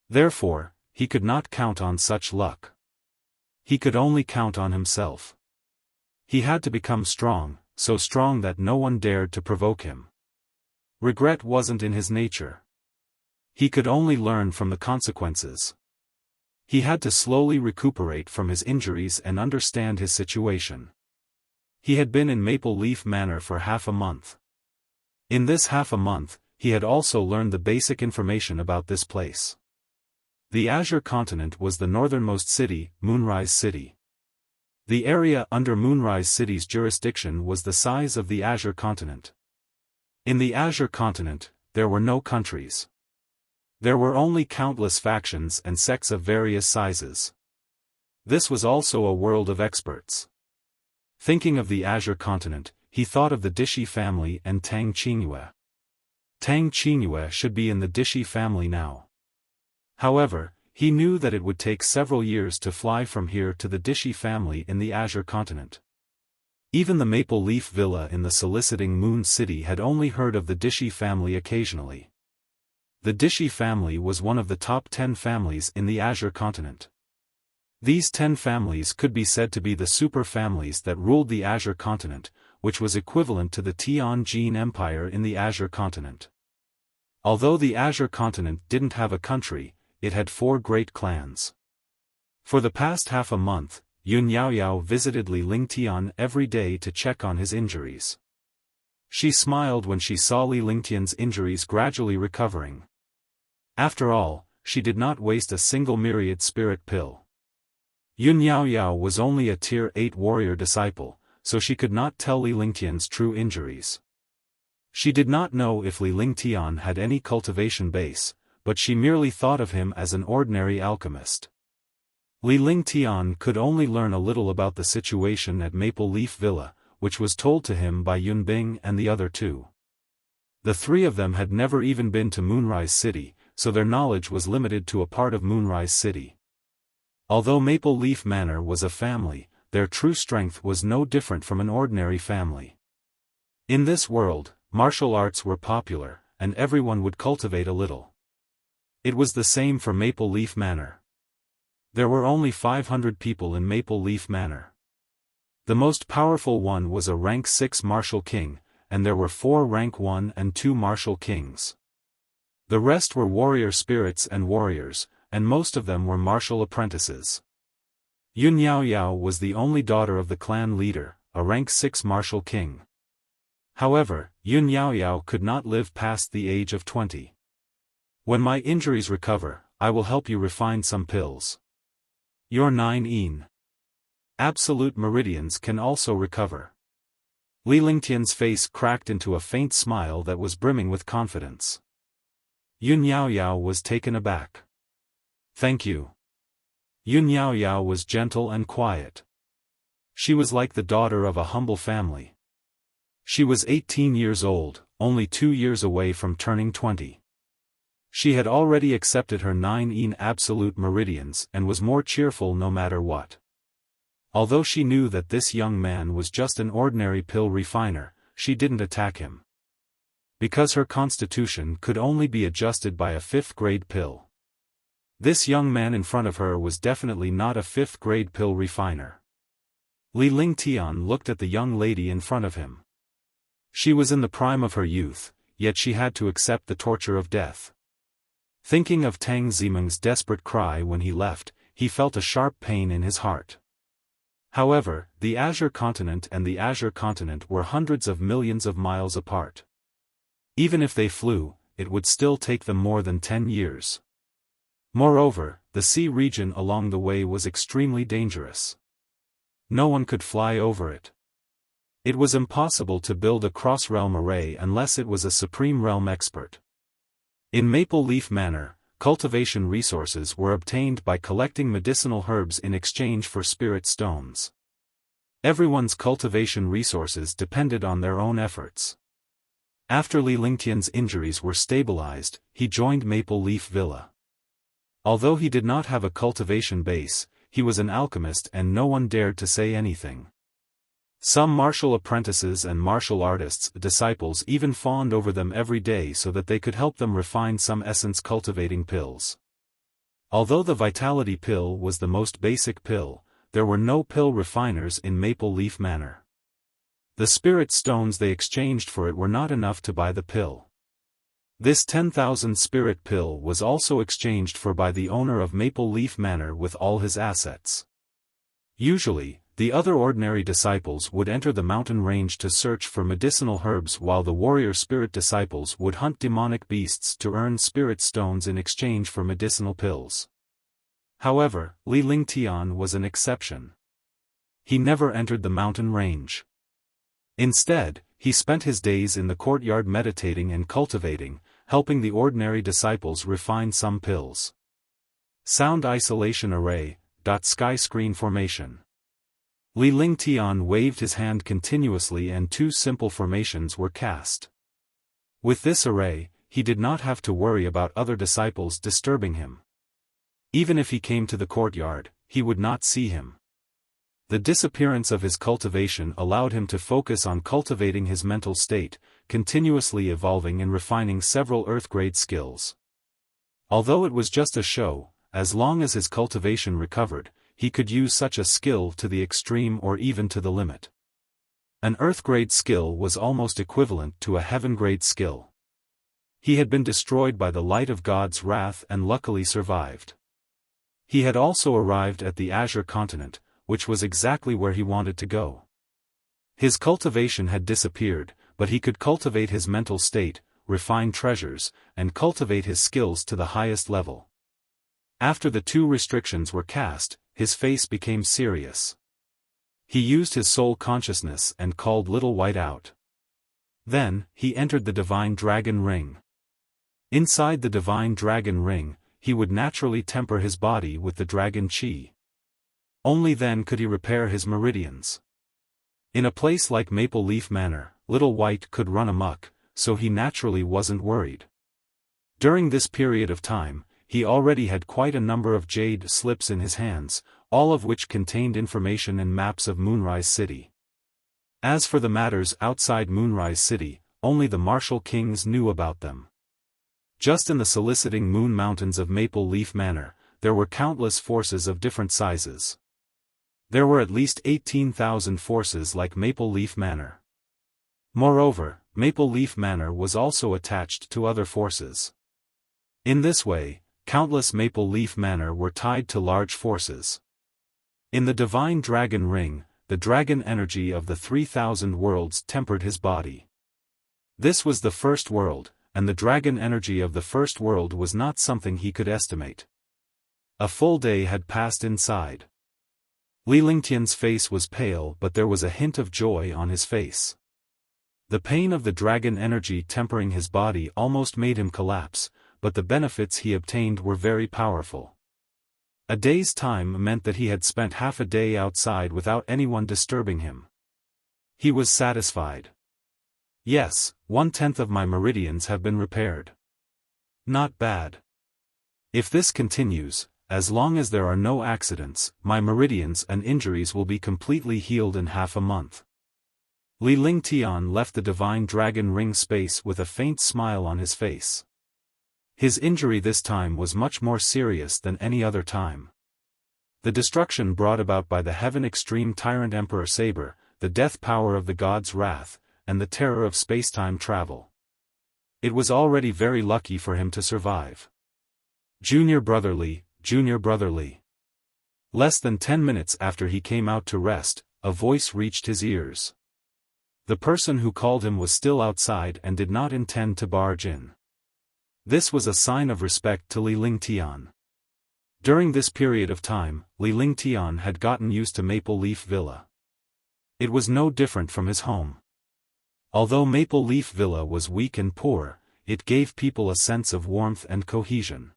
Therefore, he could not count on such luck. He could only count on himself. He had to become strong, so strong that no one dared to provoke him. Regret wasn't in his nature. He could only learn from the consequences. He had to slowly recuperate from his injuries and understand his situation. He had been in Maple Leaf Manor for half a month. In this half a month, he had also learned the basic information about this place. The Azure Continent was the northernmost city, Moonrise City. The area under Moonrise City's jurisdiction was the size of the Azure Continent. In the Azure Continent, there were no countries. There were only countless factions and sects of various sizes. This was also a world of experts. Thinking of the Azure Continent, he thought of the Dishi family and Tang Qingyue. Tang Qingyue should be in the Dishi family now. However, he knew that it would take several years to fly from here to the Dishi family in the Azure Continent. Even the Maple Leaf Villa in the soliciting Moon City had only heard of the Dishi family occasionally. The Dishi family was one of the top 10 families in the Azure Continent. These 10 families could be said to be the super families that ruled the Azure Continent, which was equivalent to the Tianjin Empire in the Azure Continent. Although the Azure Continent didn't have a country, it had 4 great clans. For the past half a month, Yun Yaoyao visited Li Lingtian every day to check on his injuries. She smiled when she saw Li Lingtian's injuries gradually recovering. After all, she did not waste a single myriad spirit pill. Yun Yaoyao was only a Tier 8 warrior disciple, so she could not tell Li Lingtian's true injuries. She did not know if Li Lingtian had any cultivation base, but she merely thought of him as an ordinary alchemist. Li Lingtian could only learn a little about the situation at Maple Leaf Villa, which was told to him by Yun Bing and the other 2. The 3 of them had never even been to Moonrise City, so their knowledge was limited to a part of Moonrise City. Although Maple Leaf Manor was a family, their true strength was no different from an ordinary family. In this world, martial arts were popular, and everyone would cultivate a little. It was the same for Maple Leaf Manor. There were only 500 people in Maple Leaf Manor. The most powerful one was a rank 6 martial king, and there were 4 rank 1 and 2 martial kings. The rest were warrior spirits and warriors, and most of them were martial apprentices. Yun Yaoyao was the only daughter of the clan leader, a rank 6 martial king. However, Yun Yaoyao could not live past the age of 20. When my injuries recover, I will help you refine some pills. Your 9 absolute meridians can also recover. Li Lingtian's face cracked into a faint smile that was brimming with confidence. Yun Yaoyao was taken aback. Thank you. Yun Yaoyao was gentle and quiet. She was like the daughter of a humble family. She was 18 years old, only 2 years away from turning 20. She had already accepted her 9 absolute meridians and was more cheerful no matter what. Although she knew that this young man was just an ordinary pill refiner, she didn't attack him. Because her constitution could only be adjusted by a 5th grade pill. This young man in front of her was definitely not a 5th grade pill refiner. Li Lingtian looked at the young lady in front of him. She was in the prime of her youth, yet she had to accept the torture of death. Thinking of Tang Zimeng's desperate cry when he left, he felt a sharp pain in his heart. However, the Azure Continent and the Azure Continent were hundreds of millions of miles apart. Even if they flew, it would still take them more than 10 years. Moreover, the sea region along the way was extremely dangerous. No one could fly over it. It was impossible to build a cross-realm array unless it was a supreme realm expert. In Maple Leaf Manor, cultivation resources were obtained by collecting medicinal herbs in exchange for spirit stones. Everyone's cultivation resources depended on their own efforts. After Li Lingtian's injuries were stabilized, he joined Maple Leaf Villa. Although he did not have a cultivation base, he was an alchemist and no one dared to say anything. Some martial apprentices and martial artists' disciples even fawned over them every day so that they could help them refine some essence-cultivating pills. Although the Vitality Pill was the most basic pill, there were no pill refiners in Maple Leaf Manor. The spirit stones they exchanged for it were not enough to buy the pill. This 10,000 spirit pill was also exchanged for by the owner of Maple Leaf Manor with all his assets. Usually, the other ordinary disciples would enter the mountain range to search for medicinal herbs while the warrior spirit disciples would hunt demonic beasts to earn spirit stones in exchange for medicinal pills. However, Li Lingtian was an exception. He never entered the mountain range. Instead, he spent his days in the courtyard meditating and cultivating, helping the ordinary disciples refine some pills. Sound isolation array. Sky screen formation. Li Lingtian waved his hand continuously and two simple formations were cast. With this array, he did not have to worry about other disciples disturbing him. Even if he came to the courtyard, he would not see him. The disappearance of his cultivation allowed him to focus on cultivating his mental state, continuously evolving and refining several earth-grade skills. Although it was just a show, as long as his cultivation recovered, he could use such a skill to the extreme or even to the limit. An earth-grade skill was almost equivalent to a heaven-grade skill. He had been destroyed by the light of God's wrath and luckily survived. He had also arrived at the Azure continent, which was exactly where he wanted to go. His cultivation had disappeared, but he could cultivate his mental state, refine treasures, and cultivate his skills to the highest level. After the two restrictions were cast, his face became serious. He used his soul consciousness and called Little White out. Then, he entered the Divine Dragon Ring. Inside the Divine Dragon Ring, he would naturally temper his body with the Dragon Chi. Only then could he repair his meridians. In a place like Maple Leaf Manor, Little White could run amok, so he naturally wasn't worried. During this period of time, he already had quite a number of jade slips in his hands, all of which contained information and maps of Moonrise City. As for the matters outside Moonrise City, only the martial kings knew about them. Just in the soliciting moon mountains of Maple Leaf Manor, there were countless forces of different sizes. There were at least 18,000 forces like Maple Leaf Manor. Moreover, Maple Leaf Manor was also attached to other forces. In this way, countless Maple Leaf Manor were tied to large forces. In the Divine Dragon Ring, the dragon energy of the 3,000 worlds tempered his body. This was the first world, and the dragon energy of the first world was not something he could estimate. A full day had passed inside. Li Lingtian's face was pale, but there was a hint of joy on his face. The pain of the dragon energy tempering his body almost made him collapse, but the benefits he obtained were very powerful. A day's time meant that he had spent half a day outside without anyone disturbing him. He was satisfied. Yes, 1/10 of my meridians have been repaired. Not bad. If this continues, as long as there are no accidents, my meridians and injuries will be completely healed in half a month. Li Lingtian left the Divine Dragon Ring space with a faint smile on his face. His injury this time was much more serious than any other time. The destruction brought about by the Heaven Extreme Tyrant Emperor Saber, the death power of the God's wrath, and the terror of spacetime travel. It was already very lucky for him to survive. Junior Brother Li, Junior Brother Li. Less than 10 minutes after he came out to rest, a voice reached his ears. The person who called him was still outside and did not intend to barge in. This was a sign of respect to Li Lingtian. During this period of time, Li Lingtian had gotten used to Maple Leaf Villa. It was no different from his home. Although Maple Leaf Villa was weak and poor, it gave people a sense of warmth and cohesion.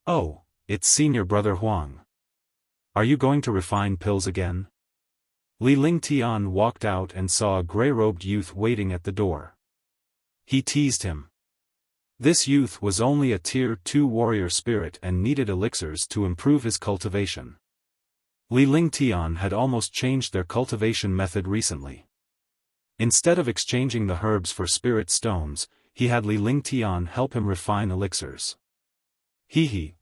Oh, it's Senior Brother Huang. Are you going to refine pills again? Li Lingtian walked out and saw a gray-robed youth waiting at the door. He teased him. This youth was only a Tier 2 warrior spirit and needed elixirs to improve his cultivation. Li Lingtian had almost changed their cultivation method recently. Instead of exchanging the herbs for spirit stones, he had Li Lingtian help him refine elixirs.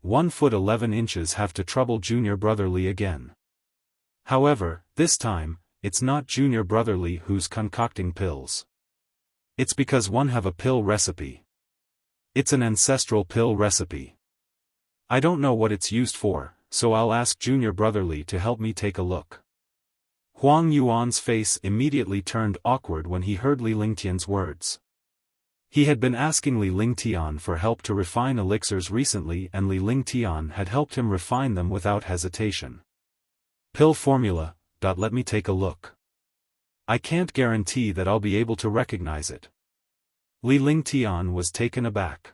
1 foot 11 inches have to trouble junior brother Li again. However, this time, it's not junior brother Li who's concocting pills. It's because one have a pill recipe. It's an ancestral pill recipe. I don't know what it's used for, so I'll ask junior brother Li to help me take a look. Huang Yuan's face immediately turned awkward when he heard Li Lingtian's words. He had been asking Li Lingtian for help to refine elixirs recently, and Li Lingtian had helped him refine them without hesitation. Pill formula, let me take a look. I can't guarantee that I'll be able to recognize it. Li Lingtian was taken aback.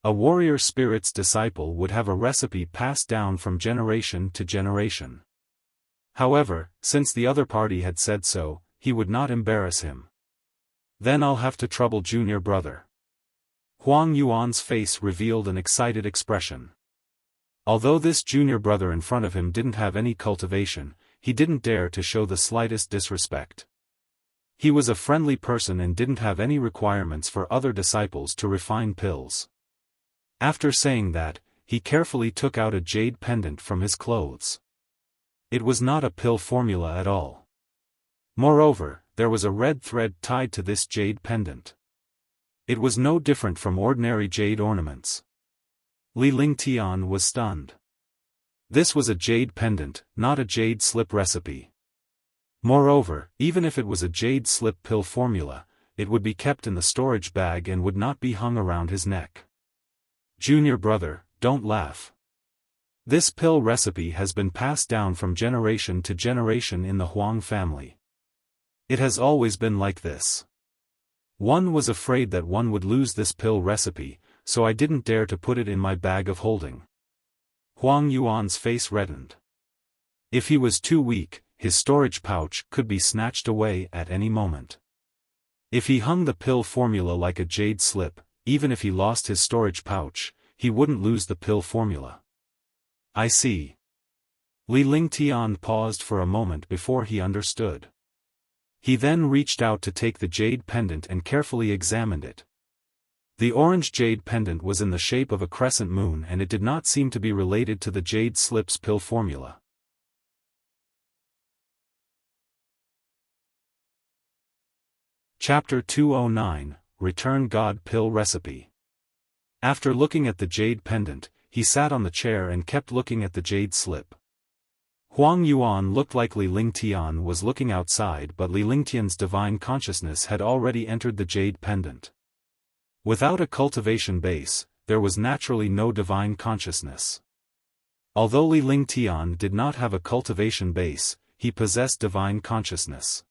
A warrior spirit's disciple would have a recipe passed down from generation to generation. However, since the other party had said so, he would not embarrass him. Then I'll have to trouble junior brother. Huang Yuan's face revealed an excited expression. Although this junior brother in front of him didn't have any cultivation, he didn't dare to show the slightest disrespect. He was a friendly person and didn't have any requirements for other disciples to refine pills. After saying that, he carefully took out a jade pendant from his clothes. It was not a pill formula at all. Moreover, there was a red thread tied to this jade pendant. It was no different from ordinary jade ornaments. Li Lingtian was stunned. This was a jade pendant, not a jade slip recipe. Moreover, even if it was a jade slip pill formula, it would be kept in the storage bag and would not be hung around his neck. Junior brother, don't laugh. This pill recipe has been passed down from generation to generation in the Huang family. It has always been like this. One was afraid that one would lose this pill recipe, so I didn't dare to put it in my bag of holding. Huang Yuan's face reddened. If he was too weak, his storage pouch could be snatched away at any moment. If he hung the pill formula like a jade slip, even if he lost his storage pouch, he wouldn't lose the pill formula. I see. Li Lingtian paused for a moment before he understood. He then reached out to take the jade pendant and carefully examined it. The orange jade pendant was in the shape of a crescent moon, and it did not seem to be related to the jade slips pill formula. Chapter 209, Return God Pill Recipe. After looking at the jade pendant, he sat on the chair and kept looking at the jade slip. Huang Yuan looked like Li Lingtian was looking outside, but Li Lingtian's divine consciousness had already entered the jade pendant. Without a cultivation base, there was naturally no divine consciousness. Although Li Lingtian did not have a cultivation base, he possessed divine consciousness.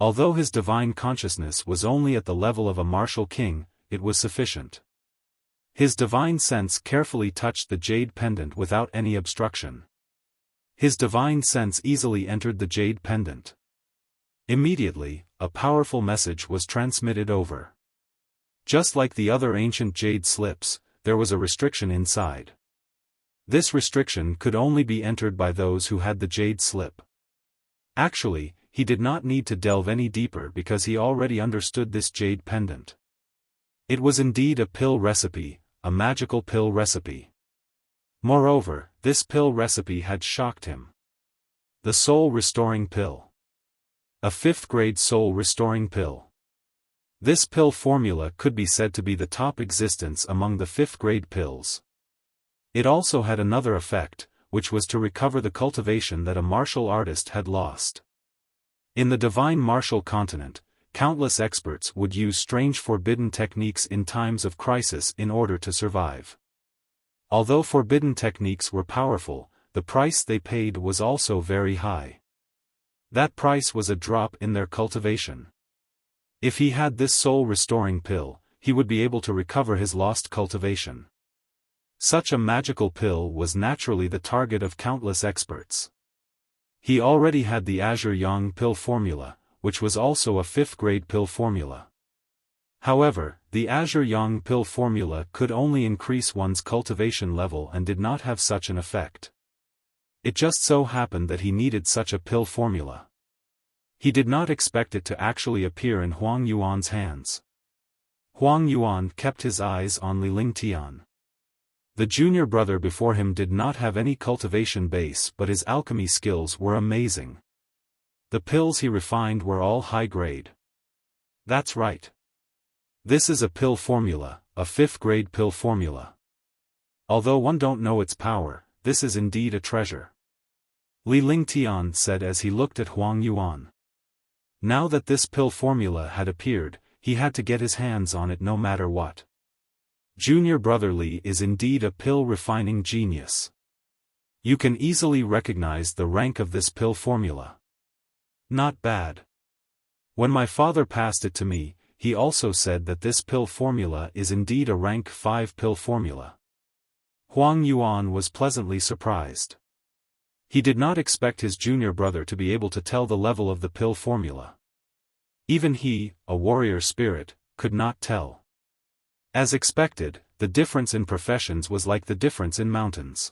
Although his divine consciousness was only at the level of a martial king, it was sufficient. His divine sense carefully touched the jade pendant without any obstruction. His divine sense easily entered the jade pendant. Immediately, a powerful message was transmitted over. Just like the other ancient jade slips, there was a restriction inside. This restriction could only be entered by those who had the jade slip. Actually, he did not need to delve any deeper because he already understood this jade pendant. It was indeed a pill recipe, a magical pill recipe. Moreover, this pill recipe had shocked him. The soul-restoring pill. A 5th-grade soul-restoring pill. This pill formula could be said to be the top existence among the 5th-grade pills. It also had another effect, which was to recover the cultivation that a martial artist had lost. In the divine martial continent, countless experts would use strange forbidden techniques in times of crisis in order to survive. Although forbidden techniques were powerful, the price they paid was also very high. That price was a drop in their cultivation. If he had this soul-restoring pill, he would be able to recover his lost cultivation. Such a magical pill was naturally the target of countless experts. He already had the Azure Yang pill formula, which was also a 5th-grade pill formula. However, the Azure Yang pill formula could only increase one's cultivation level and did not have such an effect. It just so happened that he needed such a pill formula. He did not expect it to actually appear in Huang Yuan's hands. Huang Yuan kept his eyes on Li Lingtian. The junior brother before him did not have any cultivation base, but his alchemy skills were amazing. The pills he refined were all high grade. That's right. This is a pill formula, a 5th grade pill formula. Although one don't know its power, this is indeed a treasure. Li Lingtian said as he looked at Huang Yuan. Now that this pill formula had appeared, he had to get his hands on it no matter what. Junior brother Li is indeed a pill refining genius. You can easily recognize the rank of this pill formula. Not bad. When my father passed it to me, he also said that this pill formula is indeed a rank 5 pill formula. Huang Yuan was pleasantly surprised. He did not expect his junior brother to be able to tell the level of the pill formula. Even he, a warrior spirit, could not tell. As expected, the difference in professions was like the difference in mountains.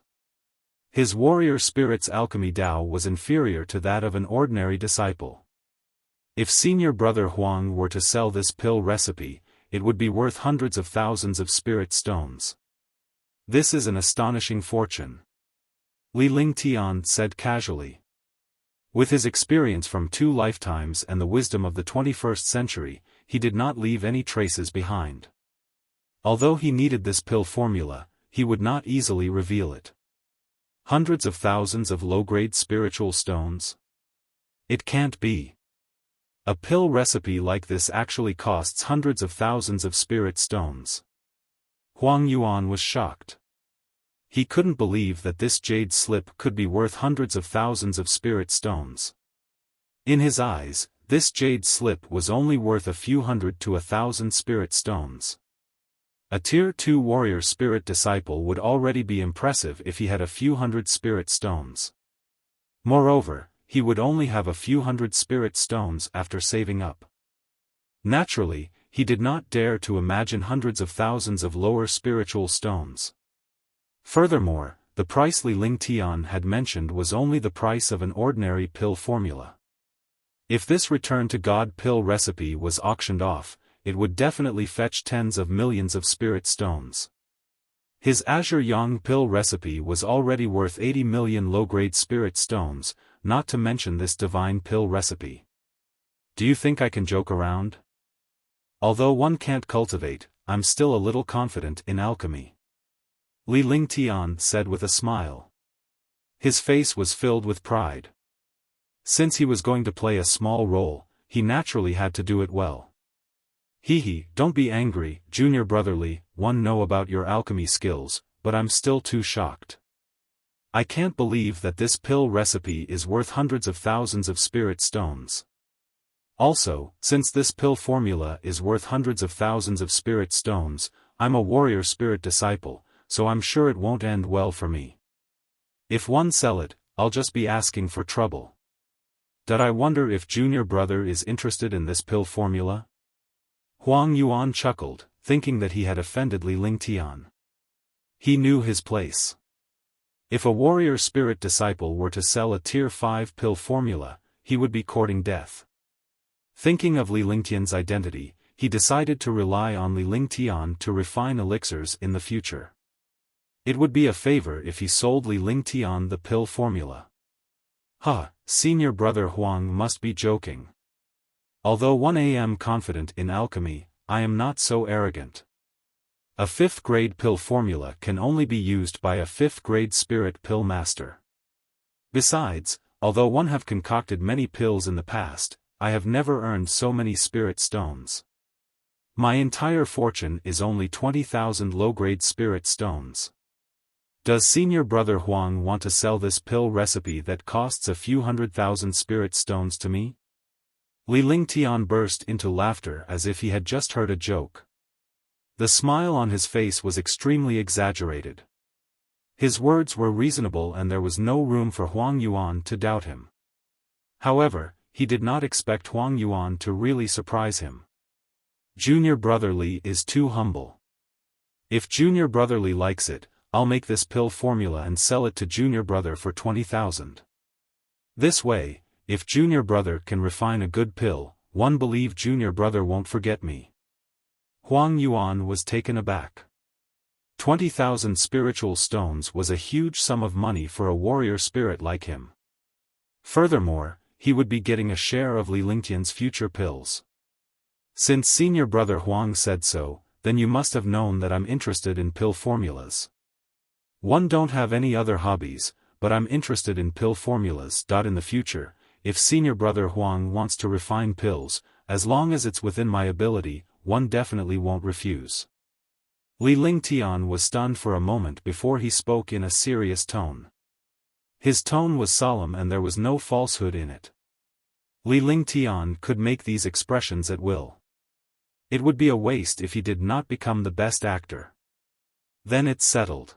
His warrior spirit's alchemy Tao was inferior to that of an ordinary disciple. If senior brother Huang were to sell this pill recipe, it would be worth hundreds of thousands of spirit stones. This is an astonishing fortune. Li Lingtian said casually. With his experience from 2 lifetimes and the wisdom of the 21st century, he did not leave any traces behind. Although he needed this pill formula, he would not easily reveal it. Hundreds of thousands of low-grade spiritual stones? It can't be. A pill recipe like this actually costs hundreds of thousands of spirit stones. Huang Yuan was shocked. He couldn't believe that this jade slip could be worth hundreds of thousands of spirit stones. In his eyes, this jade slip was only worth a few hundred to 1,000 spirit stones. A Tier 2 warrior spirit disciple would already be impressive if he had a few hundred spirit stones. Moreover, he would only have a few hundred spirit stones after saving up. Naturally, he did not dare to imagine hundreds of thousands of lower spiritual stones. Furthermore, the price Li Lingtian had mentioned was only the price of an ordinary pill formula. If this return to God pill recipe was auctioned off, it would definitely fetch tens of millions of spirit stones. His Azure Yang pill recipe was already worth 80 million low-grade spirit stones, not to mention this divine pill recipe. Do you think I can joke around? Although one can't cultivate, I'm still a little confident in alchemy. Li Lingtian said with a smile. His face was filled with pride. Since he was going to play a small role, he naturally had to do it well. Hehe, don't be angry, junior brother Li, one know about your alchemy skills, but I'm still too shocked. I can't believe that this pill recipe is worth hundreds of thousands of spirit stones. Also, since this pill formula is worth hundreds of thousands of spirit stones, I'm a warrior spirit disciple, so I'm sure it won't end well for me. If one sell it, I'll just be asking for trouble. Did I wonder if junior brother is interested in this pill formula? Huang Yuan chuckled, thinking that he had offended Li Lingtian. He knew his place. If a warrior spirit disciple were to sell a Tier 5 pill formula, he would be courting death. Thinking of Li Lingtian's identity, he decided to rely on Li Lingtian to refine elixirs in the future. It would be a favor if he sold Li Lingtian the pill formula. Senior brother Huang must be joking. Although I am confident in alchemy, I am not so arrogant. A 5th grade pill formula can only be used by a 5th grade spirit pill master. Besides, although one have concocted many pills in the past, I have never earned so many spirit stones. My entire fortune is only 20,000 low-grade spirit stones. Does senior brother Huang want to sell this pill recipe that costs a few 100,000 spirit stones to me? Li Lingtian burst into laughter as if he had just heard a joke. The smile on his face was extremely exaggerated. His words were reasonable and there was no room for Huang Yuan to doubt him. However, he did not expect Huang Yuan to really surprise him. Junior brother Li is too humble. If junior brother Li likes it, I'll make this pill formula and sell it to Junior Brother for 20,000. This way, if Junior Brother can refine a good pill, one believe Junior Brother won't forget me." Huang Yuan was taken aback. 20,000 spiritual stones was a huge sum of money for a warrior spirit like him. Furthermore, he would be getting a share of Li Lingtian's future pills. "Since Senior Brother Huang said so, then you must have known that I'm interested in pill formulas. One don't have any other hobbies, but I'm interested in pill formulas. In the future, if Senior Brother Huang wants to refine pills, as long as it's within my ability, one definitely won't refuse." Li Lingtian was stunned for a moment before he spoke in a serious tone. His tone was solemn and there was no falsehood in it. Li Lingtian could make these expressions at will. It would be a waste if he did not become the best actor. Then it's settled.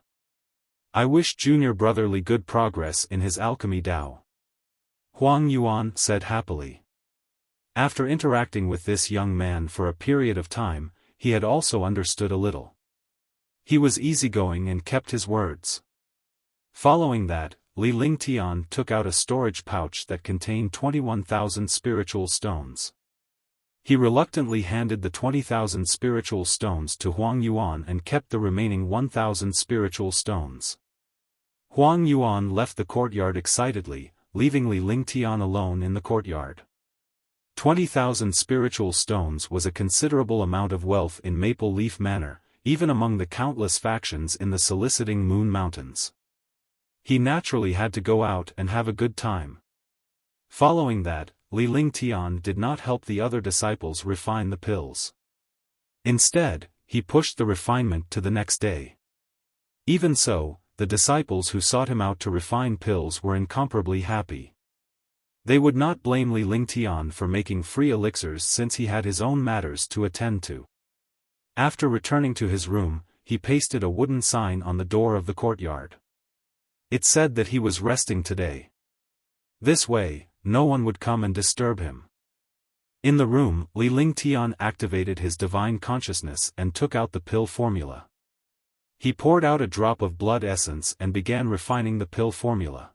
I wish Junior Brother Li good progress in his alchemy Dao. Huang Yuan said happily. After interacting with this young man for a period of time, he had also understood a little. He was easygoing and kept his words. Following that, Li Lingtian took out a storage pouch that contained 21,000 spiritual stones. He reluctantly handed the 20,000 spiritual stones to Huang Yuan and kept the remaining 1,000 spiritual stones. Huang Yuan left the courtyard excitedly, leaving Li Lingtian alone in the courtyard. 20,000 spiritual stones was a considerable amount of wealth in Maple Leaf Manor, even among the countless factions in the soliciting Moon Mountains. He naturally had to go out and have a good time. Following that, Li Lingtian did not help the other disciples refine the pills. Instead, he pushed the refinement to the next day. Even so, the disciples who sought him out to refine pills were incomparably happy. They would not blame Li Lingtian for making free elixirs since he had his own matters to attend to. After returning to his room, he pasted a wooden sign on the door of the courtyard. It said that he was resting today. This way, no one would come and disturb him. In the room, Li Lingtian activated his divine consciousness and took out the pill formula. He poured out a drop of blood essence and began refining the pill formula.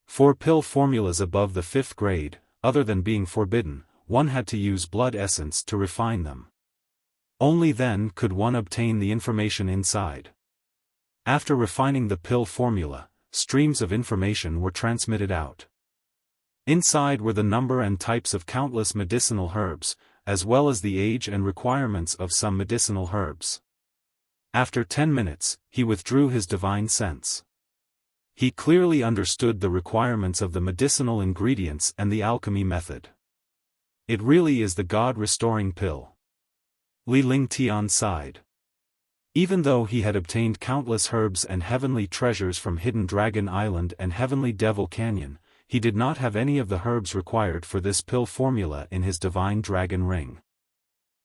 For pill formulas above the 5th grade, other than being forbidden, one had to use blood essence to refine them. Only then could one obtain the information inside. After refining the pill formula, streams of information were transmitted out. Inside were the number and types of countless medicinal herbs, as well as the age and requirements of some medicinal herbs. After 10 minutes, he withdrew his divine sense. He clearly understood the requirements of the medicinal ingredients and the alchemy method. It really is the God-restoring pill. Li Lingtian sighed. Even though he had obtained countless herbs and heavenly treasures from Hidden Dragon Island and Heavenly Devil Canyon, he did not have any of the herbs required for this pill formula in his divine dragon ring.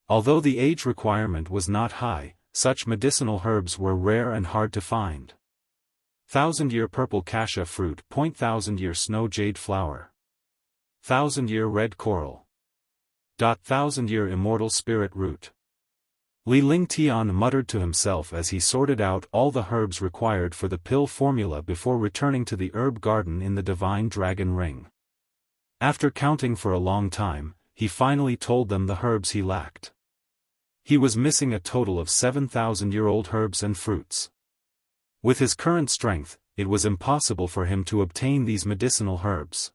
Although the age requirement was not high, such medicinal herbs were rare and hard to find. 1,000-year purple cassia fruit. 1,000-year snow jade flower. 1,000-year red coral. 1,000-year immortal spirit root. Li Lingtian muttered to himself as he sorted out all the herbs required for the pill formula before returning to the herb garden in the divine dragon ring. After counting for a long time, he finally told them the herbs he lacked. He was missing a total of 7,000-year-old herbs and fruits. With his current strength, it was impossible for him to obtain these medicinal herbs.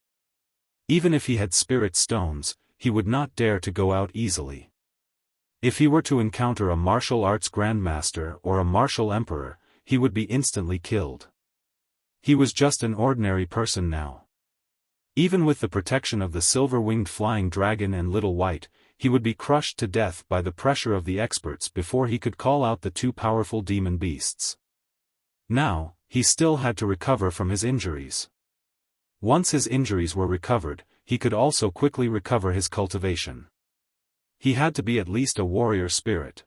Even if he had spirit stones, he would not dare to go out easily. If he were to encounter a martial arts grandmaster or a martial emperor, he would be instantly killed. He was just an ordinary person now. Even with the protection of the silver-winged flying dragon and Little White, he would be crushed to death by the pressure of the experts before he could call out the two powerful demon beasts. Now, he still had to recover from his injuries. Once his injuries were recovered, he could also quickly recover his cultivation. He had to be at least a warrior spirit.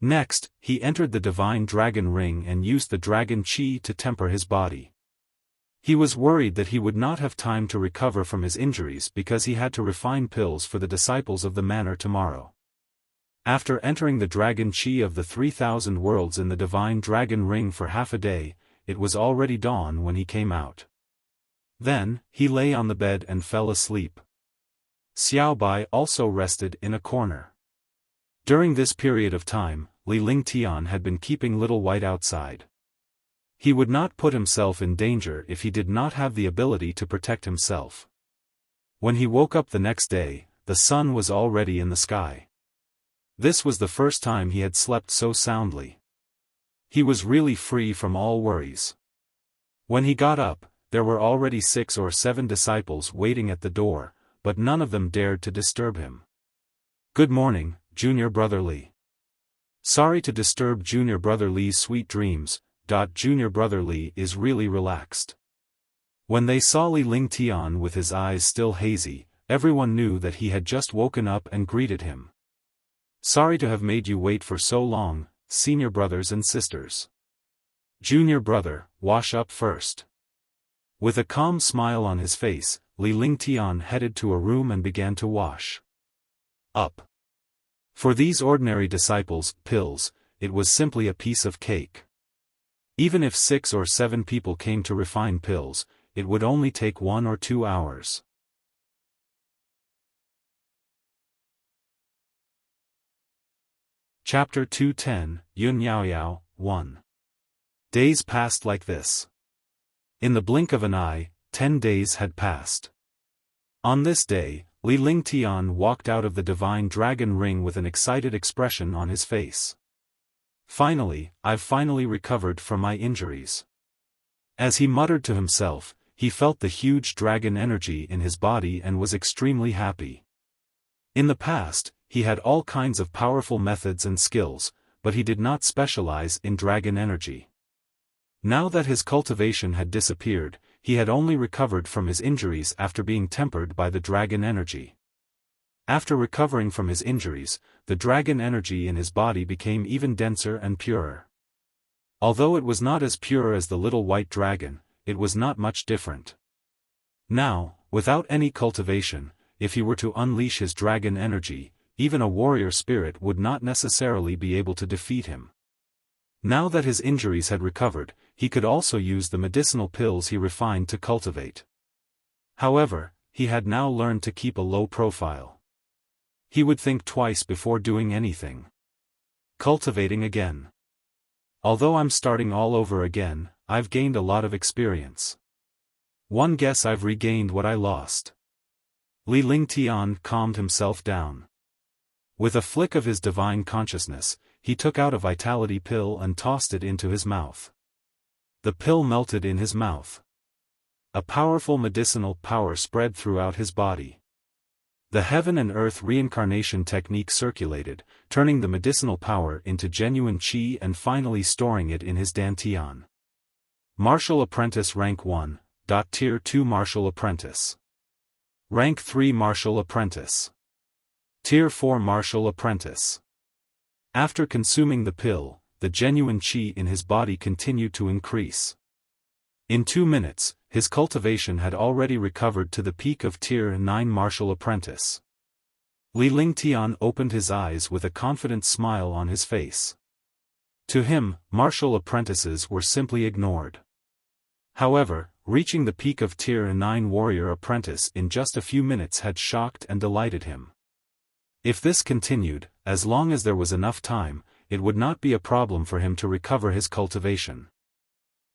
Next, he entered the divine dragon ring and used the dragon chi to temper his body. He was worried that he would not have time to recover from his injuries because he had to refine pills for the disciples of the manor tomorrow. After entering the dragon chi of the 3,000 worlds in the divine dragon ring for half a day, it was already dawn when he came out. Then, he lay on the bed and fell asleep. Xiao Bai also rested in a corner. During this period of time, Li Lingtian had been keeping Little White outside. He would not put himself in danger if he did not have the ability to protect himself. When he woke up the next day, the sun was already in the sky. This was the first time he had slept so soundly. He was really free from all worries. When he got up, there were already 6 or 7 disciples waiting at the door, but none of them dared to disturb him. "Good morning, Junior Brother Li." Sorry to disturb Junior Brother Li's sweet dreams. Junior Brother Li is really relaxed. When they saw Li Lingtian with his eyes still hazy, everyone knew that he had just woken up and greeted him. "Sorry to have made you wait for so long, senior brothers and sisters. Junior brother, wash up first." With a calm smile on his face, Li Lingtian headed to a room and began to wash up. For these ordinary disciples, pills, it was simply a piece of cake. Even if 6 or 7 people came to refine pills, it would only take 1 or 2 hours. Chapter 210, Yun Yao Yao, 1. Days passed like this. In the blink of an eye, 10 days had passed. On this day, Li Lingtian walked out of the divine dragon ring with an excited expression on his face. "Finally, I've finally recovered from my injuries." As he muttered to himself, he felt the huge dragon energy in his body and was extremely happy. In the past, he had all kinds of powerful methods and skills, but he did not specialize in dragon energy. Now that his cultivation had disappeared, he had only recovered from his injuries after being tempered by the dragon energy. After recovering from his injuries, the dragon energy in his body became even denser and purer. Although it was not as pure as the little white dragon, it was not much different. Now, without any cultivation, if he were to unleash his dragon energy, even a warrior spirit would not necessarily be able to defeat him. Now that his injuries had recovered, he could also use the medicinal pills he refined to cultivate. However, he had now learned to keep a low profile. He would think twice before doing anything. Cultivating again. Although I'm starting all over again, I've gained a lot of experience. One guess I've regained what I lost. Li Lingtian calmed himself down. With a flick of his divine consciousness, he took out a vitality pill and tossed it into his mouth. The pill melted in his mouth. A powerful medicinal power spread throughout his body. The heaven and earth reincarnation technique circulated, turning the medicinal power into genuine qi and finally storing it in his dantian. Martial Apprentice Rank 1, Tier 2 Martial Apprentice. Rank 3 Martial Apprentice. Tier 4 Martial Apprentice. After consuming the pill, the genuine qi in his body continued to increase. In 2 minutes, his cultivation had already recovered to the peak of Tier 9 Martial Apprentice. Li Lingtian opened his eyes with a confident smile on his face. To him, martial apprentices were simply ignored. However, reaching the peak of Tier 9 Warrior Apprentice in just a few minutes had shocked and delighted him. If this continued, as long as there was enough time, it would not be a problem for him to recover his cultivation.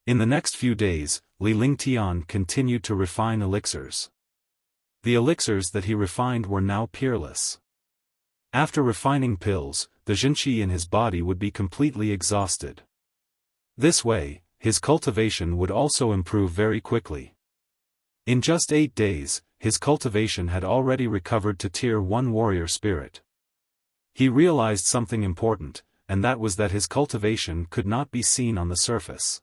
In the next few days, Li Lingtian continued to refine elixirs. The elixirs that he refined were now peerless. After refining pills, the Jinqi in his body would be completely exhausted. This way, his cultivation would also improve very quickly. In just 8 days, his cultivation had already recovered to Tier 1 Warrior Spirit. He realized something important, and that was that his cultivation could not be seen on the surface.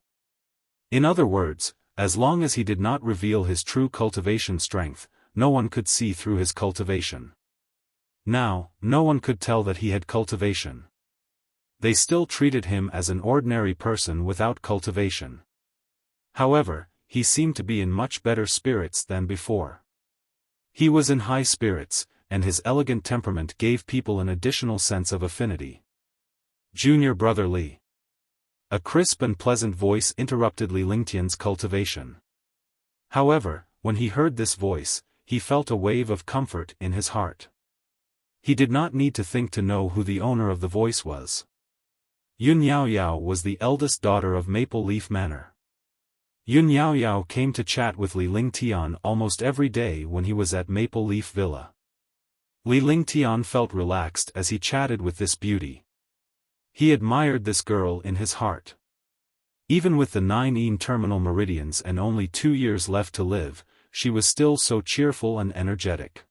In other words, as long as he did not reveal his true cultivation strength, no one could see through his cultivation. Now, no one could tell that he had cultivation. They still treated him as an ordinary person without cultivation. However, he seemed to be in much better spirits than before. He was in high spirits, and his elegant temperament gave people an additional sense of affinity. Junior brother Li. A crisp and pleasant voice interrupted Li Lingtian's cultivation. However, when he heard this voice, he felt a wave of comfort in his heart. He did not need to think to know who the owner of the voice was. Yun Yaoyao was the eldest daughter of Maple Leaf Manor. Yun Yaoyao came to chat with Li Lingtian almost every day when he was at Maple Leaf Villa. Li Lingtian felt relaxed as he chatted with this beauty. He admired this girl in his heart. Even with the 9 terminal meridians and only 2 years left to live, she was still so cheerful and energetic.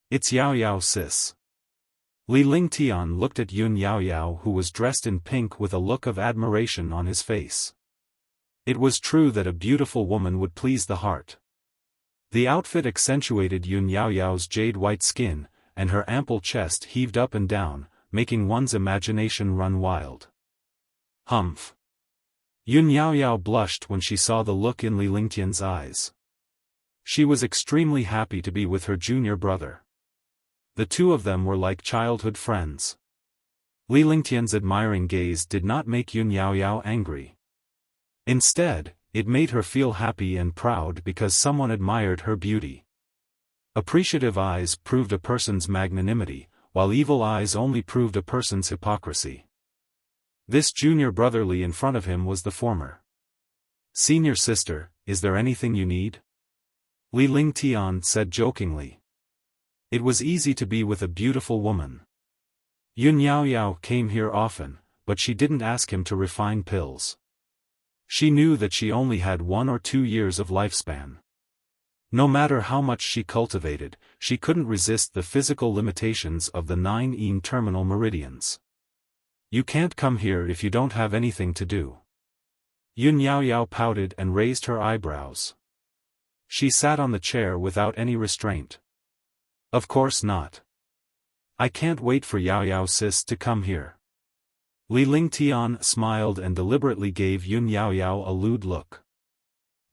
It's Yaoyao sis. Li Lingtian looked at Yun Yaoyao, who was dressed in pink with a look of admiration on his face. It was true that a beautiful woman would please the heart. The outfit accentuated Yun Yaoyao's jade-white skin, and her ample chest heaved up and down, making one's imagination run wild. Humph. Yun Yaoyao blushed when she saw the look in Li Lingtian's eyes. She was extremely happy to be with her junior brother. The two of them were like childhood friends. Li Lingtian's admiring gaze did not make Yun Yaoyao angry. Instead, it made her feel happy and proud because someone admired her beauty. Appreciative eyes proved a person's magnanimity, while evil eyes only proved a person's hypocrisy. This junior brother Li in front of him was the former. Senior sister, is there anything you need? Li Lingtian said jokingly. It was easy to be with a beautiful woman. Yun Yaoyao came here often, but she didn't ask him to refine pills. She knew that she only had 1 or 2 years of lifespan. No matter how much she cultivated, she couldn't resist the physical limitations of the 9 terminal meridians. You can't come here if you don't have anything to do. Yun Yaoyao pouted and raised her eyebrows. She sat on the chair without any restraint. Of course not. I can't wait for Yaoyao sis to come here. Li Lingtian smiled and deliberately gave Yun Yaoyao a lewd look.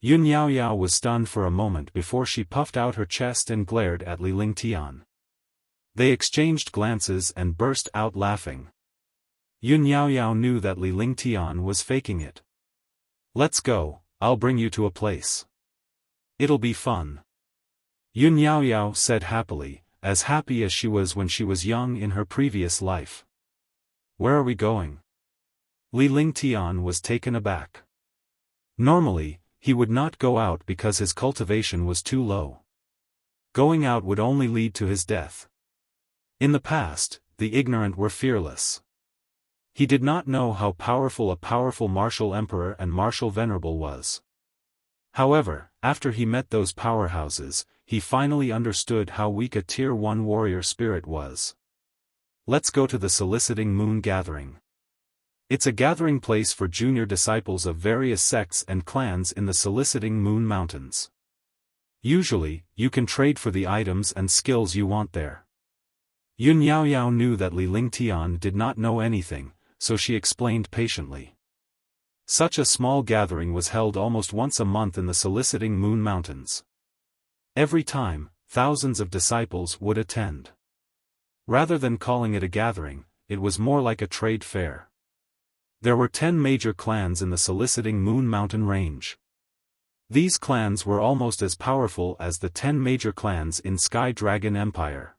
Yun Yaoyao was stunned for a moment before she puffed out her chest and glared at Li Lingtian. They exchanged glances and burst out laughing. Yun Yaoyao knew that Li Lingtian was faking it. Let's go, I'll bring you to a place. It'll be fun. Yun Yaoyao said happily, as happy as she was when she was young in her previous life. Where are we going? Li Lingtian was taken aback. Normally, he would not go out because his cultivation was too low. Going out would only lead to his death. In the past, the ignorant were fearless. He did not know how powerful a powerful martial emperor and martial venerable was. However, after he met those powerhouses, he finally understood how weak a Tier 1 warrior spirit was. Let's go to the Soliciting Moon Gathering. It's a gathering place for junior disciples of various sects and clans in the Soliciting Moon Mountains. Usually, you can trade for the items and skills you want there. Yun Yaoyao knew that Li Lingtian did not know anything, so she explained patiently. Such a small gathering was held almost once a month in the Soliciting Moon Mountains. Every time, thousands of disciples would attend. Rather than calling it a gathering, it was more like a trade fair. There were 10 major clans in the Soliciting Moon Mountain range. These clans were almost as powerful as the 10 major clans in Sky Dragon Empire.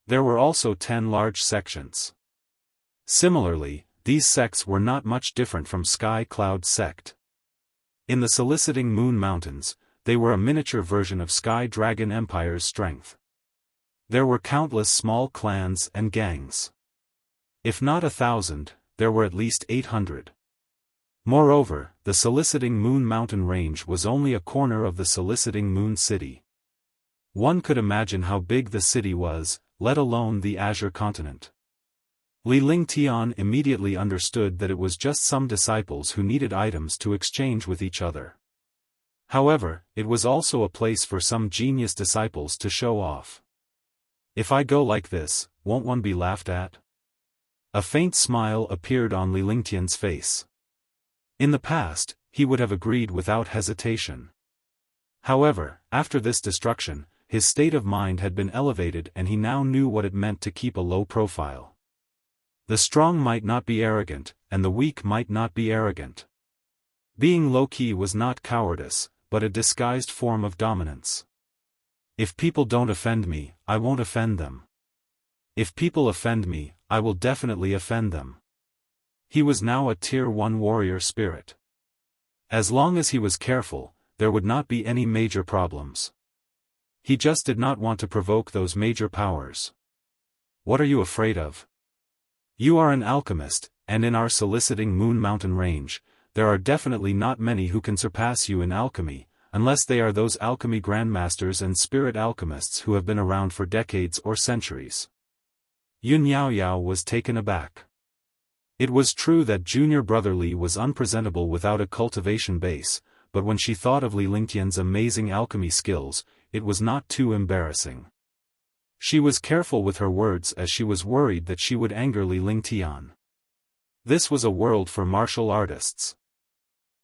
There were also 10 large sections. Similarly, these sects were not much different from Sky Cloud sect. In the Soliciting Moon Mountains, they were a miniature version of Sky Dragon Empire's strength. There were countless small clans and gangs. If not 1,000, there were at least 800. Moreover, the Soliciting Moon Mountain range was only a corner of the Soliciting Moon City. One could imagine how big the city was, let alone the Azure Continent. Li Lingtian immediately understood that it was just some disciples who needed items to exchange with each other. However, it was also a place for some genius disciples to show off. If I go like this, won't one be laughed at? A faint smile appeared on Li Lingtian's face. In the past, he would have agreed without hesitation. However, after this destruction, his state of mind had been elevated and he now knew what it meant to keep a low profile. The strong might not be arrogant, and the weak might not be arrogant. Being low-key was not cowardice, but a disguised form of dominance. If people don't offend me, I won't offend them. If people offend me, I will definitely offend them. He was now a Tier 1 warrior spirit. As long as he was careful, there would not be any major problems. He just did not want to provoke those major powers. What are you afraid of? You are an alchemist, and in our soliciting Moon Mountain range, there are definitely not many who can surpass you in alchemy, unless they are those alchemy grandmasters and spirit alchemists who have been around for decades or centuries. Yun Yaoyao was taken aback. It was true that junior brother Li was unpresentable without a cultivation base, but when she thought of Li Lingtian's amazing alchemy skills, it was not too embarrassing. She was careful with her words as she was worried that she would anger Li Lingtian. This was a world for martial artists.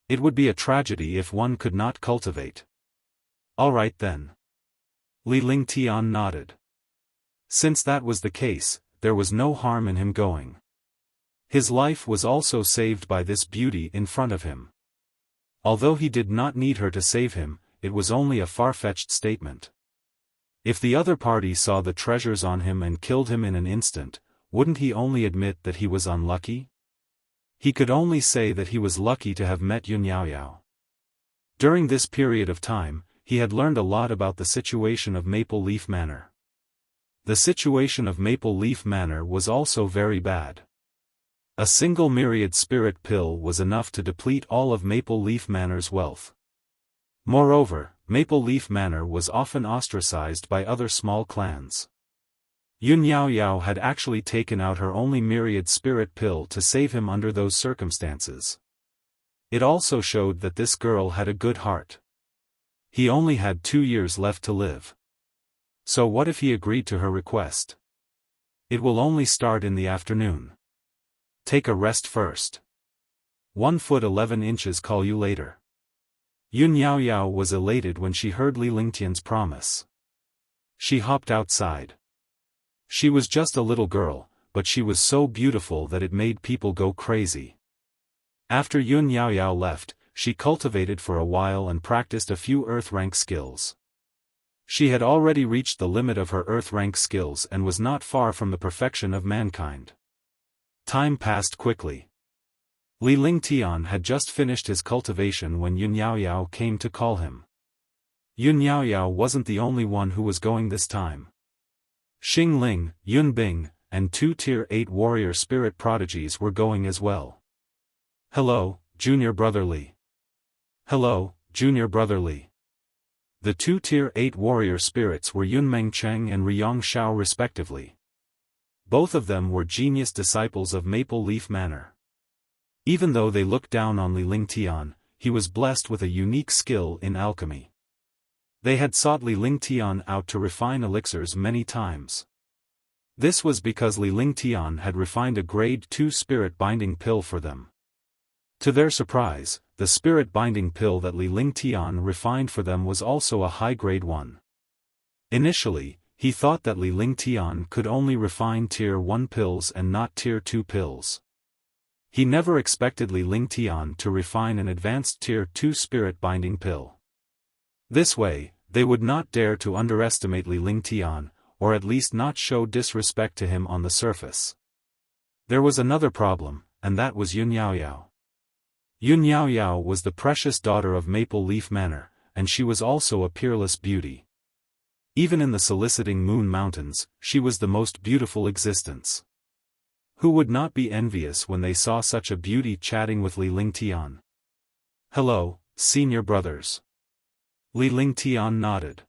It would be a tragedy if one could not cultivate. All right then. Li Lingtian nodded. Since that was the case, there was no harm in him going. His life was also saved by this beauty in front of him. Although he did not need her to save him, it was only a far-fetched statement. If the other party saw the treasures on him and killed him in an instant, wouldn't he only admit that he was unlucky? He could only say that he was lucky to have met Yun Yaoyao. During this period of time, he had learned a lot about the situation of Maple Leaf Manor. The situation of Maple Leaf Manor was also very bad. A single myriad spirit pill was enough to deplete all of Maple Leaf Manor's wealth. Moreover, Maple Leaf Manor was often ostracized by other small clans. Yun Yaoyao had actually taken out her only myriad spirit pill to save him under those circumstances. It also showed that this girl had a good heart. He only had 2 years left to live. So what if he agreed to her request? It will only start in the afternoon. Take a rest first. 1 foot 11 inches, call you later. Yun Yaoyao was elated when she heard Li Lingtian's promise. She hopped outside. She was just a little girl, but she was so beautiful that it made people go crazy. After Yun Yaoyao left, she cultivated for a while and practiced a few earth rank skills. She had already reached the limit of her earth rank skills and was not far from the perfection of mankind. Time passed quickly. Li Lingtian had just finished his cultivation when Yun Yaoyao came to call him. Yun Yaoyao wasn't the only one who was going this time. Xing Ling, Yun Bing, and 2 Tier 8 warrior spirit prodigies were going as well. Hello, junior brother Li. Hello, junior brother Li. The 2 Tier 8 warrior spirits were Yun Mengcheng and Riyong Shao respectively. Both of them were genius disciples of Maple Leaf Manor. Even though they looked down on Li Lingtian, he was blessed with a unique skill in alchemy. They had sought Li Lingtian out to refine elixirs many times. This was because Li Lingtian had refined a grade 2 spirit binding pill for them. To their surprise, the spirit binding pill that Li Lingtian refined for them was also a high grade 1. Initially, he thought that Li Lingtian could only refine Tier 1 pills and not Tier 2 pills. He never expected Li Lingtian to refine an advanced Tier 2 spirit binding pill. This way, they would not dare to underestimate Li Lingtian, or at least not show disrespect to him on the surface. There was another problem, and that was Yun Yaoyao. Yun Yaoyao was the precious daughter of Maple Leaf Manor, and she was also a peerless beauty. Even in the soliciting Moon Mountains, she was the most beautiful existence. Who would not be envious when they saw such a beauty chatting with Li Lingtian? Hello, senior brothers. Li Lingtian nodded.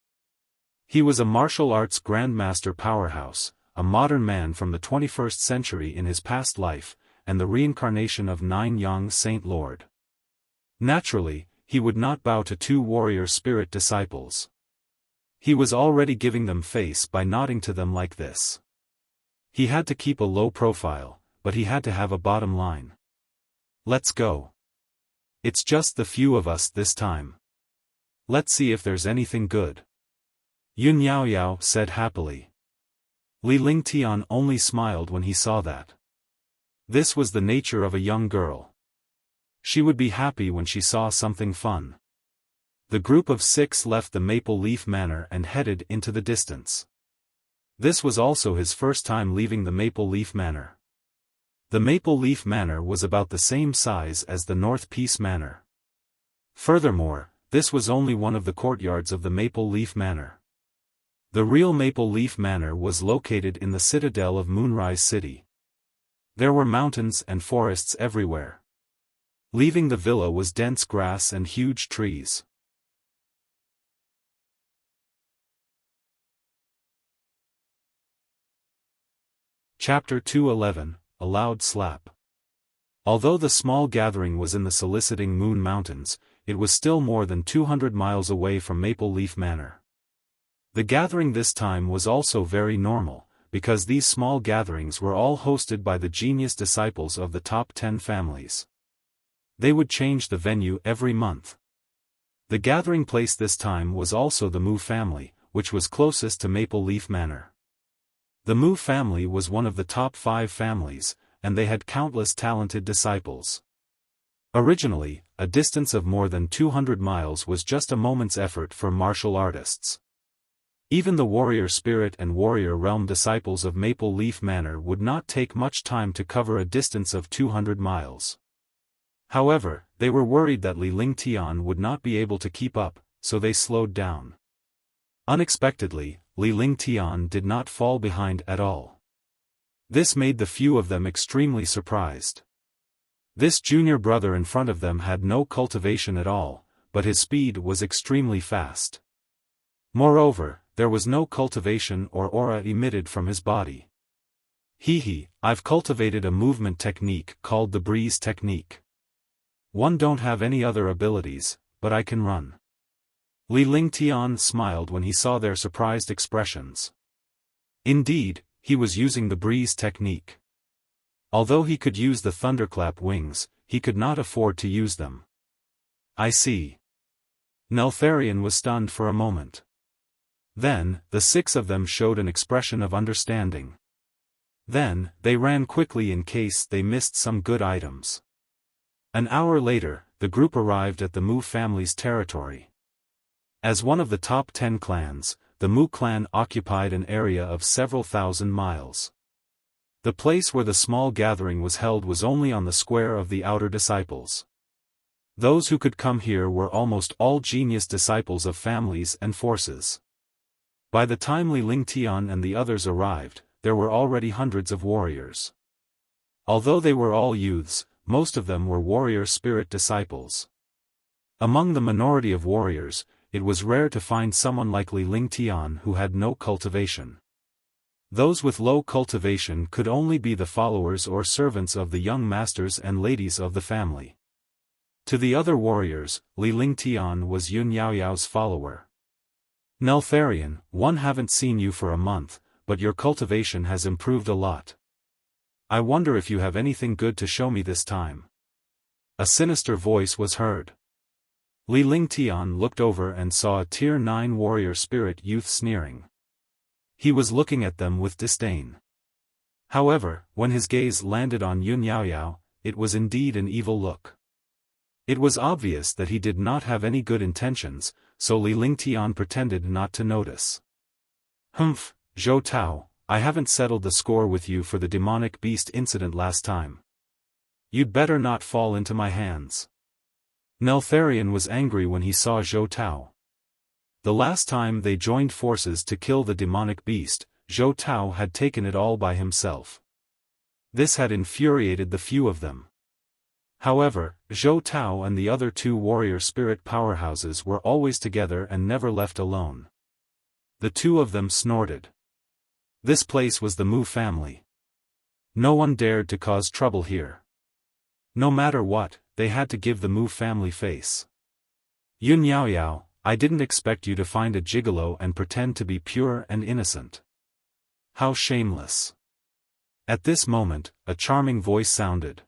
He was a martial arts grandmaster powerhouse, a modern man from the 21st century in his past life, and the reincarnation of Nine Yang Saint Lord. Naturally, he would not bow to 2 warrior spirit disciples. He was already giving them face by nodding to them like this. He had to keep a low profile, but he had to have a bottom line. Let's go. It's just the few of us this time. Let's see if there's anything good. Yun Yaoyao said happily. Li Lingtian only smiled when he saw that. This was the nature of a young girl. She would be happy when she saw something fun. The group of 6 left the Maple Leaf Manor and headed into the distance. This was also his first time leaving the Maple Leaf Manor. The Maple Leaf Manor was about the same size as the North Peace Manor. Furthermore, this was only one of the courtyards of the Maple Leaf Manor. The real Maple Leaf Manor was located in the citadel of Moonrise City. There were mountains and forests everywhere. Leaving the villa was dense grass and huge trees. Chapter 211, A Loud Slap. Although the small gathering was in the soliciting Moon Mountains, it was still more than 200 miles away from Maple Leaf Manor. The gathering this time was also very normal, because these small gatherings were all hosted by the genius disciples of the top 10 families. They would change the venue every month. The gathering place this time was also the Mu family, which was closest to Maple Leaf Manor. The Mu family was one of the top 5 families, and they had countless talented disciples. Originally, a distance of more than 200 miles was just a moment's effort for martial artists. Even the warrior spirit and warrior realm disciples of Maple Leaf Manor would not take much time to cover a distance of 200 miles. However, they were worried that Li Lingtian would not be able to keep up, so they slowed down. Unexpectedly, Li Lingtian did not fall behind at all. This made the few of them extremely surprised. This junior brother in front of them had no cultivation at all, but his speed was extremely fast. Moreover, there was no cultivation or aura emitted from his body. I've cultivated a movement technique called the breeze technique. One don't have any other abilities, but I can run. Li Lingtian smiled when he saw their surprised expressions. Indeed, he was using the breeze technique. Although he could use the thunderclap wings, he could not afford to use them. I see. Neltharion was stunned for a moment. Then, the 6 of them showed an expression of understanding. Then, they ran quickly in case they missed some good items. An hour later, the group arrived at the Mu family's territory. As one of the top 10 clans, the Mu clan occupied an area of several thousand miles. The place where the small gathering was held was only on the square of the outer disciples. Those who could come here were almost all genius disciples of families and forces. By the time Li Lingtian and the others arrived, there were already hundreds of warriors. Although they were all youths, most of them were warrior spirit disciples. Among the minority of warriors, it was rare to find someone like Li Lingtian who had no cultivation. Those with low cultivation could only be the followers or servants of the young masters and ladies of the family. To the other warriors, Li Lingtian was Yun Yaoyao's follower. Neltharion, one haven't seen you for a month, but your cultivation has improved a lot. I wonder if you have anything good to show me this time. A sinister voice was heard. Li Lingtian looked over and saw a Tier 9 warrior spirit youth sneering. He was looking at them with disdain. However, when his gaze landed on Yun Yaoyao, it was indeed an evil look. It was obvious that he did not have any good intentions, so Li Lingtian pretended not to notice. Humph, Zhou Tao, I haven't settled the score with you for the demonic beast incident last time. You'd better not fall into my hands. Neltharion was angry when he saw Zhou Tao. The last time they joined forces to kill the demonic beast, Zhou Tao had taken it all by himself. This had infuriated the few of them. However, Zhou Tao and the other 2 warrior spirit powerhouses were always together and never left alone. The 2 of them snorted. This place was the Mu family. No one dared to cause trouble here. No matter what, they had to give the Mu family face. Yun Yaoyao, I didn't expect you to find a gigolo and pretend to be pure and innocent. How shameless. At this moment, a charming voice sounded.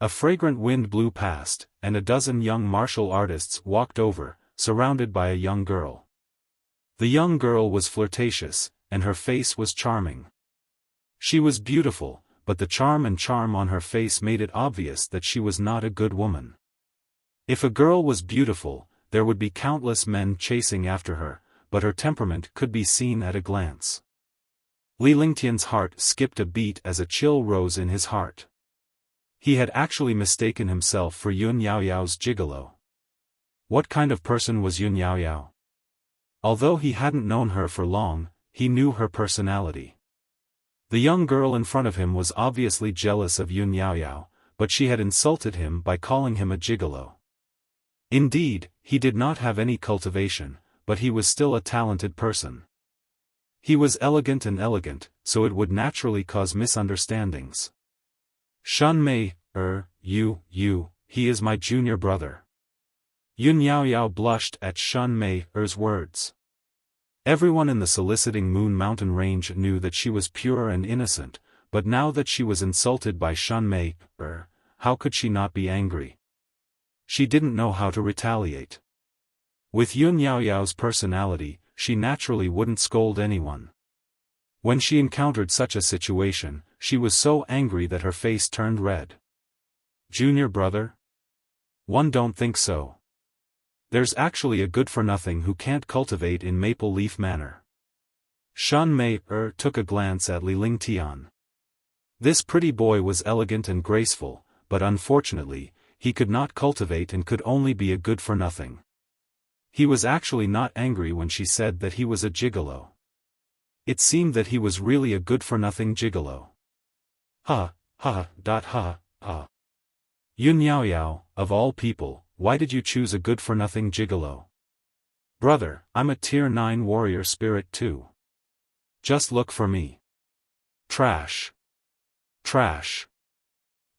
A fragrant wind blew past, and a dozen young martial artists walked over, surrounded by a young girl. The young girl was flirtatious, and her face was charming. She was beautiful, but the charm on her face made it obvious that she was not a good woman. If a girl was beautiful, there would be countless men chasing after her, but her temperament could be seen at a glance. Li Lingtian's heart skipped a beat as a chill rose in his heart. He had actually mistaken himself for Yun Yaoyao's gigolo. What kind of person was Yun Yaoyao? Although he hadn't known her for long, he knew her personality. The young girl in front of him was obviously jealous of Yun Yaoyao, but she had insulted him by calling him a gigolo. Indeed, he did not have any cultivation, but he was still a talented person. He was elegant, so it would naturally cause misunderstandings. Shan Mei, he is my junior brother. Yun Yaoyao blushed at Shan Mei's words. Everyone in the soliciting Moon Mountain Range knew that she was pure and innocent, but now that she was insulted by Shan Mei, how could she not be angry? She didn't know how to retaliate. With Yun Yaoyao's personality, she naturally wouldn't scold anyone. When she encountered such a situation, she was so angry that her face turned red. Junior brother? One don't think so. There's actually a good-for-nothing who can't cultivate in Maple Leaf Manor. Shan Mei took a glance at Li Lingtian. This pretty boy was elegant and graceful, but unfortunately, he could not cultivate and could only be a good-for-nothing. He was actually not angry when she said that he was a gigolo. It seemed that he was really a good-for-nothing gigolo. Ha. Yun Yaoyao, of all people, why did you choose a good-for-nothing gigolo? Brother, I'm a Tier 9 warrior spirit too. Just look for me. Trash.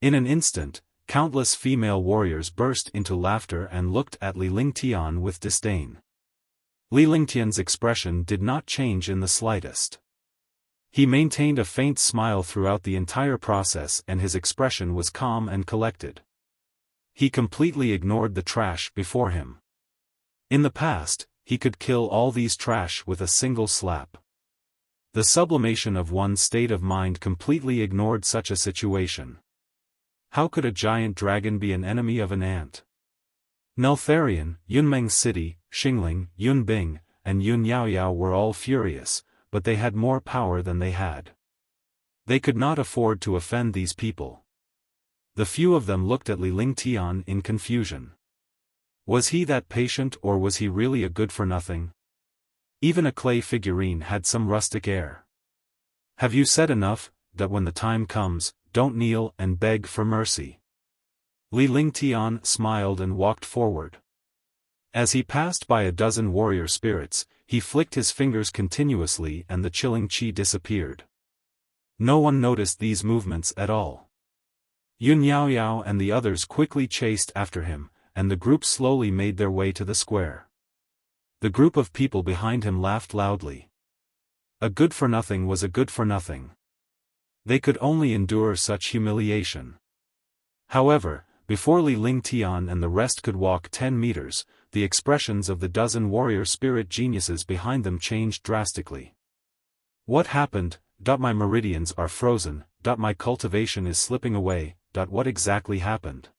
In an instant, countless female warriors burst into laughter and looked at Li Lingtian with disdain. Li Lingtian's expression did not change in the slightest. He maintained a faint smile throughout the entire process and his expression was calm and collected. He completely ignored the trash before him. In the past, he could kill all these trash with a single slap. The sublimation of one's state of mind completely ignored such a situation. How could a giant dragon be an enemy of an ant? Neltharion, Yunmeng City, Xingling, Yunbing, and Yun Yaoyao were all furious, but they had more power than they had. They could not afford to offend these people. The few of them looked at Li Lingtian in confusion. Was he that patient or was he really a good-for-nothing? Even a clay figurine had some rustic air. Have you said enough, that when the time comes, don't kneel and beg for mercy? Li Lingtian smiled and walked forward. As he passed by a dozen warrior spirits, he flicked his fingers continuously and the chilling qi disappeared. No one noticed these movements at all. Yun Yaoyao and the others quickly chased after him, and the group slowly made their way to the square. The group of people behind him laughed loudly. A good-for-nothing was a good-for-nothing. They could only endure such humiliation. However, before Li Lingtian and the rest could walk 10 meters, the expressions of the dozen warrior spirit geniuses behind them changed drastically. What happened? My meridians are frozen. My cultivation is slipping away. What exactly happened?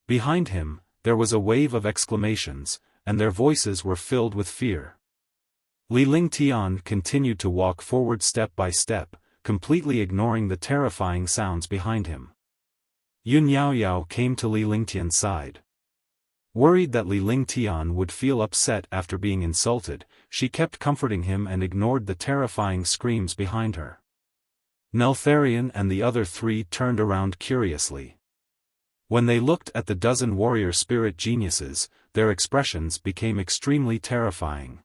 Behind him, there was a wave of exclamations, and their voices were filled with fear. Li Lingtian continued to walk forward step by step, completely ignoring the terrifying sounds behind him. Yun Yaoyao came to Li Lingtian's side. Worried that Li Lingtian would feel upset after being insulted, she kept comforting him and ignored the terrifying screams behind her. Neltharion and the other three turned around curiously. When they looked at the dozen warrior spirit geniuses, their expressions became extremely terrifying.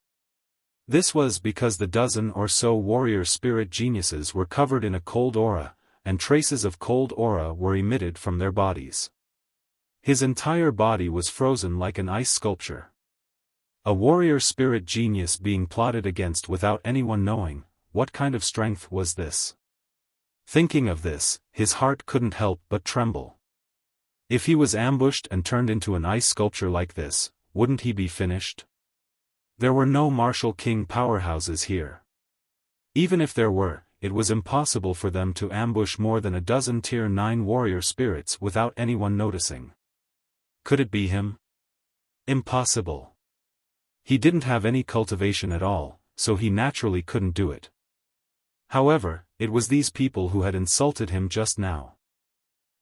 This was because the dozen or so warrior spirit geniuses were covered in a cold aura, and traces of cold aura were emitted from their bodies. His entire body was frozen like an ice sculpture. A warrior spirit genius being plotted against without anyone knowing. What kind of strength was this? Thinking of this, his heart couldn't help but tremble. If he was ambushed and turned into an ice sculpture like this, wouldn't he be finished? There were no martial king powerhouses here. Even if there were, it was impossible for them to ambush more than a dozen Tier 9 warrior spirits without anyone noticing. Could it be him? Impossible. He didn't have any cultivation at all, so he naturally couldn't do it. However, it was these people who had insulted him just now.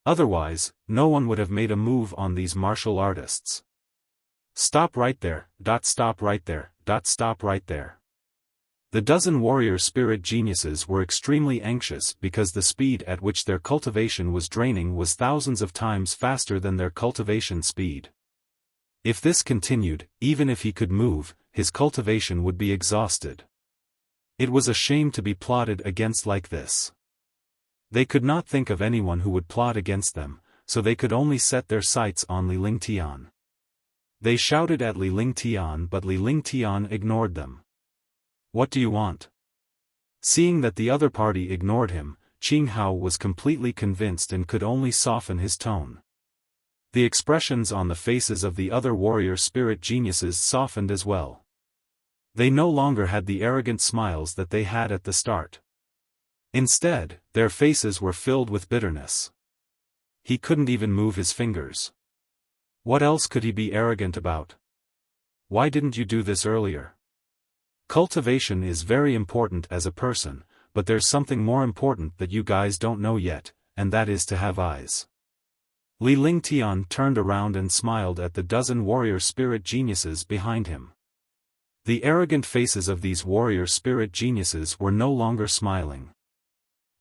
Otherwise, no one would have made a move on these martial artists. Stop right there, stop right there, stop right there. The dozen warrior spirit geniuses were extremely anxious because the speed at which their cultivation was draining was thousands of times faster than their cultivation speed. If this continued, even if he could move, his cultivation would be exhausted. It was a shame to be plotted against like this. They could not think of anyone who would plot against them, so they could only set their sights on Li Lingtian. They shouted at Li Lingtian, but Li Lingtian ignored them. What do you want? Seeing that the other party ignored him, Qing Hao was completely convinced and could only soften his tone. The expressions on the faces of the other warrior spirit geniuses softened as well. They no longer had the arrogant smiles that they had at the start. Instead, their faces were filled with bitterness. He couldn't even move his fingers. What else could he be arrogant about? Why didn't you do this earlier? Cultivation is very important as a person, but there's something more important that you guys don't know yet, and that is to have eyes. Li Lingtian turned around and smiled at the dozen warrior spirit geniuses behind him. The arrogant faces of these warrior spirit geniuses were no longer smiling.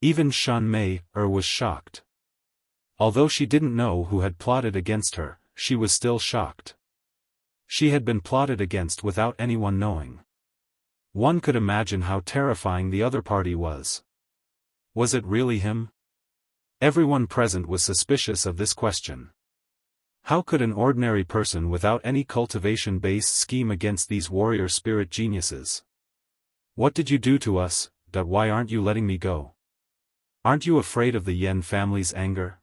Even Shan Mei was shocked. Although she didn't know who had plotted against her, she was still shocked. She had been plotted against without anyone knowing. One could imagine how terrifying the other party was. Was it really him? Everyone present was suspicious of this question. How could an ordinary person without any cultivation base scheme against these warrior spirit geniuses? What did you do to us? Why aren't you letting me go? Aren't you afraid of the Yan family's anger?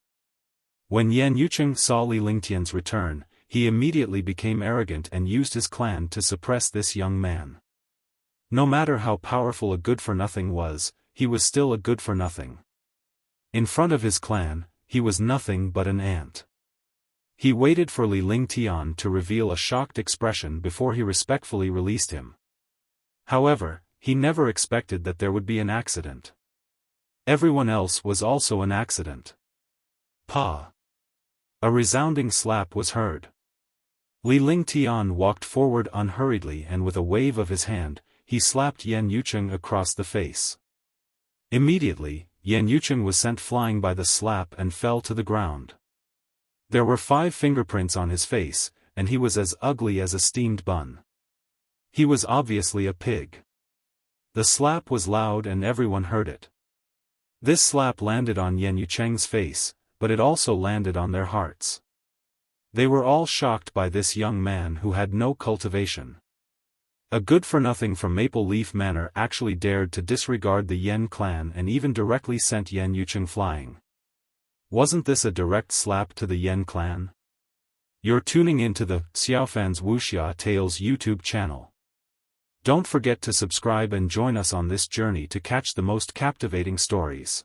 When Yan Yucheng saw Li Lingtian's return, he immediately became arrogant and used his clan to suppress this young man. No matter how powerful a good-for-nothing was, he was still a good-for-nothing. In front of his clan, he was nothing but an ant. He waited for Li Lingtian to reveal a shocked expression before he respectfully released him. However, he never expected that there would be an accident. Everyone else was also an accident. Pa! A resounding slap was heard. Li Lingtian walked forward unhurriedly and with a wave of his hand, he slapped Yan Yucheng across the face. Immediately, Yan Yucheng was sent flying by the slap and fell to the ground. There were 5 fingerprints on his face, and he was as ugly as a steamed bun. He was obviously a pig. The slap was loud and everyone heard it. This slap landed on Yan Yucheng's face, but it also landed on their hearts. They were all shocked by this young man who had no cultivation. A good-for-nothing from Maple Leaf Manor actually dared to disregard the Yan clan and even directly sent Yan Yucheng flying. Wasn't this a direct slap to the Yan clan? You're tuning into the Xiaofan's Wuxia Tales YouTube channel. Don't forget to subscribe and join us on this journey to catch the most captivating stories.